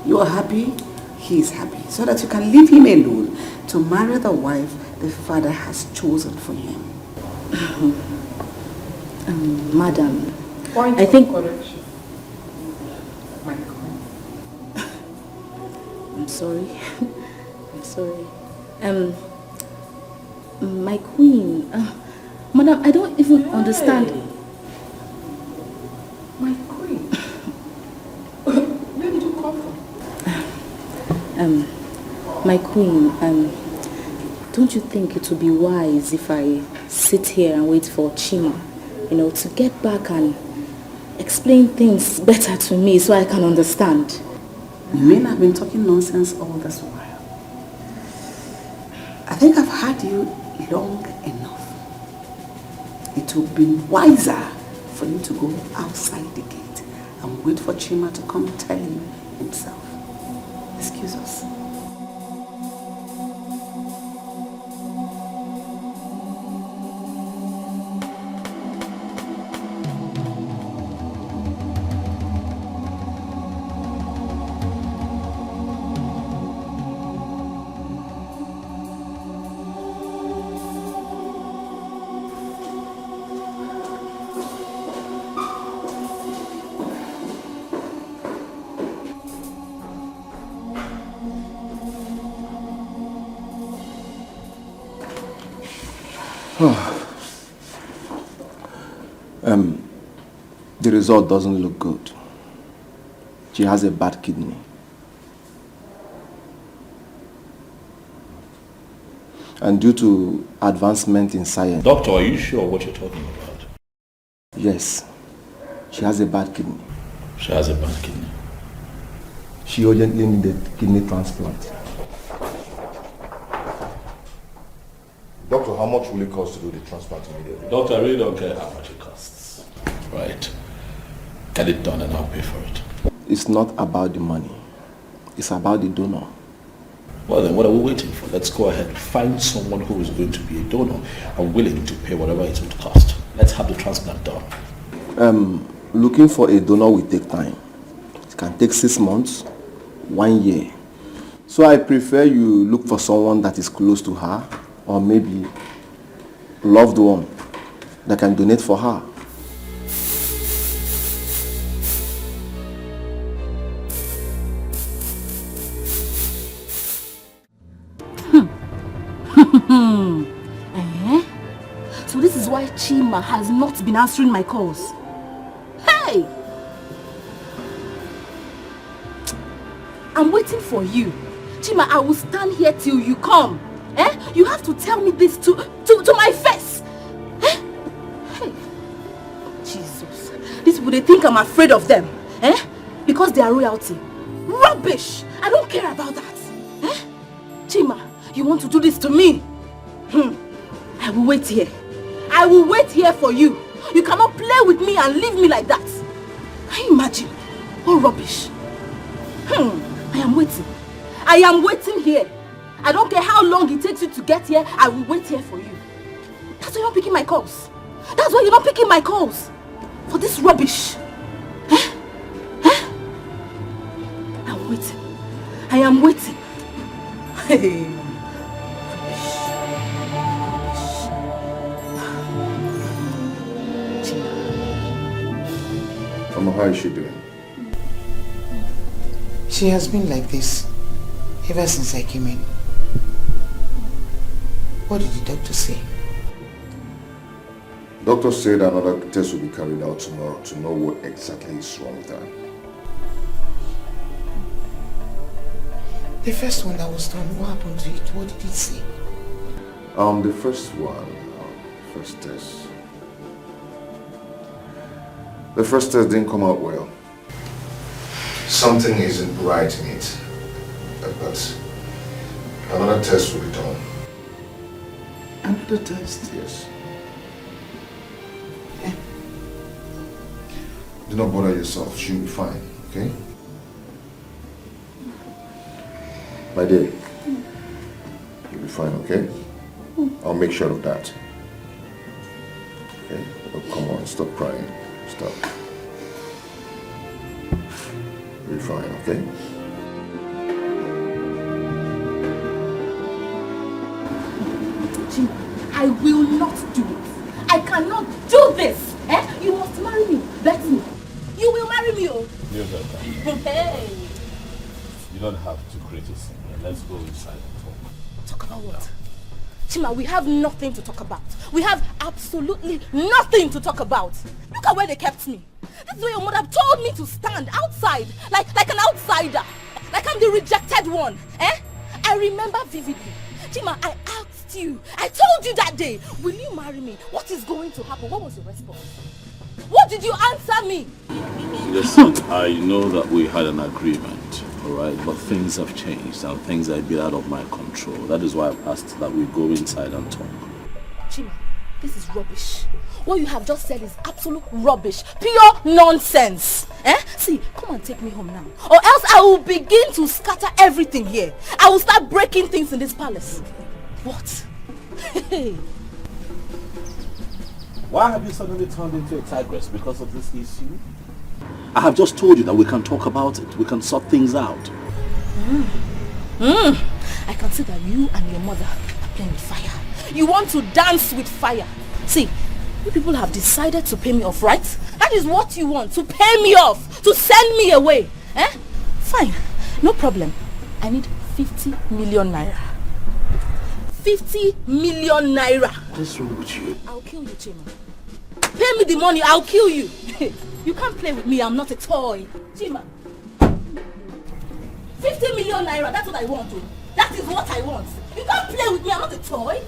You are happy, he is happy. So that you can leave him alone to marry the wife the father has chosen for him. Madam, Point I think... correction. I'm sorry. I'm sorry. My queen... Madam, I don't even understand. My queen? Where did you come from? My queen, don't you think it would be wise if I sit here and wait for Chima, to get back and explain things better to me so I can understand? You may have been talking nonsense all this while. I think I've had you long enough. It would be wiser for you to go outside the gate and wait for Chima to come tell you himself. Excuse us. The result doesn't look good. She has a bad kidney. And due to advancement in science... Doctor, are you sure what you're talking about? Yes. She has a bad kidney. She has a bad kidney. She urgently needed kidney transplant. Doctor, how much will it cost to do the transplant immediately? Doctor, I really don't care how much it costs. Right. Get it done and I'll pay for it. It's not about the money. It's about the donor. Well then, what are we waiting for? Let's go ahead. Find someone who is going to be a donor and willing to pay whatever it would cost. Let's have the transplant done. Looking for a donor will take time. It can take 6 months, 1 year. So I prefer you look for someone that is close to her, or maybe loved one that can donate for her. So this is why Chima has not been answering my calls. Hey! I'm waiting for you. Chima, I will stand here till you come. Eh? You have to tell me this to my face. Eh? Hey. Jesus. These people, they think I'm afraid of them. Eh? Because they are royalty. Rubbish! I don't care about that. Eh? Chima, you want to do this to me? I will wait here. I will wait here for you. You cannot play with me and leave me like that. Can you imagine? What rubbish. I am waiting. I am waiting here. I don't care how long it takes you to get here. I will wait here for you. That's why you're not picking my calls. That's why you're not picking my calls. For this rubbish. I'm waiting. I am waiting. Hey. Mama, how is she doing? She has been like this ever since I came in. What did the doctor say? Doctor said another test will be carried out tomorrow to know what exactly is wrong with her. The first one that was done, what happened to it? What did it say? The first one, first test. The first test didn't come out well. Something isn't right in it. But another test will be done. Another test? Yes. Do not bother yourself. She'll be fine, okay? My dear, you'll be fine, okay? I'll make sure of that. Okay? Oh, come on, stop crying. Stop. You'll be fine, okay? Jim, I will not do it. I cannot do this. Eh? You must marry me. Bet me. You will marry me, oh. Hey. You don't have to create a scene. Let's go inside and talk. Talk about what? Chima, we have nothing to talk about. We have absolutely nothing to talk about. Look at where they kept me. This is where your mother told me to stand outside, like an outsider. Like I'm the rejected one. Eh? I remember vividly. Chima, I asked you. I told you that day, will you marry me? What is going to happen? What was your response? What did you answer me? Listen, I know that we had an agreement, all right, but things have changed and things are a bit out of my control. That is why I've asked that we go inside and talk. Chima, this is rubbish. What you have just said is absolute rubbish. Pure nonsense. Eh? See, come and take me home now. Or else I will begin to scatter everything here. I will start breaking things in this palace. What? Hey. Why have you suddenly turned into a tigress because of this issue? I have just told you that we can talk about it. We can sort things out. I can see that you and your mother are playing with fire. You want to dance with fire. See, you people have decided to pay me off, right? That is what you want, to pay me off, to send me away. Eh? Fine, no problem. I need 50 million naira. 50 million naira. What's wrong with you? I'll kill you, Chima. Pay me the money, I'll kill you. You can't play with me, I'm not a toy. Chima. 50 million naira, that's what I want. That is what I want. You can't play with me, I'm not a toy.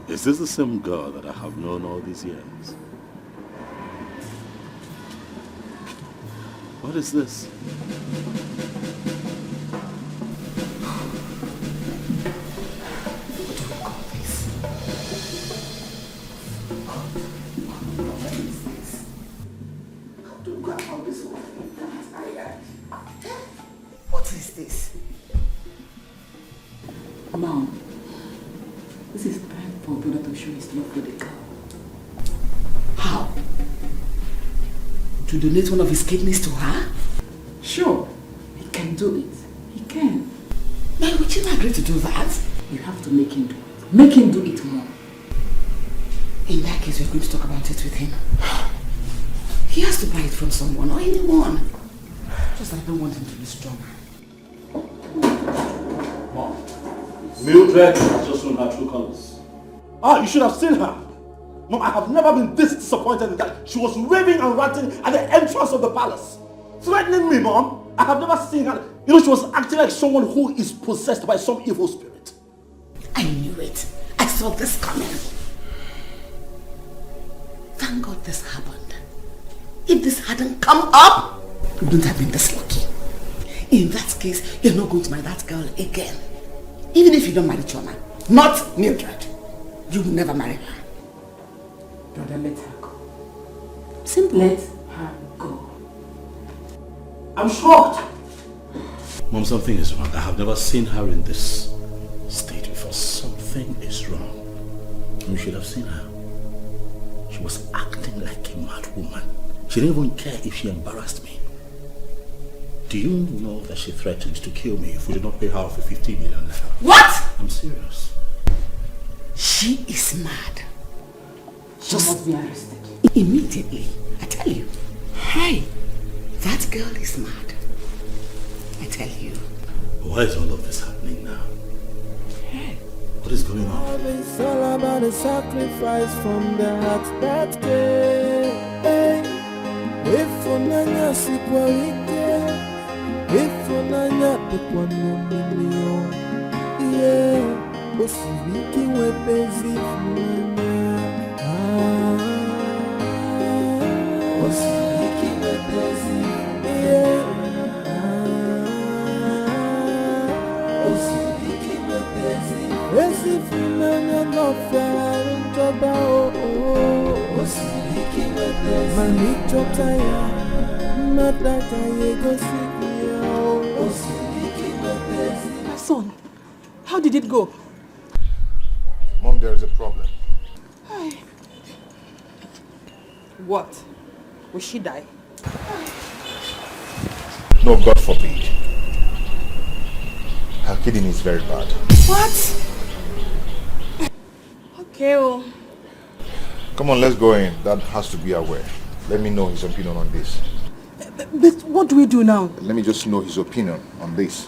Is this the same girl that I have known all these years? What is this? What is this? Mom, this is time for brother to show his love for the girl. How? To donate one of his kidneys to her? Sure, he can do it. He can. But would you not agree to do that? You have to make him do it. Make him do it more. In that case, we're going to talk about it with him. He has to buy it from someone or anyone. Just I don't want him to be strong. Mildred has just shown her true colors. Ah, you should have seen her. Mom, I have never been this disappointed in that. She was raving and ranting at the entrance of the palace. Threatening me, Mom. I have never seen her. You know, she was acting like someone who is possessed by some evil spirit. I knew it. I saw this coming. Thank God this happened. If this hadn't come up, you wouldn't have been this lucky. In that case, you're not going to marry that girl again. Even if you don't marry Choma. Not Mildred. You will never marry her. Brother, let her go. Simple. Let her go. I'm shocked. Mom, something is wrong. I have never seen her in this state before. Something is wrong. You should have seen her. She was acting like a mad woman. She didn't even care if she embarrassed me. Do you know that she threatened to kill me if we did not pay her for 15 million naira? What? I'm serious. She is mad. She must be arrested. Immediately. I tell you. Hey, that girl is mad. I tell you. Why is all of this happening now? Hey. What is going on? Love is all about the sacrifice from the heart that gave. If unanya sikuarike, if unanya tekwanumilio, yeah, osiviki wepezi funanya, osiviki wepezi, yeah, osiviki wepezi, wezi funanya no fera untoba oh, osiviki wepezi, manicho taya, mataka yego sikia oh, osiviki wepezi. My son, how did it go? Mom, there is a problem. What? Will she die? No, God forbid. Her kidney is very bad. What? Okay, well. Come on, let's go in. Dad has to be aware. Let me know his opinion on this. But what do we do now? Let me just know his opinion on this.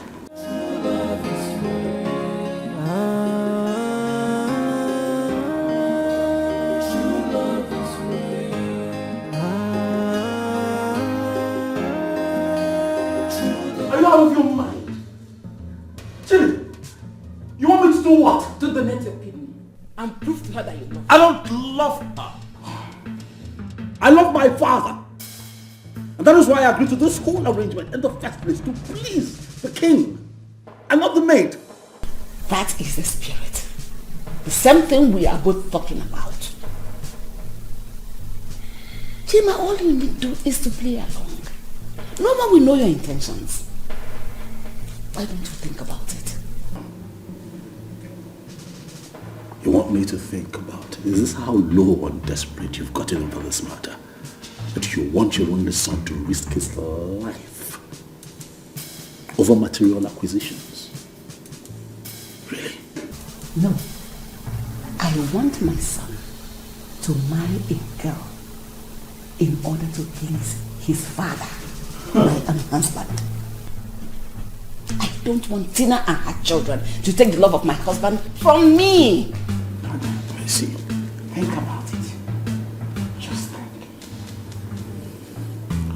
Are you out of your mind? Chili, you want me to do what? To donate your kidney and prove to her that you love her. I don't love her. I love my father. And that is why I agreed to this whole arrangement in the first place, to please the king and not the maid. That is the spirit. The same thing we are both talking about. Chima, all you need to do is to play along. No one will know your intentions. Why don't you think about it? You want me to think about it? Is this how low and desperate you've gotten over this matter? That you want your only son to risk his life over material acquisitions? Really? No. I want my son to marry a girl in order to please his father, my own husband. I don't want Tina and her children to take the love of my husband from me. I see. Think about it. Just think.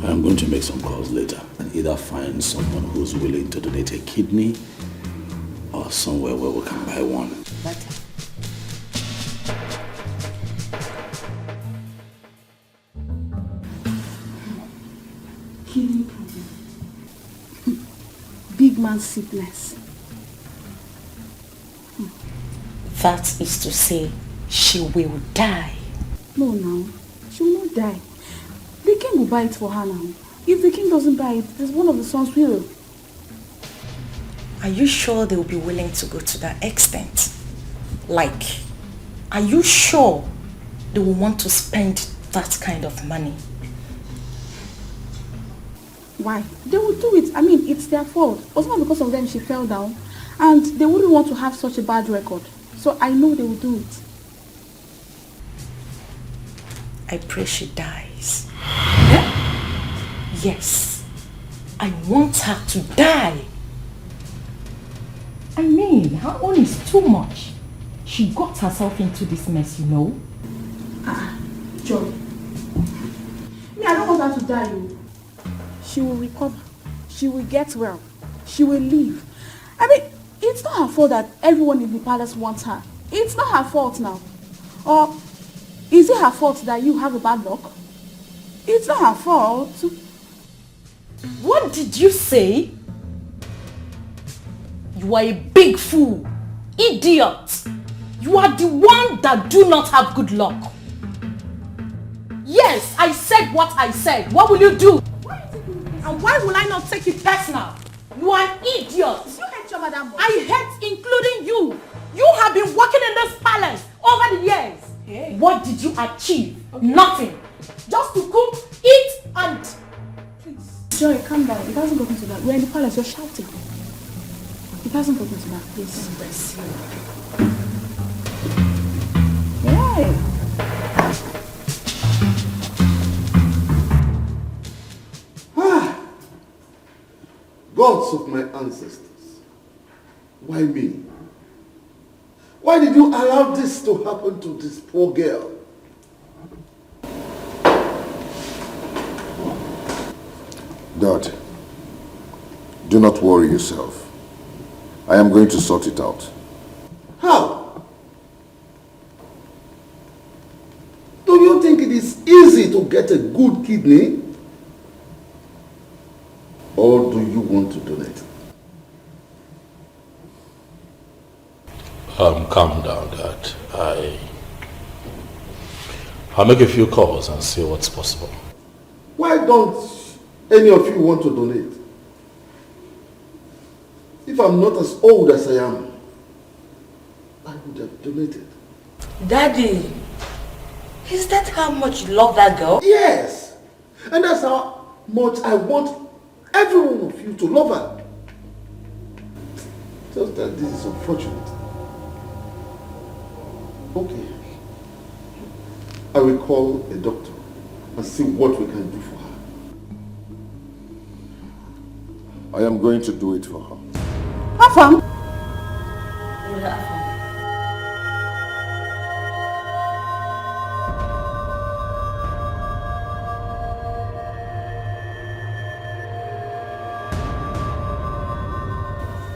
I'm going to make some calls later and either find someone who's willing to donate a kidney or somewhere where we can buy one. Better. Kidney problem. Big man sickness. That is to say, she will die. No, now. She will not die. The king will buy it for her now. If the king doesn't buy it, there's one of the sons will. Are you sure they will be willing to go to that extent? Like, are you sure they will want to spend that kind of money? Why? They will do it. I mean, it's their fault. It was not because of them she fell down. And they wouldn't want to have such a bad record. So I know they will do it. I pray she dies. Yes. I want her to die. I mean, her own is too much. She got herself into this mess, you know. Joy. Me, I don't want her to die. She will recover. She will get well. She will live. I mean, it's not her fault that everyone in the palace wants her. It's not her fault now. Or is it her fault that you have a bad luck? It's not her fault. What did you say? You are a big fool. Idiot. You are the one that do not have good luck. Yes, I said what I said. What will you do? And why will I not take it personal? You are an idiot. You hate your mother more. I hate including you. You have been working in this palace over the years. Hey. What did you achieve? Okay. Nothing. Just to cook, eat, and... Please. Joy, calm down. It hasn't gotten to that. We're in the palace. You're shouting. It hasn't gotten to that. Please. Bless you. Why? Gods of my ancestors, why me? Why did you allow this to happen to this poor girl? Dad, do not worry yourself. I am going to sort it out. How? Do you think it is easy to get a good kidney? Or do you want to donate? Calm down, Dad. I'll make a few calls and see what's possible. Why don't any of you want to donate? If I'm not as old as I am, I would have donated. Daddy, is that how much you love that girl? Yes! And that's how much I want every one of you to love her. Just that this is unfortunate. Okay. I will call a doctor and see what we can do for her. I am going to do it for her. Afam!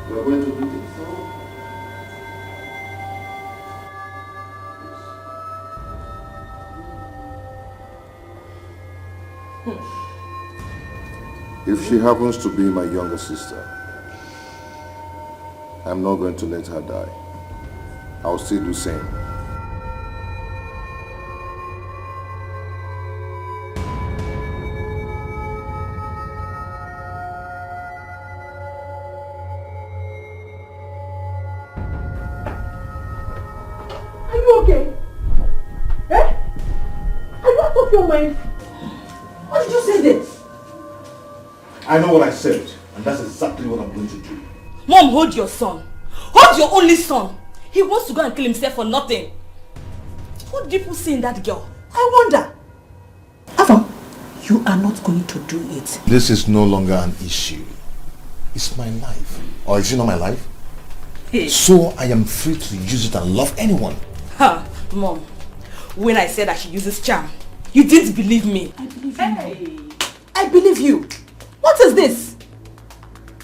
We are going to do this. If she happens to be my younger sister, I'm not going to let her die. I'll still do the same. Are you okay? Eh? Are you out of your mind? What did you say then? I know what I said, and that's exactly what I'm going to do. Mom, hold your son. Hold your only son. He wants to go and kill himself for nothing. What do people see in that girl? I wonder. Afam, you are not going to do it. This is no longer an issue. It's my life. Or is it not my life? Hey. So I am free to use it and love anyone. Ha, Mom. When I said that she uses charm, you didn't believe me. I believe you. I believe you. What is this?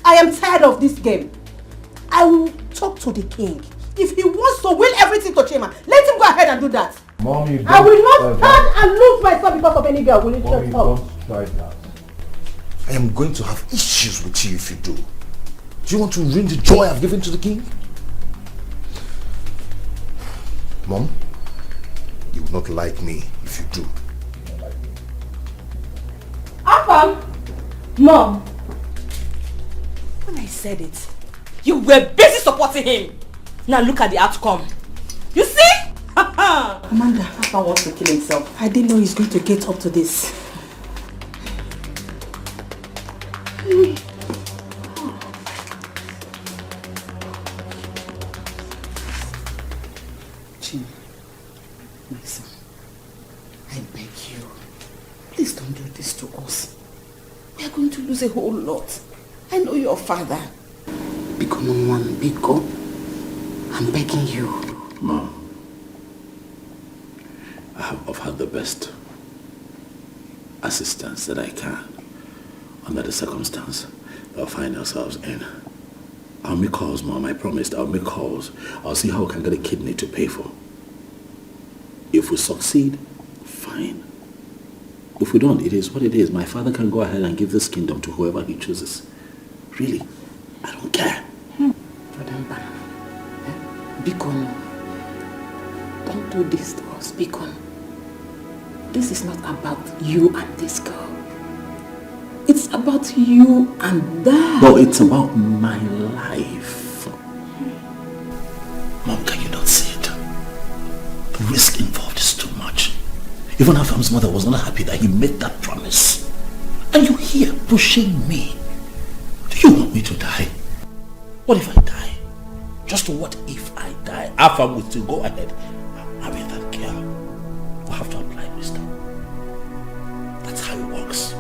I am tired of this game. I will talk to the king. If he wants to will everything to Chima, let him go ahead and do that. Mom, you don't I will not stand and lose myself because of any girl. Will you Mom, shut you up? don't try that. I am going to have issues with you if you do. Do you want to ruin the joy I've given to the king? Mom, you will not like me if you do. Afam! Mom! When I said it, you were busy supporting him. Now look at the outcome. You see? Amanda, Afam wants to kill himself. I didn't know he's going to get up to this. Chin, my son, I beg you, please don't do this to us. We are going to lose a whole lot. I know your father. Biko no one, Biko. I'm begging you. Mom, I have of her the best assistance that I can under the circumstance that we find ourselves in. I'll make calls, Mom. I promised I'll make calls. I'll see how I can get a kidney to pay for. If we succeed, fine. If we don't, it is what it is. My father can go ahead and give this kingdom to whoever he chooses. Really, I don't care. Brother Mbana, Bikon, don't do this to us, Bikon. This is not about you and this girl. It's about you and Dad. No, it's about my life. Mom, can you not see it? The risk involved is too much. Even Afam's mother was not happy that he made that promise. And you're here pushing me. Do you want me to die? What if I die? Just what if I die? Afam will still go ahead and marry that girl. We'll have to apply wisdom. That's how it works.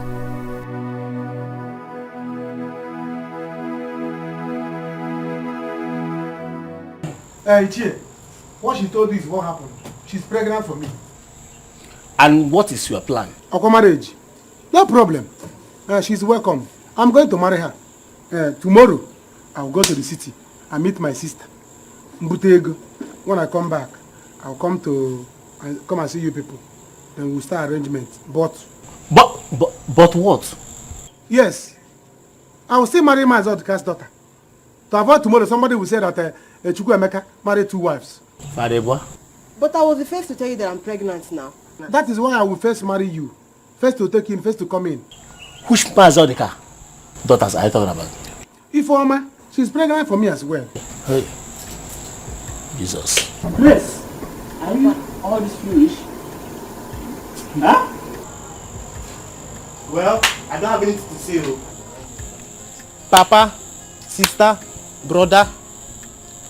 Hey, Chie, what she told you is what happened. She's pregnant for me. And what is your plan? Our marriage. No problem. She's welcome. I'm going to marry her. Tomorrow, I'll go to the city and meet my sister, Mbutego. When I come back, I'll come and see you people. Then we'll start arrangement. But what? Yes. I will still marry my Zodka's daughter. To avoid tomorrow, somebody will say that Chukwu Emeka married 2 wives. Fadeba? But I was the first to tell you that I'm pregnant now. That is why I will first marry you. First to take in, first to come in. Which Mazodika daughters are you talking about? Ifeoma, she's pregnant for me as well. Hey. Jesus. Grace, are you all this foolish? Huh? Well, I don't have anything to say. Papa, sister, brother.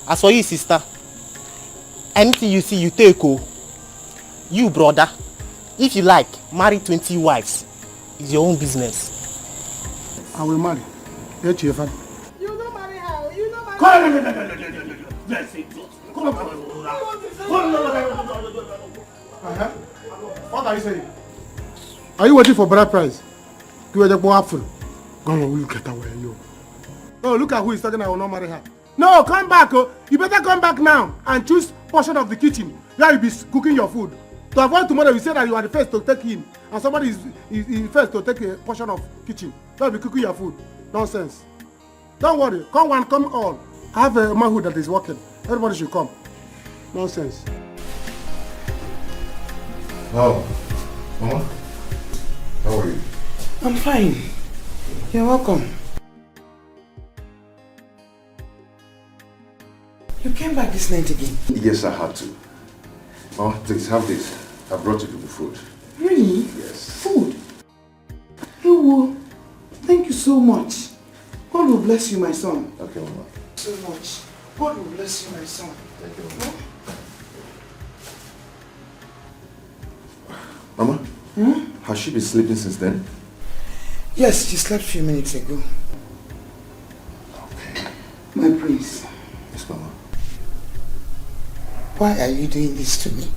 As for you, sister, anything you see, you take. You, brother, if you like, marry 20 wives. It's your own business. I will marry. You don't marry her. You don't marry her. What are you saying? Are you waiting for bride price? You are the boy apple. Go on, look at her where you. Oh, look at who is talking. I will not marry her. No, come back. Oh. You better come back now and choose portion of the kitchen where you be cooking your food. To avoid tomorrow, you say that you are the first to take in, and somebody is first to take a portion of kitchen. So you be cooking your food. Nonsense. Don't worry. Come one, come all. I have a manhood that is working. Everybody should come. Nonsense. Oh, Mama, how are you? I'm fine. You're welcome. You came back this night again? Yes, I had to. Mama, please have this. I brought you people food. Really? Yes. Food? Oh, thank you so much. God will bless you, my son. Okay, Mama. So much. God will bless you, my son. Thank you, Mama. Mama? Has she been sleeping since then? Yes, she slept a few minutes ago. Okay. My prince. Yes, Mama. Why are you doing this to me?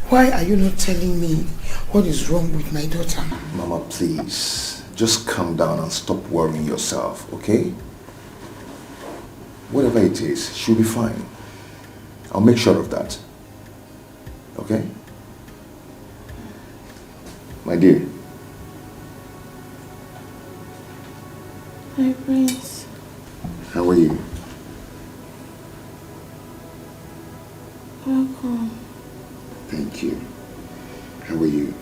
Why are you not telling me what is wrong with my daughter? Mama, please. Just calm down and stop worrying yourself, okay? Whatever it is, she'll be fine. I'll make sure of that. Okay? My dear. Hi, Prince. How are you? Welcome. Thank you. How are you?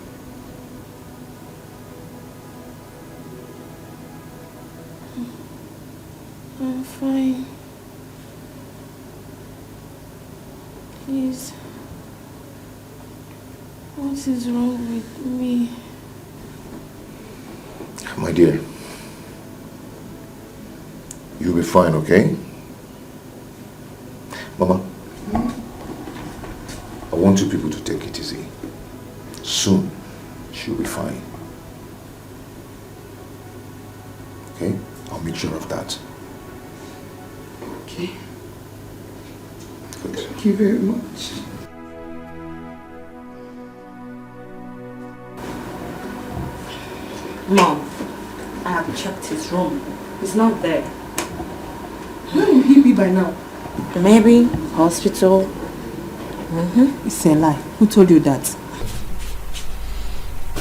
I'm fine. Please. What is wrong with me? My dear. You'll be fine, okay? Mama. I want you people to take it easy. Soon, she'll be fine. Okay? I'll make sure of that. Okay. Good. Thank you very much. Mom, I have checked his room. He's not there. Where will he be by now? Maybe hospital. It's a lie. Who told you that?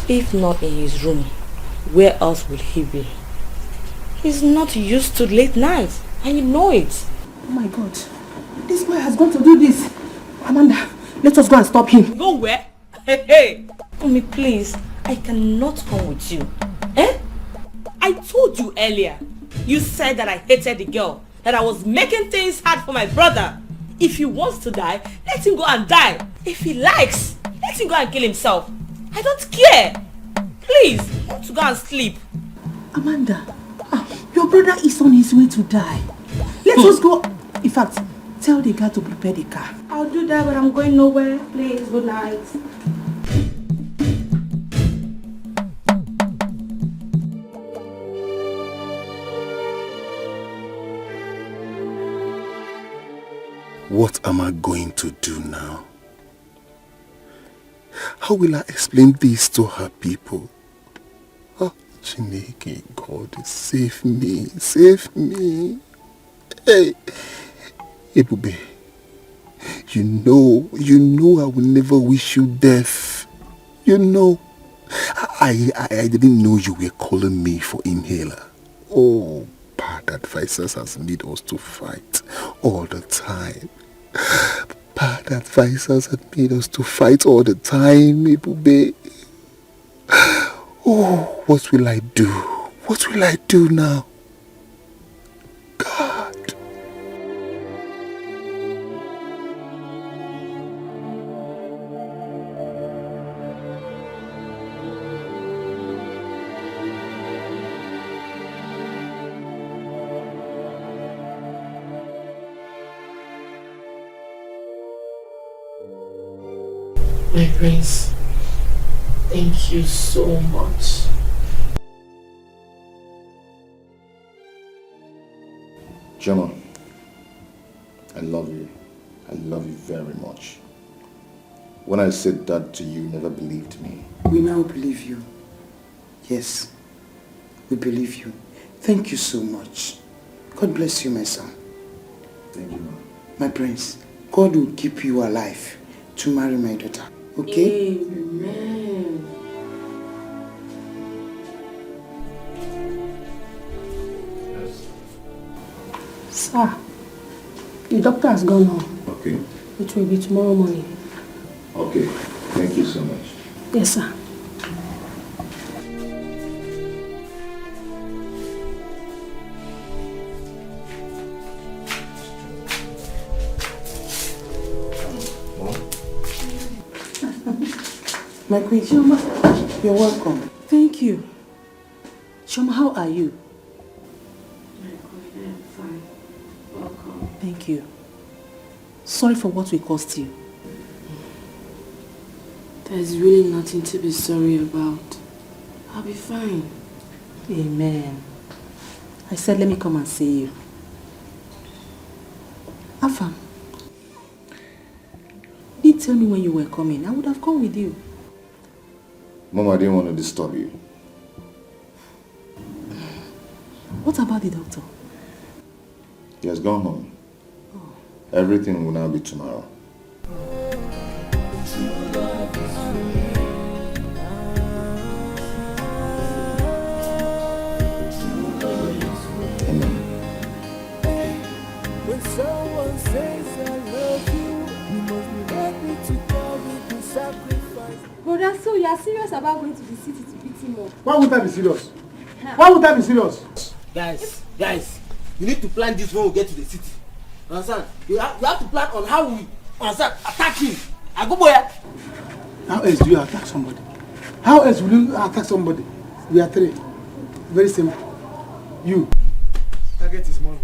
If not in his room, where else will he be? He's not used to late nights, and you know it. Oh my God. This boy has gone to do this. Amanda, let us go and stop him. Go where? Hey! Mommy, please. I cannot come with you. Eh? I told you earlier. You said that I hated the girl. That I was making things hard for my brother. If he wants to die, let him go and die. If he likes, let him go and kill himself. I don't care. Please, I want to go and sleep. Amanda, your brother is on his way to die. Let us go. In fact, tell the guy to prepare the car. I'll do that, but I'm going nowhere. Please, good night. What am I going to do now? How will I explain this to her people? Oh, Chineke, God, save me, save me. Hey, Ebube, you know I will never wish you death. You know, I didn't know you were calling me for inhaler. Oh, bad advisors has made us to fight all the time. Bad advisors have made us to fight all the time, Ebube. Oh, what will I do? What will I do now? God. My prince, thank you so much. Gemma, I love you. I love you very much. When I said that to you, you never believed me. We now believe you. Yes, we believe you. Thank you so much. God bless you, my son. Thank you, ma. My prince, God will keep you alive to marry my daughter. Okay? Amen. Sir, the doctor has gone home. Okay. It will be tomorrow morning. Okay. Thank you so much. Yes, sir. My queen, Shoma, you're welcome. Thank you. Shoma, how are you? I'm fine. Welcome. Thank you. Sorry for what we caused you. There's really nothing to be sorry about. I'll be fine. Amen. I said let me come and see you. Afam, you didn't tell me when you were coming. I would have come with you. Mama, I didn't want to disturb you. What about the doctor? He has gone home. Everything will now be tomorrow. When someone says I love you, you must be ready to go with the sacrifice. Brother, so you are serious about going to the city to beat him up? Why would I be serious? Why would I be serious? Guys, you need to plan this when we get to the city. Understand? You have to plan on how we attack him. I go boy. How else do you attack somebody? How else will you attack somebody? We are three. Very simple. You. Target his money.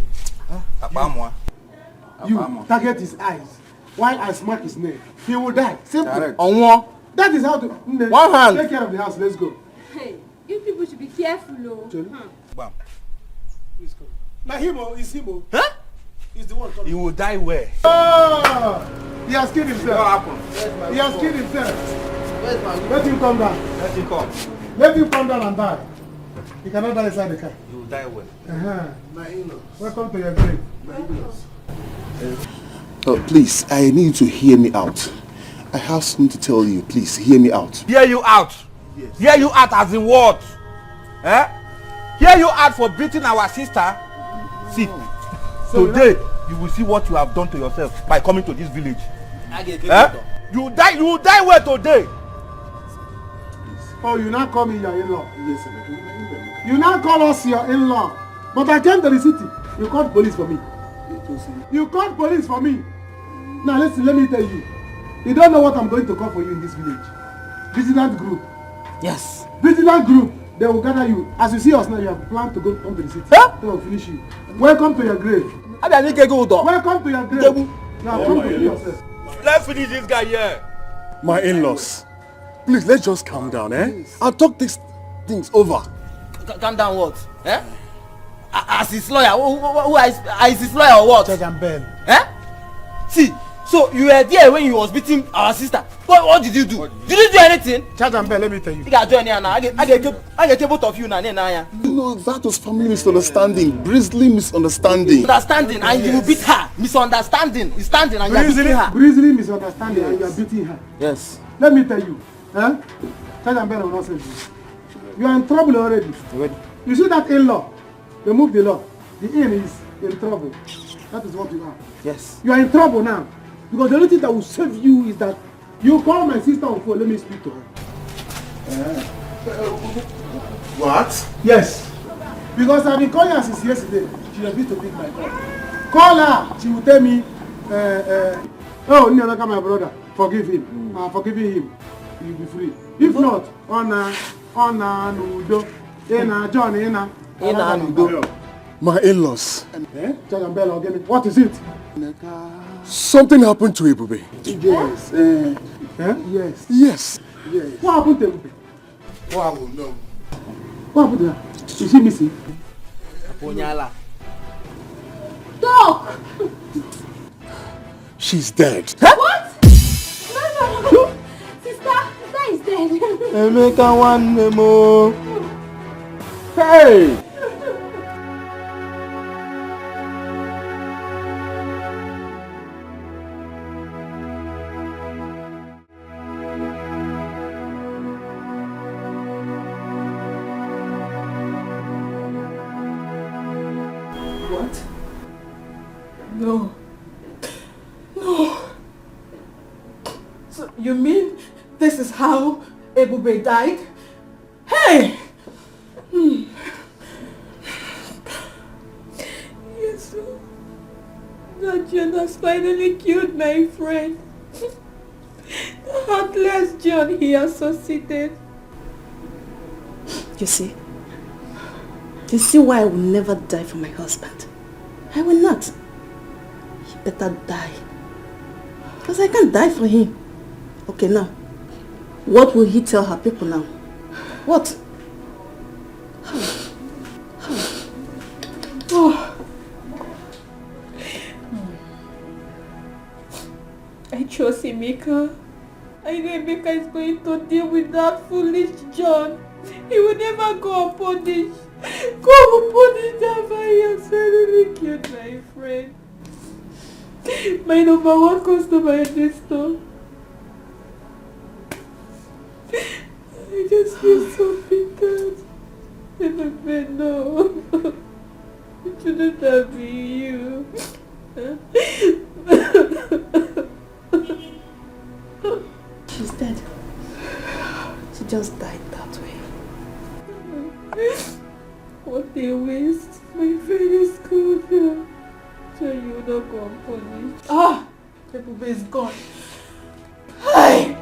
You target his eyes. While I smack his neck, he will die. Simple. On one. That is how to. One hand. Take care of the house. Let's go. Hey, you people should be careful, oh. Bam. Please come. Now him, is him. Huh? He's the one coming. He will die where? Oh! He has killed himself. What happened? He has killed himself. Where's my... Let him come down. Let him come. Let him come down and die. You cannot die inside the car. You will die well. My in-laws. Welcome to your grave. My in-laws. Oh, please, I need you to hear me out. I have something to tell you. Please, hear me out. Hear you out? Yes. Hear you out as in what? Eh? Hear you out for beating our sister? See, so today you will see what you have done to yourself by coming to this village. Eh? You will die well today. Oh, you now call me your in-law? Yes, sir. You now call us your in-law. But I came to the city. You called police for me. You called police for me. Now listen, let me tell you. You don't know what I'm going to call for you in this village. Vigilant group. Yes. Vigilant group. They will gather you. As you see us now, you have planned to come to the city. Huh? They will finish you. Welcome to your grave. Welcome to your grave. You have come to kill yourself. Let's finish this guy here. My in-laws, please, let's just calm down, eh? Yes. I'll talk these things over. Calm down what? Eh? As his lawyer, who is his lawyer or what? Judge and Ben. Eh? See, so you were there when he was beating our sister. What did you do? Did you do anything? Judge and Ben, let me tell you. You got join here now. I get both of you now. No, that was family misunderstanding. Grisly misunderstanding. Misunderstanding and you beat her. Misunderstanding. He's standing and you are beating her. Grisly misunderstanding and you are beating her. Yes. Let me tell you. Eh? Judge and Ben will not save you. You are in trouble already. You see that in-law? Remove the law. The in is in trouble. That is what you are. Yes. You are in trouble now. Because the only thing that will save you is that you call my sister on phone. Let me speak to her. What? Yes. Because I've been calling her since yesterday. She refused to pick my call. Call her. She will tell me, oh, Nyalaka, my brother, forgive him. Forgiving him. You'll be free. If not, Nudo, John, My in-laws. What is it? Something happened to Ebube. Yes. Yes. Yes. Yes. What happened to Ebube? Oh, I will know. What happened to her? Is she missing? Doc! She's dead. Huh? What? No. Sister is dead. Emeka one more. Hey! What? No. So you mean this is how Ebube died? Hey! Yes, sir. That John has finally killed my friend. The heartless John he associated. You see why I will never die for my husband. I will not. He better die. Because I can't die for him. Okay, now, what will he tell her people now? What? Oh. I trust Emeka. I know Emeka is going to deal with that foolish John. He will never go unpunished. Go unpunished after he has finally killed my friend. My number one customer in this store. I just feel so bitter. Emeka, no. It shouldn't have been you. She's dead. She just died that way. What a waste. My friend is good here. So you will not go unpunished. Ah! Ebube is gone. Hi!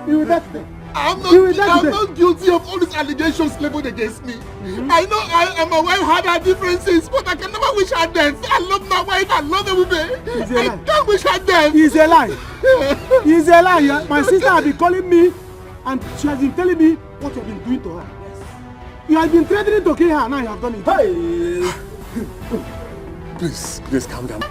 You will die today. I'm not guilty of all these allegations leveled against me. I know I and my wife had our differences, but I can never wish her death. I love my wife, I love Ebube. I can't wish her death. It's a lie. It's a lie. My sister has been calling me and she has been telling me what you have been doing to her. You have been threatening to kill her, now you have done it. Hey. Please calm down.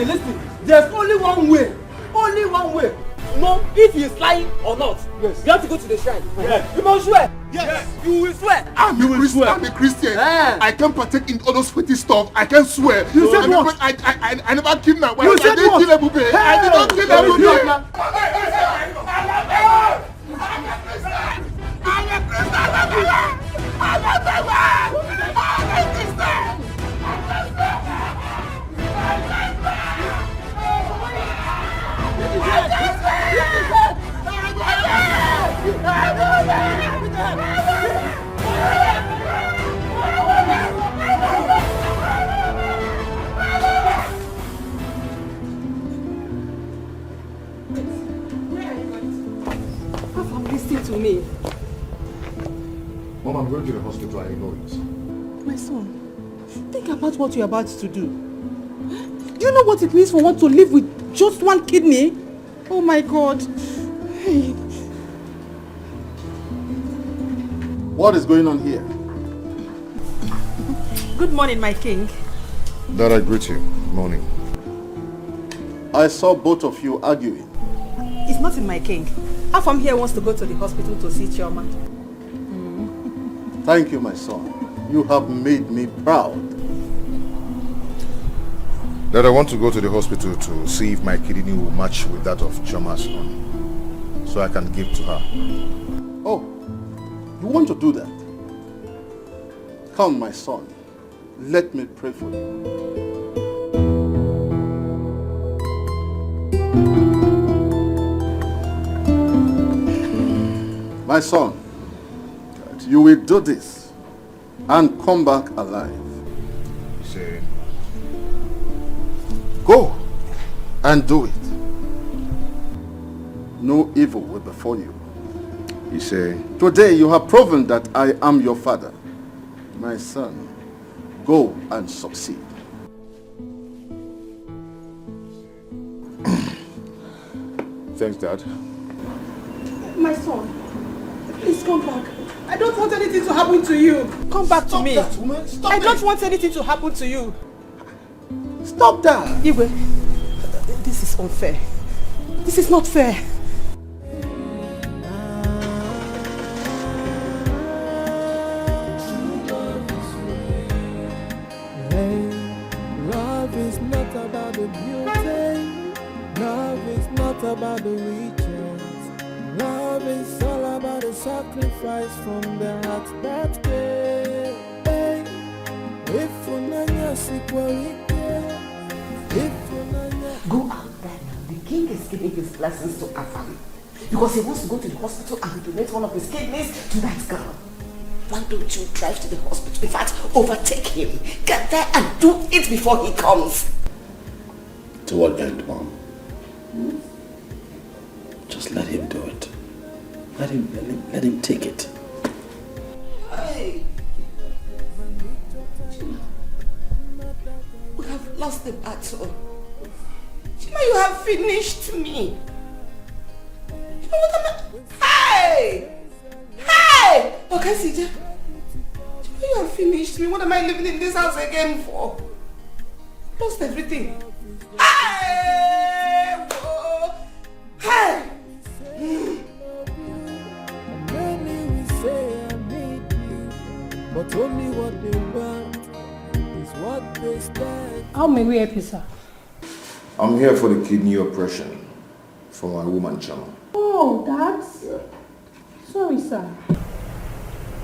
Listen. There's only one way. Only one way. To know if he is lying or not. Yes. You have to go to the shrine. Yes. You must swear. Yes. You will swear. I'm a Christian. Yeah. I can't partake in all those sweaty stuff. I can't swear. You said what? I never killed my wife. You said what? I didn't kill Ebube. I did not kill Ebube. Listen to me. Mom, I'm going to the hospital. I know it. My son, think about what you're about to do. Do you know what it means for one to live with just one kidney? Oh my God. Hey. What is going on here? Good morning, my king. Dad, I greet you. Morning. I saw both of you arguing. It's nothing, my king. Half from here wants to go to the hospital to see Chioma. Thank you, my son. You have made me proud. Dad, I want to go to the hospital to see if my kidney will match with that of Chioma's son, so I can give to her. Oh, you want to do that? Come, my son. Let me pray for you. My son, you will do this and come back alive. Say, go and do it. No evil will befall you. He say, today you have proven that I am your father. My son, go and succeed. Thanks, Dad. My son, please come back. I don't want anything to happen to you. Come back to me. Stop that, woman. Stop I don't want anything to happen to you. Stop that. Igwe, this is unfair. This is not fair. Love is not about the beauty. Love is not about the riches. Love is all about the sacrifice from the heart that gave. If unanya sikwarike, if unanya. Go out there now. The king is giving his blessings to Afam because he wants to go to the hospital and donate one of his kidneys to that girl. Why don't you drive to the hospital? In fact, overtake him. Get there and do it before he comes. To what end, Mom? Just let him do it. Let him take it. Hey. We have lost the battle. Chima, you have finished me. You know what Hey! Hey! Okay, CJ. Chima, you have finished me. What am I living in this house again for? Lost everything. Hey! Whoa. Hey! Many will say I need you, but only what they want is what they stand. How may we help you, sir? I'm here for the kidney operation for my woman, Chama. Oh, that's... Yeah. Sorry, sir.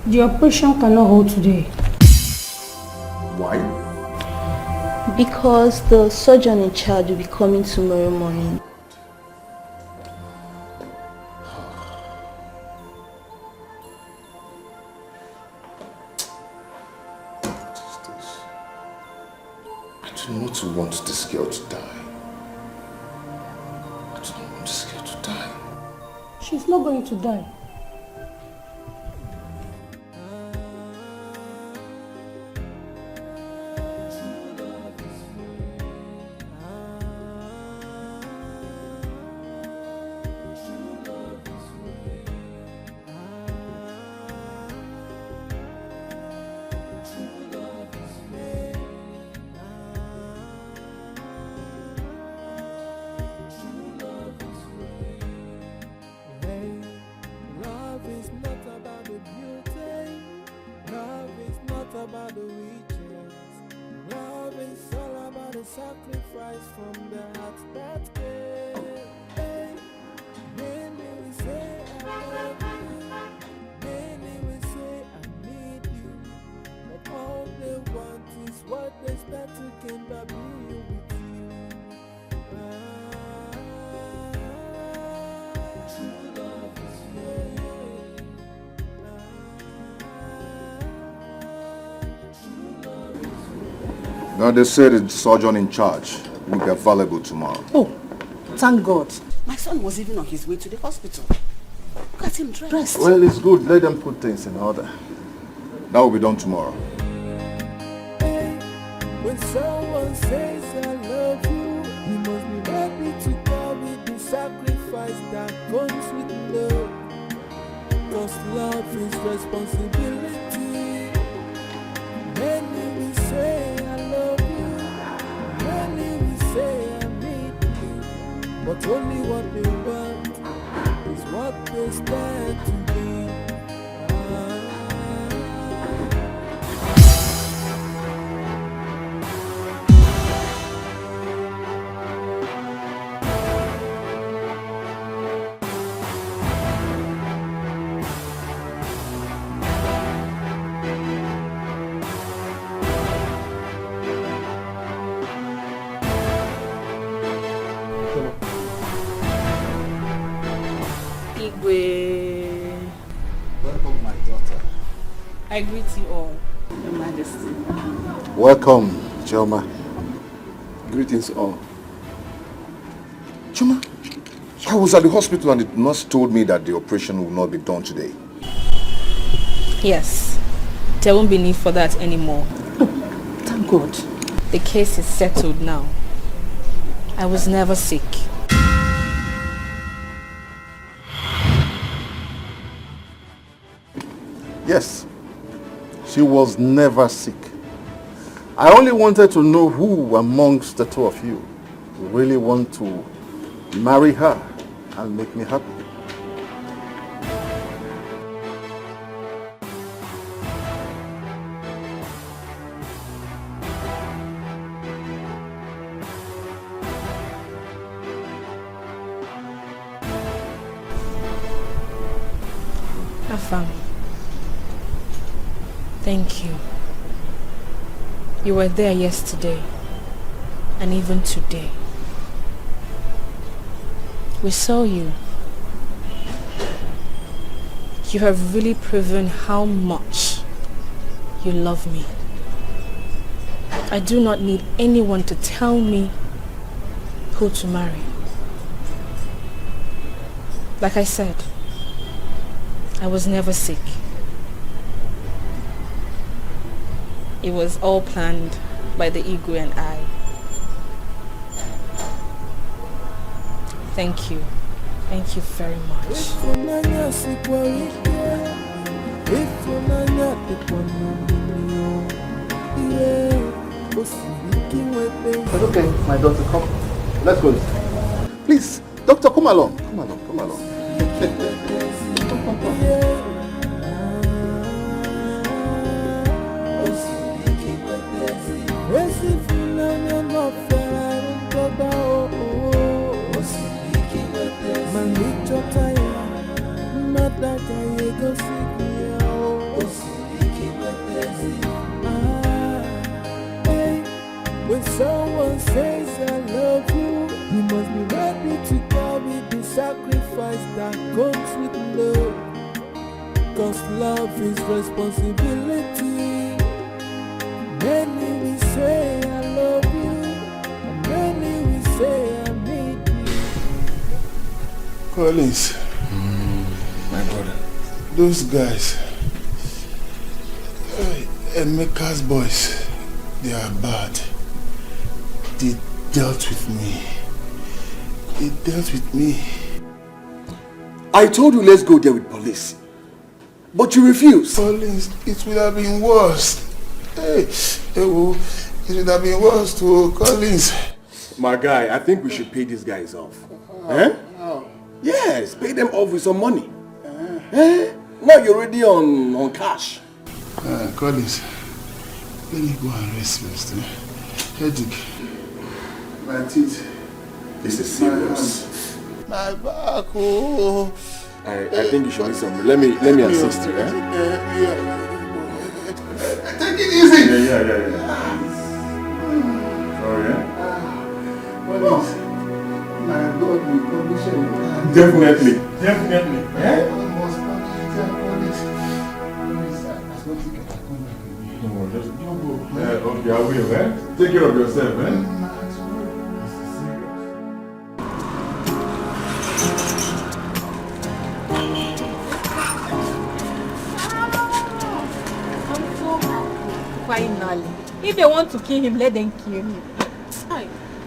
The operation cannot hold today. Why? Because the surgeon in charge will be coming tomorrow morning. I do not want this girl to die. I do not want this girl to die. She's not going to die. sacrifice from the heart that gave. Many will say I love you, many will say I need you, but all they want is what they start to gain by being with you. True love is Now they said the surgeon in charge will be available tomorrow. Oh, thank God. My son was even on his way to the hospital. Look at him dressed. Well, it's good. Let them put things in order. That will be done tomorrow. When someone says I love you, you must be ready to carry the sacrifice that comes with love. Cause love is responsibility. Many will say I love you, many will say I need you, but only what they want is what they stand to be. Welcome, my daughter. I greet you all. Your Majesty. Welcome, Choma. Greetings all. Choma, I was at the hospital and the nurse told me that the operation will not be done today. Yes, there won't be need for that anymore. Thank God. The case is settled now. I was never sick. Yes, she was never sick. I only wanted to know who amongst the two of you really want to marry her and make me happy. Afam, thank you. You were there yesterday and even today. We saw you. You have really proven how much you love me. I do not need anyone to tell me who to marry. Like I said, I was never sick. It was all planned by the ego and I. Thank you. Thank you very much. It's okay, my daughter, come. Let's go. Please, doctor, come along. Come along, come along. When someone says I love you, you must be ready to carry the sacrifice that comes with love. Cause love is responsibility. Many will say I love you, and many will say I need you. Collins, my brother, those guys, Emeka's boys, they are bad. They dealt with me. They dealt with me. I told you let's go there with police. But you refused. Collins, it would have been worse. Hey, it would have been worse to Collins. My guy, I think we should pay these guys off. Yes, pay them off with some money. Now you're already on cash. Collins, let me go and rest first. Headache. My teeth. This is serious. My back, oh. I think you should need some. Let me assist you, eh? Take it easy. Yeah. Sorry, eh? My God will punish him. Definitely. Eh? I must punish him. Just go. Okay, I will, eh? Take care of yourself, eh? Finally. If they want to kill him, let them kill him.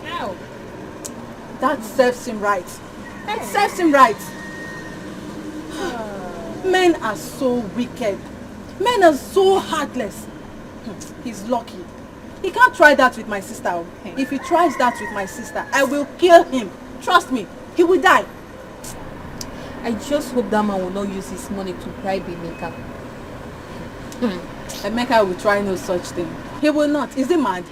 How? That serves him right. That serves him right. Men are so wicked. Men are so heartless. He's lucky. He can't try that with my sister. If he tries that with my sister, I will kill him. Trust me, he will die. I just hope that man will not use his money to bribe Emeka. Emeka will try no such thing. He will not. Is he mad?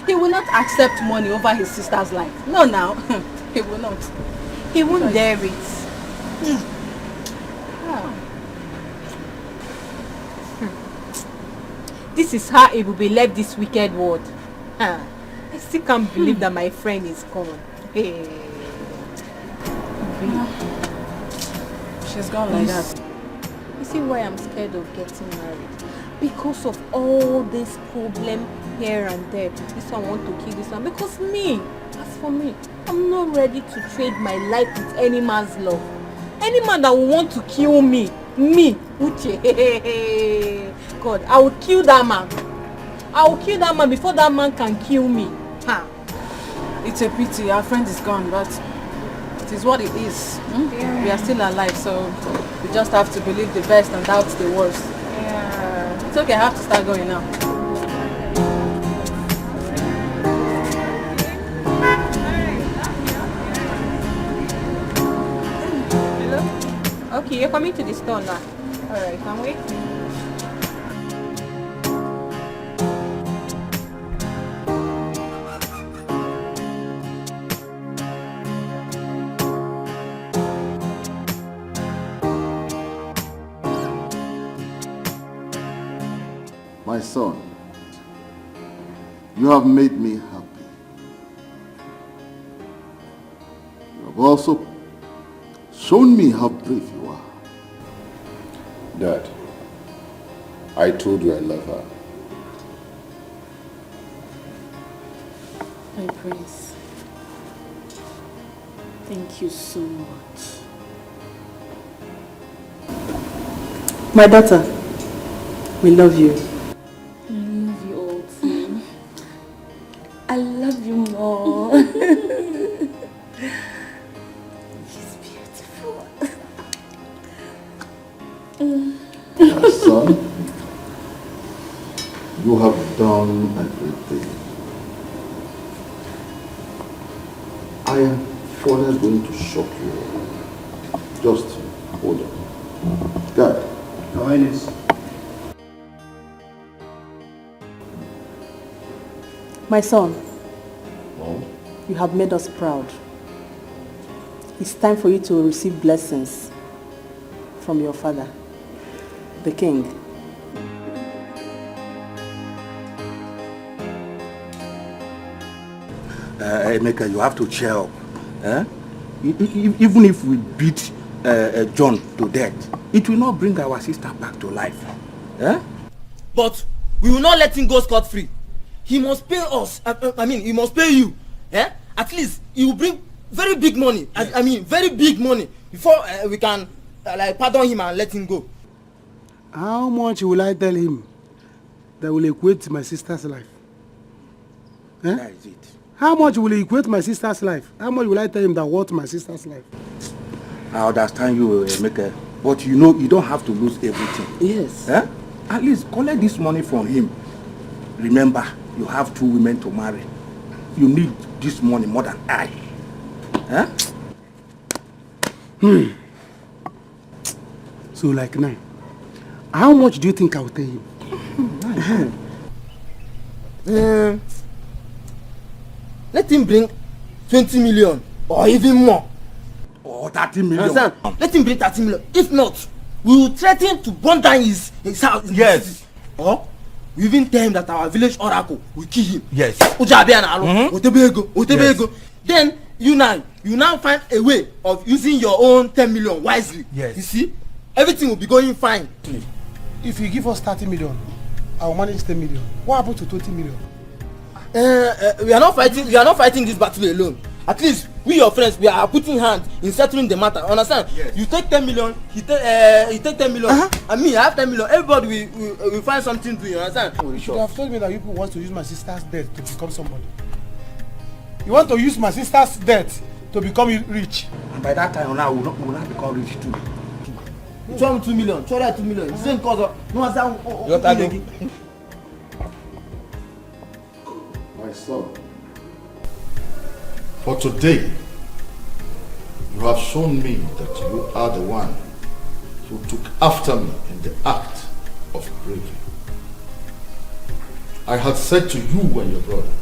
He will not accept money over his sister's life. No, now. He will not. He won't dare it. This is how it will be left this wicked world. I still can't believe that my friend is gone. Hey. She's gone like that. You see why I'm scared of getting married? Because of all this problem here and there. This one want to kill this one. Because me, as for me, I'm not ready to trade my life with any man's love. Any man that will want to kill me, Uche, God, I will kill that man. I will kill that man before that man can kill me. It's a pity. Our friend is gone, but it is what it is. Yeah. We are still alive, so we just have to believe the best and doubt the worst. Yeah. It's okay, I have to start going now. Hello? Okay, you're coming to the store now. Alright, I'm waiting. My son, you have made me happy. You have also shown me how brave you are. Dad, I told you I love her. My prince, thank you so much. My daughter, we love you. I love you all too. I love you more. She's beautiful. My son, you have done a great thing. I am further going to shock you. Just hold on. God. Your Highness. My son, Mom? you have made us proud. It's time for you to receive blessings from your father, the king. Emeka, you have to cheer up. Even if we beat John to death, it will not bring our sister back to life. But we will not let him go scot-free. He must pay us. I mean, he must pay you. At least he will bring very big money. Yes. I mean, very big money before we can pardon him and let him go. How much will I tell him that will equate to my sister's life? That is it. How much will he equate my sister's life? How much will I tell him that worth my sister's life? I understand you, Emeka, but you know you don't have to lose everything. Yes. At least collect this money from him. Remember, you have 2 women to marry. You need this money more than I. So like now, how much do you think I will tell him? 1 let him bring 20 million or even more. Or 30 million. Understand? Let him bring 30 million. If not, we will threaten to burn down his house. Yes. Or we even tell him that our village oracle will kill him. Yes. Yes. Then you now find a way of using your own 10 million wisely. Yes. You see, everything will be going fine. If you give us 30 million, I will manage 10 million. What happened to 20 million? We are not fighting this battle alone. At least we, your friends, we are putting hands in settling the matter. Understand? Yes. You take 10 million, he take 10 million, and me, I have 10 million. Everybody will find something to. You understand? You have told me that you people want to use my sister's death to become somebody. You want to use my sister's death to become rich. And by that time, now we will not become rich too. 2 million, 2 million. Same cause of no answer. My son, for today, you have shown me that you are the one who took after me in the act of bravery. I had said to you and your brother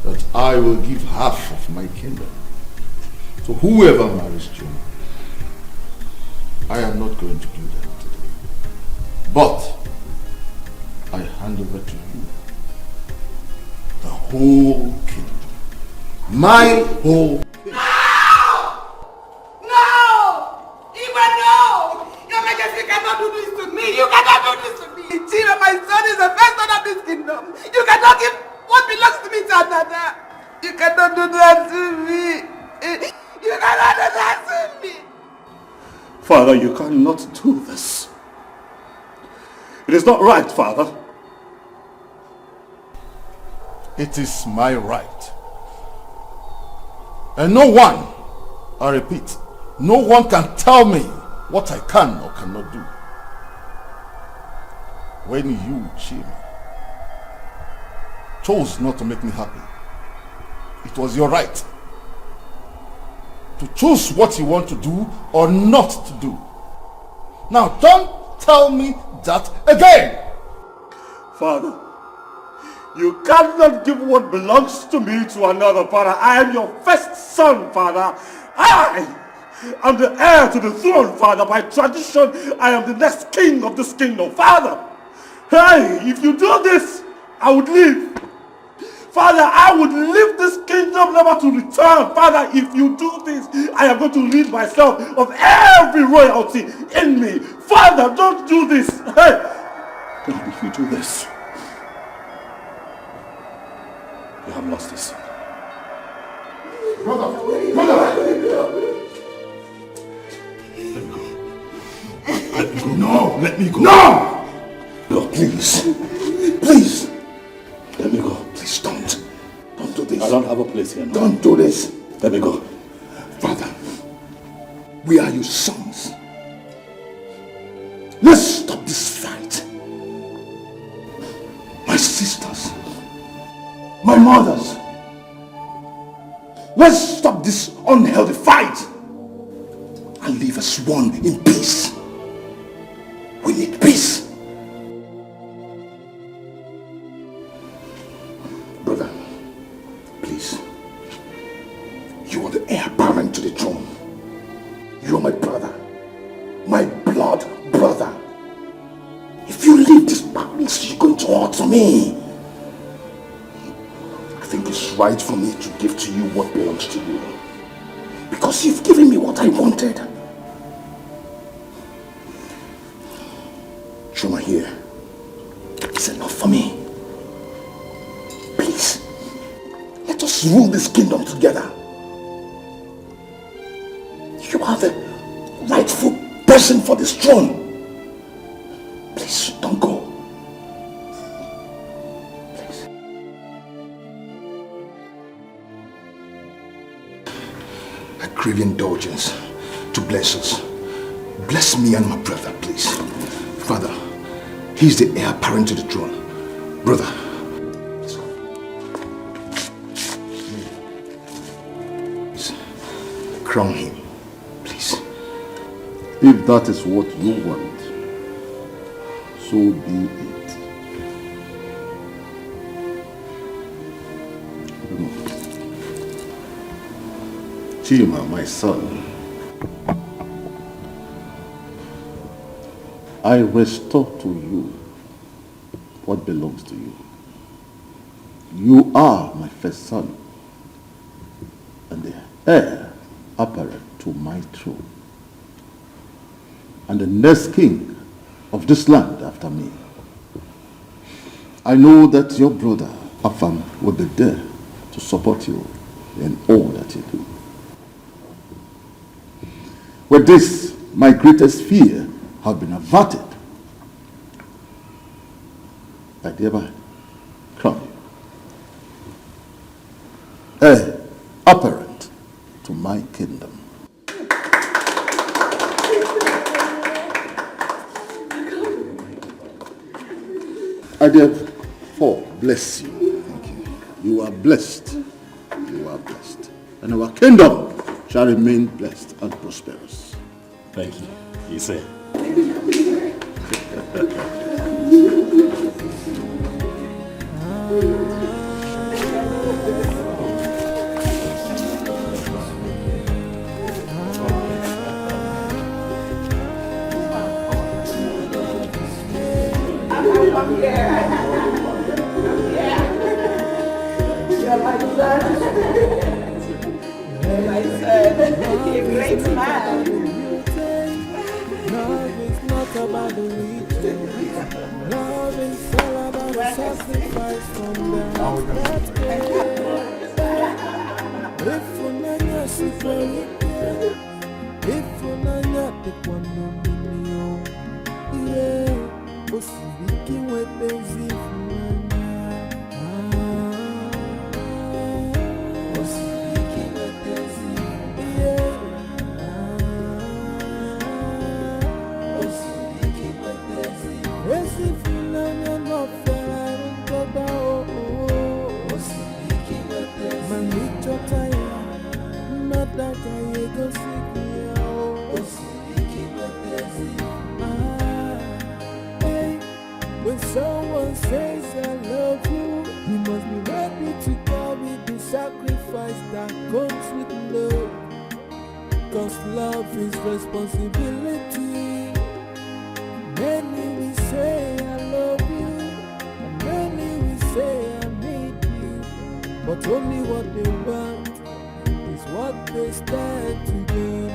that I will give half of my kingdom to whoever marries you. I am not going to do that today. But I hand over to you the whole kingdom. My whole kingdom. Your Majesty cannot do this to me. You cannot do this to me. Chima, my son is the first son of this kingdom. You cannot give what belongs to me to another. You cannot do that to me. You cannot do that to me. Father, you cannot do this. It is not right, Father. It is my right. And no one, I repeat, no one can tell me what I can or cannot do. When you, Chima, chose not to make me happy, it was your right to choose what you want to do or not to do. Now don't tell me that again. Father, you cannot give what belongs to me to another, Father. I am your first son, Father. I am the heir to the throne, Father. By tradition, I am the next king of this kingdom, Father. Hey, if you do this, I would leave. Father, I would leave this kingdom never to return. Father, if you do this, I am going to rid myself of every royalty in me. Father, don't do this. Hey. God, if you do this, you have lost this. Brother! No, let me go. No! No, please. Please. Let me go. Please don't. Don't do this. I don't have a place here. No. Don't do this. Let me go. Father, we are your sons. Let's stop this fight. My sisters. My mothers. Let's stop this unhealthy fight and live as one in peace. We need peace. Brother, please. You are the heir apparent to the throne. You are my brother. My blood brother. If you leave this palace, you're going to hurt me. I think it's right for me to give to you what belongs to you. Because you've given me what I wanted. Shoma here. It's enough for me. Please. Let us rule this kingdom together. You are the rightful person for this throne. Please, don't go. Please. I crave indulgence to bless us. Bless me and my brother, please. Father, he's the heir apparent to the throne. Brother, let's go. Please, crown him, please. If that is what you want, so be it. Chima, my son, I restore to you what belongs to you. You are my first son and the heir apparent to my throne and the next king of this land after me. I know that your brother Afam will be there to support you in all that you do. With this, my greatest fear have been averted. I thereby crown you heir apparent to my kingdom. I therefore bless you. Thank you. You are blessed. You are blessed. And our kingdom shall remain blessed and prosperous. Thank you. You say. You're my son. You're my son. You're a great man. Love is not about the riches. Love is all about the sacrifice from the heart. If unanya sifarike, if unanya tekwano milio, yeah, osibiki wepenzi fulana. Osibiki wepenzi, yeah. Esi fulana no feraro toba oh. Osibiki wepenzi, manicho taya, madaka yego sikia oh. Osibiki wepenzi, hey. When someone says I love you, you must be ready to carry the sacrifice that comes with love. Cause love is responsibility. Many will say I love you, and many will say I need you. But only what they want is what they stand to gain.